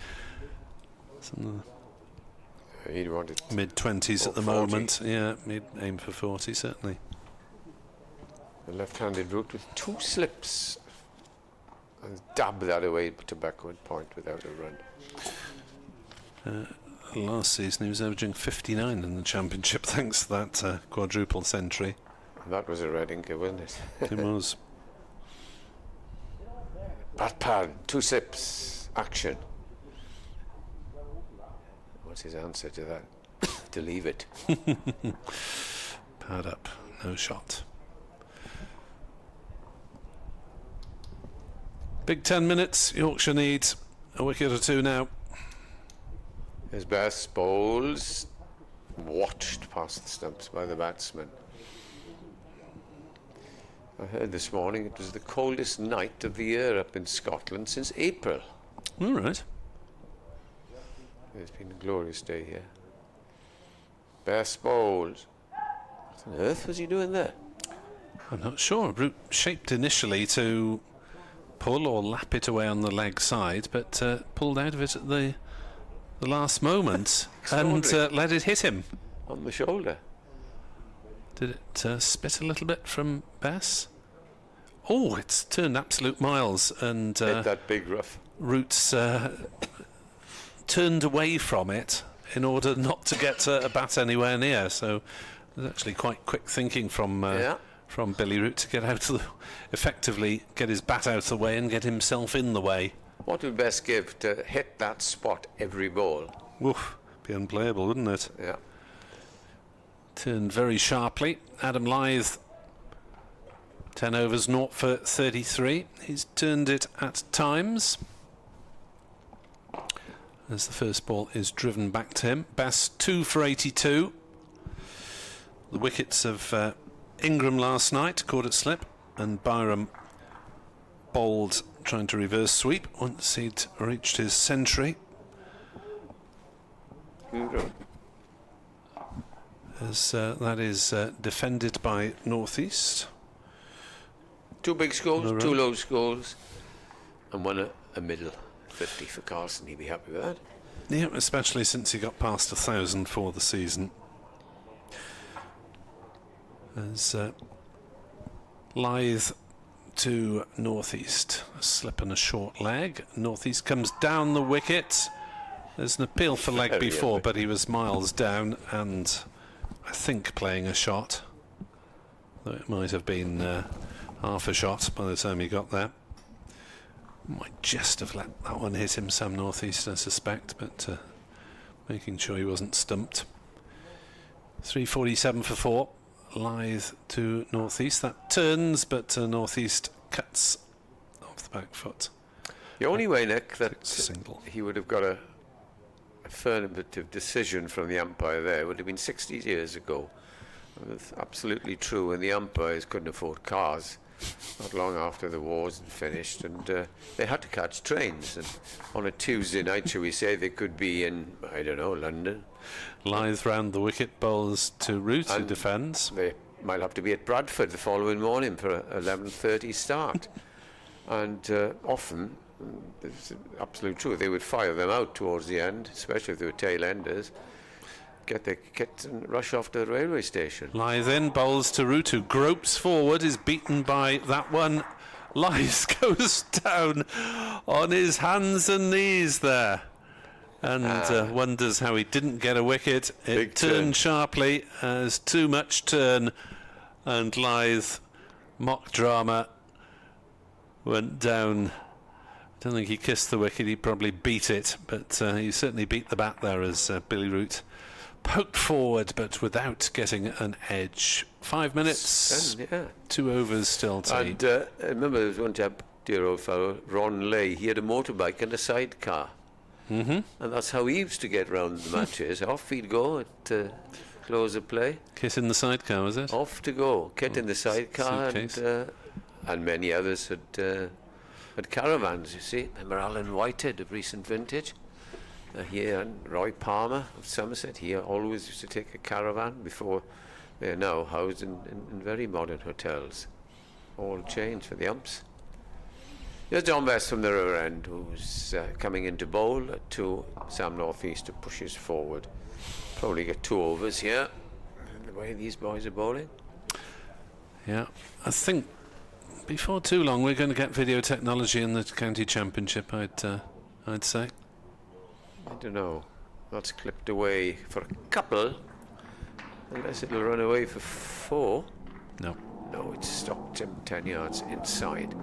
He'd want it mid-20s at the 40. moment. Yeah, aim for 40, certainly. The left-handed route with 2 slips. And dab that away to backward point without a run. last season he was averaging 59 in the Championship thanks to that quadruple century. That was a red inker, wasn't it? It was. Bat pad, 2 sips, action. What's his answer to that? To leave it. Pad up, no shot. Big 10 minutes. Yorkshire needs a wicket or two now. His best bowls watched past the stumps by the batsman. I heard this morning it was the coldest night of the year up in Scotland since April. All right. It's been a glorious day here. Best bowls. What on earth was he doing there? I'm not sure. Route shaped initially to pull or lap it away on the leg side, but pulled out of it at the last moment and let it hit him. On the shoulder. Did it spit a little bit from Bess? Oh, it's turned absolute miles, and Hit that big rough. Roots turned away from it in order not to get a bat anywhere near. So there's actually quite quick thinking from Billy Root to get out of effectively get his bat out of the way and get himself in the way. What would Bess give to hit that spot every ball? Woof, be unplayable, wouldn't it? Yeah. Turned very sharply. Adam Lyth, 10 overs, 0 for 33. He's turned it at times as the first ball is driven back to him. Bass 2 for 82. The wickets of Ingram last night caught it slip, and Byram bowled trying to reverse sweep once he'd reached his century. Ingram. As that is defended by North East. 2 big scores, No 2 run. low scores, and 1 a middle. 50 for Carson, he'd be happy with that. Yeah, especially since he got past 1,000 for the season. As Lyth to North East, a slip and a short leg. North East comes down the wicket. There's an appeal for leg Very before, early. but he was miles down and I think playing a shot, though it might have been half a shot by the time he got there. Might just have let that one hit him, Sam North East, I suspect, but making sure he wasn't stumped. 347 for 4. Lyth to North East. That turns, but North East cuts off the back foot. The only way, Nick, that It's a single. he would have got a affirmative decision from the umpire there would have been 60 years ago. It's absolutely true, and the umpires couldn't afford cars not long after the wars had finished, and they had to catch trains, and on a Tuesday night, shall we say, they could be in, I don't know, London. Lyth round the wicket, bowls to Root, who And defends. They might have to be at Bradford the following morning for a 11:30 start. And often, it's absolute truth, they would fire them out towards the end, especially if they were tail enders, get their kit and rush off to the railway station. Lyth in, bowls to Root, who gropes forward, is beaten by that one. Lyth goes down on his hands and knees there, and wonders how he didn't get a wicket. It Big turn. turned sharply as too much turn, and Lyth, mock drama, went down. I don't think he kissed the wicket, he probably beat it, but he certainly beat the bat there as Billy Root poked forward but without getting an edge. 5 minutes, And, yeah. 2 overs still to And I remember there was one chap, dear old fellow, Ron Leigh, he had a motorbike and a sidecar. And that's how he used to get round the matches. Off he'd go at close of play. Kit in the sidecar, was it? Off to go. Kit in the sidecar, suitcase. and many others had caravans, you see. Remember Alan Whitehead of recent vintage? Here, and Roy Palmer of Somerset, he always used to take a caravan before they're now housed in very modern hotels. All changed for the umps. Here's John Best from the River End, who's coming into bowl to Sam North East to push his forward. Probably get 2 overs here, the way these boys are bowling. Yeah, I think before too long we're going to get video technology in the county championship, I'd say. I don't know. That's clipped away for a couple, unless it'll run away for 4. No. No, it's stopped him 10 yards inside.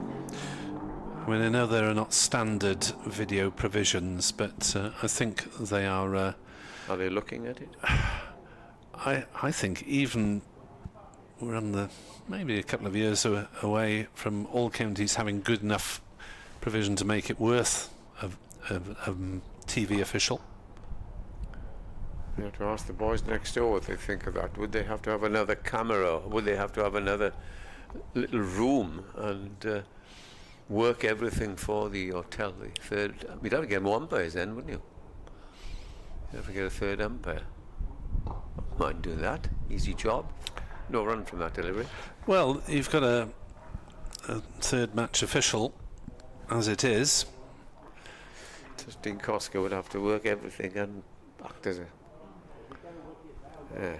I mean, I know there are not standard video provisions, but I think they are. Are they looking at it? I think even we're on the maybe a couple of years away from all counties having good enough provision to make it worth a TV official. You have to ask the boys next door what they think of that. Would they have to have another camera? Would they have to have another little room and work everything for the hotel? The third, you'd have to get more umpires then, wouldn't you? You'd have to get a third umpire. Mind doing that. Easy job. No run from that delivery. Well, you've got a third match official, as it is. Dean Koska would have to work everything and act as a... Yeah,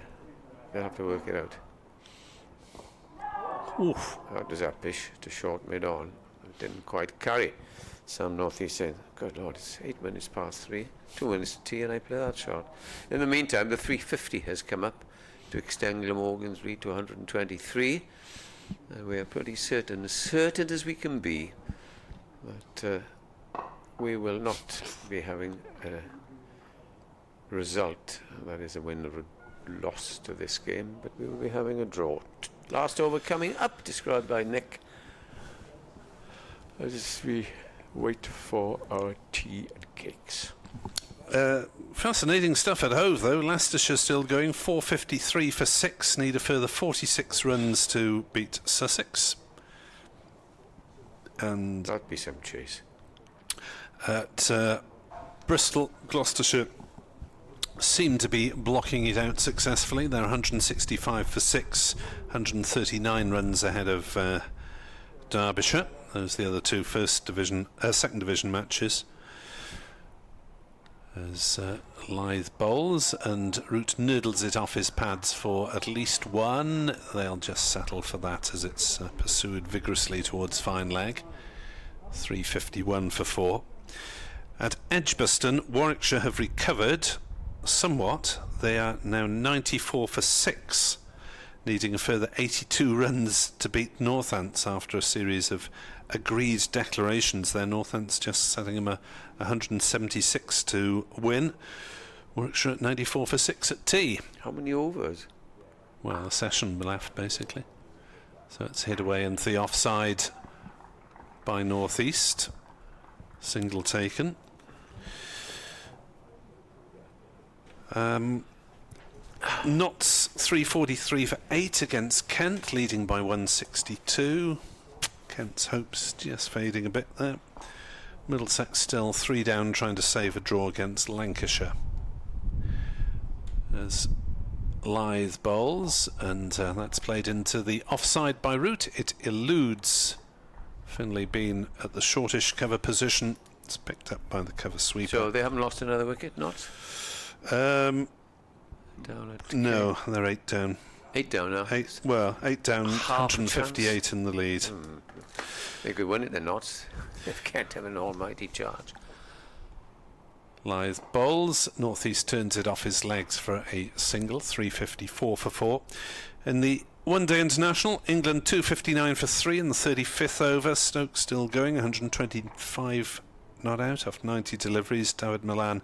they'll have to work it out. Oof. How does that pitch to short mid-on? It didn't quite carry. Some Northeast saying, good Lord, it's 8 minutes past 3, 2 minutes to tea, and I play that shot. In the meantime, the 350 has come up to extend Glamorgan's lead to 123. We are pretty certain, as certain as we can be, that we will not be having a result that is a win or a loss to this game, but we will be having a draw. Last over coming up, described by Nick, as we wait for our tea and cakes. Fascinating stuff at Hove, though. Leicestershire still going 453 for 6. Need a further 46 runs to beat Sussex. And That'd be some chase. at Bristol, Gloucestershire seem to be blocking it out successfully. They're 165 for 6, 139 runs ahead of Derbyshire. Those are the other two second division matches. As Lythe bowls and Root noodles it off his pads for at least one. They'll just settle for that as it's pursued vigorously towards fine leg. 351 for 4. At Edgbaston, Warwickshire have recovered somewhat. They are now 94 for 6, needing a further 82 runs to beat Northants after a series of agreed declarations there. Northants just setting them a 176 to win. Warwickshire at 94 for 6 at tea. How many overs? Well, a session left basically. So it's hit away into the offside by Northeast. Single taken. Notts 343 for 8 against Kent, leading by 162. Kent's hopes just fading a bit there. Middlesex still 3 down, trying to save a draw against Lancashire. As Lythe bowls, and that's played into the offside by Root. It eludes Finlay Bean at the shortish cover position. It's picked up by the cover sweeper. So they haven't lost another wicket, not? No, Kent. they're 8 down. 8 down now. 8 down, Half a 158 in the lead. They could win it, they're not. They can't have an almighty charge. Lythe bowls. Northeast turns it off his legs for a single. 354 for 4. In the one-day international, England 259 for 3 in the 35th over. Stoke still going, 125 not out off 90 deliveries. David Milan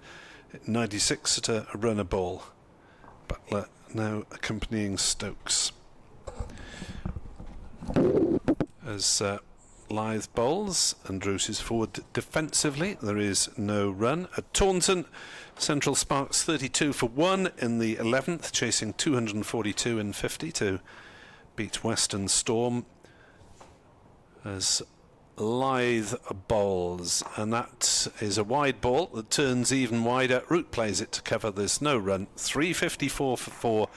at 96 at a run a ball. Butler now accompanying Stokes. As Lythe bowls and Root is forward defensively, there is no run. At Taunton, Central Sparks 32 for 1 in the 11th, chasing 242 in 50 to beat Western Storm. As Lythe bowls, and that is a wide ball that turns even wider. Root plays it to cover. There's no run. 354 for 4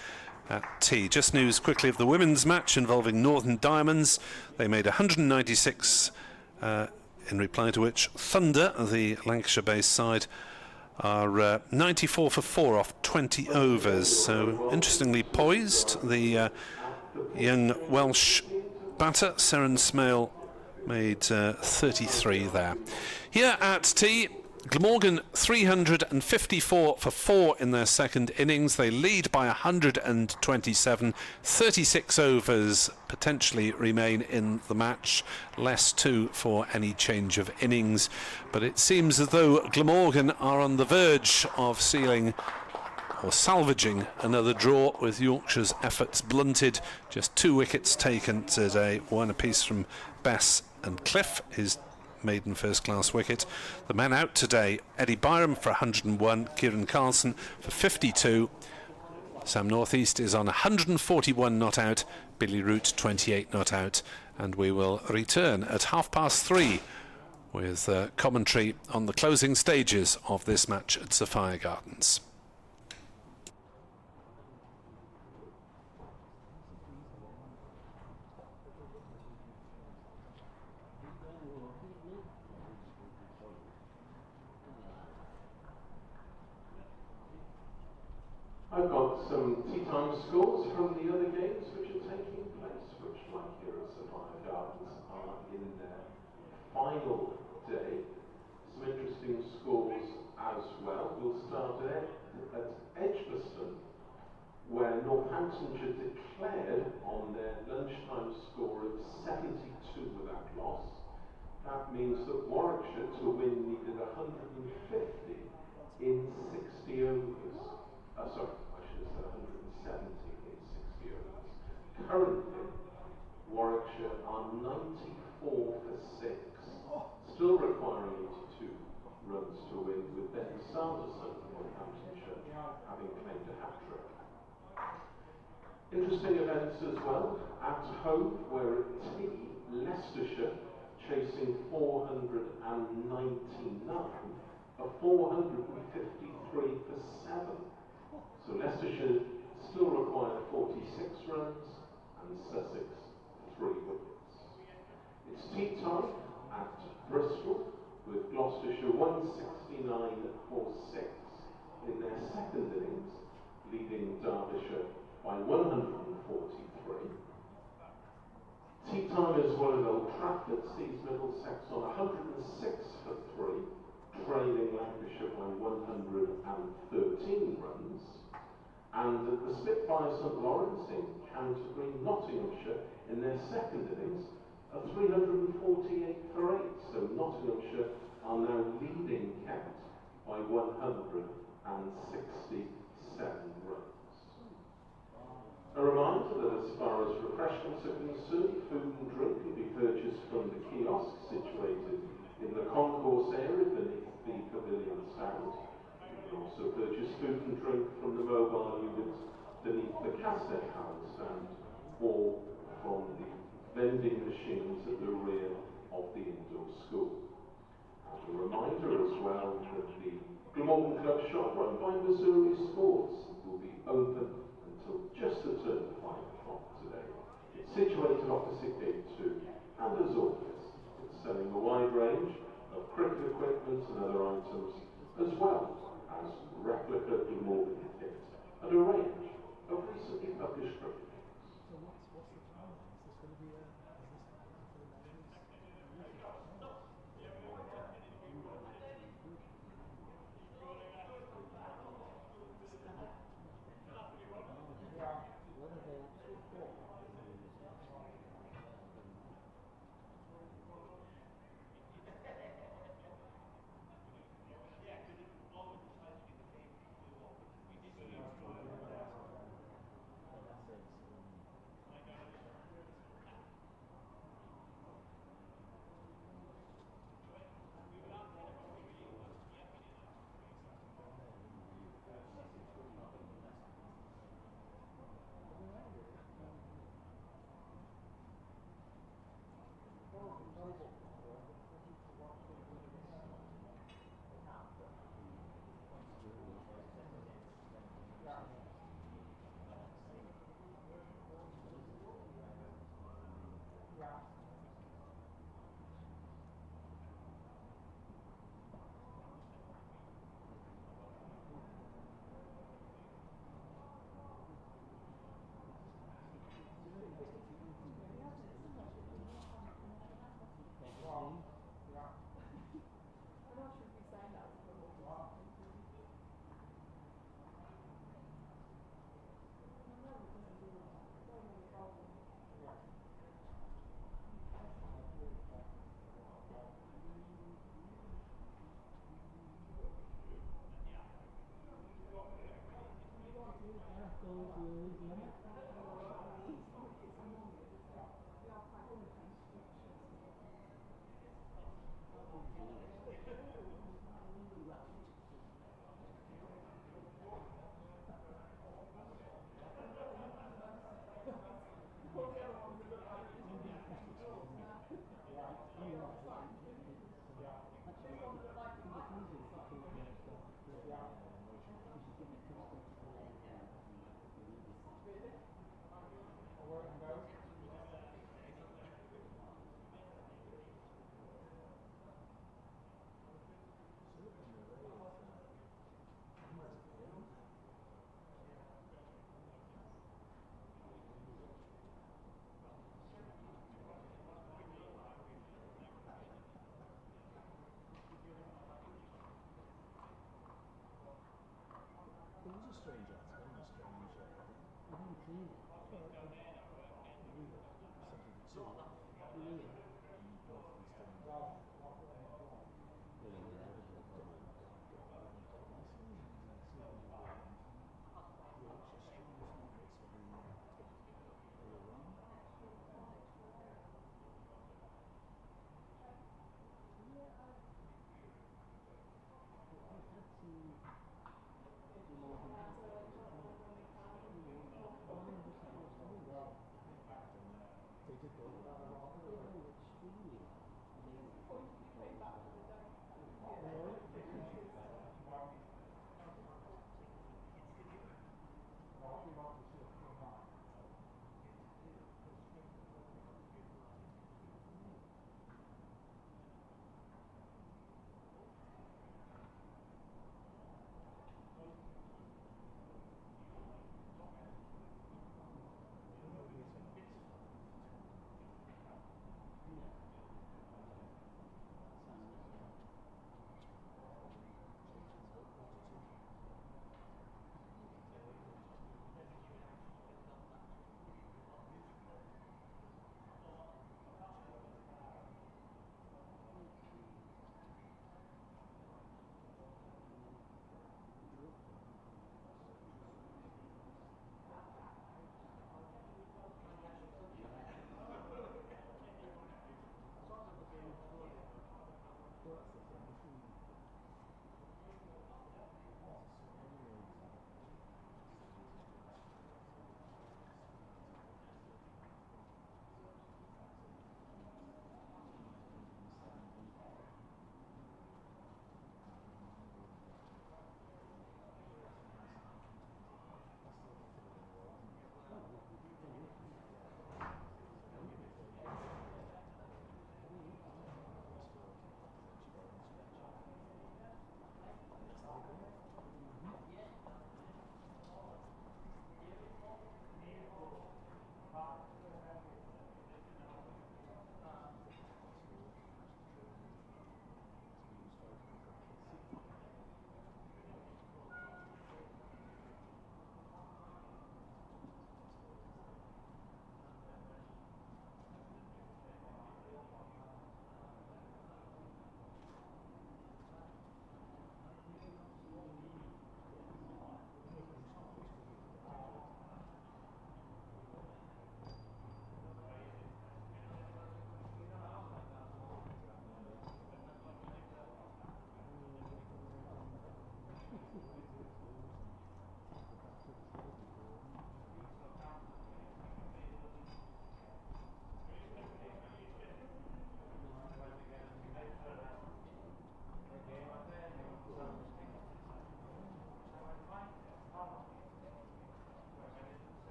at tea. Just news quickly of the women's match involving Northern Diamonds. They made 196, in reply to which Thunder, the Lancashire-based side, are 94 for 4 off 20 overs. So interestingly poised. The young Welsh batter, Seren Smale, made 33 there. Here at tea, Glamorgan 354 for 4 in their second innings. They lead by 127. 36 overs potentially remain in the match, less 2 for any change of innings. But it seems as though Glamorgan are on the verge of sealing or salvaging another draw, with Yorkshire's efforts blunted. Just 2 wickets taken today, 1 apiece from Bess and Cliff, his maiden first-class wicket. The men out today: Eddie Byram for 101, Kieran Carlson for 52. Sam Northeast is on 141 not out, Billy Root 28 not out, and we will return at 3:30 with commentary on the closing stages of this match at Sophia Gardens. I've got some tea time scores from the other games which are taking place, which, like here at Sophia Gardens, are in their final day. Some interesting scores as well. We'll start at Edgbaston, where Northamptonshire declared on their lunchtime score of 72 without loss. That means that Warwickshire to win needed 150 in 60 overs. Sorry, I should have said 170 in 60 overs. Currently, Warwickshire are 94 for 6, still requiring 82 runs to win, with Ben Sanderson of Northamptonshire having claimed a hat-trick. Interesting events as well. At home, where at tea, Leicestershire chasing 499 for 453 for 7. So Leicestershire still required 46 runs and Sussex 3 wickets. It's tea time at Bristol, with Gloucestershire 169 for 6 in their second innings, leading Derbyshire by 143. Tea time as well at Old Trafford sees Middlesex on 106 for 3, trailing Lancashire by 113 runs. And at the Spitfire St Lawrence in Canterbury, Nottinghamshire, in their second innings, are 348 for 8. So Nottinghamshire are now leading Kent by 167 runs. A reminder that as far as refreshments are concerned, food and drink can be purchased from the kiosk situated in the concourse area beneath the pavilion stand. You can also purchase food and drink from the mobile units beneath the Castell House stand, or from the vending machines at the rear of the indoor school. And a reminder as well that the Glamorgan Club shop run by Missouri Sports will be open until just a turn of 5 o'clock today. It's situated opposite Gate 2, and as always, it's selling a wide range of cricket equipment and other items, as well as replica Glamorgan kit and a range of recently published cricket books.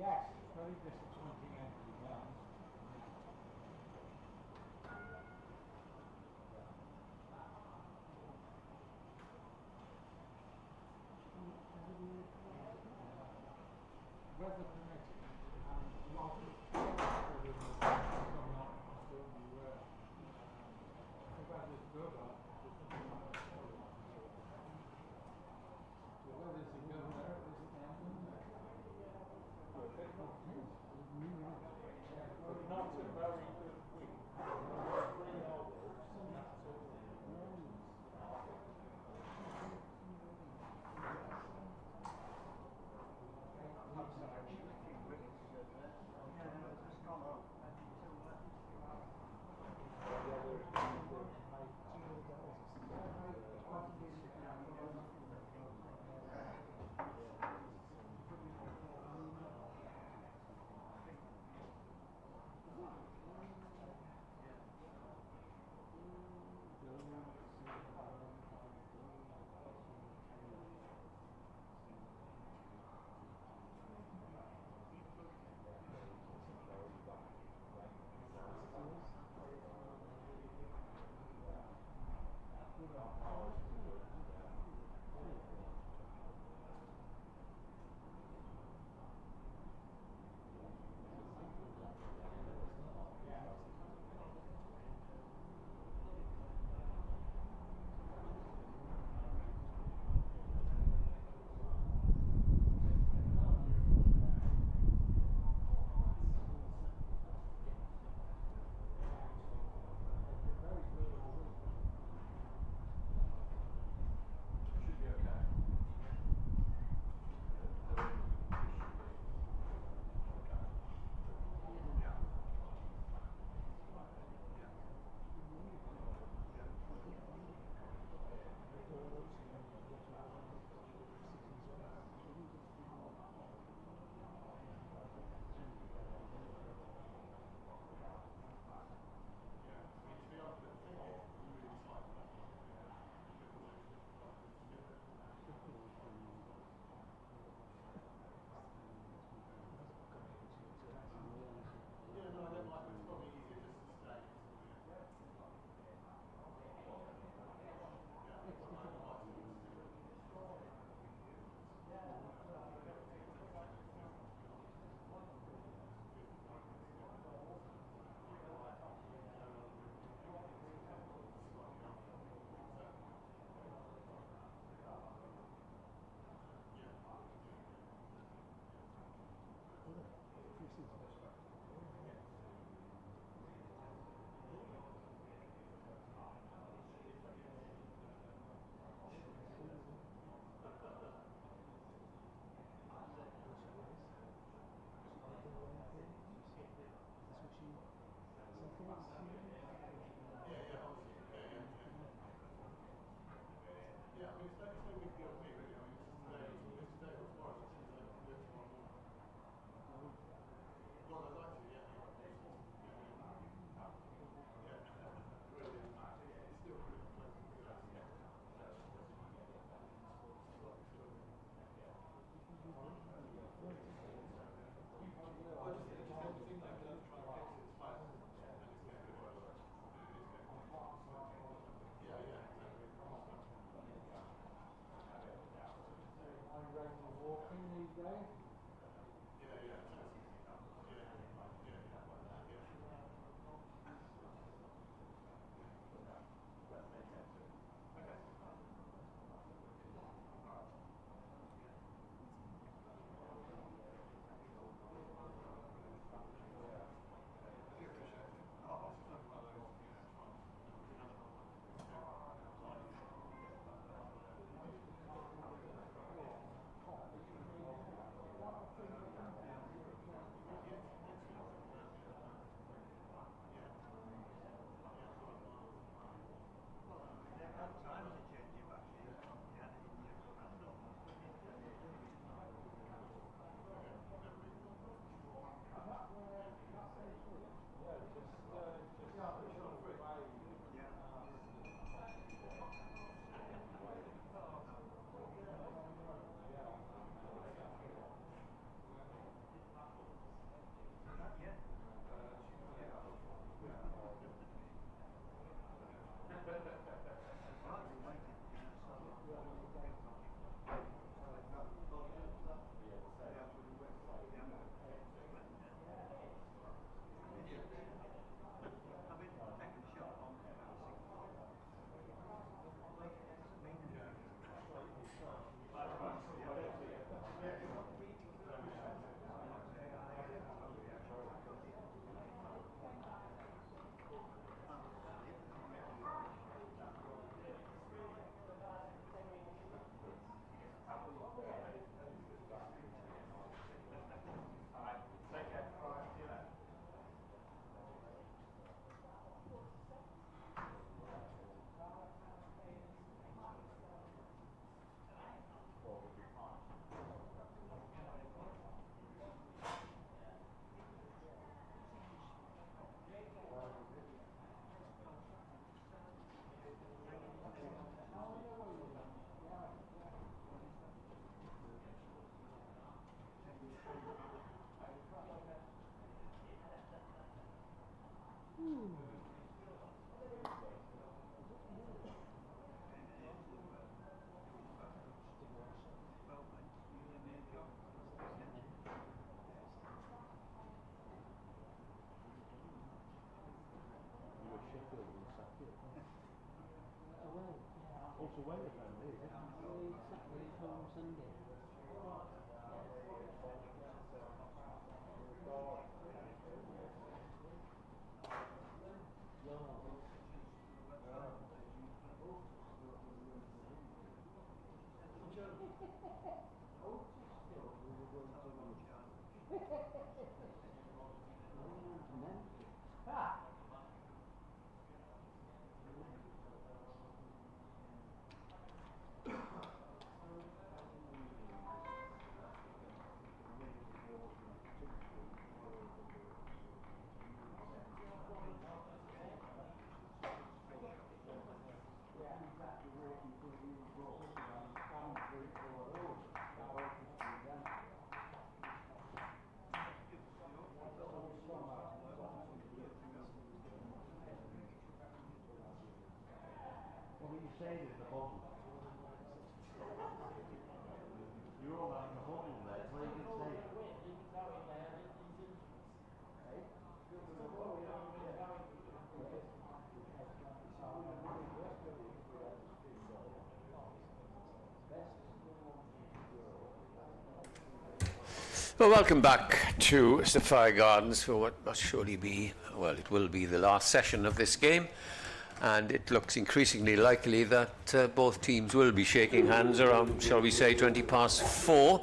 Yes, it's very disappointing end to the game. Weather permitting, and a lot of coming up to the weather's good. The weather's a good there at this time, isn't it? But not a very good week. 3 hours, and that's all. What you say is the bubble. You're all having a bubble there. What you can say? Well, welcome back to Sophia Gardens for what must surely be, well, it will be the last session of this game. And it looks increasingly likely that both teams will be shaking hands around, shall we say, 20 past 4.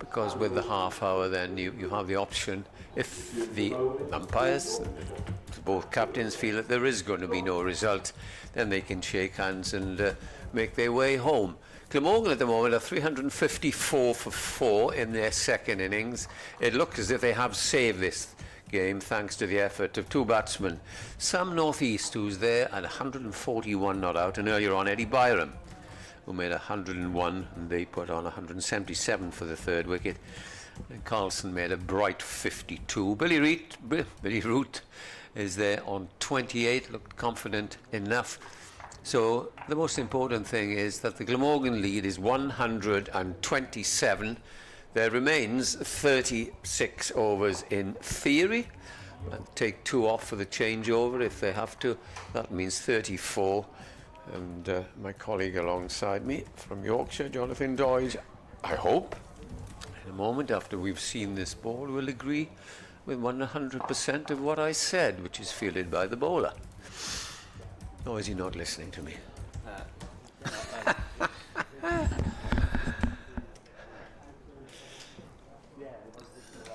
Because with the half hour then you have the option, if the umpires, both captains feel that there is going to be no result, then they can shake hands and make their way home. Glamorgan at the moment are 354 for 4 in their second innings. It looks as if they have saved this game thanks to the effort of two batsmen. Sam Northeast, who's there at 141 not out, and earlier on Eddie Byram, who made 101, and they put on 177 for the third wicket. And Carlson made a bright 52. Billy Root is there on 28, looked confident enough. So the most important thing is that the Glamorgan lead is 127. There remains 36 overs in theory. And take 2 off for the changeover if they have to. That means 34. And my colleague alongside me from Yorkshire, Jonathan Doyle, I hope, in a moment after we've seen this ball, will agree with 100% of what I said, which is fielded by the bowler. Or is he not listening to me?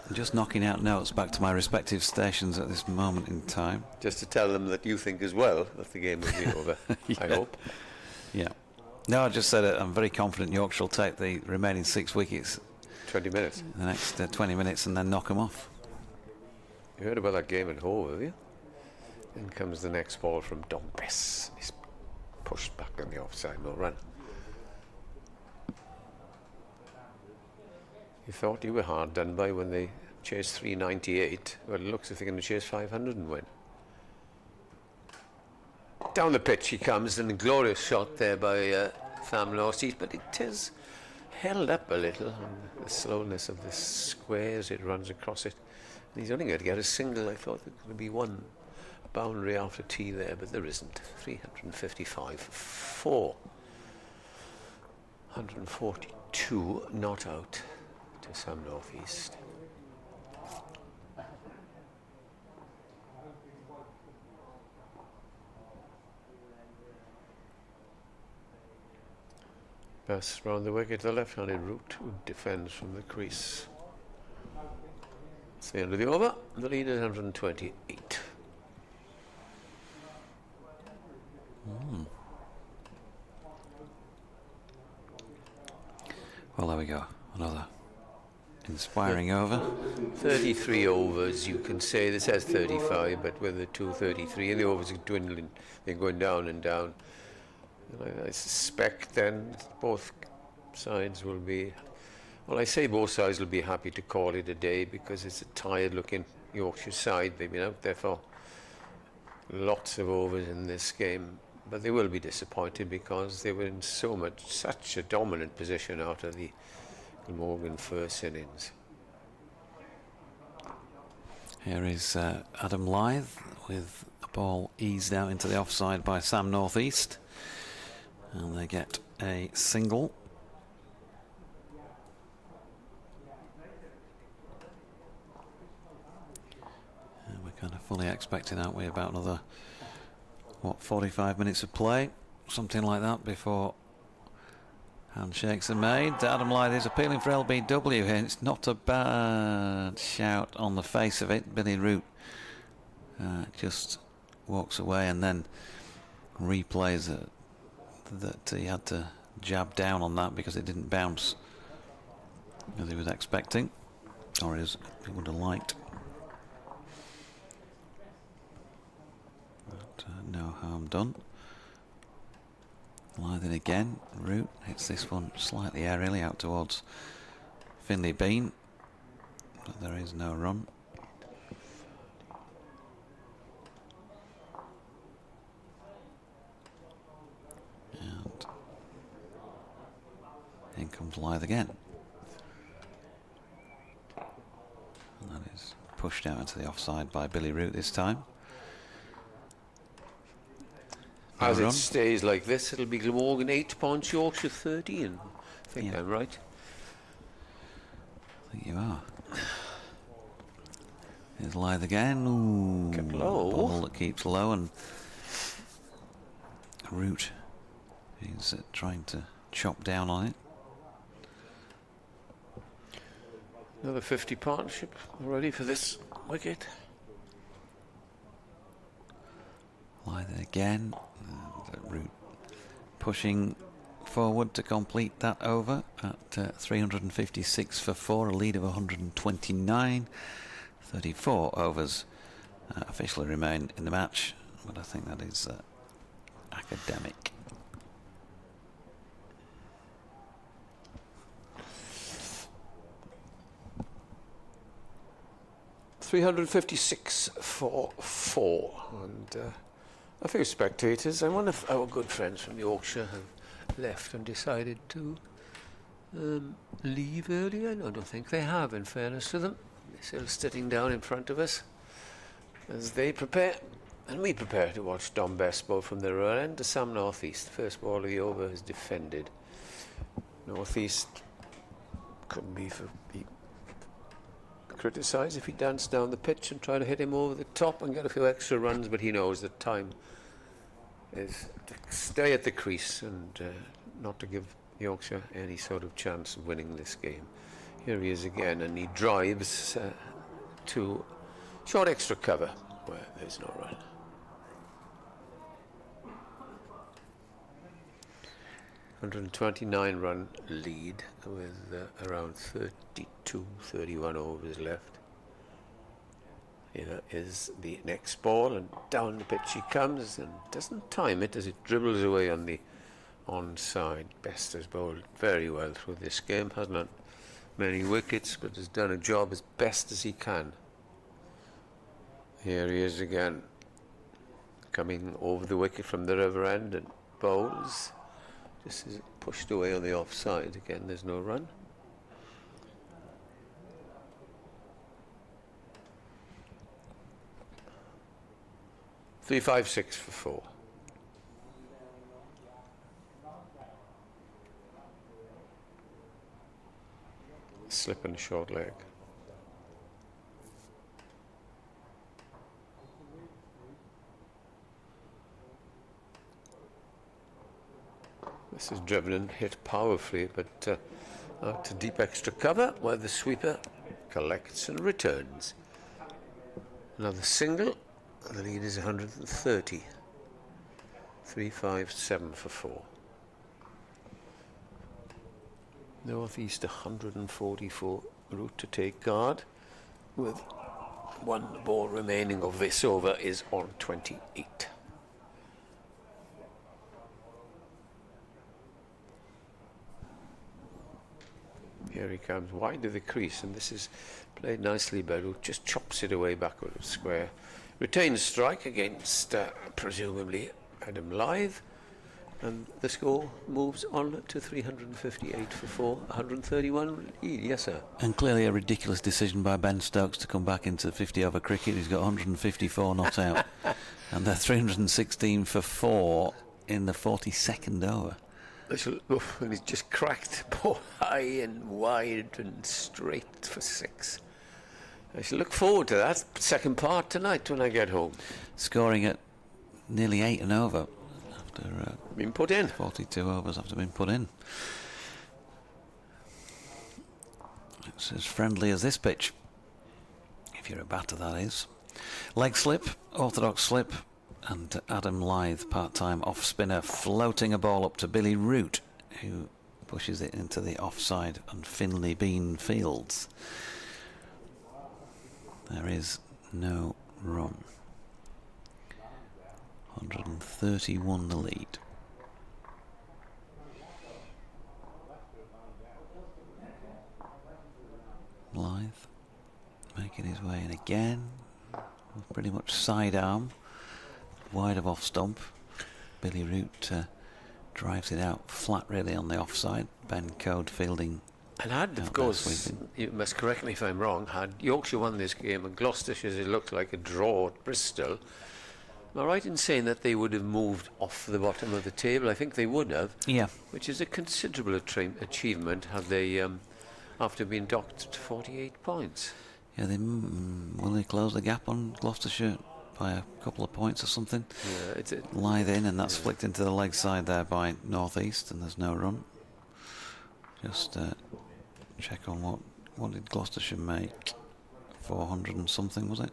I'm just knocking out notes back to my respective stations at this moment in time. Just to tell them that you think as well that the game will be over, Yeah. I hope. Yeah. No, I just said it. I'm very confident Yorkshire will take the remaining 6 wickets 20 minutes. in the next 20 minutes and then knock them off. You heard about that game at Hove, have you? In comes the next ball from Dombes. He's pushed back on the offside, no run. You thought you were hard done by when they chased 398. Well, it looks as if they're going to chase 500 and win. Down the pitch he comes, and a glorious shot there by Sam Northeast, but it is held up a little on the slowness of the square as it runs across it. And he's only going to get a single. I thought there was going to be one boundary after tee there, but there isn't. 355 for 4. 142 not out to Sam Northeast. Pass round the wicket, the left-handed Root, who defends from the crease. It's the end of the over. The lead is 128. Well, there we go. Another inspiring over. 33 overs, you can say. This has 35, but with the 233, and the overs are dwindling, they're going down and down. And I suspect then both sides will be, well, I say both sides will be happy to call it a day, because it's a tired-looking Yorkshire side. They've been out there for lots of overs in this game, but they will be disappointed because they were in such a dominant position out of the Glamorgan first innings. Here is Adam Lythe with the ball eased out into the offside by Sam Northeast, and they get a single. And we're kind of fully expecting, aren't we, about another, what, 45 minutes of play, something like that, before Handshakes are made. Adam Lythe is appealing for LBW here. It's not a bad shout on the face of it. Billy Root just walks away and then replays it, that he had to jab down on that because it didn't bounce as he was expecting, or as he would have liked. But no harm done. Lythe again. Root hits this one slightly aerially out towards Finley Bean, but there is no run. And in comes Lythe again. And that is pushed out into the offside by Billy Root this time. As it stays like this, it'll be Glamorgan 8 points, Yorkshire 13. I think I'm right. I think you are. Here's Lythe again. Ooh, kept low. Ball that keeps low, and Root is trying to chop down on it. Another 50 partnership already for this wicket. Lythe again. Root pushing forward to complete that over at 356 for 4, a lead of 129. 34 overs officially remain in the match, but I think that is academic. $356 for 4, and a few spectators. And one of our good friends from Yorkshire have left and decided to leave early. I don't think they have, in fairness to them. They're still sitting down in front of us as they prepare, and we prepare to watch Dom Best bowl from the rear end to Sam Northeast. The first ball of the over is defended. Northeast couldn't be criticised if he danced down the pitch and tried to hit him over the top and get a few extra runs, but he knows that time is to stay at the crease and not to give Yorkshire any sort of chance of winning this game. Here he is again, and he drives to short extra cover where there's no run. $129 run lead with around 31 overs left. Here is the next ball, and down the pitch he comes and doesn't time it as it dribbles away on the onside. Best has bowled very well through this game, hasn't it? Many wickets, but has done a job as best as he can. Here he is again, coming over the wicket from the river end and bowls. This is pushed away on the offside. Again, there's no run. $356 for 4. Slip and short leg. This is driven and hit powerfully, but out to deep extra cover where the sweeper collects and returns. Another single. The lead is 130. 357 for 4. Northeast 144 Root to take guard, with one ball remaining of this over is on 28. Here he comes wide of the crease, and this is played nicely by Root. Just chops it away backward of square. Retains strike against presumably Adam Lythe, and the score moves on to 358 for 4, 131 lead. Yes, sir. And clearly a ridiculous decision by Ben Stokes to come back into 50 over cricket. He's got 154 not out, and they're 316 for 4 in the 42nd over. And he's just cracked ball high and wide and straight for 6. I shall look forward to that second part tonight when I get home. Scoring at nearly 8 and over after been put in. 42 overs after being put in. It's as friendly as this pitch. If you're a batter, that is. Leg slip, orthodox slip, and Adam Lyth, part-time off-spinner, floating a ball up to Billy Root, who pushes it into the offside on Finley Bean Fields. There is no run. 131 the lead. Lyth making his way in again, pretty much sidearm, wide of off stump. Billy Root drives it out flat really on the offside. Ben Code fielding. And had, of course, you must correct me if I'm wrong, had Yorkshire won this game and Gloucestershire, it looked like a draw at Bristol, am I right in saying that they would have moved off the bottom of the table? I think they would have. Yeah. Which is a considerable achievement, have they, after being docked to 48 points. Yeah, will they close the gap on Gloucestershire by a couple of points or something? Yeah, it's Lyth in, and that's flicked into the leg side there by North East, and there's no run. Just check on what did Gloucestershire make? 400 and something, was it?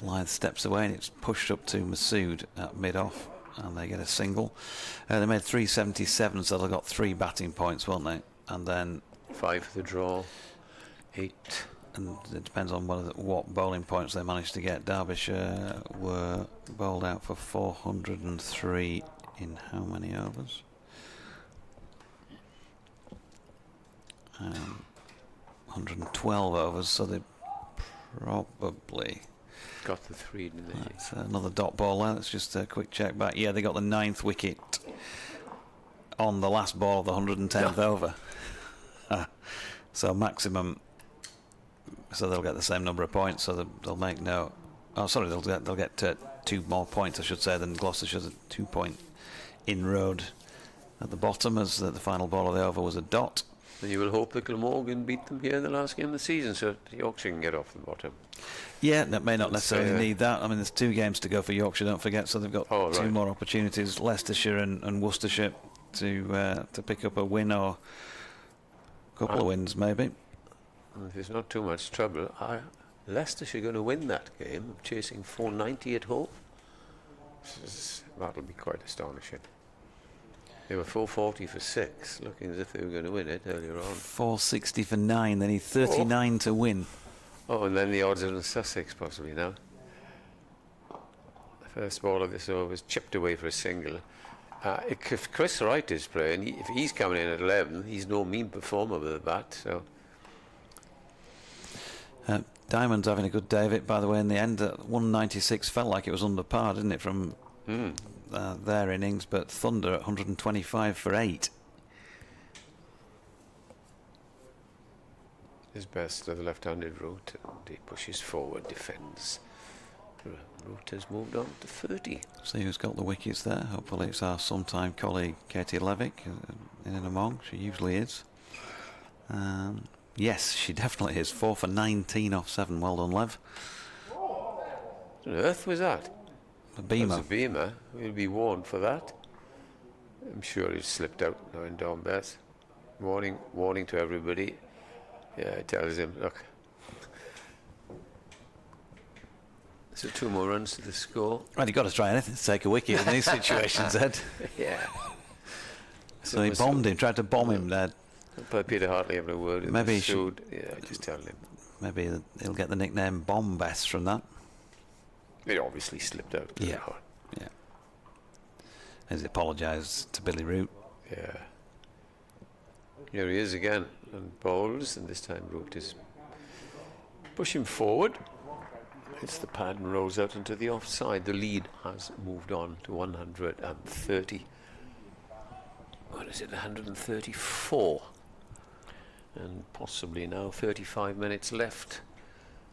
Lyth steps away and it's pushed up to Masood at mid-off, and they get a single. They made 377, so they got 3 batting points, won't they? And then 5 for the draw, 8. And it depends on what bowling points they managed to get. Derbyshire were bowled out for 403 in how many overs? 112 overs, so they probably got the 3, didn't they? That's another dot ball there. Let's just a quick check back. Yeah, they got the 9th wicket on the last ball of the 110th over. So maximum, so they'll get the same number of points, so they'll make no, oh sorry, they'll get 2 more points I should say than Gloucestershire's 2-point inroad at the bottom, as the final ball of the over was a dot. And you will hope that Glamorgan beat them here in the last game of the season, so Yorkshire can get off the bottom. Yeah, that may not necessarily need that. I mean, there's 2 games to go for Yorkshire, don't forget, so they've got 2 more opportunities, Leicestershire and Worcestershire, to pick up a win or a couple of wins maybe. And if there's not too much trouble, are Leicestershire going to win that game, chasing 490 at home? That'll be quite astonishing. They were 440 for 6, looking as if they were going to win it earlier on. 460 for 9, they need 39 to win. Oh, and then the odds are in Sussex possibly now. The first ball of this over was chipped away for a single. If Chris Wright is playing, if he's coming in at 11, he's no mean performer with a bat. So Diamond's having a good day of it, by the way, in the end. 196 felt like it was under par, didn't it, from their innings, but Thunder at 125 for 8. His best of the left-handed Root, and he pushes forward, defends. Root has moved on to 30. See who's got the wickets there. Hopefully it's our sometime colleague Katie Levick in and among. She usually is. Yes, she definitely is. 4 for 19 off 7. Well done, Lev. What on earth was that? A beamer. That was a beamer. We'll be warned for that. I'm sure he's slipped out now in Donbass. Warning to everybody. Yeah, it tells him, look. So 2 more runs to the score. Well, you've got to try anything to take a wicket in these situations, Ed. Yeah. So he bombed him, tried to bomb him, Ed. But Peter Hartley having a word with Maybe Masood. Yeah, just tell him. Maybe he'll get the nickname Bombess from that. It obviously slipped out. Yeah. Yeah. He's apologised to Billy Root. Yeah. Here he is again, and bowls, and this time Root is pushing forward. Hits the pad and rolls out into the offside. The lead has moved on to 130. What is it, 134? And possibly now 35 minutes left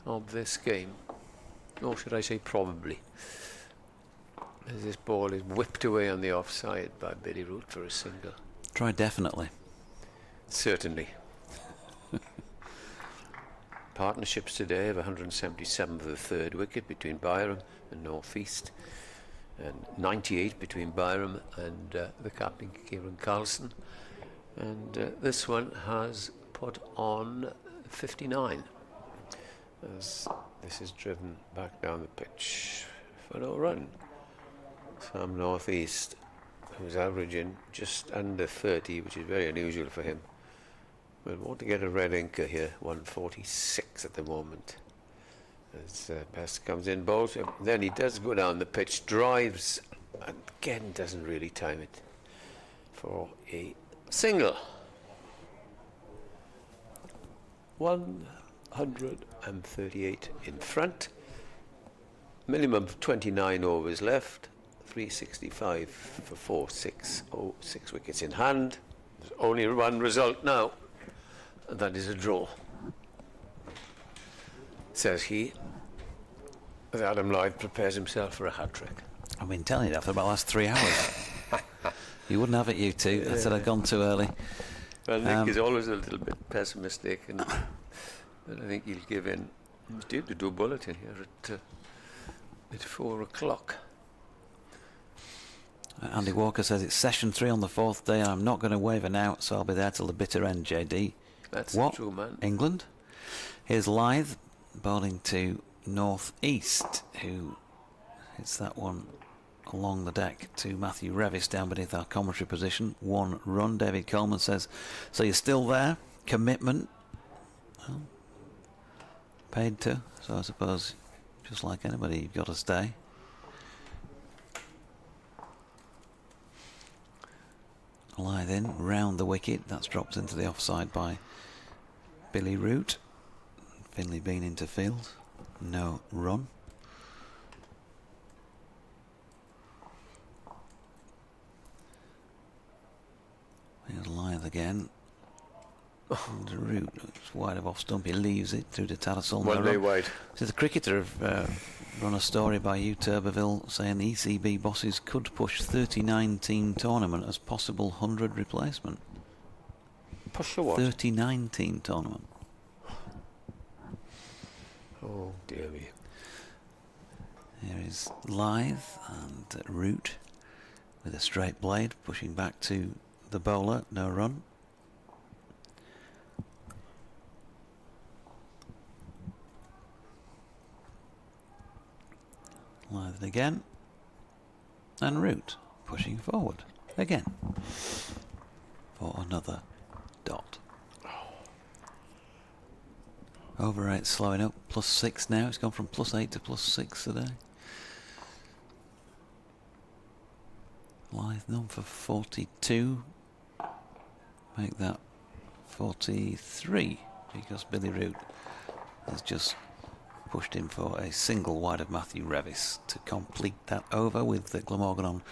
of this game. Or should I say probably. As this ball is whipped away on the offside by Billy Root for a single. Try definitely. Certainly. Partnerships today of 177 for the 3rd wicket between Byram and North East, and 98 between Byram and the captain Kieran Carlson, and this one has put on 59 as this is driven back down the pitch for no run. Sam Northeast, who's averaging just under 30, which is very unusual for him, will want to get a red inker here. 146 at the moment as Best comes in, bowls, then he does go down the pitch, drives, and again doesn't really time it for a single. 138 in front, minimum of 29 overs left, 365 for 4-6, 6 wickets in hand. There's only one result now, and that is a draw, says he, as Adam Lloyd prepares himself for a hat-trick. I've been telling you that for about the last 3 hours. You wouldn't have it, you two. I said I'd gone too early. Well, Nick is always a little bit pessimistic, and I think he'll give in. He's due to do a bulletin here at 4 o'clock. Andy Walker says it's session 3 on the 4th day, and I'm not going to waver now, so I'll be there till the bitter end, JD. That's what? True, man. England? Here's Lythe bowling to North East, who hits that one along the deck to Matthew Revis down beneath our commentary position. 1 run. David Coleman says, so you're still there? Commitment? Well, paid to, so I suppose just like anybody, you've got to stay. Lythe in, round the wicket. That's dropped into the offside by Billy Root. Finley Bean into field. No run. Here's Lythe again. And Root, it's wide of off stump. He leaves it through to Tattersall. One day wide. So the cricketer have run a story by Hugh Turberville saying the ECB bosses could push 39-team tournament as possible 100 replacement. Push the what? 39-team tournament. Oh dear me. Here is Lythe and Root with a straight blade pushing back to the bowler. No run. Lythe again, and Root pushing forward again for another dot. Over 8 slowing up, +6 now. It's gone from +8 to +6 today. Lythe none for 42. Make that 43 because Billy Root has just pushed in for a single wide of Matthew Revis to complete that over, with the Glamorgan on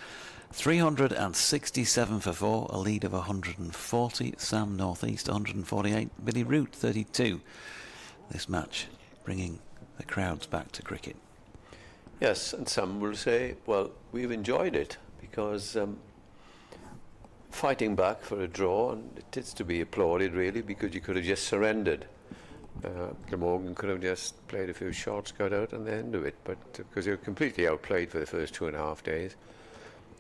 367 for 4, a lead of 140. Sam Northeast 148, Billy Root 32. This match bringing the crowds back to cricket. Yes, and some will say, well, we've enjoyed it because fighting back for a draw, and it is to be applauded really, because you could have just surrendered. Glamorgan could have just played a few shots, got out, and the end of it. But because they were completely outplayed for the first 2.5 days.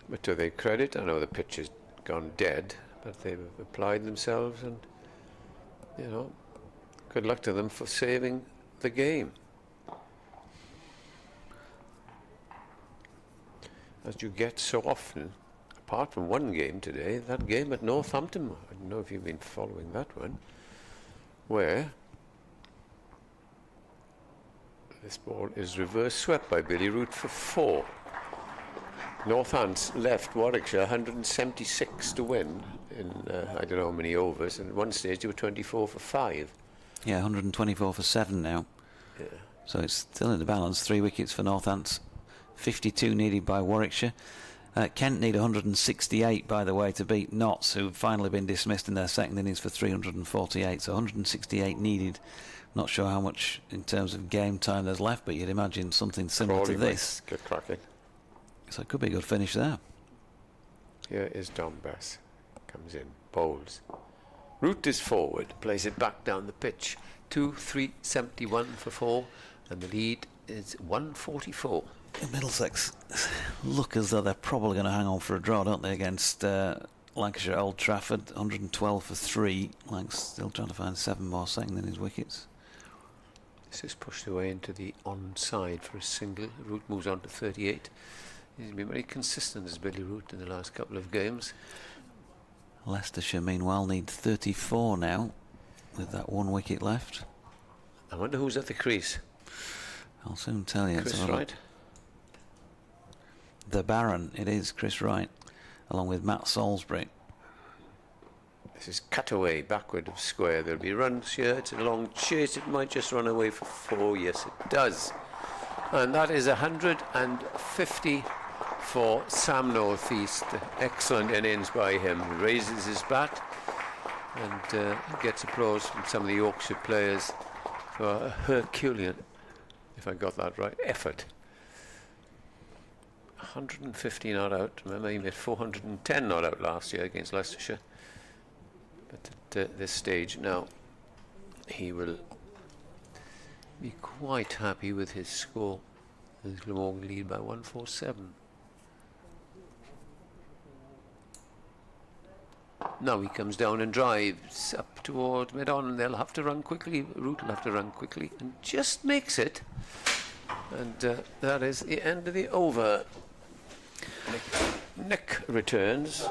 But to their credit, I know the pitch has gone dead, but they've applied themselves, and you know, good luck to them for saving the game. As you get so often, apart from one game today, that game at Northampton, I don't know if you've been following that one, where this ball is reverse swept by Billy Root for 4. Northants left Warwickshire 176 to win in I don't know how many overs, and at one stage they were 24 for 5. Yeah, 124 for 7 now. Yeah. So it's still in the balance. 3 wickets for Northants, 52 needed by Warwickshire. Kent need 168, by the way, to beat Notts, who've finally been dismissed in their second innings for 348. So 168 needed. Not sure how much in terms of game time there's left, but you'd imagine something similar Crawley to this. Get cracking. So it could be a good finish there. Here is Dom Bass. Comes in, bowls. Root is forward, plays it back down the pitch. 371 for 4, and the lead is 144. Middlesex look as though they're probably going to hang on for a draw, don't they, against Lancashire at Old Trafford, 112 for 3. Lank's still trying to find 7 more second in his wickets. This is pushed away into the onside for a single. Root moves on to 38. He's been very consistent as Billy Root in the last couple of games. Leicestershire, meanwhile, need 34 now, with that 1 wicket left. I wonder who's at the crease. I'll soon tell you. Chris Wright? The Baron, it is Chris Wright, along with Matt Salisbury. This is cut away, backward of square. There'll be runs here. It's a long chase. It might just run away for 4. Yes, it does. And that is 150 for Sam Northeast. Excellent innings by him. He raises his bat and gets applause from some of the Yorkshire players for a Herculean, if I got that right, effort. 150 not out. Remember, he made 410 not out last year against Leicestershire. But at this stage now, he will be quite happy with his score. As Glamorgan lead by 147. Now he comes down and drives up towards mid-on, and they'll have to run quickly. Root will have to run quickly, and just makes it. And that is the end of the over. Nick returns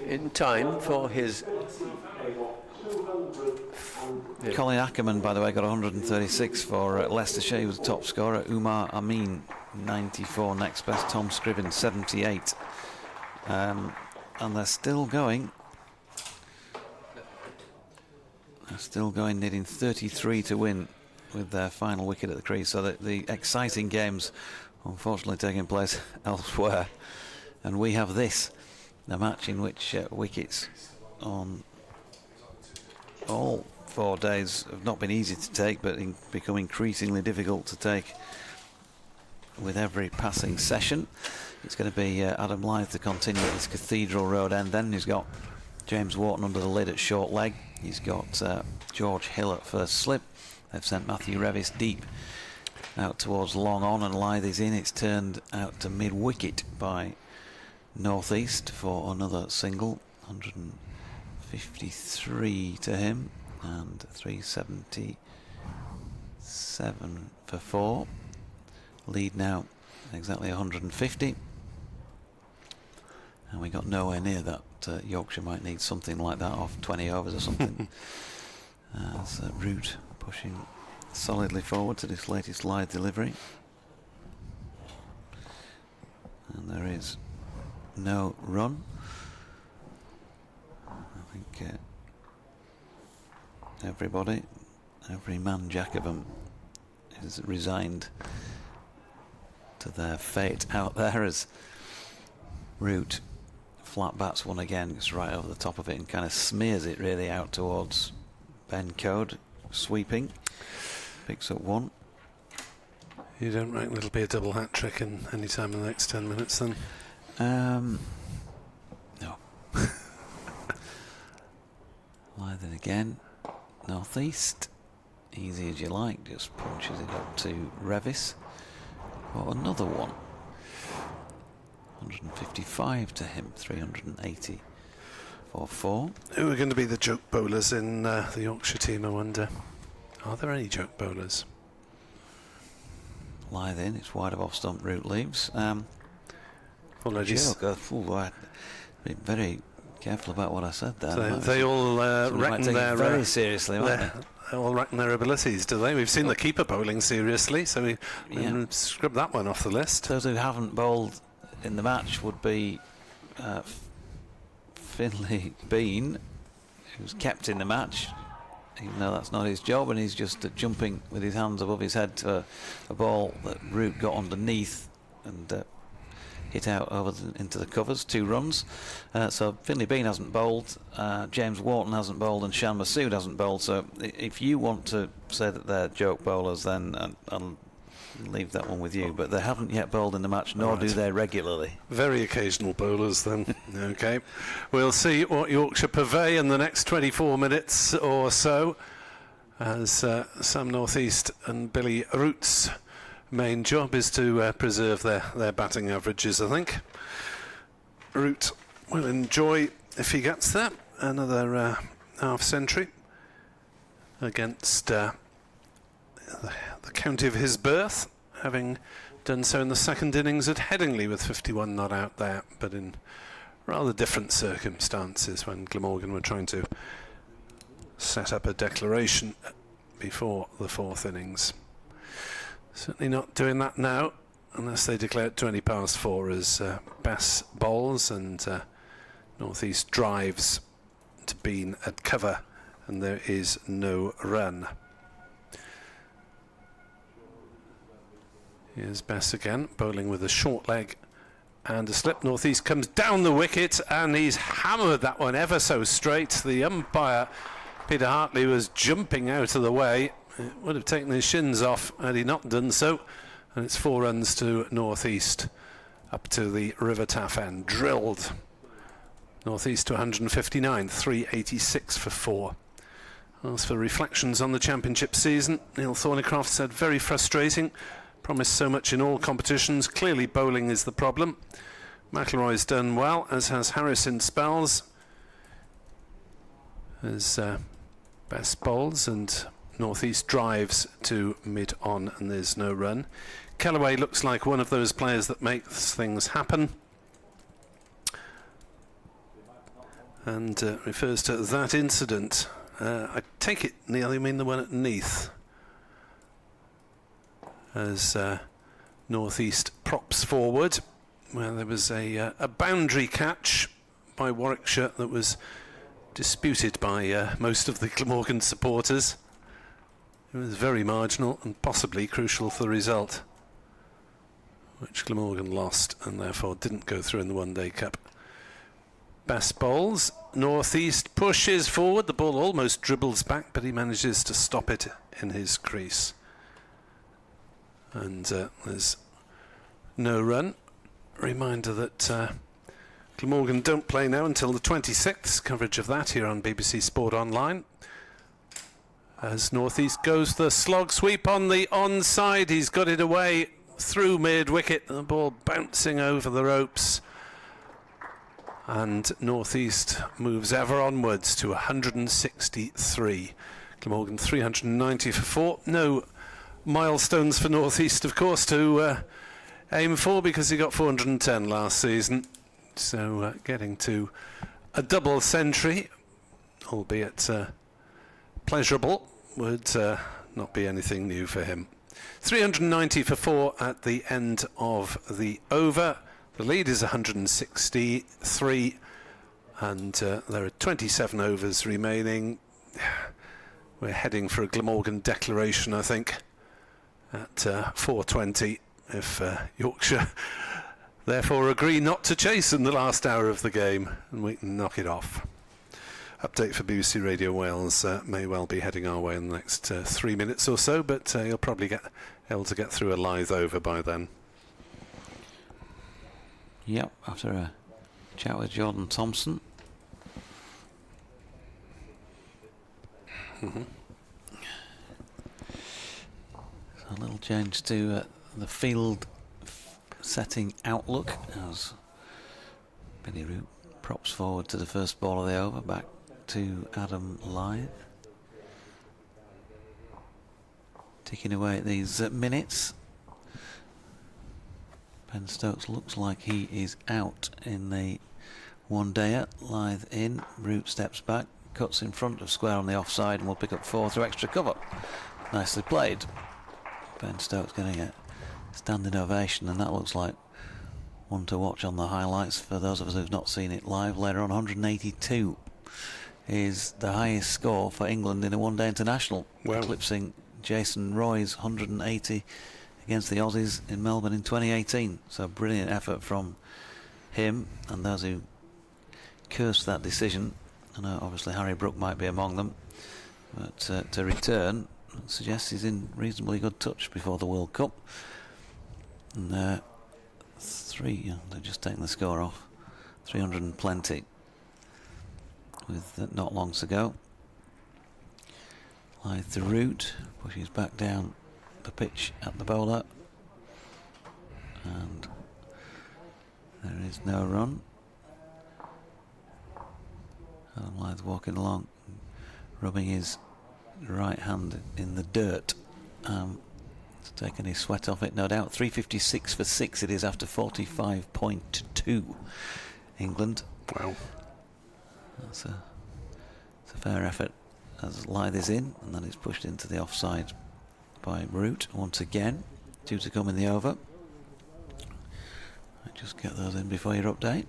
in time for his... Colin Ackerman, by the way, got 136 for Leicestershire. He was the top scorer. Umar Amin, 94, next best. Tom Scriven, 78. And they're still going. They're still going, needing 33 to win with their final wicket at the crease. So the exciting games, unfortunately, taking place elsewhere. And we have this, the match in which wickets on all 4 days have not been easy to take, but become increasingly difficult to take with every passing session. It's going to be Adam Lyth to continue at this Cathedral Road end. Then he's got James Wharton under the lid at short leg. He's got George Hill at first slip. They've sent Matthew Revis deep out towards long on, and Lyth is in. It's turned out to mid wicket by Northeast for another single. 153 to him and 377 for 4. Lead now exactly 150, and we got nowhere near that. Yorkshire might need something like that off 20 overs or something. As Root pushing solidly forward to this latest live delivery, and there is no run. I think everybody, every man jack of them, is resigned to their fate out there as Root flat bats one again, gets right over the top of it and kind of smears it really out towards Ben Code, sweeping, picks up 1. You don't reckon it'll be a double hat trick in any time in the next 10 minutes then? No. Lythen again, Northeast, easy as you like, just punches it up to Revis for another 1. 155 to him, 380 for 4. Who are going to be the joke bowlers in the Yorkshire team, I wonder? Are there any joke bowlers? Lythen, it's wide of off stump. Root leaves. Already joke, I've been very careful about what I said there. So they all reckon their very seriously, they all reckon their abilities, do they? We've seen the keeper bowling seriously, so we scrub that one off the list. Those who haven't bowled in the match would be Finlay Bean, who's kept in the match, even though that's not his job, and he's just jumping with his hands above his head to a ball that Root got underneath and hit out over into the covers. 2 runs. So Finlay Bean hasn't bowled, James Wharton hasn't bowled, and Shan Masood hasn't bowled. So if you want to say that they're joke bowlers, then I'll leave that one with you. But they haven't yet bowled in the match, nor do they regularly. Very occasional bowlers then. Okay. We'll see what Yorkshire purvey in the next 24 minutes or so, as Sam Northeast and Billy Root's main job is to preserve their batting averages, I think. Root will enjoy if he gets there. Another half century against the county of his birth, having done so in the second innings at Headingley with 51 not out there, but in rather different circumstances when Glamorgan were trying to set up a declaration before the fourth innings. Certainly not doing that now, unless they declare it 20 past 4 as Bass bowls and North East drives to Bean at cover, and there is no run. Here's Bass again, bowling with a short leg and a slip. North East comes down the wicket and he's hammered that one ever so straight. The umpire, Peter Hartley, was jumping out of the way. It would have taken his shins off had he not done so. And it's 4 runs to North East up to the River Taff end. Drilled. North East to 159, 386 for 4. As for reflections on the championship season, Neil Thornycroft said very frustrating. Promised so much in all competitions. Clearly bowling is the problem. McIlroy's done well, as has Harris in spells. As Bass bowls and North East drives to mid-on and there's no run. Kellaway looks like one of those players that makes things happen. And refers to that incident. I take it, Neil, you mean the one at Neath? As North East props forward, where there was a boundary catch by Warwickshire that was disputed by most of the Glamorgan supporters. It was very marginal and possibly crucial for the result, which Glamorgan lost and therefore didn't go through in the One Day Cup. Bass bowls. North East pushes forward. The ball almost dribbles back, but he manages to stop it in his crease. And there's no run. Reminder that Glamorgan don't play now until the 26th. Coverage of that here on BBC Sport Online. As North East goes the slog sweep on the onside. He's got it away through mid-wicket. The ball bouncing over the ropes. And North East moves ever onwards to 163. Glamorgan 390 for 4. No milestones for North East, of course, to aim for, because he got 410 last season. So getting to a double century, albeit pleasurable, would not be anything new for him. 390 for 4 at the end of the over. The lead is 163, and there are 27 overs remaining. We're heading for a Glamorgan declaration, I think, at 4:20, if Yorkshire therefore agree not to chase in the last hour of the game, and we can knock it off. Update for BBC Radio Wales may well be heading our way in the next 3 minutes or so, but you'll probably get able to get through a live over by then. Yep, after a chat with Jordan Thompson. Mm-hmm. So a little change to the field setting outlook as Billy Root props forward to the first ball of the over, back to Adam Lyth. Ticking away at these minutes. Ben Stokes looks like he is out in the one-dayer. Lyth in, Root steps back, cuts in front of square on the offside, and will pick up 4 through extra cover. Nicely played. Ben Stokes getting a standing ovation, and that looks like one to watch on the highlights for those of us who've not seen it live. Later on, 182 is the highest score for England in a one-day international, eclipsing Jason Roy's 180 against the Aussies in Melbourne in 2018. So brilliant effort from him and those who cursed that decision. I know obviously Harry Brook might be among them, but to return suggests he's in reasonably good touch before the World Cup. And they're just taking the score off. 300 and plenty with not long to go. Lyth to Root, pushes back down the pitch at the bowler, and there is no run. Adam Lyth walking along, rubbing his right hand in the dirt. It's taken his sweat off it, no doubt. 3:56 for 6 it is after 45.2. England. Wow. It's a fair effort as Lyth is in, and then it's pushed into the offside by Root once again. Due to come in the over. Just get those in before your update.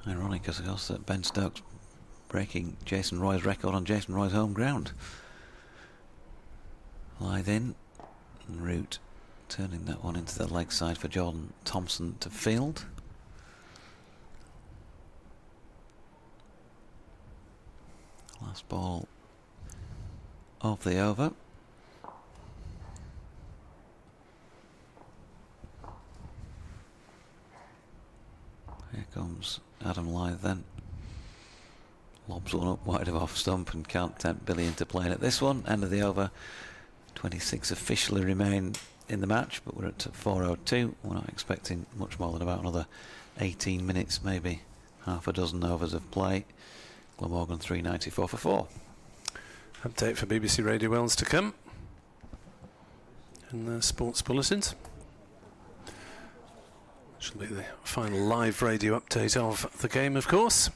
Ironic, of course, that Ben Stokes breaking Jason Roy's record on Jason Roy's home ground. Lyth in, and Root turning that one into the leg side for Jordan Thompson to field. Last ball of the over. Here comes Adam Lyth then. Lobs one up wide of off stump and can't tempt Billy into playing at this one. End of the over. 26 officially remain in the match, but we're at 4:02. We're not expecting much more than about another 18 minutes, maybe half a dozen overs of play. Glamorgan 394 for 4. Update for BBC Radio Wales to come in the sports bulletins. Which will be the final live radio update of the game, of course.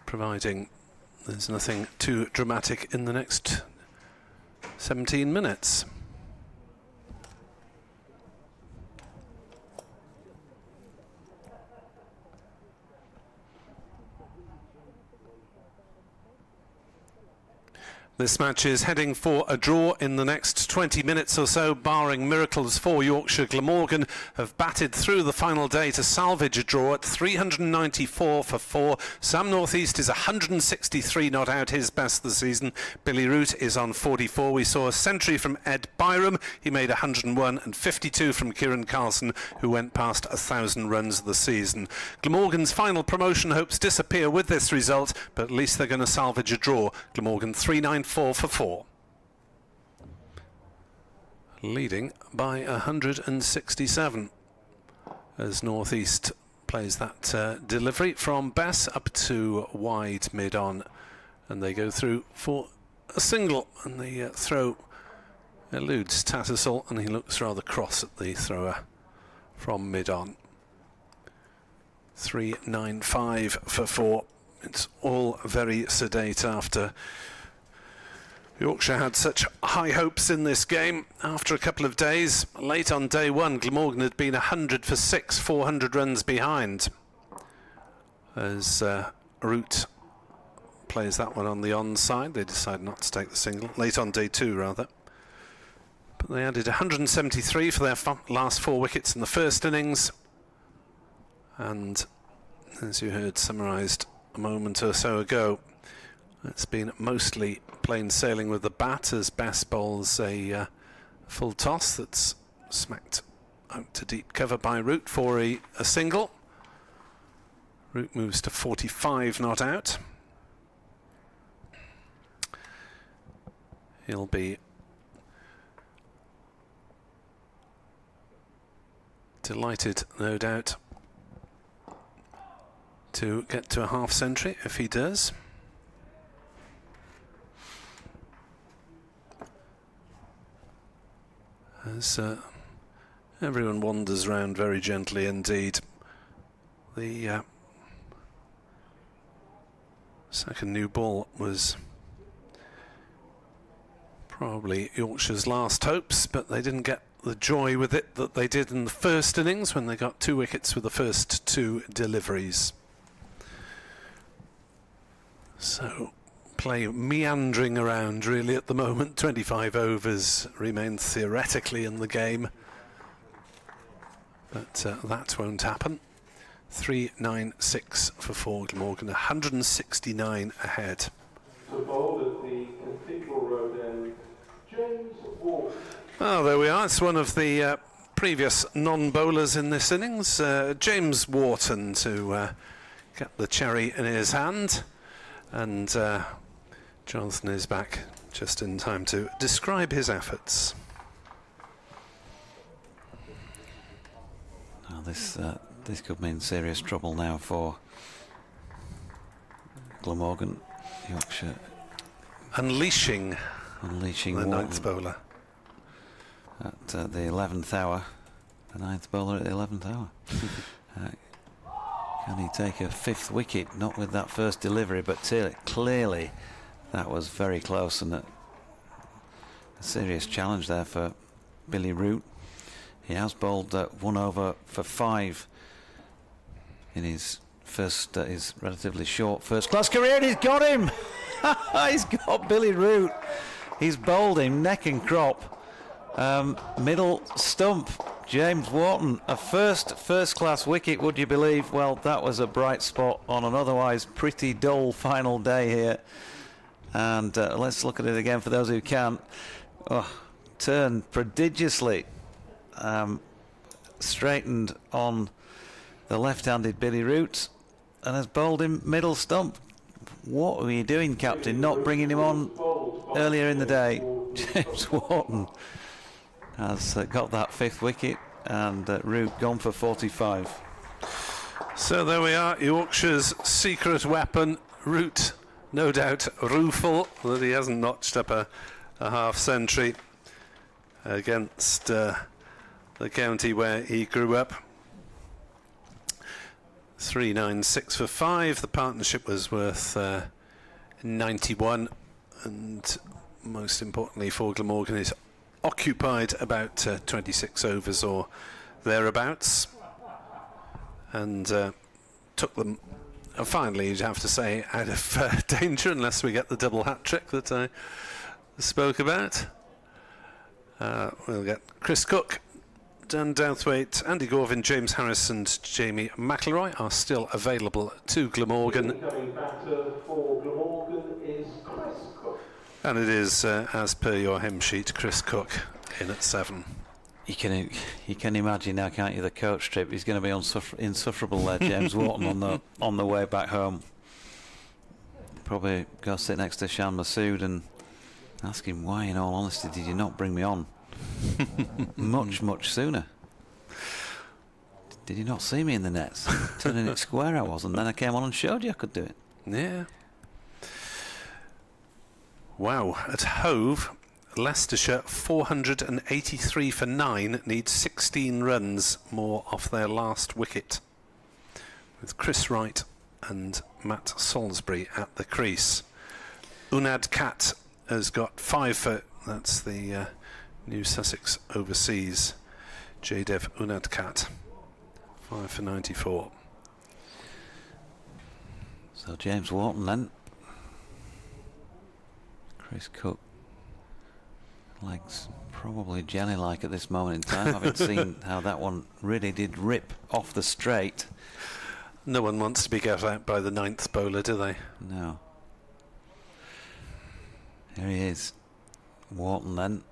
Providing there's nothing too dramatic in the next 17 minutes. This match is heading for a draw in the next 20 minutes or so, barring miracles for Yorkshire. Glamorgan have batted through the final day to salvage a draw at 394 for 4. Sam North East is 163 not out, his best this season. Billy Root is on 44. We saw a century from Ed Byram. He made 101, and 52 from Kieran Carlson, who went past 1,000 runs this season. Glamorgan's final promotion hopes disappear with this result, but at least they're going to salvage a draw. Glamorgan 394 for 4. Leading by 167 as North East plays that delivery from Bess up to wide mid-on, and they go through for a single, and the throw eludes Tattersall, and he looks rather cross at the thrower from mid-on. 395 for 4. It's all very sedate after Yorkshire had such high hopes in this game. After a couple of days, late on day one, Glamorgan had been 100 for 6, 400 runs behind. As Root plays that one on the onside, they decide not to take the single. Late on day two, rather. But they added 173 for their last 4 wickets in the first innings. And as you heard summarised a moment or so ago, it's been mostly plain sailing with the bat as Bess bowls a full toss that's smacked out to deep cover by Root for a single. Root moves to 45 not out. He'll be delighted, no doubt, to get to a half century if he does. As everyone wanders round very gently indeed. The second new ball was probably Yorkshire's last hopes, but they didn't get the joy with it that they did in the first innings when they got 2 wickets with the first 2 deliveries. So play meandering around really at the moment. 25 overs remain theoretically in the game, but that won't happen. 396 for 4 Glamorgan, 169 ahead. To bowl at the Cathedral Road end, James Wharton. Oh, there we are. It's one of the previous non-bowlers in this innings, James Wharton, to get the cherry in his hand. And Jonathan is back just in time to describe his efforts. Now this could mean serious trouble now for Glamorgan, Yorkshire. Unleashing the ninth bowler. At the 11th hour. The ninth bowler at the 11th hour. Can he take a fifth wicket? Not with that first delivery, but clearly that was very close, and a serious challenge there for Billy Root. He has bowled 1 over for 5 in his relatively short first class career, and he's got him. He's got Billy Root. He's bowled him neck and crop. Middle stump. James Wharton, a first class wicket, would you believe? Well, that was a bright spot on an otherwise pretty dull final day here. And let's look at it again for those who can. Turned prodigiously, straightened on the left-handed Billy Root, and has bowled him middle stump. What were you doing, Captain? Not bringing him on earlier in the day? James Wharton has got that fifth wicket, and Root gone for 45. So there we are, Yorkshire's secret weapon, Root. No doubt rueful that he hasn't notched up a half century against the county where he grew up. 396 for 5. The partnership was worth 91, and most importantly for Glamorgan, is occupied about 26 overs or thereabouts, and took them finally, you'd have to say, out of danger, unless we get the double hat-trick that I spoke about. We'll get Chris Cook, Dan Douthwaite, Andy Gorvin, James Harris and Jamie McIlroy are still available to Glamorgan. Incoming batter for Glamorgan is Chris Cook. And it is, as per your hymn sheet, Chris Cook in at 7. You can imagine now, can't you, the coach trip? He's going to be insufferable there, James Wharton, on the way back home. Probably go sit next to Shan Masood and ask him, why, in all honesty, did you not bring me on much sooner? Did you not see me in the nets? Turning it square I was, and then I came on and showed you I could do it. Yeah. Wow. At Hove, Leicestershire 483 for 9, need 16 runs more off their last wicket, with Chris Wright and Matt Salisbury at the crease. Unad Kat has got 5 for, that's the New Sussex Overseas, Jaydev Unad Kat, 5 for 94. So James Wharton then. Chris Cook. Legs probably jelly-like at this moment in time. I haven't seen how that one really did rip off the straight. No one wants to be got out by the 9th bowler, do they? No. Here he is. Wharton then.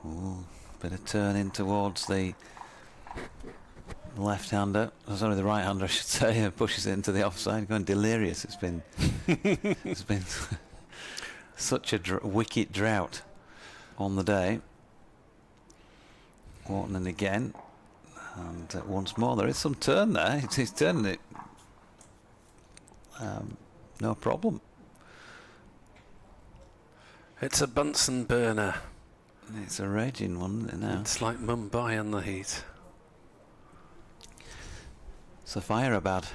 Ooh, bit of turn in towards the left-hander. Oh, sorry, the right-hander, I should say. Pushes it into the offside. Going delirious. It's been such a wicket drought on the day. Wharton in again, and once more there is some turn there. He's turning it, no problem. It's a Bunsen burner. It's a raging one, isn't it, now? It's like Mumbai in the heat. Sophia Gardens.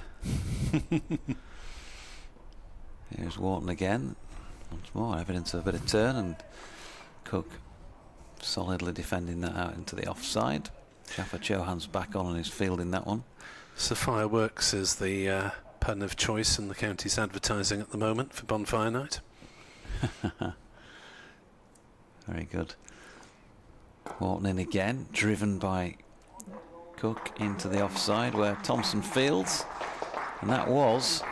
Here's Wharton again. Once more evidence of a bit of turn, and Cook solidly defending that out into the offside. Shaffer Chauhan's back on and is fielding that one. Sophia Works is the pun of choice in the county's advertising at the moment for Bonfire Night. Very good. Wharton in again, driven by Cook into the offside where Thompson fields, and that was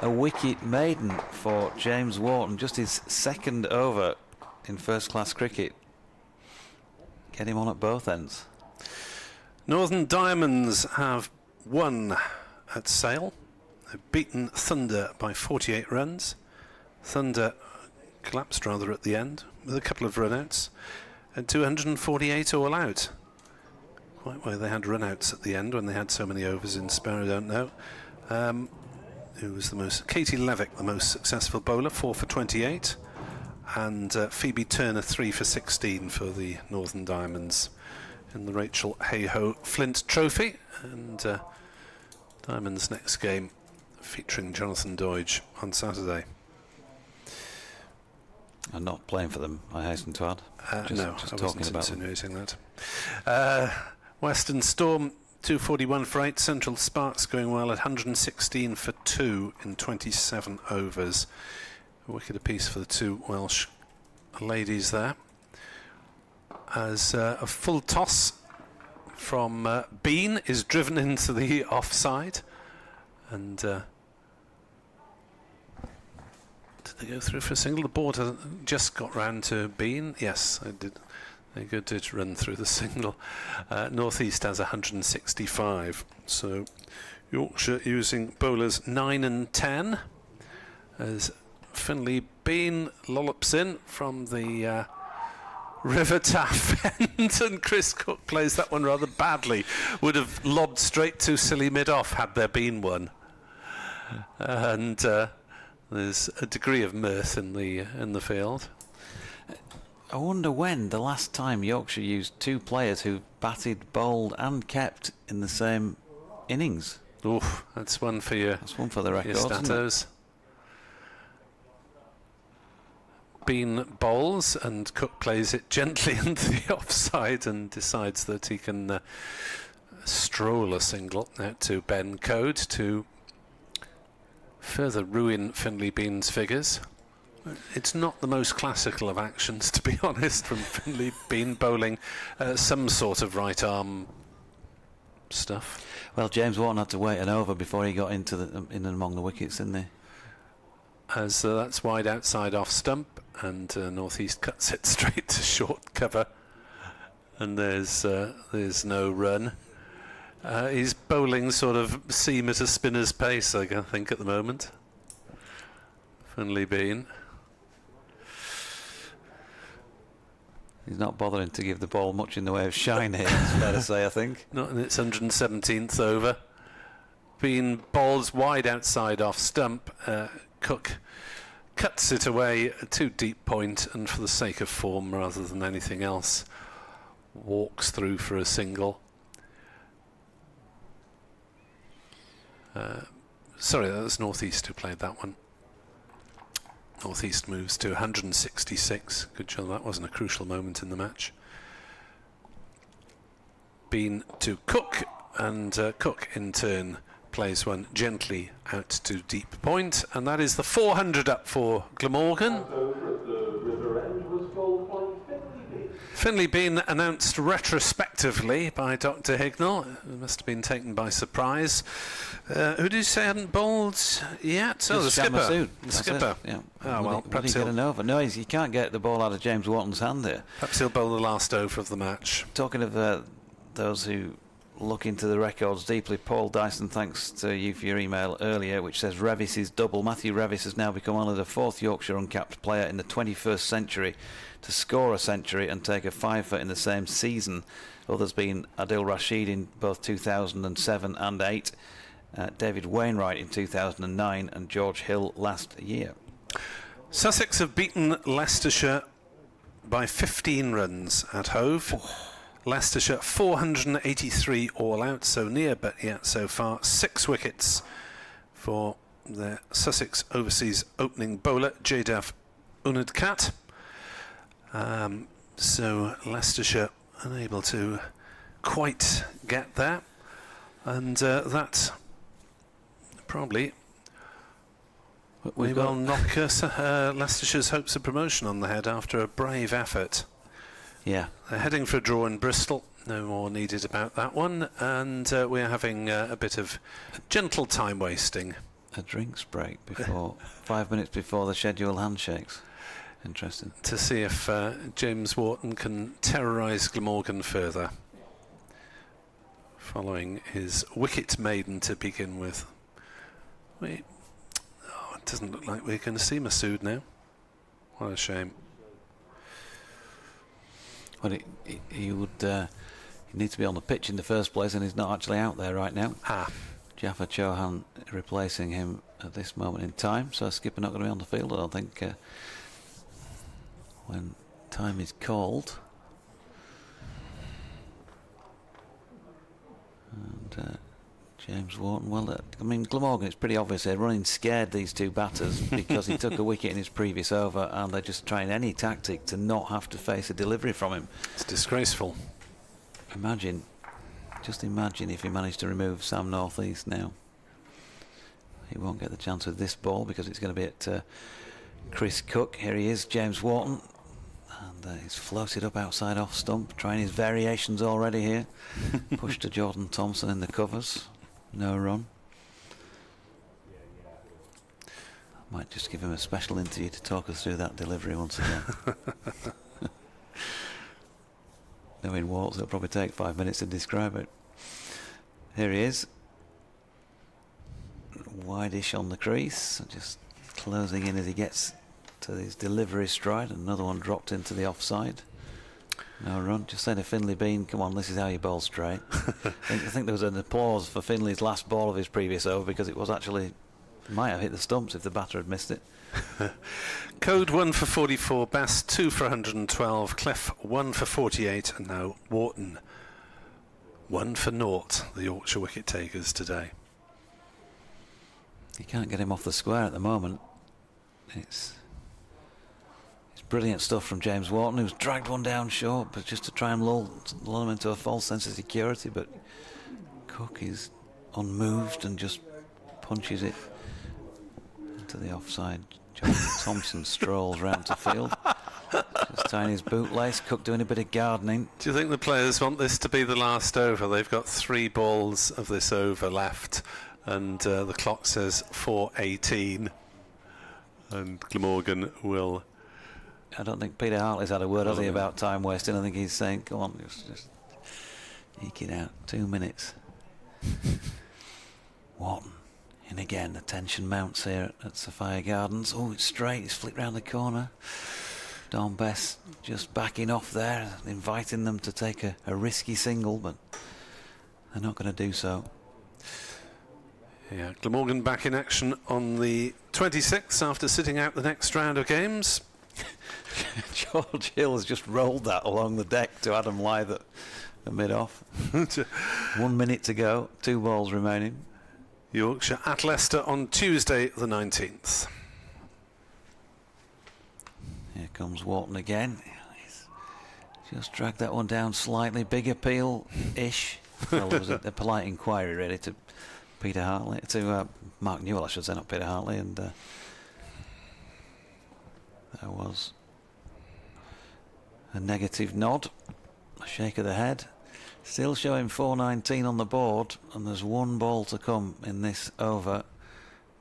a wicket maiden for James Wharton, just his second over in first-class cricket. Get him on at both ends. Northern Diamonds have won at Sale. They've beaten Thunder by 48 runs. Thunder collapsed rather at the end with a couple of run-outs, and 248 all out. Quite why they had run-outs at the end when they had so many overs in spare, I don't know. Who was the most? Katie Levick, the most successful bowler, 4 for 28, and Phoebe Turner, 3 for 16 for the Northern Diamonds in the Rachel Hayhoe Flint Trophy. And Diamonds' next game featuring Jonathan Doidge on Saturday. I'm not playing for them, I hasten to add. No, just I talking wasn't about insinuating that. Western Storm, 241 for 8. Central Sparks going well at 116 for 2 in 27 overs. A wicket apiece for the two Welsh ladies there. As a full toss from Bean is driven into the offside. And did they go through for a single? The board hasn't just got round to Bean. Yes, I did. They did run through the single. North East has 165. So Yorkshire using bowlers 9 and 10 as Finley Bean lollops in from the River Taff end, and Chris Cook plays that one rather badly. Would have lobbed straight to silly mid-off had there been one. And there's a degree of mirth in the field. I wonder when the last time Yorkshire used two players who batted, bowled and kept in the same innings. Oof, that's one for your, that's one for the record, statos. Bean bowls and Cook plays it gently into the offside and decides that he can stroll a single out to Ben Code to further ruin Finley Bean's figures. It's not the most classical of actions, to be honest, from Finley Bean bowling some sort of right arm stuff. Well, James Wharton had to wait an over before he got into in and among the wickets, didn't he? As that's wide outside off stump, and North East cuts it straight to short cover, and there's no run. He's bowling sort of seam at a spinner's pace, I think, at the moment. Finley Bean. He's not bothering to give the ball much in the way of shine here, it's fair to say, I think. Not in its 117th over. Bean bowls wide outside off stump. Cook cuts it away to deep point, and for the sake of form rather than anything else, walks through for a single. Sorry, that was North East who played that one. North East moves to 166. Good job, that wasn't a crucial moment in the match. Bean to Cook, and Cook in turn plays one gently out to deep point, and that is the 400 up for Glamorgan. Over at the river end was bowled by Finley Bean announced retrospectively by Dr. Hignell. It must have been taken by surprise. Who did you say hadn't bowled yet? Oh, the skipper. Masood. The skipper. Yeah. Oh, well, perhaps he'll get an over. No, he can't get the ball out of James Wharton's hand there. Perhaps he'll bowl the last over of the match. Talking of those who look into the records deeply, Paul Dyson, thanks to you for your email earlier, which says Revis is double. Matthew Revis has now become only the fourth Yorkshire uncapped player in the 21st century to score a century and take a fiver in the same season. Others being Adil Rashid in both 2007 and 8, David Wainwright in 2009 and George Hill last year. Sussex have beaten Leicestershire by 15 runs at Hove. Leicestershire 483 all out, so near but yet so far. 6 wickets for the Sussex overseas opening bowler, Jadav Unadkat. So Leicestershire unable to quite get there, and that probably will knock Leicestershire's hopes of promotion on the head after a brave effort. Yeah. They're heading for a draw in Bristol. No more needed about that one. And we're having a bit of gentle time wasting. A drinks break before 5 minutes before the scheduled handshakes. Interesting. To see if James Wharton can terrorise Glamorgan further, following his wicket maiden to begin with. It doesn't look like we're going to see Masood now. What a shame. Well, he would he needs to be on the pitch in the first place, and he's not actually out there right now. Jaffa Chauhan replacing him at this moment in time, so skipper not going to be on the field, I don't think, when time is called. And James Wharton, well, I mean, Glamorgan, it's pretty obvious they're running scared, these two batters, because he took a wicket in his previous over, and they're just trying any tactic to not have to face a delivery from him. It's disgraceful. Just imagine if he managed to remove Sam Northeast now. He won't get the chance with this ball because it's going to be at Chris Cook. Here he is, James Wharton. And he's floated up outside off stump, trying his variations already here. Push to Jordan Thompson in the covers. No run. I might just give him a special interview to talk us through that delivery once again. Knowing Waltz, it'll probably take 5 minutes to describe it. Here he is. Wide-ish on the crease, just closing in as he gets to his delivery stride. Another one dropped into the offside. No run. Just saying to Finlay Bean, come on, this is how you bowl straight. I think there was an applause for Finlay's last ball of his previous over because it was actually, might have hit the stumps if the batter had missed it. Code 1 for 44, Best 2 for 112, Cliff 1 for 48, and now Wharton 1 for 0, the Yorkshire wicket takers today. You can't get him off the square at the moment. It's brilliant stuff from James Wharton, who's dragged one down short, but just to try and lull him into a false sense of security. But Cook is unmoved and just punches it into the offside. Jordan Thompson strolls round to field, just tying his bootlace. Cook doing a bit of gardening. Do you think the players want this to be the last over? They've got 3 balls of this over left, and the clock says 4:18, and Glamorgan will... I don't think Peter Hartley's had a word, has he, about time wasting. I think he's saying, come on, just eke it out. 2 minutes. Wharton in again. The tension mounts here at Sophia Gardens. Oh, it's straight. It's flicked round the corner. Don Best just backing off there, inviting them to take a risky single, but they're not going to do so. Yeah, Glamorgan back in action on the 26th after sitting out the next round of games. George Hill has just rolled that along the deck to Adam Lyth at mid-off. 1 minute to go, 2 balls remaining. Yorkshire at Leicester on Tuesday the 19th. Here comes Wharton again. He's just dragged that one down slightly. Big appeal-ish. Well, there was a polite inquiry really to Peter Hartley, to Mark Newell, I should say, not Peter Hartley, and there was a negative nod, a shake of the head. Still showing 4:19 on the board, and there's 1 ball to come in this over.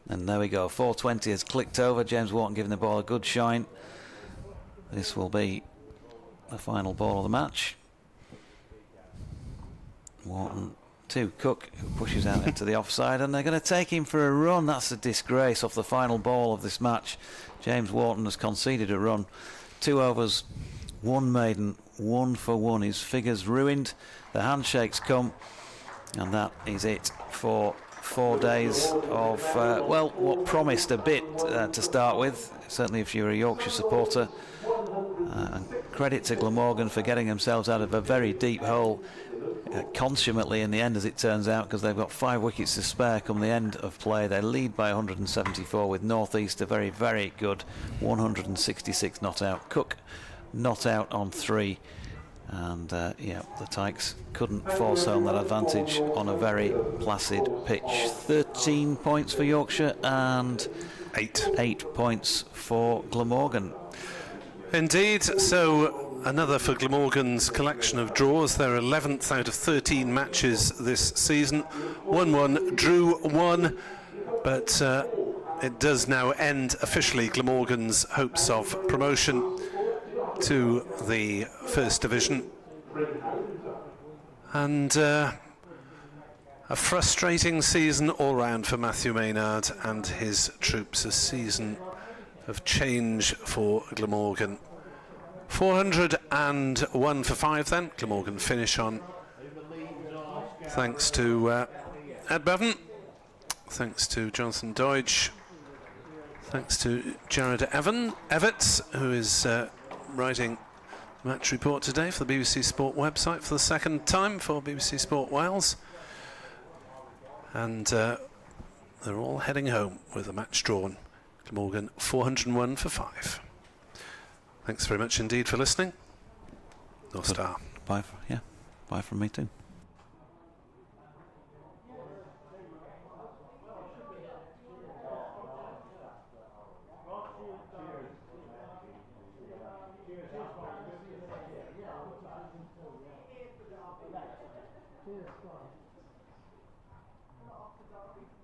And there we go, 4:20 has clicked over. James Wharton giving the ball a good shine. This will be the final ball of the match. Wharton to Cook, who pushes out into the offside, and they're going to take him for a run. That's a disgrace off the final ball of this match. James Wharton has conceded a run. 2 overs, 1 maiden, 1 for 1. His figures ruined. The handshakes come, and that is it for 4 days of, well, what promised a bit to start with, certainly if you're a Yorkshire supporter. And credit to Glamorgan for getting themselves out of a very deep hole consummately in the end, as it turns out, because they've got 5 wickets to spare come the end of play. They lead by 174 with Northeast a very, very good 166 not out. Cook not out on 3, and yeah, the Tykes couldn't force home that advantage on a very placid pitch. 13 points for Yorkshire and 8 points for Glamorgan. Indeed, so another for Glamorgan's collection of draws. They're 11th out of 13 matches this season. 1-1, drew 1, but it does now end officially Glamorgan's hopes of promotion to the First Division. And a frustrating season all round for Matthew Maynard and his troops. A season of change for Glamorgan. 401 for 5 then. Glamorgan finish on, thanks to Ed Bevan, thanks to Jonathan Deutsch, thanks to Jared Everts, who is writing match report today for the BBC Sport website for the second time for BBC Sport Wales. And they're all heading home with a match drawn. Glamorgan 401 for 5. Thanks very much indeed for listening. North Star. Bye. Bye from me too. Cheers.